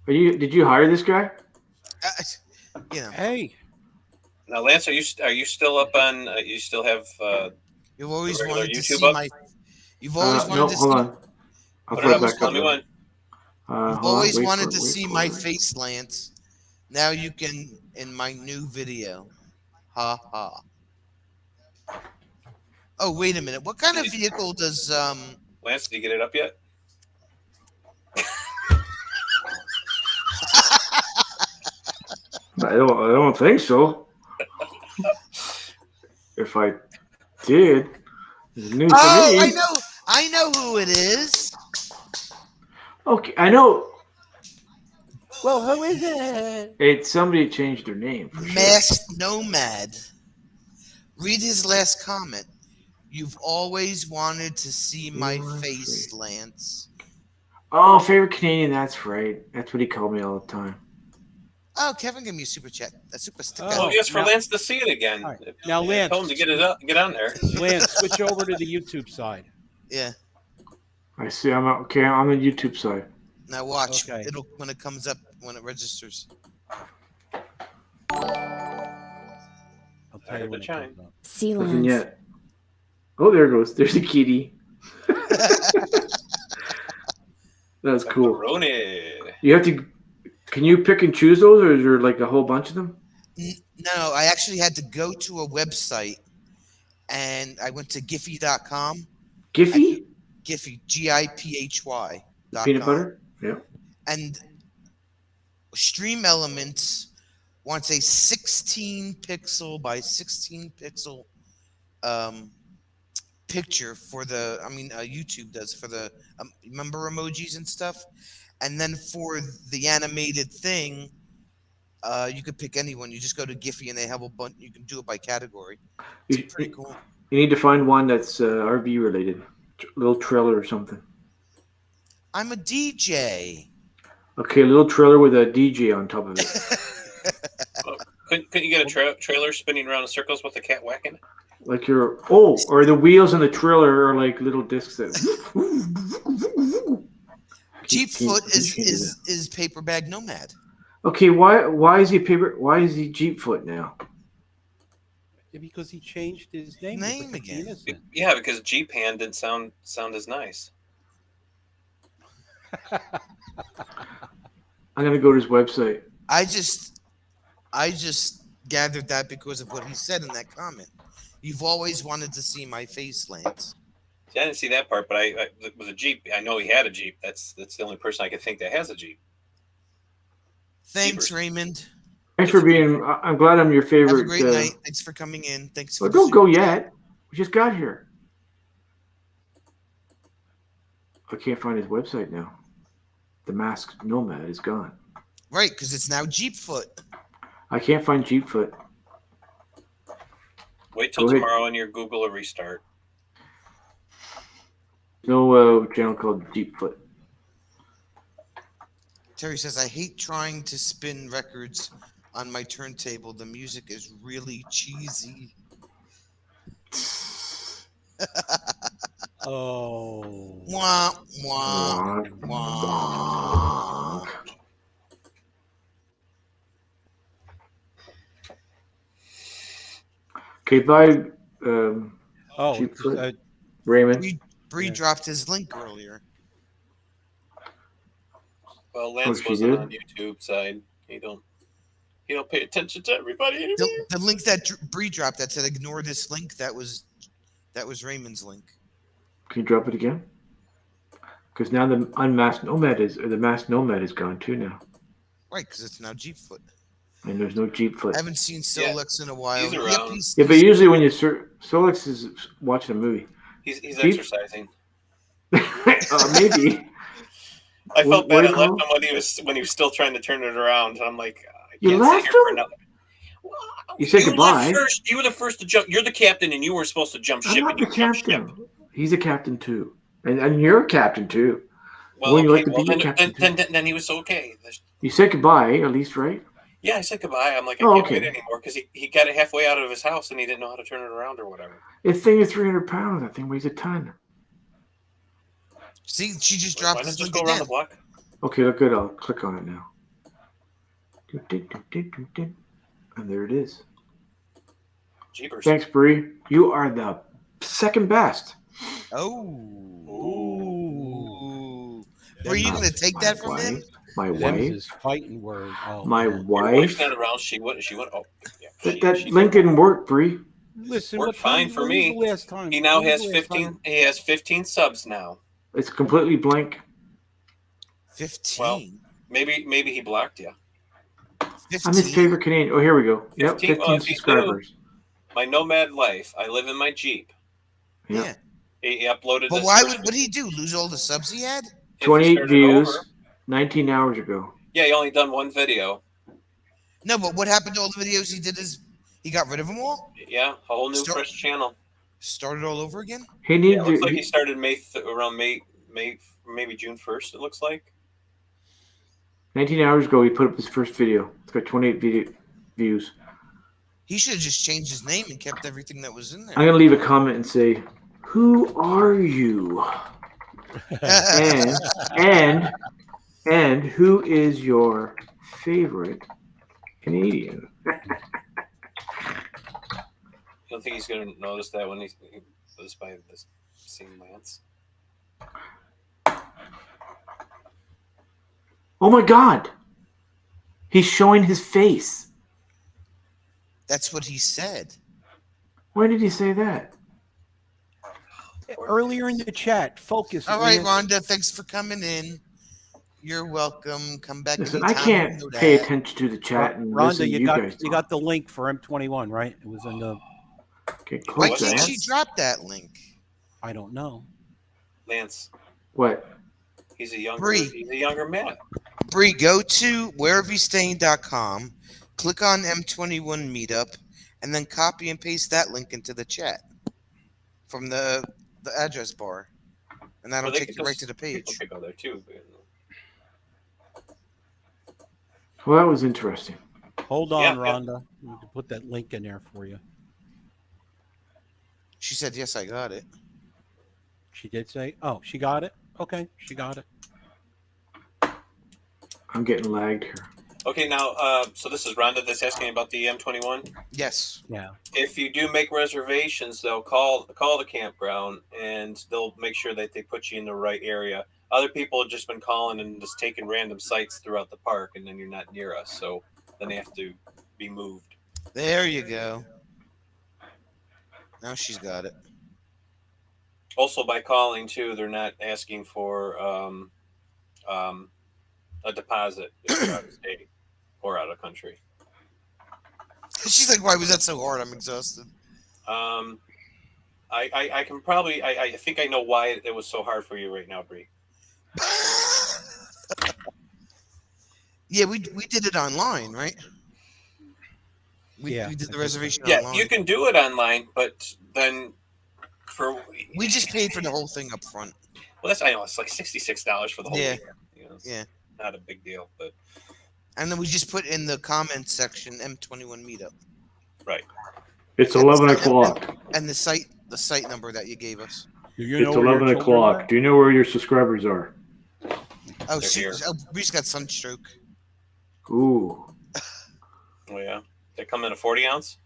Did you hire this guy? You know, Hey, Now, Lance, are you still up on? You still have? you've always regular wanted to YouTube see up? my. You've always wanted No, to hold see. on. I'll Put put it it up. back Tell up. me when. You've Hold on, always wait wanted for to it, wait see for my it. face, Lance. Now you can in my new video. Ha ha. Oh, wait a minute. What kind of vehicle does Lance, did you get it up yet? I don't think so. If I did, it's new to Oh, me. I know who it is. Okay, I know. Well, who is it? It's somebody changed their name. For sure. Masked Nomad. Read his last comment. You've always wanted to see my face, Lance. Oh, favorite Canadian. That's right. That's what he called me all the time. Oh, Kevin gave me a super chat. A super sticker. Oh, yes, for Lance to see it again. Right. Now, Lance, tell him to get it up, get on there. Lance, switch over to the YouTube side. Yeah. I see. I'm on the YouTube side. Now watch. Okay. It'll when it comes up when it registers. I'll tell you when it comes up. See Nothing Lance. yet. Oh, there it goes. There's a kitty. That's cool. Pepperoni. You have to. Can you pick and choose those, or is there like a whole bunch of them? No, I actually had to go to a website, and I went to Giphy.com. Giphy? Giphy, Giphy. Peanut butter? Yeah. And Stream Elements wants a 16 pixel by 16 pixel picture for the, YouTube does for the remember emojis and stuff. And then for the animated thing, you could pick anyone. You just go to Giphy and they have a bunch. You can do it by category. It's pretty cool. You need to find one that's RV related, little trailer or something. I'm a DJ. Okay, a little trailer with a DJ on top of it. Couldn't you get a trailer spinning around in circles with a cat whacking? Like or the wheels on the trailer are like little discs that. Jeep Foot is Paper Bag Nomad. Okay, why is he Jeep Foot now? Because he changed his name again. Yeah, because Jeep Hand didn't sound as nice. I'm gonna go to his website. I just gathered that because of what he said in that comment. You've always wanted to see my face, Lance. See, I didn't see that part, but I with a Jeep. I know he had a Jeep. That's the only person I could think that has a Jeep. Thanks, Raymond. Thanks for being. I'm glad I'm your favorite. Have a great night. Thanks for coming in. Thanks for. Well, don't go yet. We just got here. I can't find his website now. The Masked Nomad is gone. Right, because it's now Jeep Foot. I can't find Jeep Foot. Wait till tomorrow and your Google will restart. No channel called Jeep Foot. Terry says, I hate trying to spin records on my turntable. The music is really cheesy. Oh. Wah, wah, wah. Okay, bye. Jeep Foot. Raymond. Bree dropped his link earlier. Well, Lance wasn't on YouTube side. He don't pay attention to everybody anymore. The link that Bree dropped that said ignore this link, that was Raymond's link. Can you drop it again? Because now the Masked Nomad is gone too now. Right, because it's now Jeep Foot. And there's no Jeep Foot. I haven't seen Solex in a while. He's around. Yeah, but usually when you search, Solex is watching a movie. He's exercising. Maybe. I felt bad. I left him when he was still trying to turn it around. And I'm like, you left him? You said goodbye. You were the first to jump. You're the captain, and you were supposed to jump ship. I'm not the captain. He's a captain too, and you're a captain too. Well, then he was okay. You said goodbye, at least, right? Yeah, I said goodbye. I'm like, I can't wait anymore because he got it halfway out of his house and he didn't know how to turn it around or whatever. This thing is 300 pounds. That thing weighs a ton. See, she just dropped. Why not just go around the block? Okay, look good. I'll click on it now. And there it is. Jeepers. Thanks, Bree. You are the second best. Oh. Were you going to take that from him? My wife. His fighting word. Oh, my man. wife. Your wife's not around. She went. Oh, yeah. That link didn't work, Bree. Listen, Worked what time? fine for when was me. the last time? He now When was has the last 15. time? He has 15 subs now. It's completely blank. 15. Maybe he blocked you. 15. I'm his favorite Canadian. Oh, here we go. Yep, 15, 15 well, if he's subscribers. My nomad life. I live in my Jeep. Yep. Yeah. He uploaded But this. why first- would what did he do? Lose all the subs he had? if he 28 started views, over- 19 hours ago. Yeah, he only done one video. No, but what happened to all the videos he did? He got rid of them all? Yeah, a whole new Start- fresh channel. Started all over again? He Yeah, needs it looks to. like he started around May, maybe June 1st. It looks like. 19 hours ago, he put up his first video. It's got 28 views. He should have just changed his name and kept everything that was in there. I'm gonna leave a comment and say, "Who are you?" and who is your favorite Canadian? I don't think he's gonna notice that when he goes by this same Lance. Oh my God! He's showing his face. That's what he said. Why did he say that? Earlier in the chat, focus. All right, Lance. Rhonda, thanks for coming in. You're welcome. Come back. Listen, I anytime, can't you know pay that. attention to the chat and listen Rhonda, to you you got guys. you got the link for M21, right? It was in the. Okay, Why close can't that. she drop that link? I don't know. Lance, What? he's a younger Bree. man. Bree, go to whereverstaying.com, click on M21 Meetup, and then copy and paste that link into the chat from the address bar. And that'll Well, they take could you right just- to the page. People could go there too. Well, that was interesting. Hold on, Yeah, yeah. Rhonda. We need to put that link in there for you. She said, yes, I got it. She did say, "Oh, she got it." Okay, she got it. I'm getting lagged here. Okay, now, so this is Rhonda that's asking about the M21. Yes. Yeah. If you do make reservations, they'll call the campground and they'll make sure that they put you in the right area. Other people have just been calling and just taking random sites throughout the park, and then you're not near us, so then they have to be moved. There you go. Now she's got it. Also, by calling too, they're not asking for a deposit if you're out of state or out of country. She's like, why was that so hard? I'm exhausted. I can probably I think I know why it was so hard for you right now, Bree. Yeah, we did it online, right? We Yeah, did the I reservation Yeah, online. you can do it online, but then We just paid for the whole thing up front. well, I know it's like $66 for the whole Yeah. weekend. You know, it's Yeah. not a big deal, but And then we just put in the comments section M21 Meetup. right. It's 11 o'clock. And the site number that you gave us. Do you It's know where your 11 children o'clock. are? Do you know where your subscribers are? Oh, They're here. Bree's got sunstroke. Ooh. Oh yeah, they come in a 40 ounce.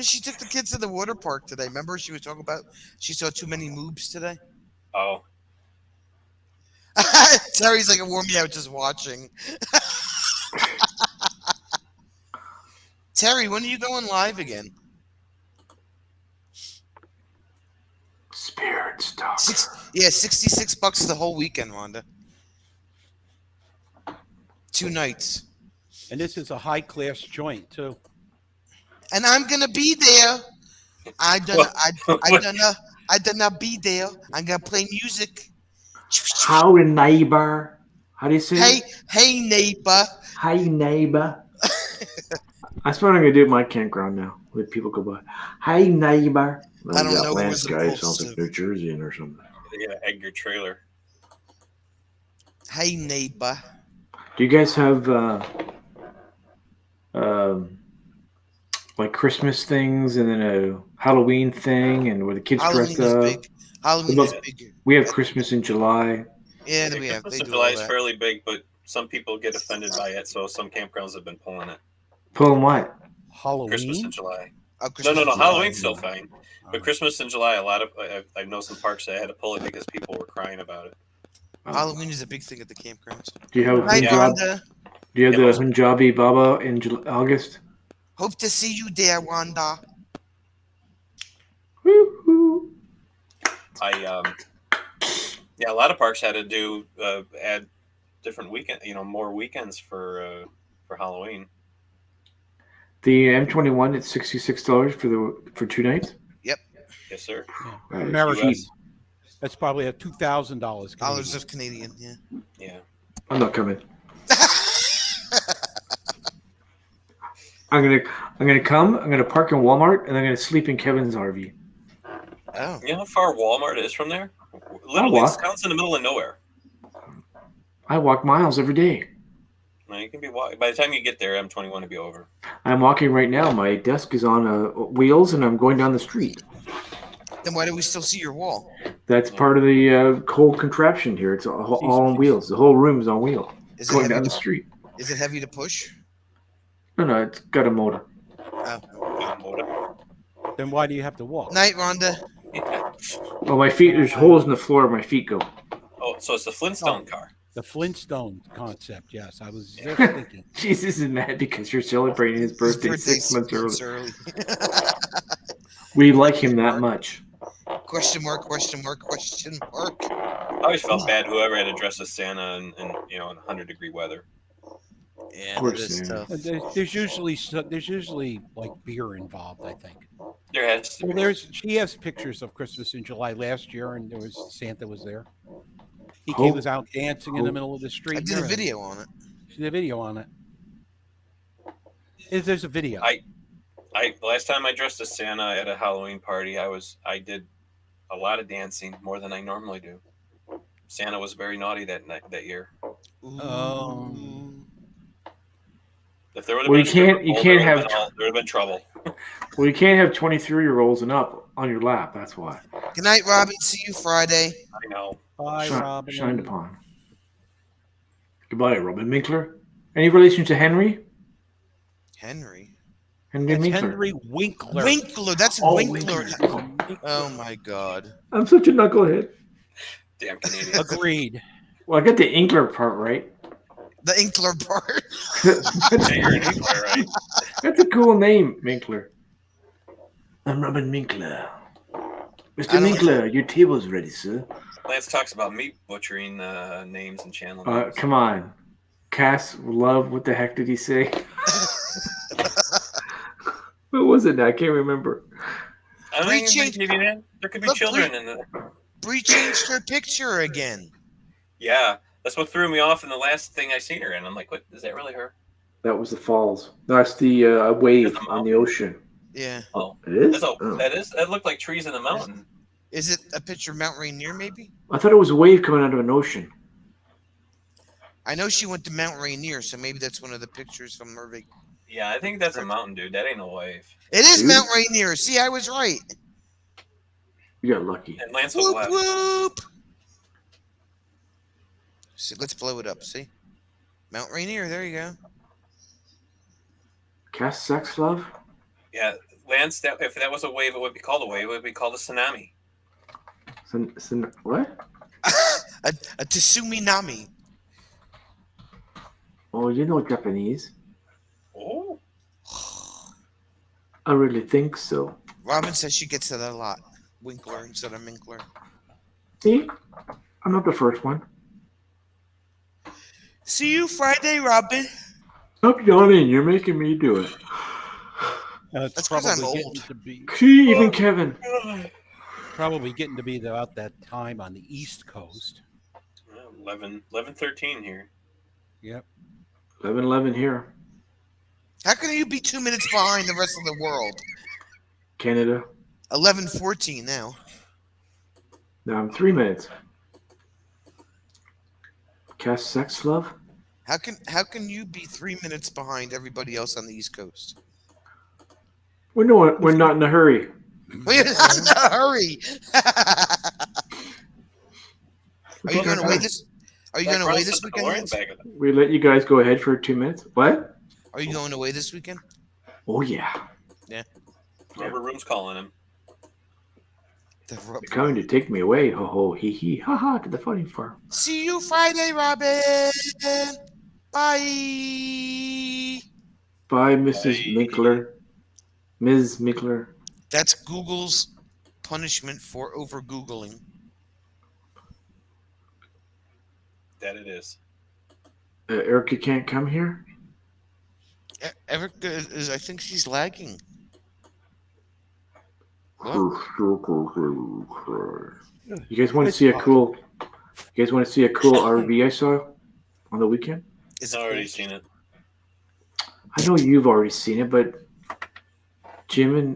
She took the kids to the water park today. Remember she was talking about she saw too many moobs today? Oh, Terry's like, it wore me out just watching. Terry, when are you going live again? Spirit stuff. 66 bucks the whole weekend, Rhonda. 2 nights. And this is a high class joint too. And I'm gonna be there. I done be there. I'm gonna play music. How neighbor? How do you say Hey, it? hey neighbor. Hey neighbor. That's what I'm gonna do at my campground now. When people go by. Hey neighbor. I don't That know where Lance the guy pulse sounds is. like New Jersey or something. they gotta egg your trailer. Hey neighbor. Do you guys have like Christmas things and then a Halloween thing and where the kids Halloween dress is up? big. Halloween What is about- big. We have Christmas in July. Yeah, we have. Christmas They in do July all is that. fairly big, but some people get offended by it, so some campgrounds have been pulling it. Pulling what? Christmas Halloween. in July. Oh, No, Christmas no, in no. July. Halloween's still fine, but Christmas in July, a lot of I know some parks that had to pull it because people were crying about it. Halloween is a big thing at the campgrounds. Do you have a Hi, theme job? Rhonda. Do you have Yeah, the Punjabi Baba in August? Hope to see you there, Wanda. Woo-hoo. Yeah, a lot of parks had to do add different weekend, more weekends for Halloween. The M21 it's $66 for 2 nights. Yep. Yes, sir. Yeah. Right. American. Cheap. That's probably at $2,000. Dollars of Canadian, yeah. Yeah. I'm not coming. I'm gonna come. I'm gonna park in Walmart, and I'm gonna sleep in Kevin's RV. Oh. You know how far Walmart is from there? I'll Literally, walk. it sounds in the middle of nowhere. I walk miles every day. No, you can be walking. By the time you get there, M21 will be over. I'm walking right now. My desk is on wheels, and I'm going down the street. Then why do we still see your wall? That's part of the whole contraption here. It's all on wheels. The whole room is on wheels. Is it Going heavy down to- the street. Is it heavy to push? No, it's got a motor. Oh. Then why do you have to walk? Night, Rhonda. Oh, my feet. There's holes in the floor where my feet go. Oh, so it's the Flintstone car. The Flintstone concept, yes. I was just thinking. Jesus is mad because you're celebrating his birthday, birthday 6 months early. early. We like him that much. Question mark, question mark, question mark. I always felt bad whoever had to dress as Santa in 100-degree weather. Yeah, Poor that is Sam. tough. There's usually like beer involved, I think. There has to Well, be. she has pictures of Christmas in July last year, and Santa was there. He Hope- was out dancing in the middle of the street. I did a video on it. She did a video on it. There's a video. Last time I dressed as Santa at a Halloween party, I did a lot of dancing, more than I normally do. Santa was very naughty that year. If there would have Well, been you can't have there would have been trouble. well, you can't have 23-year-olds and up on your lap. That's why. Good night, Robin. See you Friday. I know. Bye, Robin. Shined upon. Goodbye, Robin Winkler. Any relation to Henry? Henry. Henry It's Winkler. Henry Winkler. Winkler. That's Oh, Winkler. Winkler. Oh my God. I'm such a knucklehead. Damn Canadians. Agreed. Well, I got the Inkler part right. The Inkler part. Yeah, you're an Inkler, right? That's a cool name, Winkler. I'm Robin Winkler. Mr. Winkler, your table's ready, sir. Lance talks about meat butchering names and channel names. Come on. Cass, love, what the heck did he say? What was it now? I can't remember. I don't Bree think changed- maybe there could be Look, children Bree- in the. Bree changed her picture again. Yeah, that's what threw me off in the last thing I seen her in. I'm like, what? Is that really her? That was the falls. That's the wave on the ocean. Yeah. Oh, It is? that's a, Oh. that looked like trees in the mountain. Is it a picture of Mount Rainier, maybe? I thought it was a wave coming out of an ocean. I know she went to Mount Rainier, so maybe that's one of the pictures from her vacation. Yeah, I think that's a mountain, dude. That ain't no wave. It is Dude. Mount Rainier. See, I was right. You got lucky. And Lance was Whoop, left. whoop. See, let's blow it up. See? Mount Rainier. There you go. Cass Sex Love? Yeah, Lance. If that was a wave, it would be called a wave. It would be called a tsunami. What? a Tsumi Nami. Oh, you know Japanese. Oh. I really think so. Robin says she gets it a lot. Winkler instead of Minkler. See? I'm not the first one. See you Friday, Robin. Stop yawning. You're making me do it. It's That's 'cause I'm probably old. getting to be See, even Kevin. about that time on the East Coast. 11:13 here. Yep. 11:11 here. How can you be 2 minutes behind the rest of the world? Canada. 11:14 now. Now I'm 3 minutes. Cass Sex Love? How can you be 3 minutes behind everybody else on the East Coast? We're not in a hurry. We're not in a hurry. Are you going away this? Are you going away this weekend? Lance? We let you guys go ahead for 2 minutes. What? Are you going away this weekend? Oh yeah. Yeah. Rubber Room's calling him. The They're coming to take me away. Ho ho hee hee ha ha to the funny farm. See you Friday, Robin. Bye. Bye, Mrs. Minkler. Ms. Minkler. That's Google's punishment for over Googling. That it is. Erica can't come here? Erica is, I think she's lagging. You guys want to see a cool? You guys want to see a cool RV I saw on the weekend? I've already seen it. I know you've already seen it, but Jim and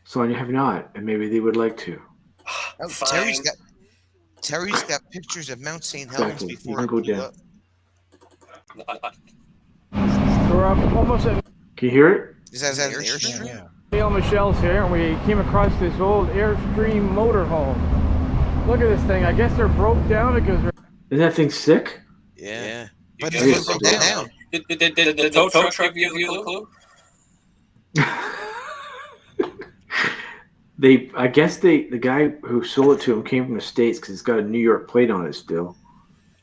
Sonia have not, and maybe they would like to. Oh, Terry's got pictures of Mount St. Helens Exactly. before You can go it blew down. up. So we're up almost at Can you hear it? Is that an Airstream? Yeah. Neil Michelle's here, and we came across this old Airstream motorhome. Look at this thing. I guess they're broke down because they're... Isn't that thing sick? Yeah. But guys it's are broke so down. Did the tow truck give you a clue? I guess the guy who sold it to him came from the States because it's got a New York plate on it still.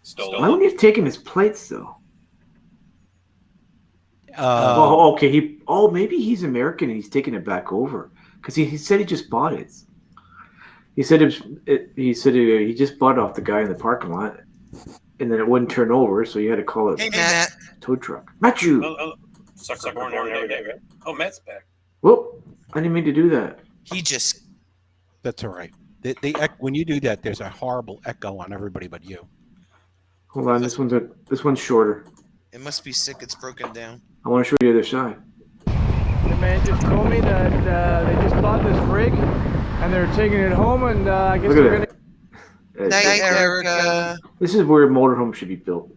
Stolen. Why wouldn't he have taken his plates though? Uh, Okay. Maybe he's American and he's taking it back over because he said he just bought it. He said he just bought it off the guy in the parking lot, and then it wouldn't turn over, so you had to call it Hey, Matt. tow truck. Matthew. Sucker born every day, right? Oh, Matt's back. Whoop! I didn't mean to do that. He just. that's all right. When you do that, there's a horrible echo on everybody but you. Hold on, this one's shorter. It must be sick. It's broken down. I want to show you the other side. The man just told me that they just bought this rig, and they're taking it home, and I guess Look they're at going that. to... Night, Erica. This is where motorhomes should be built.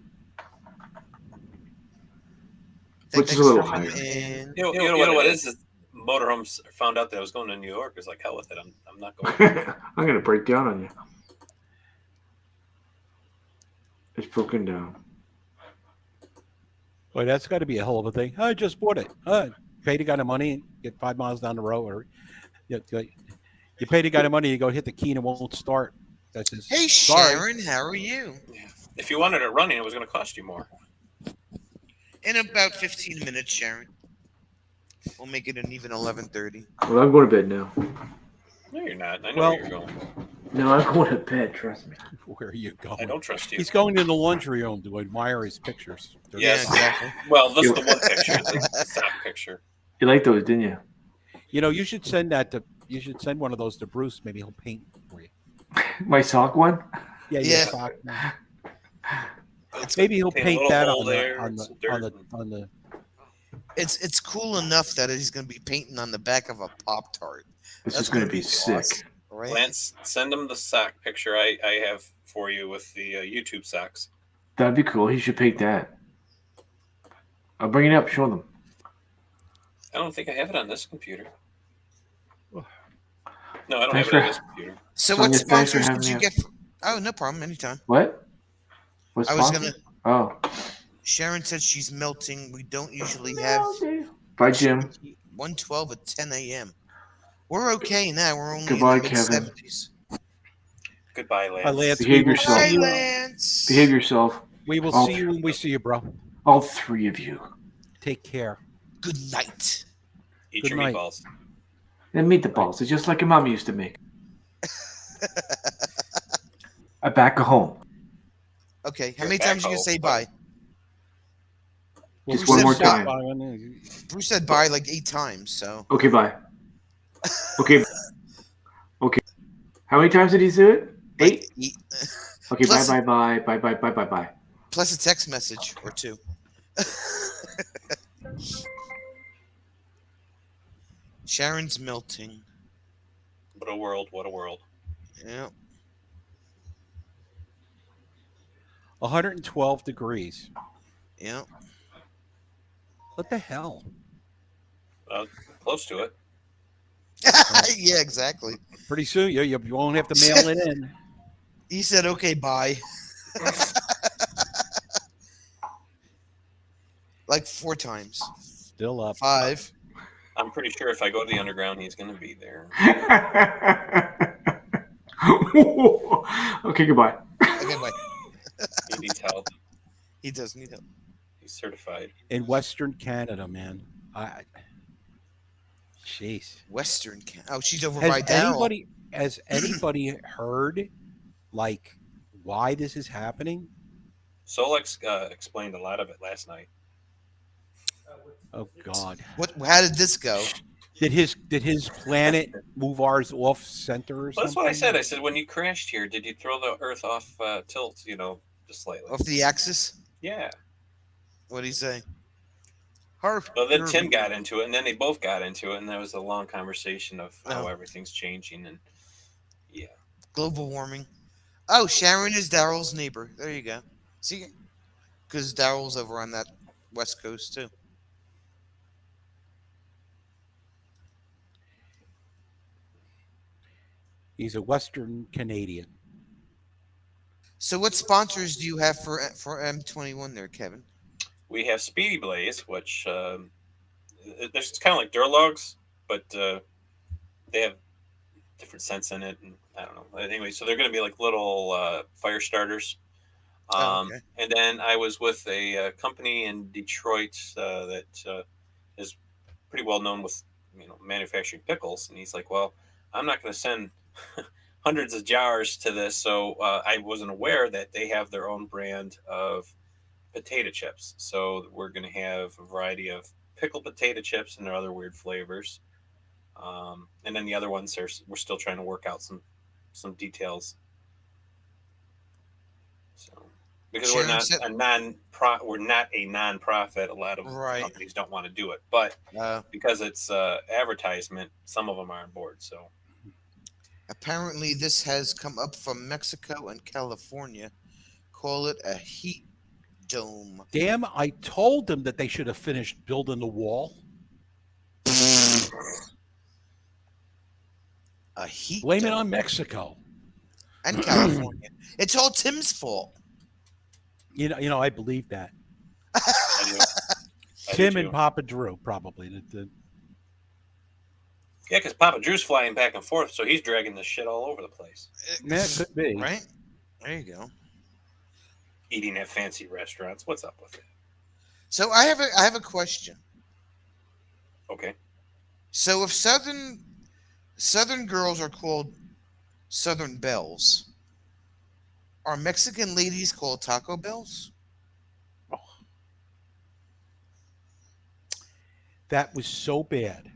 Which is a little higher. And You know what it is? Motorhomes found out that I was going to New York. It's like, hell with it. I'm not going. I'm gonna break down on you. It's broken down. Well, that's got to be a hell of a thing. I just bought it. Pay the guy the money, get 5 miles down the road, or you pay the guy the money, you go hit the key and it won't start. That's his. hey, sorry. Sharon, how are you? If you wanted it running, it was going to cost you more. In about 15 minutes, Sharon. We'll make it an even 11:30. Well, I'm going to bed now. No, you're not. I know Well- where you're going. No, I'm going to bed. Trust me. Where are you going? I don't trust you. He's going to the laundry room to admire his pictures. They're Yes. Yeah, exactly. Well, this is the one picture, the stock picture. You like those, didn't you? You know, you should send that to. You should send one of those to Bruce. Maybe he'll paint for you. My sock one? Yeah. Yeah. Sock. It's, Maybe he'll Paint a paint little that hole on there, the on some the, dirt. on the. it's cool enough that he's going to be painting on the back of a Pop-Tart. This That's is going gonna to be be sick. awesome. Right? Lance, send him the sock picture I have for you with the YouTube socks. That'd be cool. He should paint that. I'll bring it up. Show them. I don't think I have it on this computer. No, I don't Thanks have it on for- this computer. So Sonia, what thanks for sponsors having did you me get? Oh, no problem. Anytime. What? What's I was sponsored? gonna. Oh, Sharon said she's melting. We don't usually have bye, Jim. 112 at 10 a.m. We're okay now. We're only Goodbye, in the Kevin. mid-70s. Goodbye, Lance. Lance, Behave we will yourself. Bye, see you. Lance. Behave yourself. We will All see you when we see you, bro. All three of you. Take care. Good night. Eat Good your night. meatballs. And meet the balls. It's just like your mom used to make. I back home. Okay, how You're many times you back gonna say home. bye? Just Bruce one said more bye. time. Bruce said bye like 8 times. So Okay, bye. Okay. Okay. How many times did he do it? 8? eat. Okay, Plus- bye, bye, bye, bye, bye, bye, bye, bye. Plus a text message or 2. Sharon's melting. What a world. What a world. Yeah. 112 degrees. Yeah. What the hell? Close to it. Yeah, exactly. Pretty soon you won't have to mail it in. He said, "Okay, bye." Like 4 times. Still up. 5. I'm pretty sure if I go to the underground, he's going to be there. Okay, goodbye. Okay, bye. He needs help. He does need help. He's He's certified. In Western Canada, man. Jeez. Western. Oh, she's over by Daryl. Has anybody heard like why this is happening? Solex explained a lot of it last night. Oh God! How did this go? Did his planet move ours off center or something? That's what I said. I said when you crashed here, did you throw the Earth off tilt? Just slightly off the axis. Yeah. What did he say? Well, then Tim got into it, and then they both got into it, and there was a long conversation of how everything's changing, and yeah, global warming. Oh, Sharon is Daryl's neighbor. There you go. See, because Daryl's over on that west coast too. He's a Western Canadian. So, what sponsors do you have for M21 there, Kevin? We have Speedy Blaze, which it's kind of like Duralogs, but they have different scents in it, and I don't know. Anyway, so they're going to be like little fire starters. Okay. And then I was with a company in Detroit that is pretty well known with manufacturing pickles, and he's like, "Well, I'm not going to send hundreds of jars to this," so I wasn't aware that they have their own brand of potato chips. So we're going to have a variety of pickled potato chips and their other weird flavors. And then the other ones we're still trying to work out some details. So because we're not a non-profit, a lot of companies don't want to do it, but because it's advertisement, some of them are on board. So apparently this has come up from Mexico and California. Call it a heat dome. Damn, I told them that they should have finished building the wall. A heat Blame dome. it on Mexico. And California. It's all Tim's fault. I believe that. I Tim and Papa Drew, probably. Yeah, because Papa Drew's flying back and forth, so he's dragging this shit all over the place. Yeah, it could be. Right? There you go. Eating at fancy restaurants. What's up with it? So I have a question. Okay. So if Southern girls are called Southern Belles, are Mexican ladies called Taco Bells? Oh. That was so bad.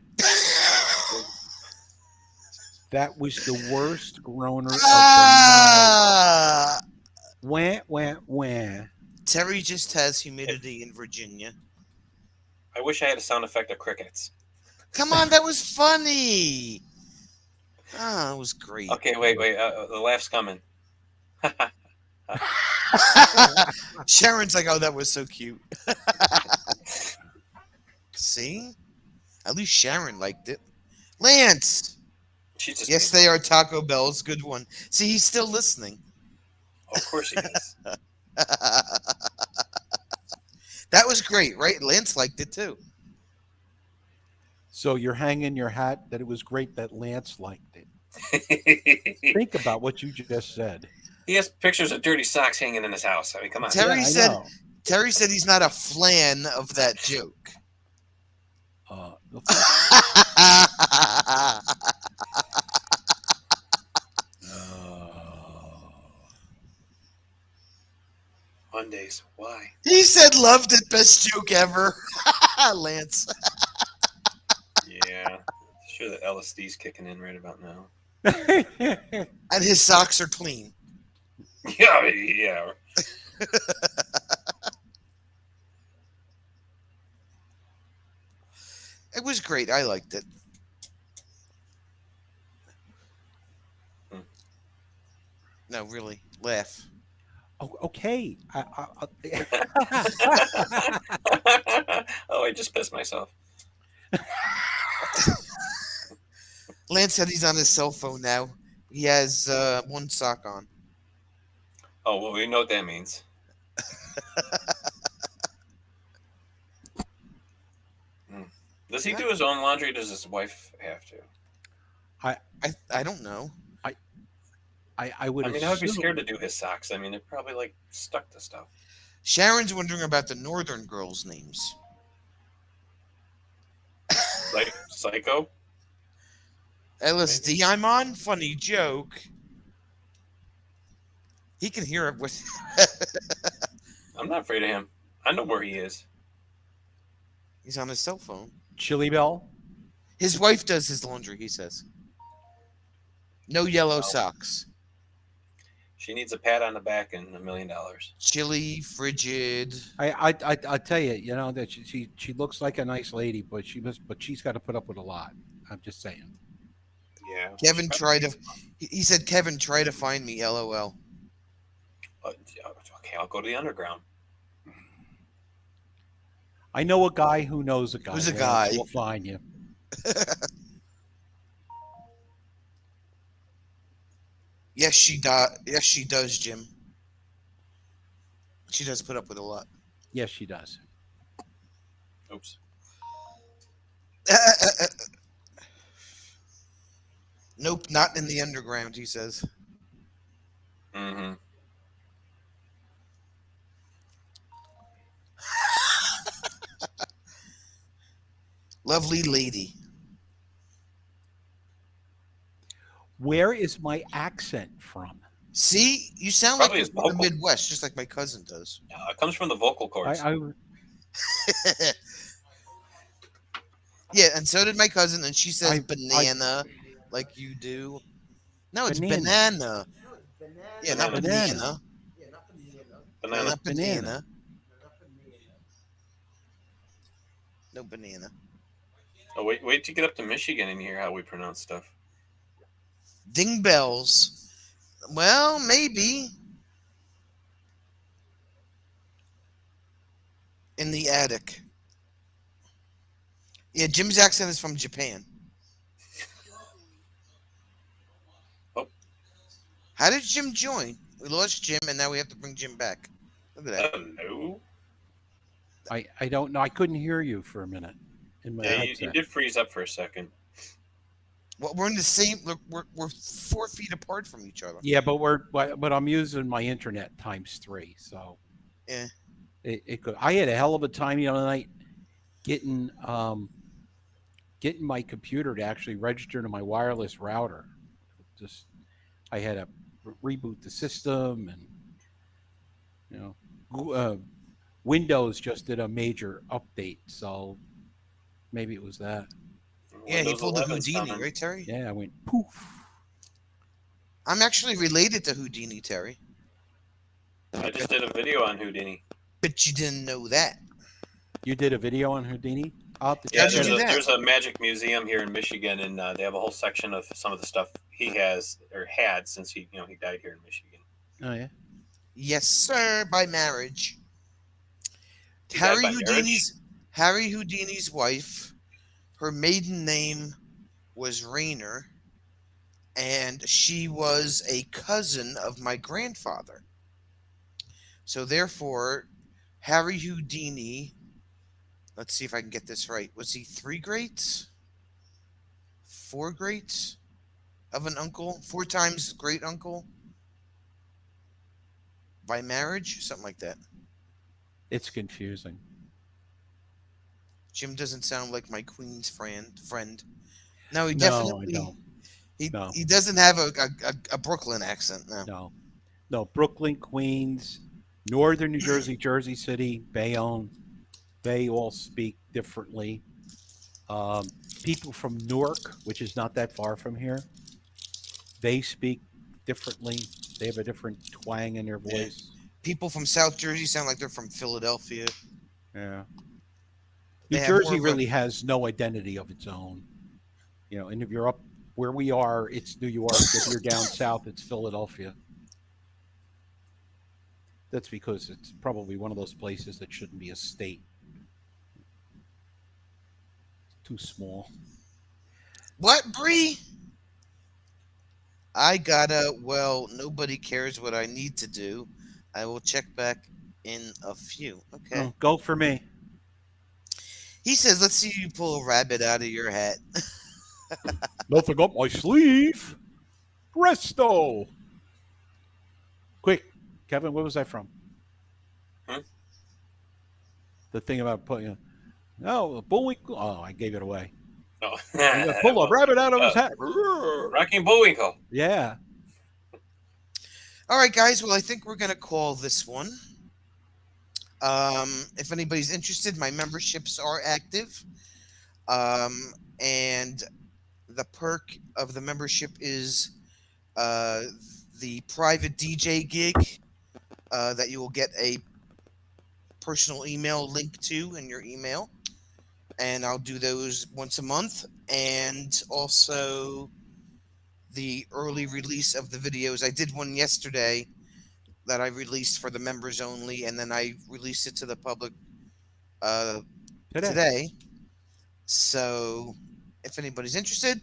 That was the worst groaner of the night. Wah. Terry just has humidity in Virginia. I wish I had a sound effect of crickets. Come on, that was funny. Oh, it was great. Okay, wait. The laugh's coming. Sharon's like, oh, that was so cute. See? At least Sharon liked it. Lance! Yes, they are Taco Bells. Good one. See, he's still listening. Oh, of course he is. That was great, right? Lance liked it too. So you're hanging your hat that it was great that Lance liked it. Think about what you just said. He has pictures of dirty socks hanging in his house. I mean, come on. Terry said he's not a fan of that joke. Mondays. Why? He said loved it, best joke ever. Lance. Yeah. Sure that LSD's kicking in right about now. And his socks are clean. Yeah. It was great. I liked it. No, really. Laugh. Oh, okay. Oh, I just pissed myself. Lance said he's on his cell phone now. He has one sock on. Oh, well, we know what that means. Does he do his own laundry, or does his wife have to? I don't know. I would. I mean, I would be scared to do his socks. I mean, they're probably like stuck to stuff. Sharon's wondering about the northern girls' names. Like Psycho. LSD I'm on? Funny joke. He can hear it with... I'm not afraid of him. I know where he is. He's on his cell phone. Chili Bell. His wife does his laundry, he says. No yellow socks. She needs a pat on the back and $1 million. Chilly, frigid. I tell you, you know that she looks like a nice lady, but she's got to put up with a lot. I'm just saying. Yeah. Kevin tried to... He said, Kevin, try to find me, LOL. Okay, I'll go to the underground. I know a guy who knows a guy. Who's a guy? We'll find you. Yes, she does. Yes, she does, Jim. She does put up with a lot. Yes, she does. Oops. Nope, not in the underground, he says. Mm-hmm. Lovely lady. Where is my accent from? See, you sound Probably like his you're from the vocal. Midwest, just like my cousin does. It comes from the vocal cords. Yeah, and so did my cousin, and she says banana like you do. No, it's banana. Yeah, not banana. Banana. Not banana. No banana. Oh, wait till you get up to Michigan and hear how we pronounce stuff. Ding bells. Well, maybe. In the attic. Yeah, Jim's accent is from Japan. Oh. How did Jim join? We lost Jim, and now we have to bring Jim back. Look at that. Hello. I don't know. I couldn't hear you for a minute. In my Yeah, you headset. did freeze up for a second. Well, we're in the same. We're 4 feet apart from each other. Yeah, but I'm using my internet times 3, so Yeah. It could. I had a hell of a time the other night getting my computer to actually register to my wireless router. Just I had to reboot the system, and Windows just did a major update, so maybe it was that. Yeah, he Windows pulled the 11's Houdini, coming. right, Terry? Yeah, I went poof. I'm actually related to Houdini, Terry. I just did a video on Houdini. But you didn't know that. You did a video on Houdini? I'll have to Yeah, check it out. there's a magic museum here in Michigan, and they have a whole section of some of the stuff he has or had since he died here in Michigan. Oh yeah. Yes, sir. By marriage. He died by Harry Houdini's wife. Her maiden name was Rayner, and she was a cousin of my grandfather. So therefore, Harry Houdini, let's see if I can get this right. Was he 3 greats? 4 greats of an uncle? 4 times great uncle? By marriage? Something like that. It's confusing. Jim doesn't sound like my Queen's friend. No, he No, definitely. I don't. No. He doesn't have a Brooklyn accent. No. No. Brooklyn, Queens, Northern New Jersey, Jersey City, Bayonne, they all speak differently. People from Newark, which is not that far from here, they speak differently. They have a different twang in their voice. People from South Jersey sound like they're from Philadelphia. Yeah. They New have more Jersey of a- really has no identity of its own. And if you're up where we are, it's New York. If you're down south, it's Philadelphia. That's because it's probably one of those places that shouldn't be a state. It's too small. What, Bree? Nobody cares what I need to do. I will check back in a few. Okay. Oh, go for me. He says, let's see you pull a rabbit out of your hat. Nothing up my sleeve. Presto. Quick, Kevin, where was I from? the thing about putting. No, Bullwinkle. Oh, I gave it away. Oh. I'm gonna pull a rabbit out of his hat. Rocking Bullwinkle. Yeah. All right, guys. Well, I think we're gonna call this one. If anybody's interested, my memberships are active, and the perk of the membership is the private DJ gig that you will get a personal email link to in your email, and I'll do those once a month, and also the early release of the videos. I did one yesterday that I released for the members only, and then I released it to the public today. So if anybody's interested,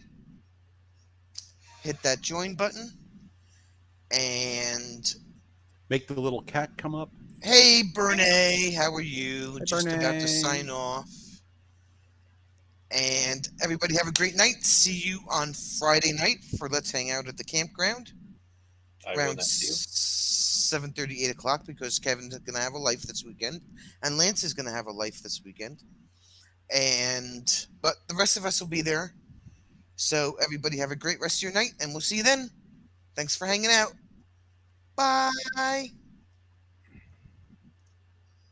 hit that join button and make the little cat come up. Hey, Bernie, how are you? Hey, Just about to Bernie. sign off. And everybody have a great night. See you on Friday night for Let's Hang Out at the Campground. I will Around not see you. 7:30, 8 o'clock, because Kevin's going to have a life this weekend. And Lance is going to have a life this weekend. But the rest of us will be there. So everybody have a great rest of your night, and we'll see you then. Thanks for hanging out. Bye.